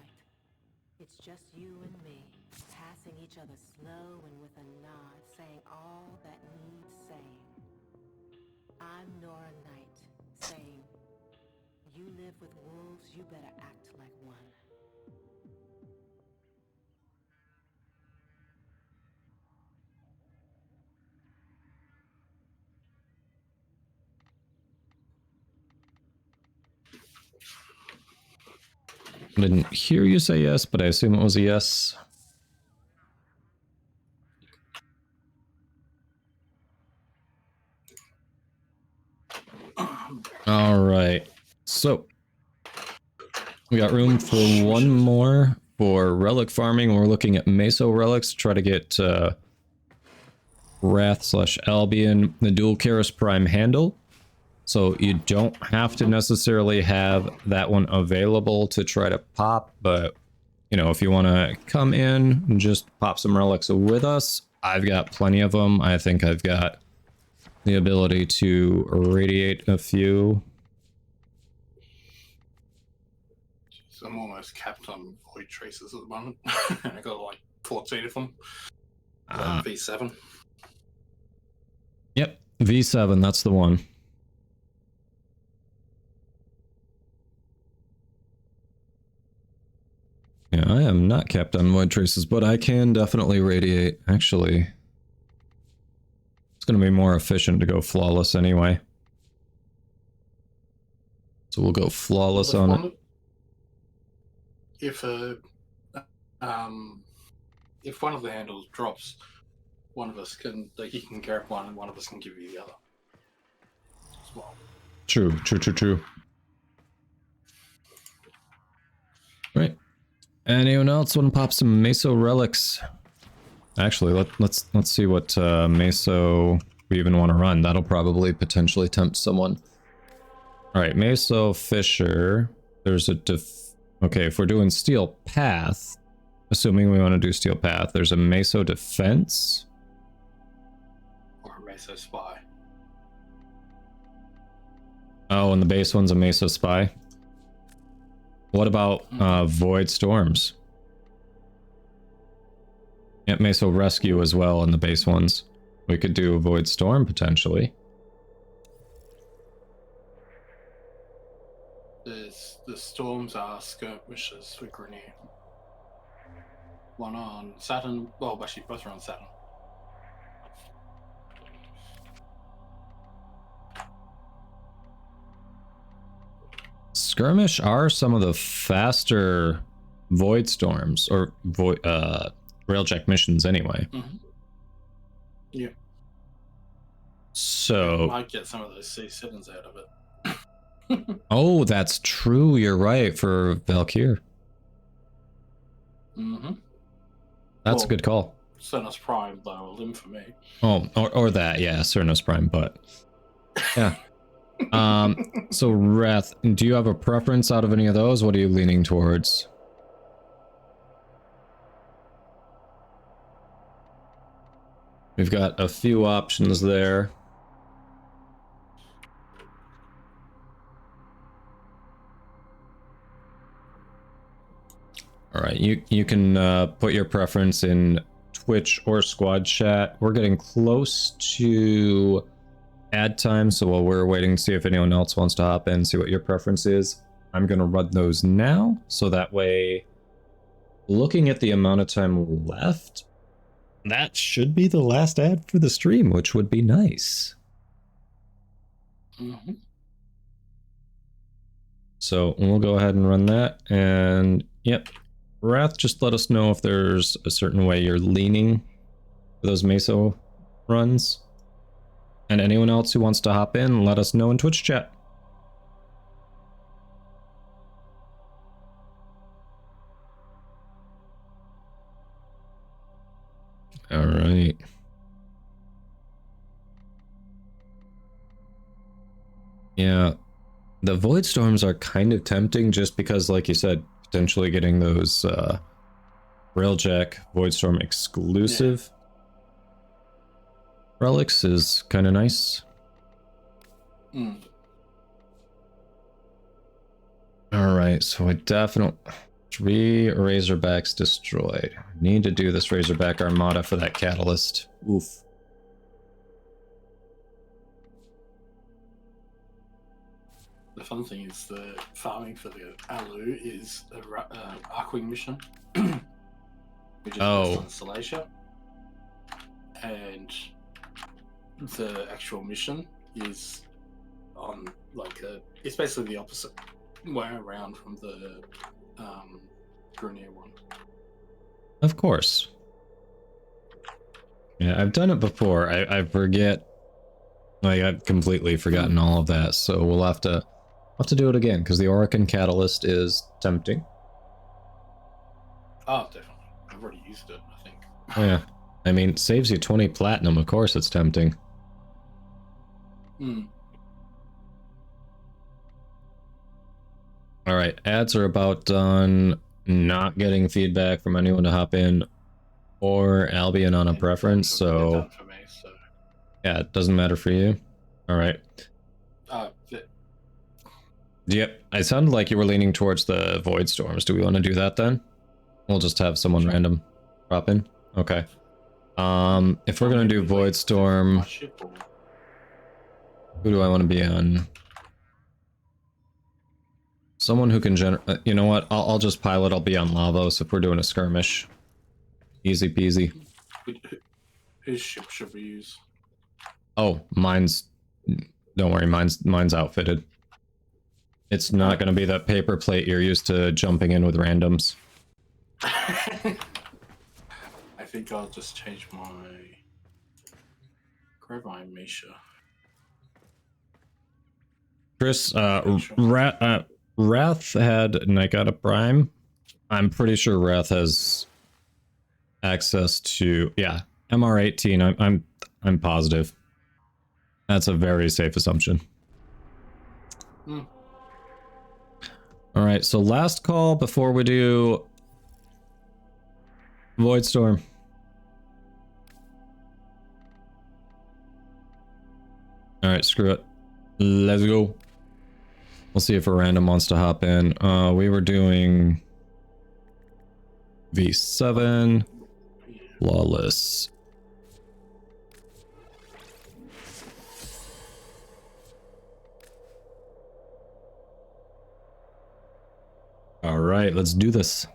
It's just you and me, passing each other slow and with a nod, saying all that needs saying. I'm Nora Knight, saying, you live with wolves, you better act like one. I didn't hear you say yes, but I assume it was a yes. All right. So we got room for one more for relic farming. We're looking at Meso relics to try to get Wrath/Albion, the dual Karis Prime handle. So you don't have to necessarily have that one available to try to pop, but you know, if you want to come in and just pop some relics with us, I've got plenty of them. I think I've got the ability to radiate a few. So I'm almost capped on Void Traces at the moment. I got like 14 of them. V7. Yep, V7, that's the one. Yeah, I am not capped on Void Traces, but I can definitely radiate. Actually, it's going to be more efficient to go Flawless anyway. So we'll go Flawless on it. If one of the handles drops, one of us can, like, you can grab one and one of us can give you the other as well. True. Right. Anyone else want to pop some Meso relics? Actually, let's see what Meso we even want to run. That'll probably potentially tempt someone. All right, Meso Fisher. There's a okay, if we're doing Steel Path, assuming we want to do Steel Path, there's a Meso Defense. Or a Meso Spy. Oh, and the base one's a Meso Spy. What about Void Storms? Yep, Meso Rescue as well in the base ones. We could do a Void Storm potentially. The storms are skirmishes with Grenier. One on Saturn, well, actually both are on Saturn. Skirmish are some of the faster Void Storms, or Railjack missions anyway. Mm-hmm. Yeah. So... I might get some of those C7s out of it. Oh, that's true. You're right, for Valkyr. Mm-hmm. That's a good call. Cernos Prime, though, a limb for me. Oh, or that, yeah, Cernos Prime, but... Yeah. So Wrath, do you have a preference out of any of those? What are you leaning towards? We've got a few options there. All right, you can put your preference in Twitch or squad chat. We're getting close to ad time, so while we're waiting to see if anyone else wants to hop in, see what your preference is, I'm gonna run those now, so that way, looking at the amount of time left, that should be the last ad for the stream, which would be nice. Mm-hmm. So we'll go ahead and run that, and yep, Wrath, just let us know if there's a certain way you're leaning for those Meso runs. And anyone else who wants to hop in, let us know in Twitch chat. All right. Yeah, the Void Storms are kind of tempting just because, like you said, potentially getting those Railjack Void Storm exclusive relics is kind of nice. All right, so I definitely 3 Razorbacks destroyed. Need to do this Razorback Armada for that catalyst. Oof. The fun thing is the farming for the Alu is a Arcwing mission, which is based on Salacia, and the actual mission is on it's basically the opposite way around from the Grenier one. Of course. Yeah, I've done it before. I forget. Like, I've completely forgotten all of that, so we'll have to do it again, because the Orokin Catalyst is tempting. Oh, definitely. I've already used it, I think. Oh, yeah. I mean, saves you 20 platinum, of course it's tempting. Alright, ads are about done. Not getting feedback from anyone to hop in or Albion on a preference, so... For me, so... Yeah, it doesn't matter for you. Alright. Yep, it sounded like you were leaning towards the Void Storms. Do we want to do that then? We'll just have someone random drop in? Okay. If we're gonna do Void Storm... Who do I want to be on? Someone who can you know what? I'll just pilot. I'll be on Lavos if we're doing a skirmish. Easy peasy. Whose ship should we use? Oh, mine's... Don't worry, mine's outfitted. It's not going to be that paper plate you're used to jumping in with randoms. I think I'll just change my... Grab my Misha. Chris, Wrath had Nikata Prime. I'm pretty sure Wrath has access to... Yeah, MR18, I'm positive. That's a very safe assumption. All right, so last call before we do Void Storm. All right, screw it. Let's go. We'll see if a random wants to hop in. We were doing V7, Flawless. All right, let's do this.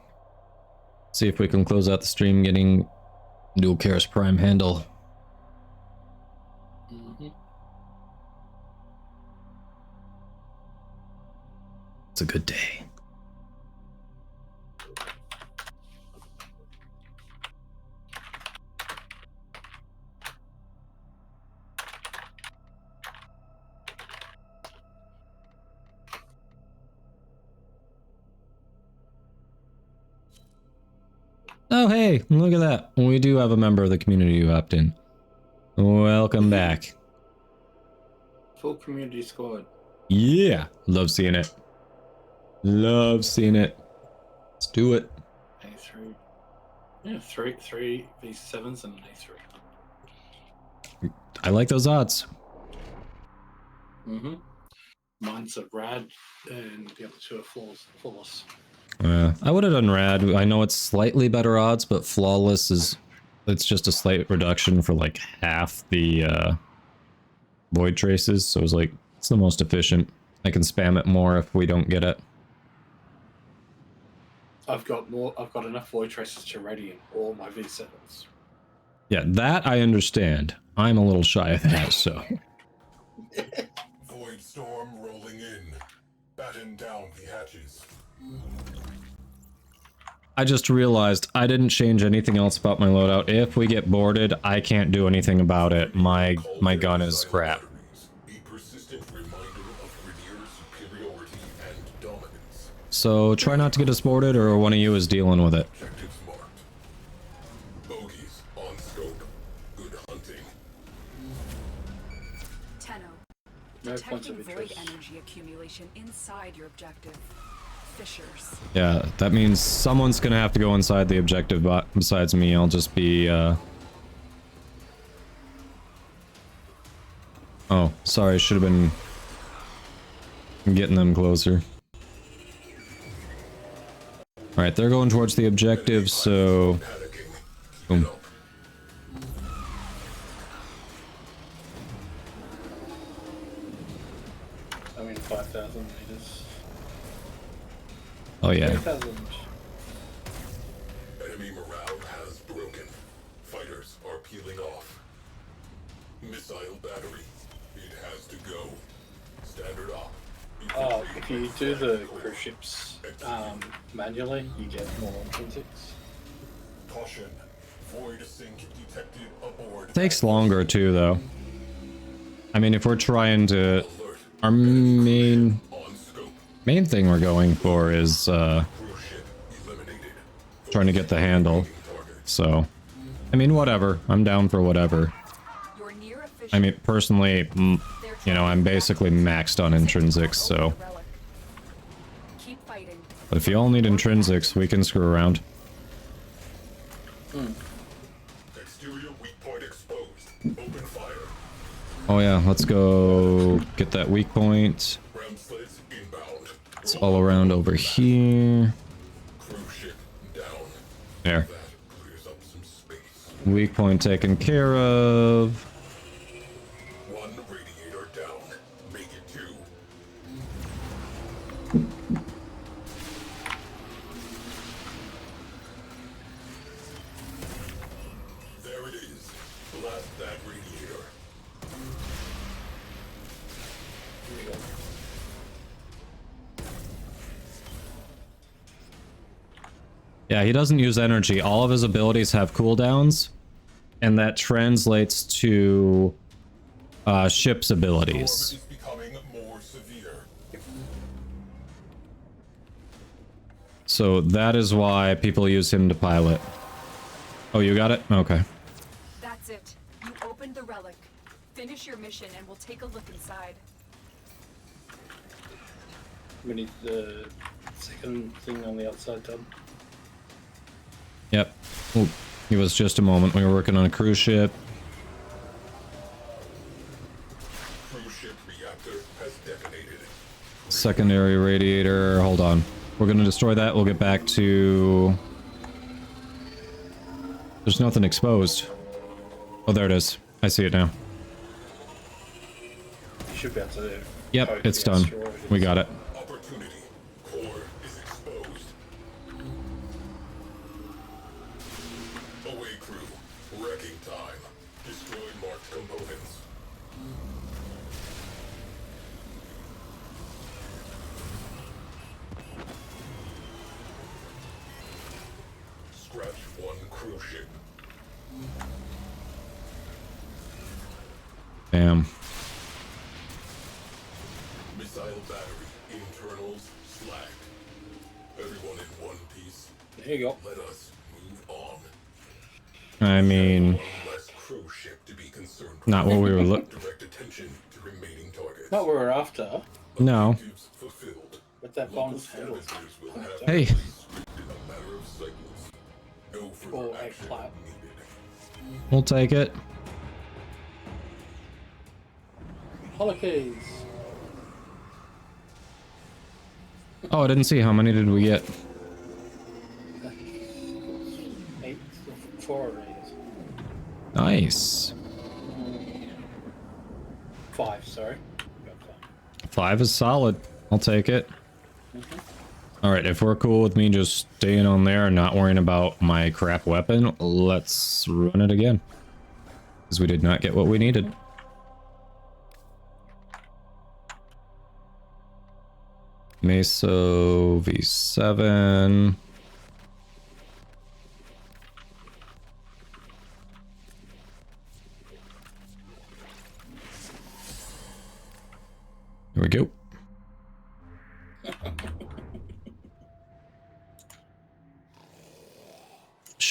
See if we can close out the stream getting Dual Karis Prime handle. It's a good day. Oh, hey, look at that. We do have a member of the community who hopped in. Welcome back. Full community squad. Yeah, love seeing it. Love seeing it. Let's do it. A3. Yeah, three V7s and A3. I like those odds. Mine's a Rad and the other two are Flawless. I would have done Rad. I know it's slightly better odds, but Flawless it's just a slight reduction for like half the Void Traces, so it's like, it's the most efficient. I can spam it more if we don't get it. I've got enough Void Traces to radiant all my V7s. Yeah, that I understand. I'm a little shy of that, so. Void Storm rolling in. Batten down the hatches. I just realized I didn't change anything else about my loadout. If we get boarded, I can't do anything about it. My gun is crap. So try not to get us boarded, or one of you is dealing with it. Cookies on scope. Good hunting. Tenno. No points Detecting of void interest. energy accumulation inside your objective. Fissures. Yeah, that means someone's gonna have to go inside the objective besides me. I'll just be, Oh, sorry, should have been getting them closer. Alright, they're going towards the objective, so... Boom. I mean, 5,000 meters. Oh yeah. 3,000. Enemy morale has broken. Fighters are peeling off. Missile battery. It has to go. Standard op. Oh, if you do the cruise ships manually, you get more intrinsics. Caution. Void sink detected aboard. Takes longer too, though. I mean, if we're trying to... Our main thing we're going for is, trying to get the handle. So, I mean, whatever. I'm down for whatever. I mean, personally, you know, I'm basically maxed on intrinsics, so... But if you all need intrinsics, we can screw around. Exterior weak point exposed. Open fire. Oh yeah, let's go get that weak point. It's all around over here. There. Weak point taken care of. One radiator down. Make it 2. There it is. Blast that radiator. Yeah, he doesn't use energy. All of his abilities have cooldowns, and that translates to ship's abilities. So that is why people use him to pilot. Oh, you got it? Okay. That's it. You opened the relic. Finish your mission and we'll take a look inside. We need the second thing on the outside done. Yep. Oh, it was just a moment. We were working on a cruise ship. Cruise ship reactor has detonated. Secondary radiator. Hold on. We're gonna destroy that. We'll get back to... There's nothing exposed. Oh, there it is. I see it now. You should be able to... Yep, it's done. We got it. Opportunity. Core is exposed. Away crew. Wrecking time. Destroy marked components. Scratch one cruise ship. Damn. Missile battery. Internals slacked. Everyone in one piece. There you go. Let us move on. I mean... Less cruise ship to be concerned. Not what we were looking... Direct attention to remaining targets. Not what we're after. No. Fulfilled. But that bomb's handled. Hey. Or a clap. We'll take it. Holocays. Oh, I didn't see. How many did we get? 8, 4 arrays. Nice. 5, sorry. 5 is solid. I'll take it. Alright, if we're cool with me just staying on there and not worrying about my crap weapon, let's run it again. Because we did not get what we needed. Meso V7. Here we go.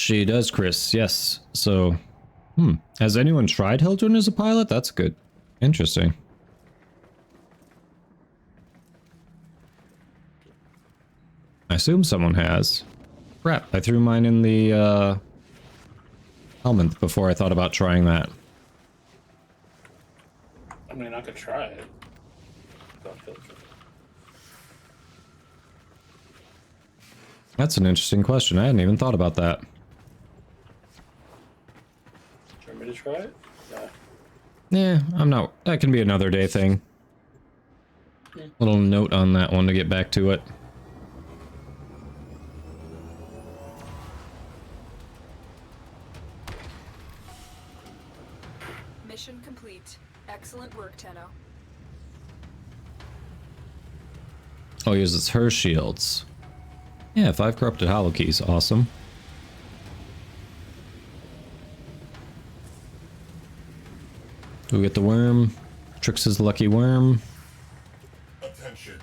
She does, Chris. Yes. So, has anyone tried Hildren as a pilot? That's good. Interesting. I assume someone has. Crap, I threw mine in the, Helminth before I thought about trying that. I mean, I could try it. That's an interesting question. I hadn't even thought about that. Do you want me to try it? No. Yeah, I'm not. That can be another day thing. Little note on that one to get back to it. Mission complete. Excellent work, Tenno. Oh, he uses her shields. Yeah, 5 corrupted hollow keys. Awesome. We get the worm. Trix's lucky worm. Attention.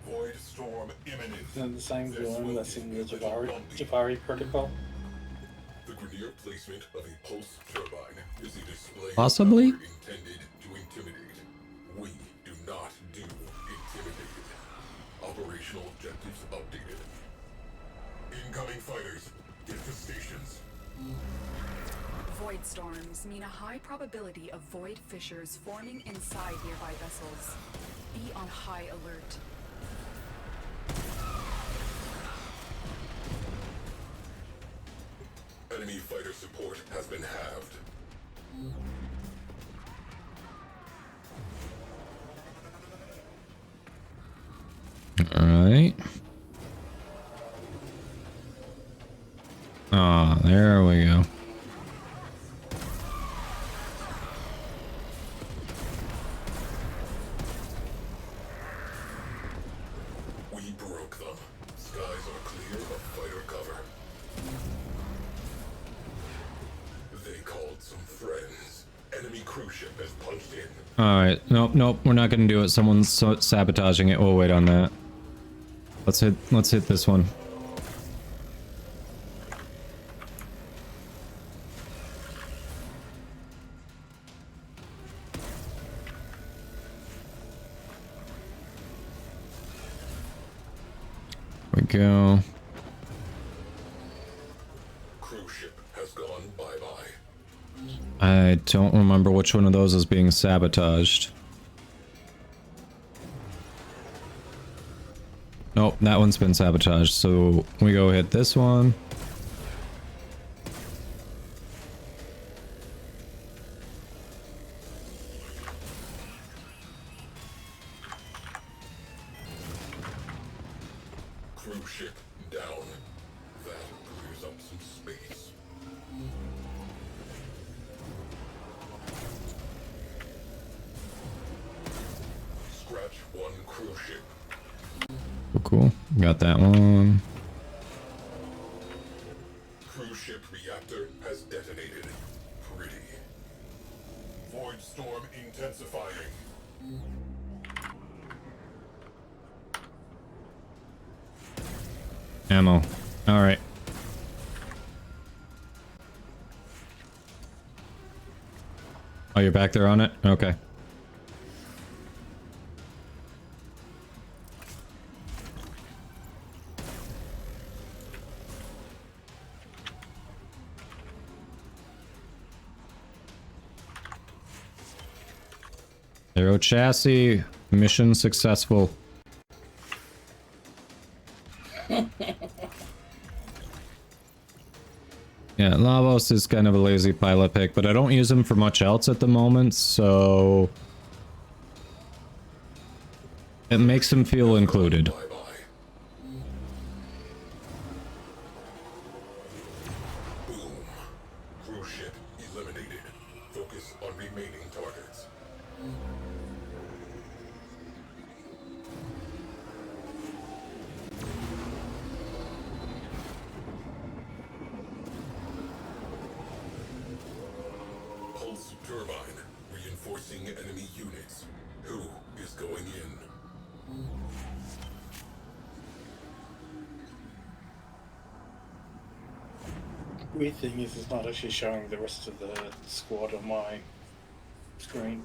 Void storm imminent. Isn't it the same worm that's in the Jafari protocol? The Grineer placement of a pulse turbine is a display Possibly? intended to intimidate. We do not do intimidated. Operational objectives updated. Incoming fighters, get to stations. Void storms mean a high probability of void fissures forming inside nearby vessels. Be on high alert. Enemy fighter support has been halved. Alright. Ah, there we go. We broke them. Skies are clear of fighter cover. They called some friends. Enemy cruise ship has punched in. Alright, nope, we're not gonna do it. Someone's sabotaging it. We'll wait on that. Let's hit this one. We go. Cruise ship has gone bye-bye. I don't remember which one of those is being sabotaged. Nope, that one's been sabotaged, so we go hit this one. Cruise ship down. That clears up some space. Scratch one cruise ship. Cool. Got that one. Cruise ship reactor has detonated. Pretty. Void storm intensifying. Ammo. Alright. Oh, you're back there on it? Okay. Aero chassis. Mission successful. Yeah, Lavos is kind of a lazy pilot pick, but I don't use him for much else at the moment, so it makes him feel included. Boom. Cruise ship eliminated. Focus on remaining targets. Pulse turbine reinforcing enemy units. Who is going in? Weird thing is, it's not actually showing the rest of the squad on my screen.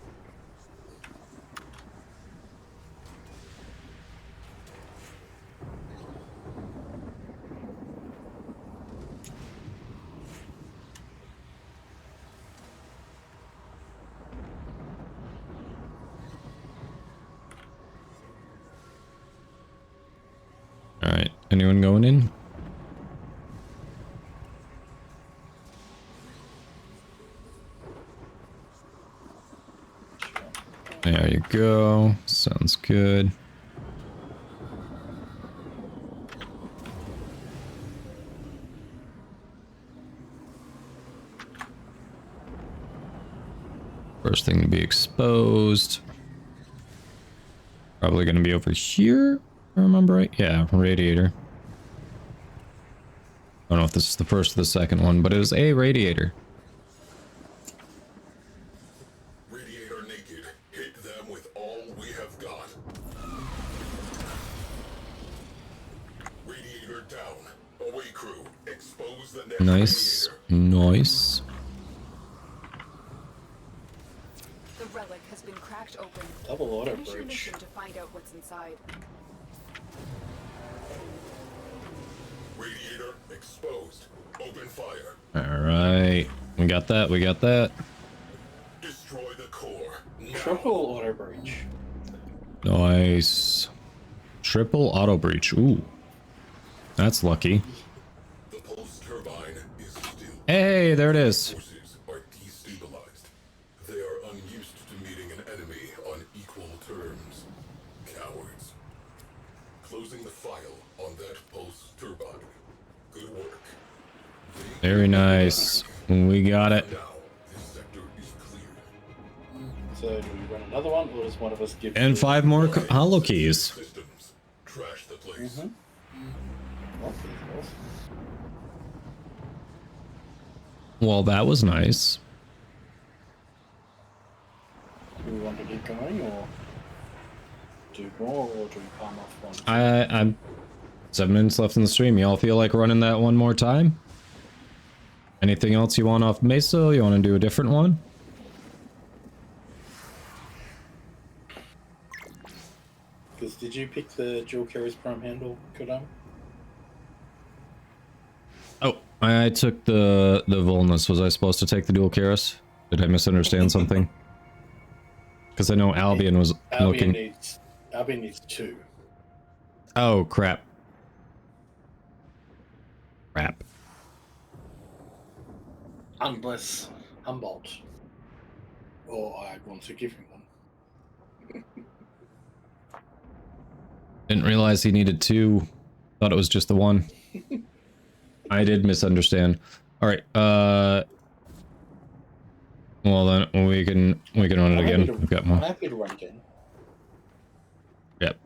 All right, anyone going in? There you go. Sounds good. First thing to be exposed. Probably going to be over here, if I remember right. Yeah, radiator. I don't know if this is the first or the second one, but it was a radiator. Radiator naked. Hit them with all we have got. Radiator down. Away crew. Expose the next Nice. Nice. The relic has been cracked open. Double auto Finish your bridge. mission to find out what's inside. Radiator exposed. Open fire. All right. We got that. We got that. Destroy the core. Triple auto breach. Nice. Triple auto breach. Ooh. That's lucky. The pulse turbine is still. Hey, there it is. Forces are destabilized. They are unused to meeting an enemy on equal terms. Cowards. Closing the file on that pulse turbine. Good work. Very nice. We got it. Now, this sector is cleared. So do we run another one, or does one of us give? And 5 more hollow keys. Systems. Trash the place. Okay, awesome. Well, that was nice. Do we want to keep going, or do more, or do we palm off one? I'm 7 minutes left in the stream. Y'all feel like running that one more time? Anything else you want off Mesa? You want to do a different one? Because did you pick the dual carries prime handle, Kodam? Oh, I took the Volnus. Was I supposed to take the dual Karis? Did I misunderstand something? Because I know Albion was looking. Albion needs 2. Oh, crap. Crap. Unless Humboldt, or I want to give him one. Didn't realize he needed 2. Thought it was just the 1. I did misunderstand. All right. Well then we can run it again. We've got more. I'm happy to run again. Yep.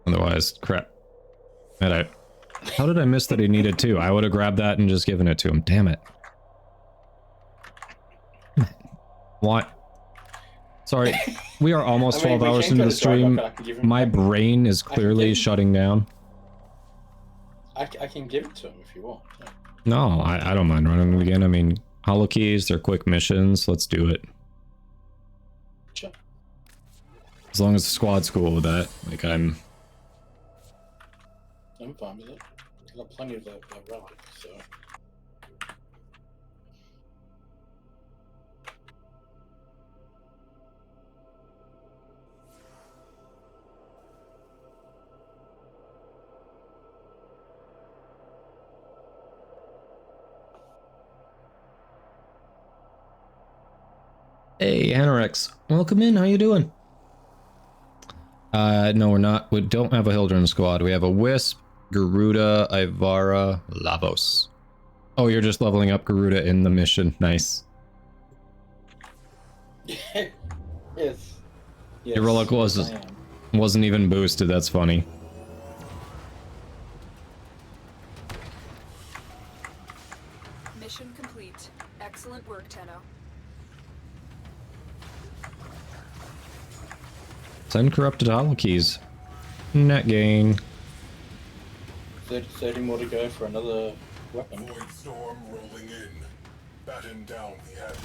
Otherwise, crap. How did I miss that he needed 2? I would have grabbed that and just given it to him. Damn it. What? Sorry, we are almost 12 hours into the stream. My brain is clearly shutting down. I can give it to him if you want. Yeah. No, I don't mind running it again. I mean, hollow keys, they're quick missions. Let's do it. Sure. As long as the squad's cool with that. Like, I'm fine with it. I've got plenty of that relic, so. Hey, Anorex. Welcome in. How you doing? No, we're not. We don't have a Hildren squad. We have a Wisp, Garuda, Ivara, Lavos. Oh, you're just leveling up Garuda in the mission. Nice. Yes. Your relic wasn't even boosted. That's funny. Mission complete. Excellent work, Tenno. uncorrupted holokeys. Net gain. 30 more to go for another weapon. Void storm rolling in. Batten down the hatches.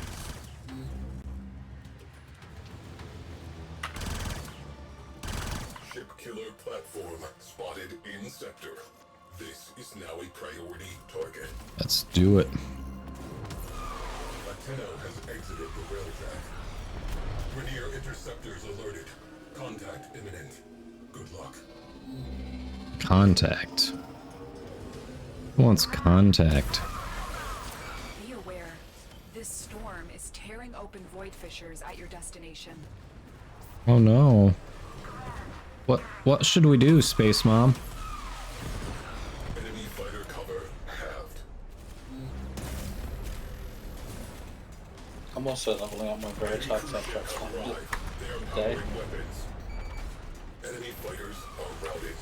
Ship killer platform spotted in sector. This is now a priority target. Let's do it. Latino has exited the rail track. Rainier interceptors alerted. Contact imminent. Good luck. Contact. Who wants contact? Be aware. This storm is tearing open void fissures at your destination. Oh no. What should we do, Space Mom? Enemy fighter cover halved. I'm also leveling up my Veritas after I've done it. They are powering weapons. Enemy fighters are routed.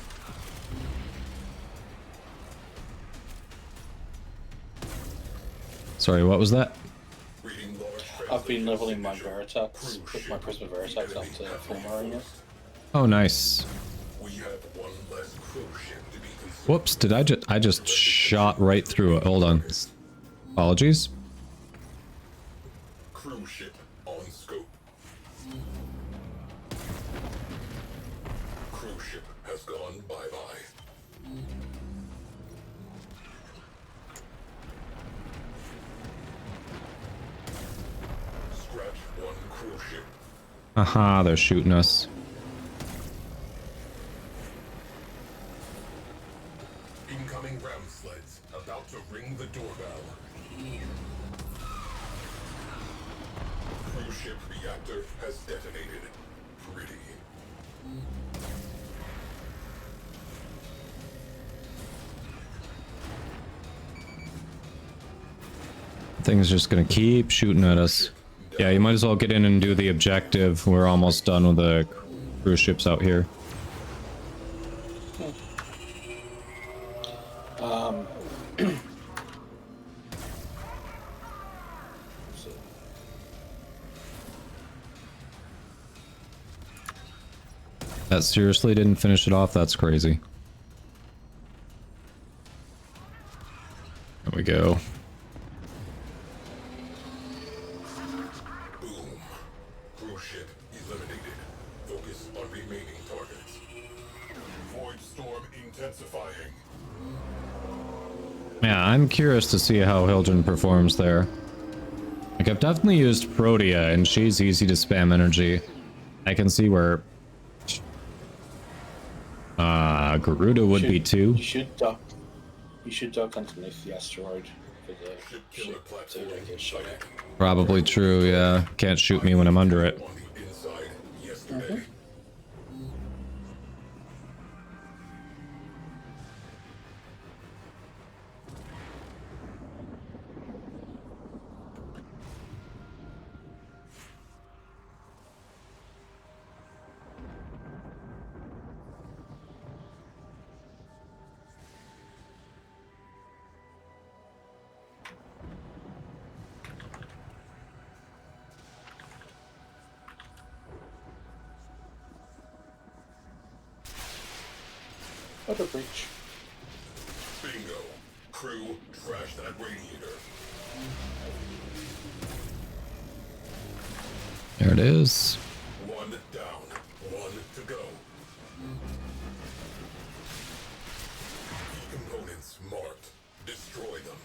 Sorry, what was that? I've been leveling my Veritas, put my Prisma Veritas up to full marine. Oh, nice. We have one less crew ship to be consumed. Whoops, did I just shot right through it. Hold on. Apologies. Crew ship on scope. Crew ship has gone bye-bye. Scratch one crew ship. Aha, they're shooting us. Incoming ram sleds about to ring the doorbell. Cruise ship reactor has detonated. Pretty. Thing's just gonna keep shooting at us. Yeah, you might as well get in and do the objective. We're almost done with the cruise ships out here. That seriously didn't finish it off? That's crazy. There we go. Boom. Cruise ship eliminated. Focus on remaining targets. Void storm intensifying. Yeah, I'm curious to see how Hildren performs there. Like, I've definitely used Protea, and she's easy to spam energy. I can see where... Garuda would be too. You should duck underneath the asteroid for the ship so you don't get shot at. Probably true, yeah. Can't shoot me when I'm under it. Inside yesterday. What a breach. Bingo. Crew, trash that radiator. There it is. One down. One to go. Key components marked. Destroy them.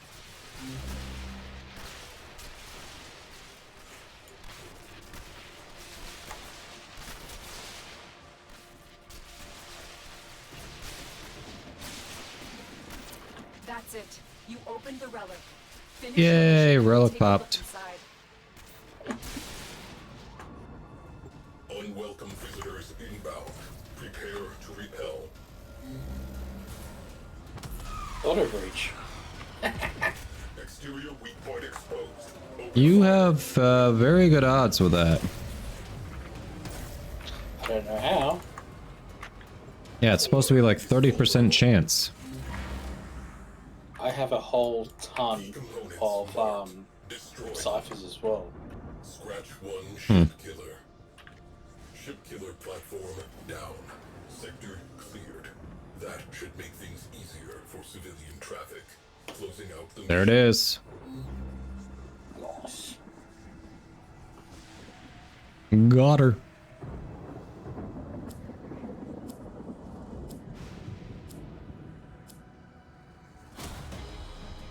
That's it. You opened the relic. Finish Yay, the mission and relic take a look popped. inside. Unwelcome visitors inbound. Prepare to repel. Auto breach. Exterior weak point exposed. You have very good odds with that. I don't know how. Yeah, it's supposed to be like 30% chance. I have a whole ton of ciphers as well. Scratch one ship killer. Ship killer platform down. Sector cleared. That should make things easier for civilian traffic. Closing out the There it is. Nice. Got her.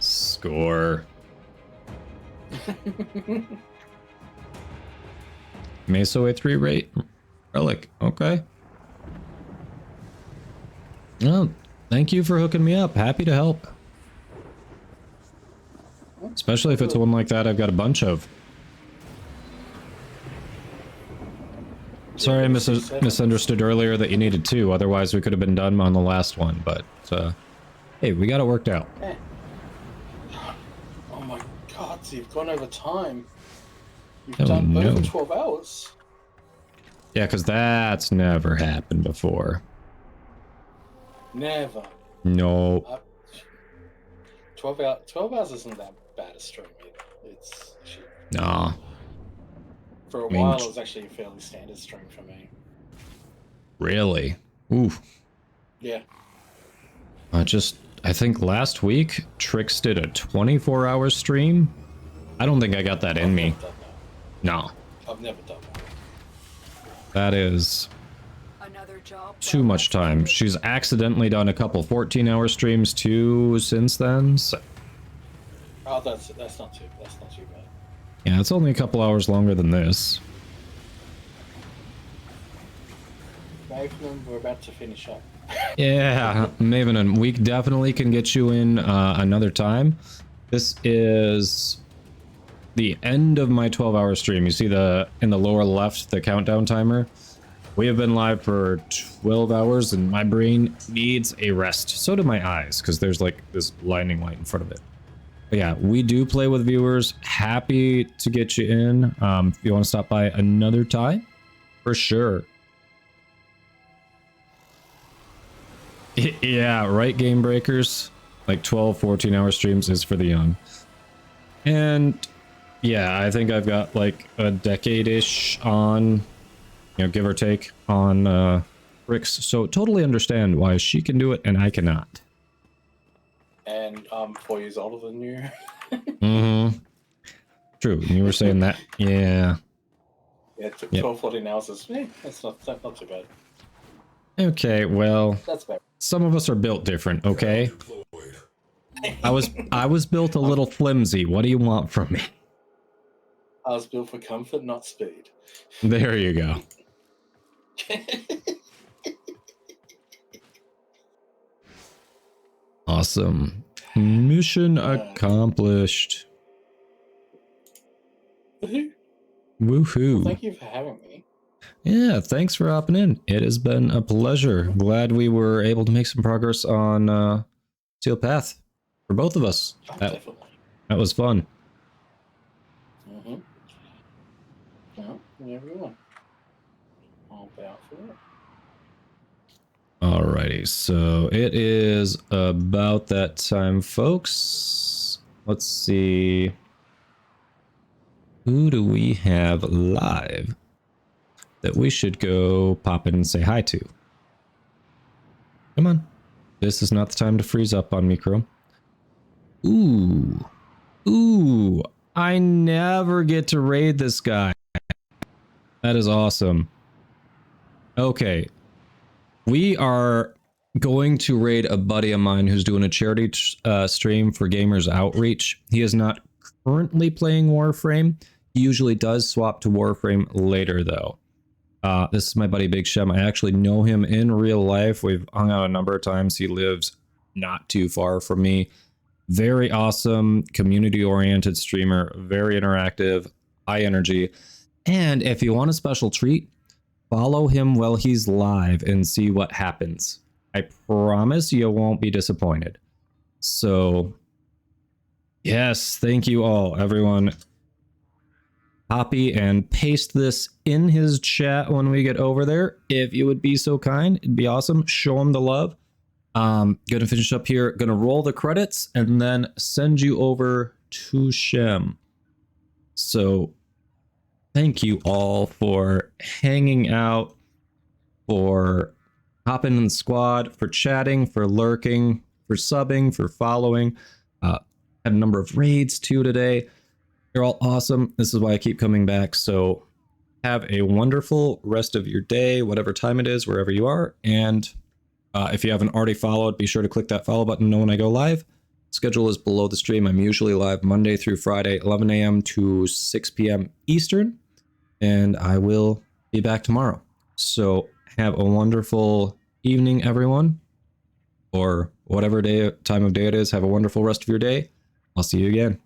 Score. Mesa A3 rate. Relic. Okay. Oh, thank you for hooking me up. Happy to help. Especially if it's one like that I've got a bunch of. Sorry I misunderstood earlier that you needed two, otherwise we could have been done on the last one, but hey, we got it worked out. Oh my god, so you've gone over time. You've Oh, done no. over 12 hours. Yeah, because that's never happened before. Never. No. 12 hours isn't that bad a stream either. It's actually, Nah. for a I mean, while it was actually a fairly standard stream for me. Really? Ooh. Yeah. I think last week, Trix did a 24-hour stream. I don't think I got that in me. No. I've never done that. That is Another job too much time. She's accidentally done a couple 14-hour streams too since then. So, Oh, that's not too bad. yeah, it's only a couple hours longer than this. Magnum, we're about to finish up. Yeah, Maven, and we definitely can get you in another time. This is the end of my 12-hour stream. You see in the lower left, the countdown timer? We have been live for 12 hours and my brain needs a rest. So do my eyes, because there's like this blinding light in front of it. But yeah, we do play with viewers. Happy to get you in. If you want to stop by another time, for sure. Yeah, right, Game Breakers. Like 12, 14-hour streams is for the young. And yeah, I think I've got like a decade-ish on, you know, give or take, on Rix. So totally understand why she can do it and I cannot. And I'm 4 years older than you. Mm-hmm. True, and you were saying that. Yeah. Yeah, 12, 14 hours is, that's not too bad. Okay, well, That's bad. some of us are built different, okay? I was built a little flimsy. What do you want from me? I was built for comfort, not speed. There you go. Awesome. Mission accomplished. Woohoo. Well, thank you for having me. Yeah, thanks for hopping in. It has been a pleasure. Glad we were able to make some progress on Steel Path for both of us. Oh, definitely. That was fun. Mm-hmm. Well, everyone. All about for it. Alrighty, so it is about that time, folks. Let's see. Who do we have live that we should go pop in and say hi to? Come on. This is not the time to freeze up on me, Chrome. Ooh. Ooh. I never get to raid this guy. That is awesome. Okay. We are going to raid a buddy of mine who's doing a charity stream for Gamers Outreach. He is not currently playing Warframe. He usually does swap to Warframe later, though. This is my buddy Big Shem. I actually know him in real life. We've hung out a number of times. He lives not too far from me. Very awesome, community-oriented streamer. Very interactive, high energy. And if you want a special treat, follow him while he's live and see what happens. I promise you won't be disappointed. So, yes, thank you all, everyone. Copy and paste this in his chat when we get over there. If you would be so kind, it'd be awesome. Show him the love. Gonna finish up here. Gonna roll the credits and then send you over to Shem. So, thank you all for hanging out, for hopping in the squad, for chatting, for lurking, for subbing, for following. Had a number of raids too today. You're all awesome. This is why I keep coming back. So have a wonderful rest of your day, whatever time it is, wherever you are. And if you haven't already followed, be sure to click that follow button to know when I go live. Schedule is below the stream. I'm usually live Monday through Friday, 11 a.m. to 6 p.m. Eastern. And I will be back tomorrow. So have a wonderful evening, everyone. Or whatever time of day it is. Have a wonderful rest of your day. I'll see you again.